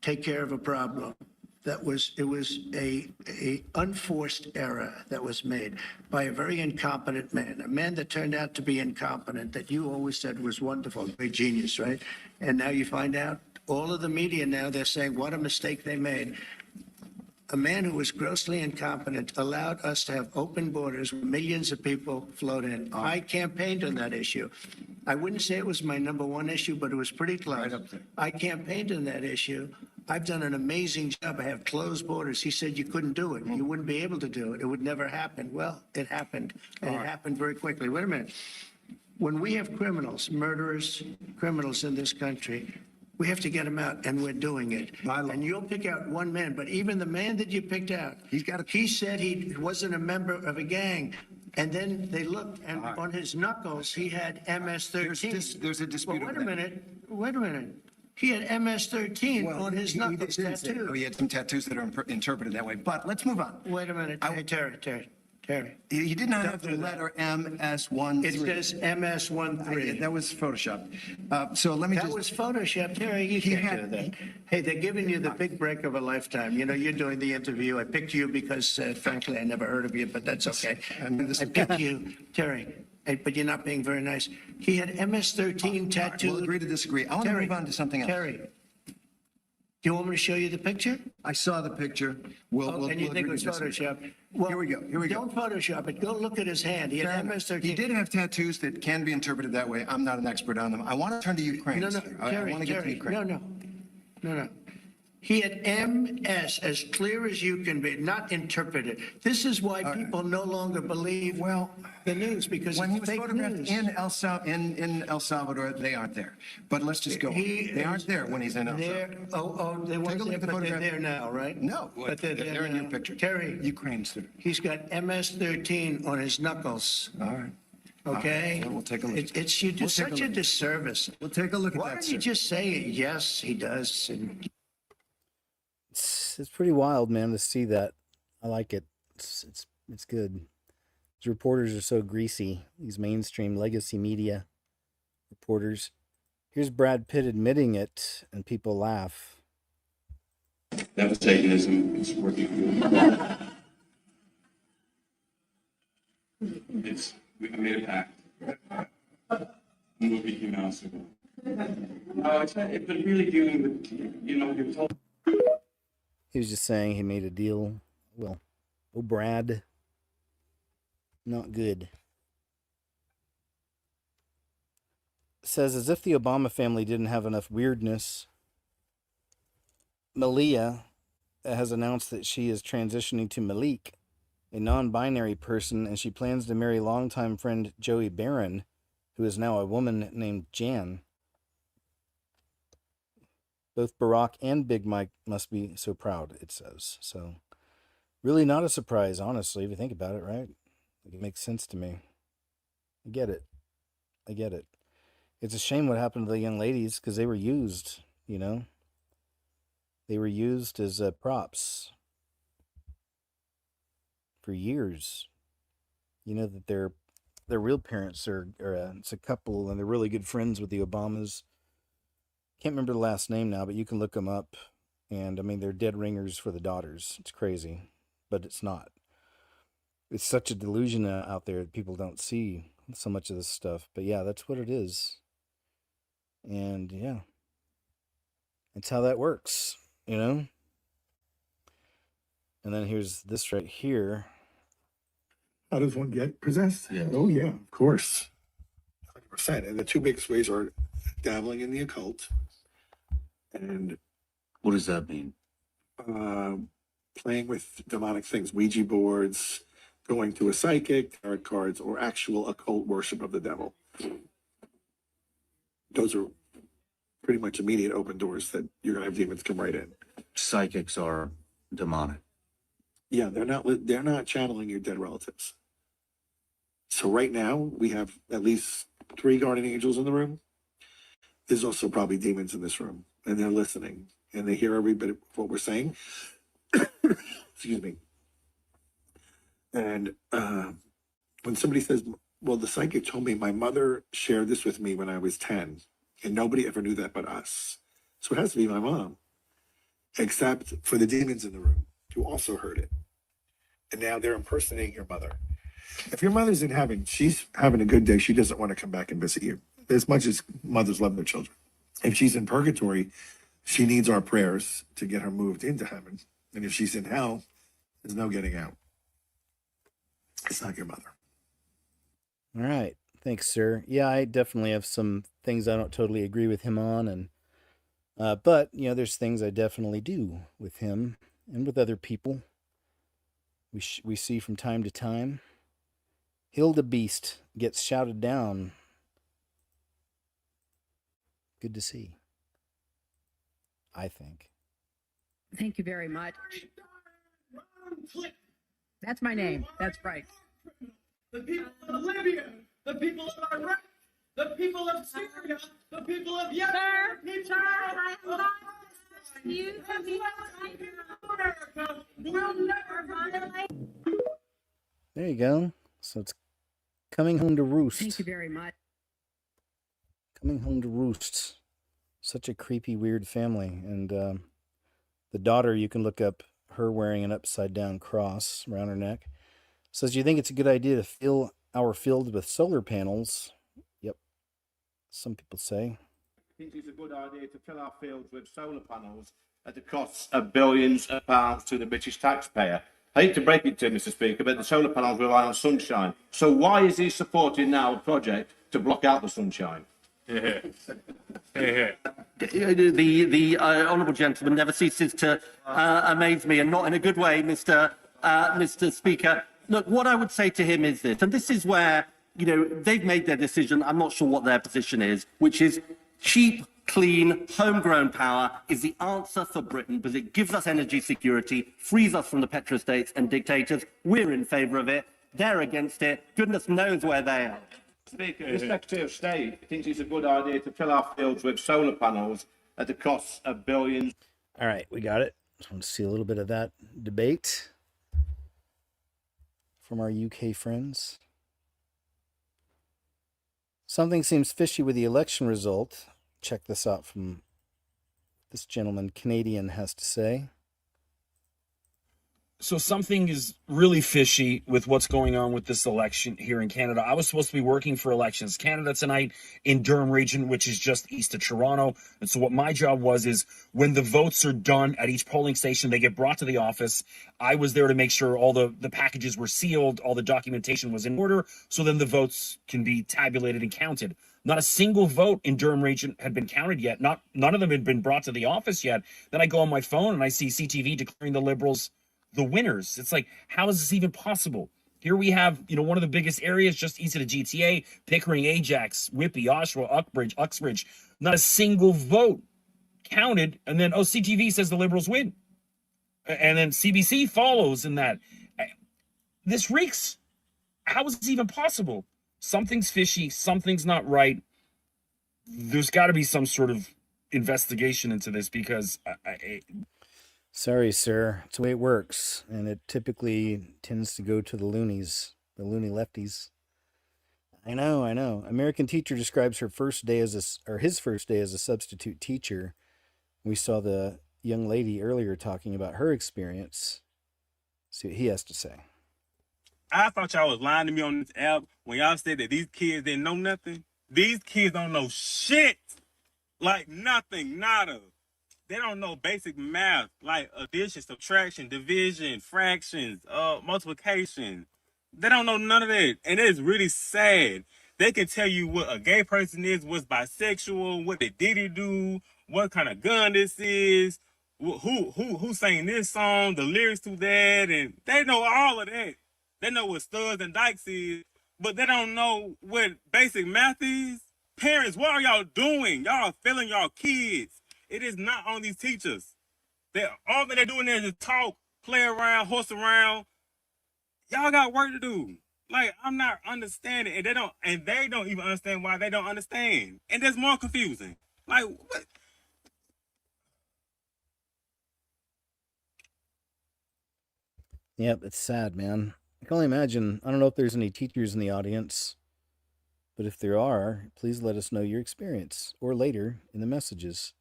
take care of a problem. It was a unforced error that was made by a very incompetent man, a man that turned out to be incompetent, that you always said was wonderful, great genius, right? And now you find out all of the media now, they're saying what a mistake they made. A man who was grossly incompetent allowed us to have open borders where millions of people flowed in. I campaigned on that issue. I wouldn't say it was my number one issue, but it was pretty close. Right up there. I campaigned on that issue. I've done an amazing job. I have closed borders. He said you couldn't do it. You wouldn't be able to do it. It would never happen. Well, it happened, and it happened very quickly. Wait a minute. When we have criminals, murderers, criminals in this country, we have to get them out, and we're doing it. And you'll pick out one man, but even the man that you picked out, he said he wasn't a member of a gang. And then they looked, and on his knuckles, he had MS-13. There's a dispute Well, over that. wait a minute. He had MS-13 on his knuckles did say- tattooed. Oh, he had some tattoos that are interpreted that way. But let's move on. Wait a minute. Hey, Terry. He did not have the letter MS-13. It says MS-13. That was Photoshopped. So let me That was Photoshopped, Terry. You can't do that. Hey, they're giving you the big break of a lifetime. You know, you're doing the interview. I picked you because, frankly, I never heard of you, but that's okay. I picked you, Terry. But you're not being very nice. He had MS-13 tattooed. We'll agree to disagree. I want to move on to something else. Terry, do you want me to show you the picture? I saw the picture. We'll and you think it was Photoshop? Well, Here we go. Don't Photoshop it. Go look at his hand. He had MS-13. He did have tattoos that can be interpreted that way. I'm not an expert on them. I want to turn to Ukraine. No, I want to get to Ukraine. No. He had MS as clear as you can be, not interpreted. This is why people no longer believe the news, because When it's he was fake photographed news. in El Salvador, they aren't there. But let's just go on. They aren't there when he's in El Salvador. They weren't there, but they're there now, right? No, but they're in your now. picture. Terry, Ukraine's there. he's got MS-13 on his knuckles. All right. Okay? We'll take a look. It's you do We'll take such a a look. disservice. We'll take a look at Why that, don't you sir. just say, yes, he does, and It's pretty wild, man, to see that. I like it. It's good. These reporters are so greasy. These mainstream legacy media reporters. Here's Brad Pitt admitting it, and people laugh. That was Satanism. It's working. We made a pact. The movie came out so no, it's been really dealing with, you're told. He was just saying he made a deal. Well, oh, Brad. Not good. Says, as if the Obama family didn't have enough weirdness, Malia has announced that she is transitioning to Malik, a non-binary person, and she plans to marry longtime friend Joey Barron, who is now a woman named Jan. Both Barack and Big Mike must be so proud, it says. So, really not a surprise, honestly, if you think about it, right? It makes sense to me. I get it. It's a shame what happened to the young ladies, because they were used, you know? They were used as props for years. You know that their real parents are it's a couple, and they're really good friends with the Obamas. Can't remember the last name now, but you can look them up. And I mean, they're dead ringers for the daughters. It's crazy, but it's not. It's such a delusion out there that people don't see so much of this stuff. But yeah, that's what it is. And yeah, it's how that works, you know? And then here's this right here. How does one get possessed? Yeah. Oh, yeah, of course. 100%. And the two biggest ways are dabbling in the occult. And what does that mean? Playing with demonic things, Ouija boards, going to a psychic, tarot cards, or actual occult worship of the devil. Those are pretty much immediate open doors that you're going to have demons come right in. Psychics are demonic. Yeah, they're not channeling your dead relatives. So right now we have at least 3 guardian angels in the room. There's also probably demons in this room, and they're listening, and they hear every bit of what we're saying. Excuse me. And when somebody says, well, the psychic told me my mother shared this with me when I was 10, and nobody ever knew that but us. So it has to be my mom, except for the demons in the room who also heard it. And now they're impersonating your mother. If your mother's in heaven, she's having a good day. She doesn't want to come back and visit you, as much as mothers love their children. If she's in purgatory, she needs our prayers to get her moved into heaven. And if she's in hell, there's no getting out. It's not your mother. All right. Thanks, sir. Yeah, I definitely have some things I don't totally agree with him on, and but there's things I definitely do with him and with other people. We see from time to time. Hilda Beast gets shouted down. Good to see. I think. Thank you very much. That's my name. That's right. The people of Libya, the people of Iraq, the people of Syria, the people of Yemen, the people of America will never forget. There you go. So it's coming home to roost. Thank you very much. Coming home to roost. Such a creepy, weird family. And the daughter, you can look up her wearing an upside down cross around her neck. Says, you think it's a good idea to fill our fields with solar panels? Yep. Some people say. I think it's a good idea to fill our fields with solar panels at the cost of billions of pounds to the British taxpayer. I hate to break it to you, Mr. Speaker, but the solar panels rely on sunshine. So why is he supporting now a project to block out the sunshine? The honourable gentleman never ceases to amaze me, and not in a good way, Mr. Speaker. Look, what I would say to him is this, and this is where, they've made their decision. I'm not sure what their position is, which is cheap, clean, homegrown power is the answer for Britain because it gives us energy security, frees us from the petrostates and dictators. We're in favour of it. They're against it. Goodness knows where they are. Speaker, the Secretary of State thinks it's a good idea to fill our fields with solar panels at the cost of billions. All right, we got it. Just want to see a little bit of that debate from our UK friends. Something seems fishy with the election result. Check this out from this gentleman, Canadian, has to say. So something is really fishy with what's going on with this election here in Canada. I was supposed to be working for Elections Canada tonight in Durham region, which is just east of Toronto. And so what my job was is when the votes are done at each polling station, they get brought to the office. I was there to make sure all the packages were sealed, all the documentation was in order, so then the votes can be tabulated and counted. Not a single vote in Durham region had been counted yet. None of them had been brought to the office yet. Then I go on my phone and I see CTV declaring the Liberals the winners. It's like, how is this even possible? Here we have, one of the biggest areas just east of the GTA, Pickering, Ajax, Whitby, Oshawa, Uxbridge. Not a single vote counted. And then, CTV says the Liberals win. And then CBC follows in that. This reeks. How is this even possible? Something's fishy. Something's not right. There's got to be some sort of investigation into this because Sorry, sir. It's the way it works, and it typically tends to go to the loonies, the loony lefties. I know. American teacher describes her first day his first day as a substitute teacher. We saw the young lady earlier talking about her experience. See what he has to say. I thought y'all was lying to me on this app when y'all said that these kids didn't know nothing. These kids don't know shit. Like nothing, nada. They don't know basic math, like addition, subtraction, division, fractions, multiplication. They don't know none of that. And it is really sad. They can tell you what a gay person is, what's bisexual, what they did do, what kind of gun this is, who sang this song, the lyrics to that, and they know all of that. They know what studs and dykes is, but they don't know what basic math is. Parents, what are y'all doing? Y'all are failing y'all kids. It is not on these teachers. All that they're doing there is talk, play around, horse around. Y'all got work to do. Like, I'm not understanding, and they don't even understand why they don't understand. And that's more confusing. Like, what? Yep, it's sad, man. I can only imagine. I don't know if there's any teachers in the audience, but if there are, please let us know your experience or later in the messages.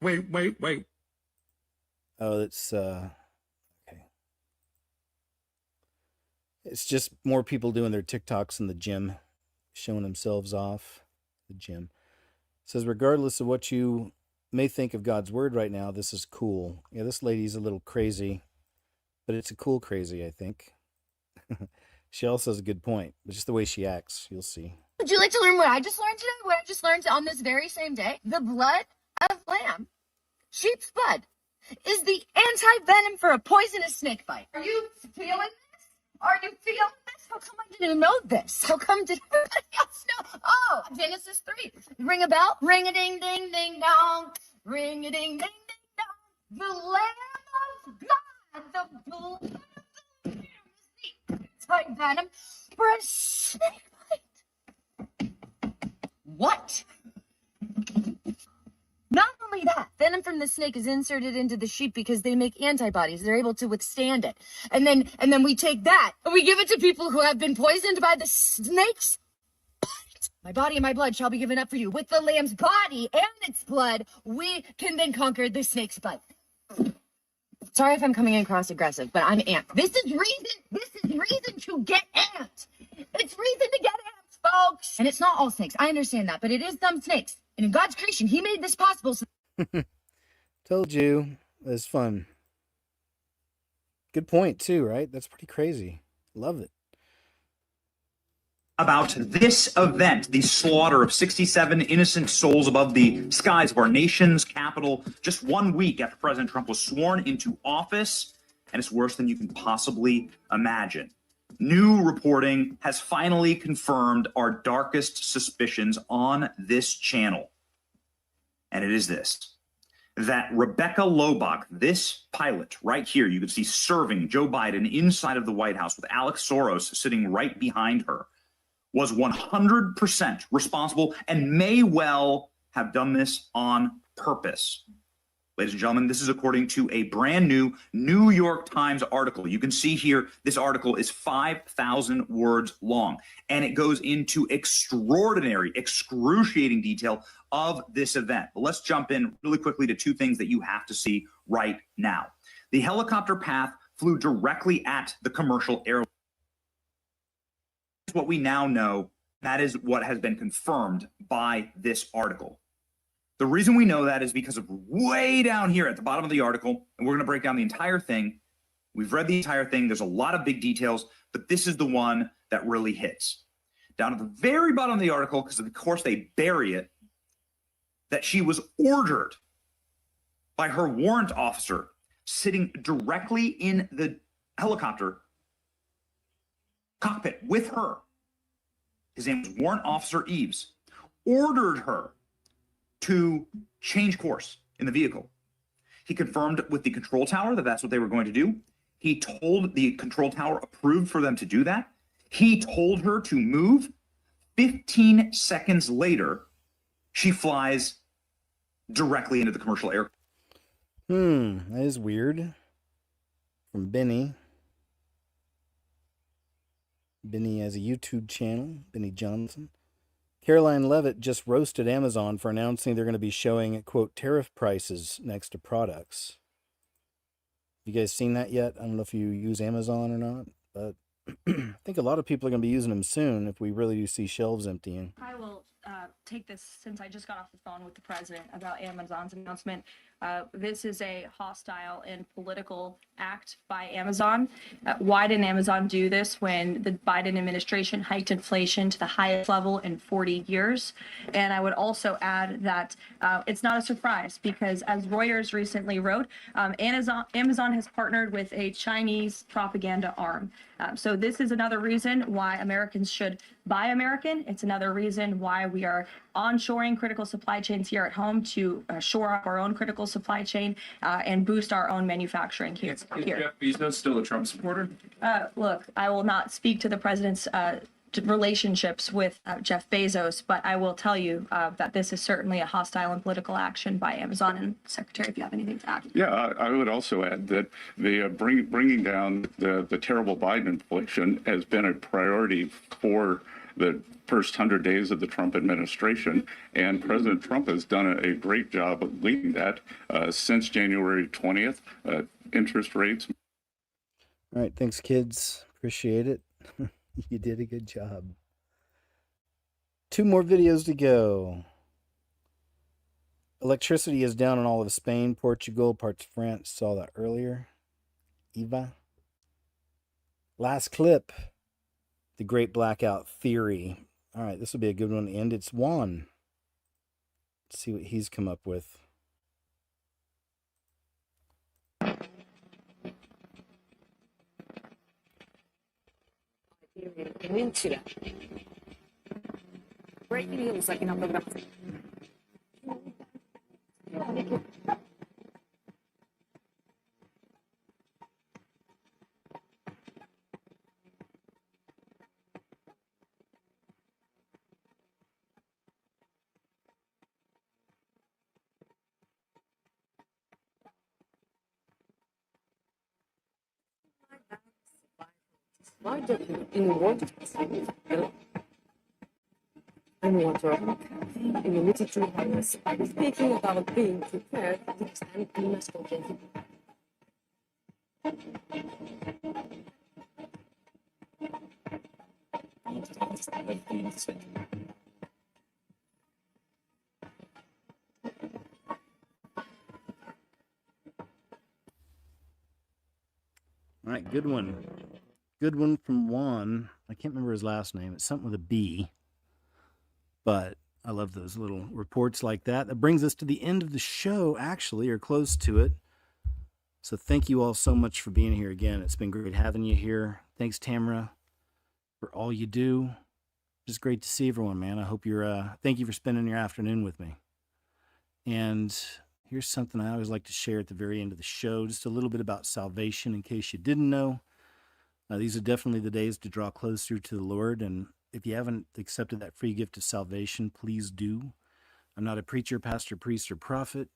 Wait. Oh, that's okay. It's just more people doing their TikToks in the gym, showing themselves off. The gym. It says, regardless of what you may think of God's word right now, this is cool. Yeah, this lady's a little crazy, but it's a cool crazy, I think. She also has a good point, but just the way she acts, you'll see. Would you like to learn what I just learned today? What I just learned on this very same day? The blood of lamb, sheep's blood, is the anti-venom for a poisonous snake bite. Are you feeling this? Are you feeling this? How come I didn't know this? How come did everybody else know? Oh, Genesis 3. Ring a bell? Ring a ding ding ding dong. Ring a ding ding ding dong. The Lamb of God, the blood of the Lamb is the anti-venom for a snake bite. What? Not only that, venom from the snake is inserted into the sheep because they make antibodies. They're able to withstand it. And then we take that and we give it to people who have been poisoned by the snakes. My body and my blood shall be given up for you. With the lamb's body and its blood, we can then conquer the snake's bite. Sorry if I'm coming across aggressive, but I'm amped. This is reason to get amped. It's reason to get amped, folks. And it's not all snakes. I understand that, but it is some snakes. And in God's creation, he made this possible. So Told you. It's fun. Good point, too, right? That's pretty crazy. Love it. About this event, the slaughter of 67 innocent souls above the skies of our nation's capital, just 1 week after President Trump was sworn into office, and it's worse than you can possibly imagine. New reporting has finally confirmed our darkest suspicions on this channel. And it is this, that Rebecca Lobach, this pilot right here, you can see serving Joe Biden inside of the White House with Alex Soros sitting right behind her, was 100% responsible and may well have done this on purpose. Ladies and gentlemen, this is according to a brand new New York Times article. You can see here, this article is 5,000 words long, and it goes into extraordinary, excruciating detail of this event. But let's jump in really quickly to two things that you have to see right now. The helicopter path flew directly at the commercial airline. What we now know, that is what has been confirmed by this article. The reason we know that is because of way down here at the bottom of the article, and we're going to break down the entire thing. We've read the entire thing. There's a lot of big details, but this is the one that really hits. Down at the very bottom of the article, because of course they bury it, that she was ordered by her warrant officer sitting directly in the helicopter cockpit with her. His name was Warrant Officer Eves, ordered her to change course in the vehicle. He confirmed with the control tower that that's what they were going to do. He told the control tower approved for them to do that. He told her to move. 15 seconds later, she flies directly into the commercial air. That is weird. From Benny. Benny has a YouTube channel, Benny Johnson. Caroline Levitt just roasted Amazon for announcing they're going to be showing, quote, tariff prices next to products. You guys seen that yet? I don't know if you use Amazon or not, but I think a lot of people are going to be using them soon if we really do see shelves emptying. I will take this since I just got off the phone with the president about Amazon's announcement. This is a hostile and political act by Amazon. Why didn't Amazon do this when the Biden administration hiked inflation to the highest level in 40 years? And I would also add that it's not a surprise because, as Reuters recently wrote, Amazon has partnered with a Chinese propaganda arm. So this is another reason why Americans should buy American. It's another reason why we are onshoring critical supply chains here at home to shore up our own critical supply chain and boost our own manufacturing here. Is Jeff Bezos still a Trump supporter? Look, I will not speak to the president's relationships with Jeff Bezos, but I will tell you that this is certainly a hostile and political action by Amazon. And Secretary, if you have anything to add. Yeah, I would also add that the bringing down the terrible Biden inflation has been a priority for the first 100 days of the Trump administration, and President Trump has done a great job of leading that since January 20th. Interest rates. All right, thanks, kids. Appreciate it. You did a good job. 2 more videos to go. Electricity is down in all of Spain, Portugal, parts of France. Saw that earlier. Eva. Last clip, the Great Blackout Theory. All right, this will be a good one to end. It's Juan. Let's see what he's come up with. Mentira. Breaking news aqui na programação. Why do you want to and water and you need to harness. Speaking about being prepared, next time you must go gentle. All right, good one. Good one from Juan. I can't remember his last name. It's something with a B. But I love those little reports like that. That brings us to the end of the show, actually, or close to it. So thank you all so much for being here again. It's been great having you here. Thanks, Tamara, for all you do. Just great to see everyone, man. I hope you're, thank you for spending your afternoon with me. And here's something I always like to share at the very end of the show, just a little bit about salvation in case you didn't know. These are definitely the days to draw closer to the Lord. And if you haven't accepted that free gift of salvation, please do. I'm not a preacher, pastor, priest, or prophet.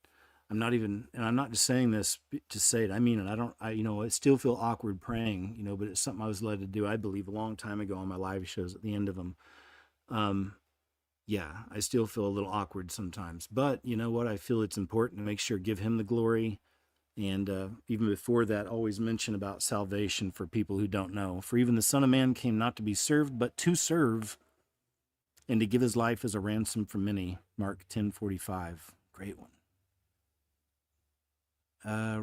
I'm not even, and I'm not just saying this to say it. I mean it. I still feel awkward praying, but it's something I was led to do, I believe, a long time ago on my live shows at the end of them. Yeah, I still feel a little awkward sometimes. But you know what? I feel it's important to make sure, give him the glory. And even before that, always mention about salvation for people who don't know. For even the Son of Man came not to be served, but to serve, and to give his life as a ransom for many. Mark 10:45. Great one.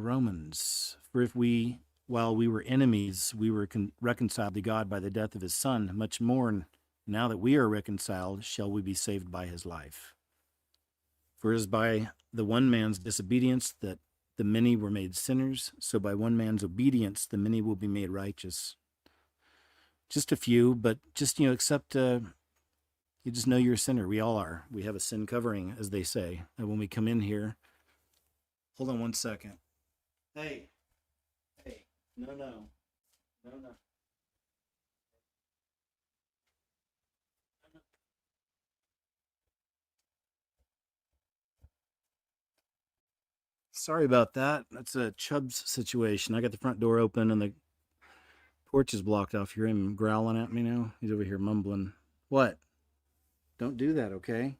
Romans. For if we, while we were enemies, we were reconciled to God by the death of his Son, much more, now that we are reconciled, shall we be saved by his life. For it is by the one man's disobedience that the many were made sinners, so by one man's obedience, the many will be made righteous. Just a few, but just, accept, you just know you're a sinner. We all are. We have a sin covering, as they say. And when we come in here, hold on one second. Hey, no. Sorry about that. That's a Chubbs situation. I got the front door open and the porch is blocked off. Hear him growling at me now. He's over here mumbling. What? Don't do that, okay?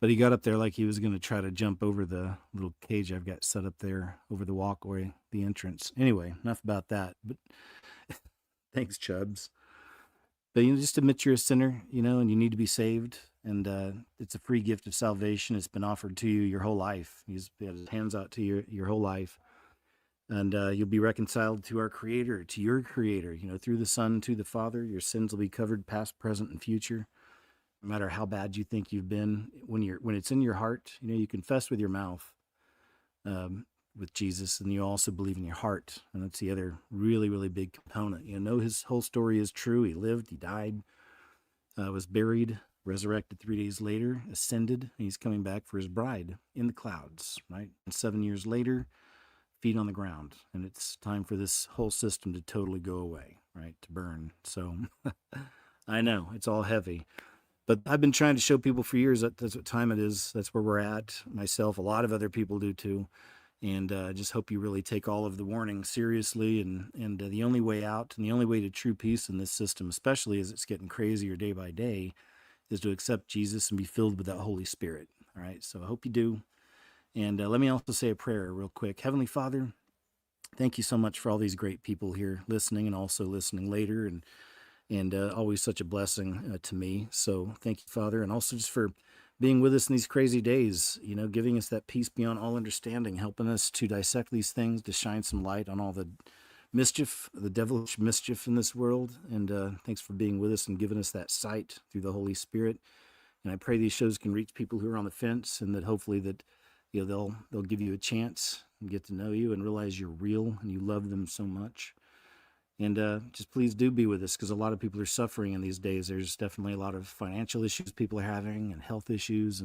But he got up there like he was going to try to jump over the little cage I've got set up there over the walkway, the entrance. Anyway, enough about that. But thanks, Chubbs. But just admit you're a sinner, and you need to be saved. And it's a free gift of salvation. It's been offered to you your whole life. He's got his hands out to you your whole life. And you'll be reconciled to our Creator, to your Creator, through the Son, to the Father. Your sins will be covered past, present, and future. No matter how bad you think you've been, when it's in your heart, you confess with your mouth with Jesus, and you also believe in your heart. And that's the other really, really big component. His whole story is true. He lived, he died, was buried, resurrected 3 days later, ascended, and he's coming back for his bride in the clouds, right? And 7 years later, feet on the ground. And it's time for this whole system to totally go away, right? To burn. So I know it's all heavy. But I've been trying to show people for years that that's what time it is. That's where we're at. Myself, a lot of other people do too. And I just hope you really take all of the warnings seriously. And the only way out and the only way to true peace in this system, especially as it's getting crazier day by day, is to accept Jesus and be filled with that Holy Spirit. All right. So I hope you do. And let me also say a prayer real quick. Heavenly Father, thank you so much for all these great people here listening and also listening later. And always such a blessing to me. So thank you, Father. And also just for being with us in these crazy days, giving us that peace beyond all understanding, helping us to dissect these things, to shine some light on all the mischief, the devilish mischief in this world. And thanks for being with us and giving us that sight through the Holy Spirit. And I pray these shows can reach people who are on the fence, and that hopefully that, you know, they'll give you a chance and get to know you and realize you're real and you love them so much. And just please do be with us, because a lot of people are suffering in these days. There's definitely a lot of financial issues people are having and health issues.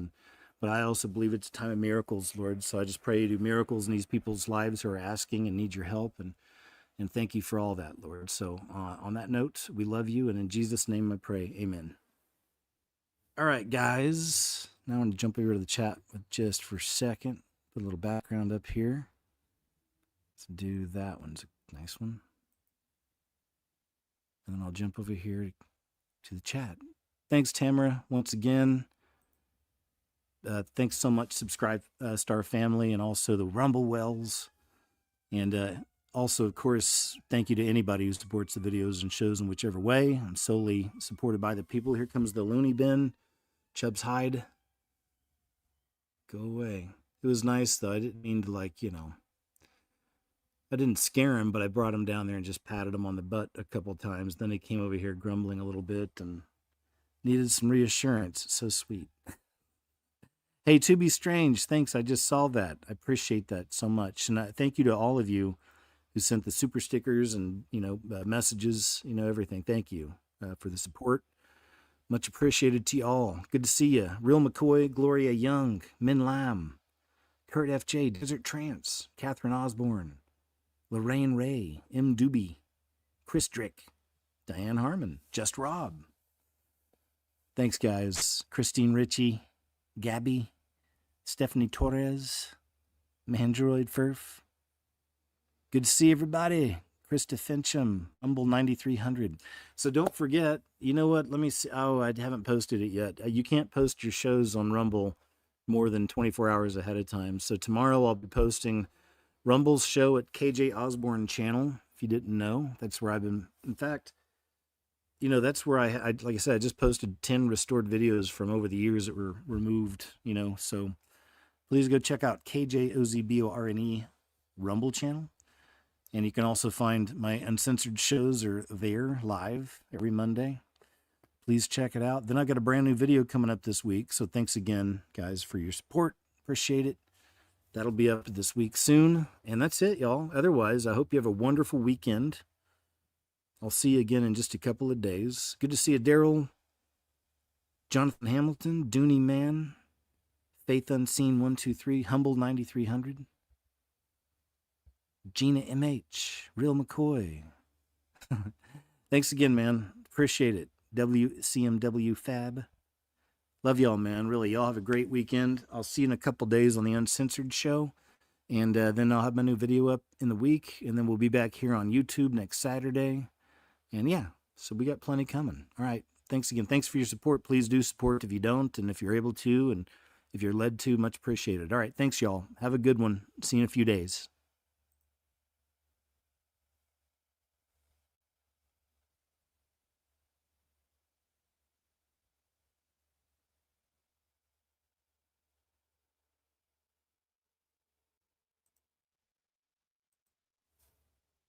But I also believe it's a time of miracles, Lord. So I just pray you do miracles in these people's lives who are asking and need your help. And thank you for all that, Lord. So on that note, we love you. And in Jesus' name I pray, amen. All right, guys. Now I'm going to jump over to the chat just for a second. Put a little background up here. Let's do that one's a nice one. And then I'll jump over here to the chat. Thanks, Tamara, once again. Thanks so much, Subscribe Star family, and also the Rumble Wells. And also, of course, thank you to anybody who supports the videos and shows in whichever way. I'm solely supported by the people. Here comes the loony bin. Chubb's hide. Go away. It was nice, though. I didn't mean to, like, you know, I didn't scare him, but I brought him down there and just patted him on the butt a couple times. Then he came over here grumbling a little bit and needed some reassurance. It's so sweet. Hey, To Be Strange, thanks. I just saw that. I appreciate that so much. And thank you to all of you who sent the super stickers and, you know, messages, you know, everything. Thank you for the support. Much appreciated to you all. Good to see you. Real McCoy, Gloria Young, Min Lam, Kurt FJ, Desert Trance, Catherine Osborne, Lorraine Ray, M. Doobie, Chris Drick, Diane Harmon, Just Rob. Thanks, guys. Christine Ritchie, Gabby, Stephanie Torres, Mandroid Furf. Good to see everybody. Krista Fincham, Humble 9300. So don't forget, you know what? Let me see. Oh, I haven't posted it yet. You can't post your shows on Rumble more than 24 hours ahead of time. So tomorrow I'll be posting Rumble's show at KJ Osborne channel. If you didn't know, that's where I've been. In fact, you know, that's where I like I said, I just posted 10 restored videos from over the years that were removed, you know. So please go check out KJOZBORNE Rumble channel. And you can also find my uncensored shows are there live every Monday. Please check it out. Then I've got a brand new video coming up this week. So thanks again, guys, for your support. Appreciate it. That'll be up this week soon. And that's it, y'all. Otherwise, I hope you have a wonderful weekend. I'll see you again in just a couple of days. Good to see you, Daryl, Jonathan Hamilton, Dooney Man, Faith Unseen 123, Humble 9300. Gina MH, Real McCoy. Thanks again, man. Appreciate it. WCMW Fab. Love y'all, man. Really, y'all have a great weekend. I'll see you in a couple days on the Uncensored show. And then I'll have my new video up in the week. And then we'll be back here on YouTube next Saturday. And yeah, so we got plenty coming. All right. Thanks again. Thanks for your support. Please do support if you don't. And if you're able to, and if you're led to, much appreciated. All right. Thanks, y'all. Have a good one. See you in a few days.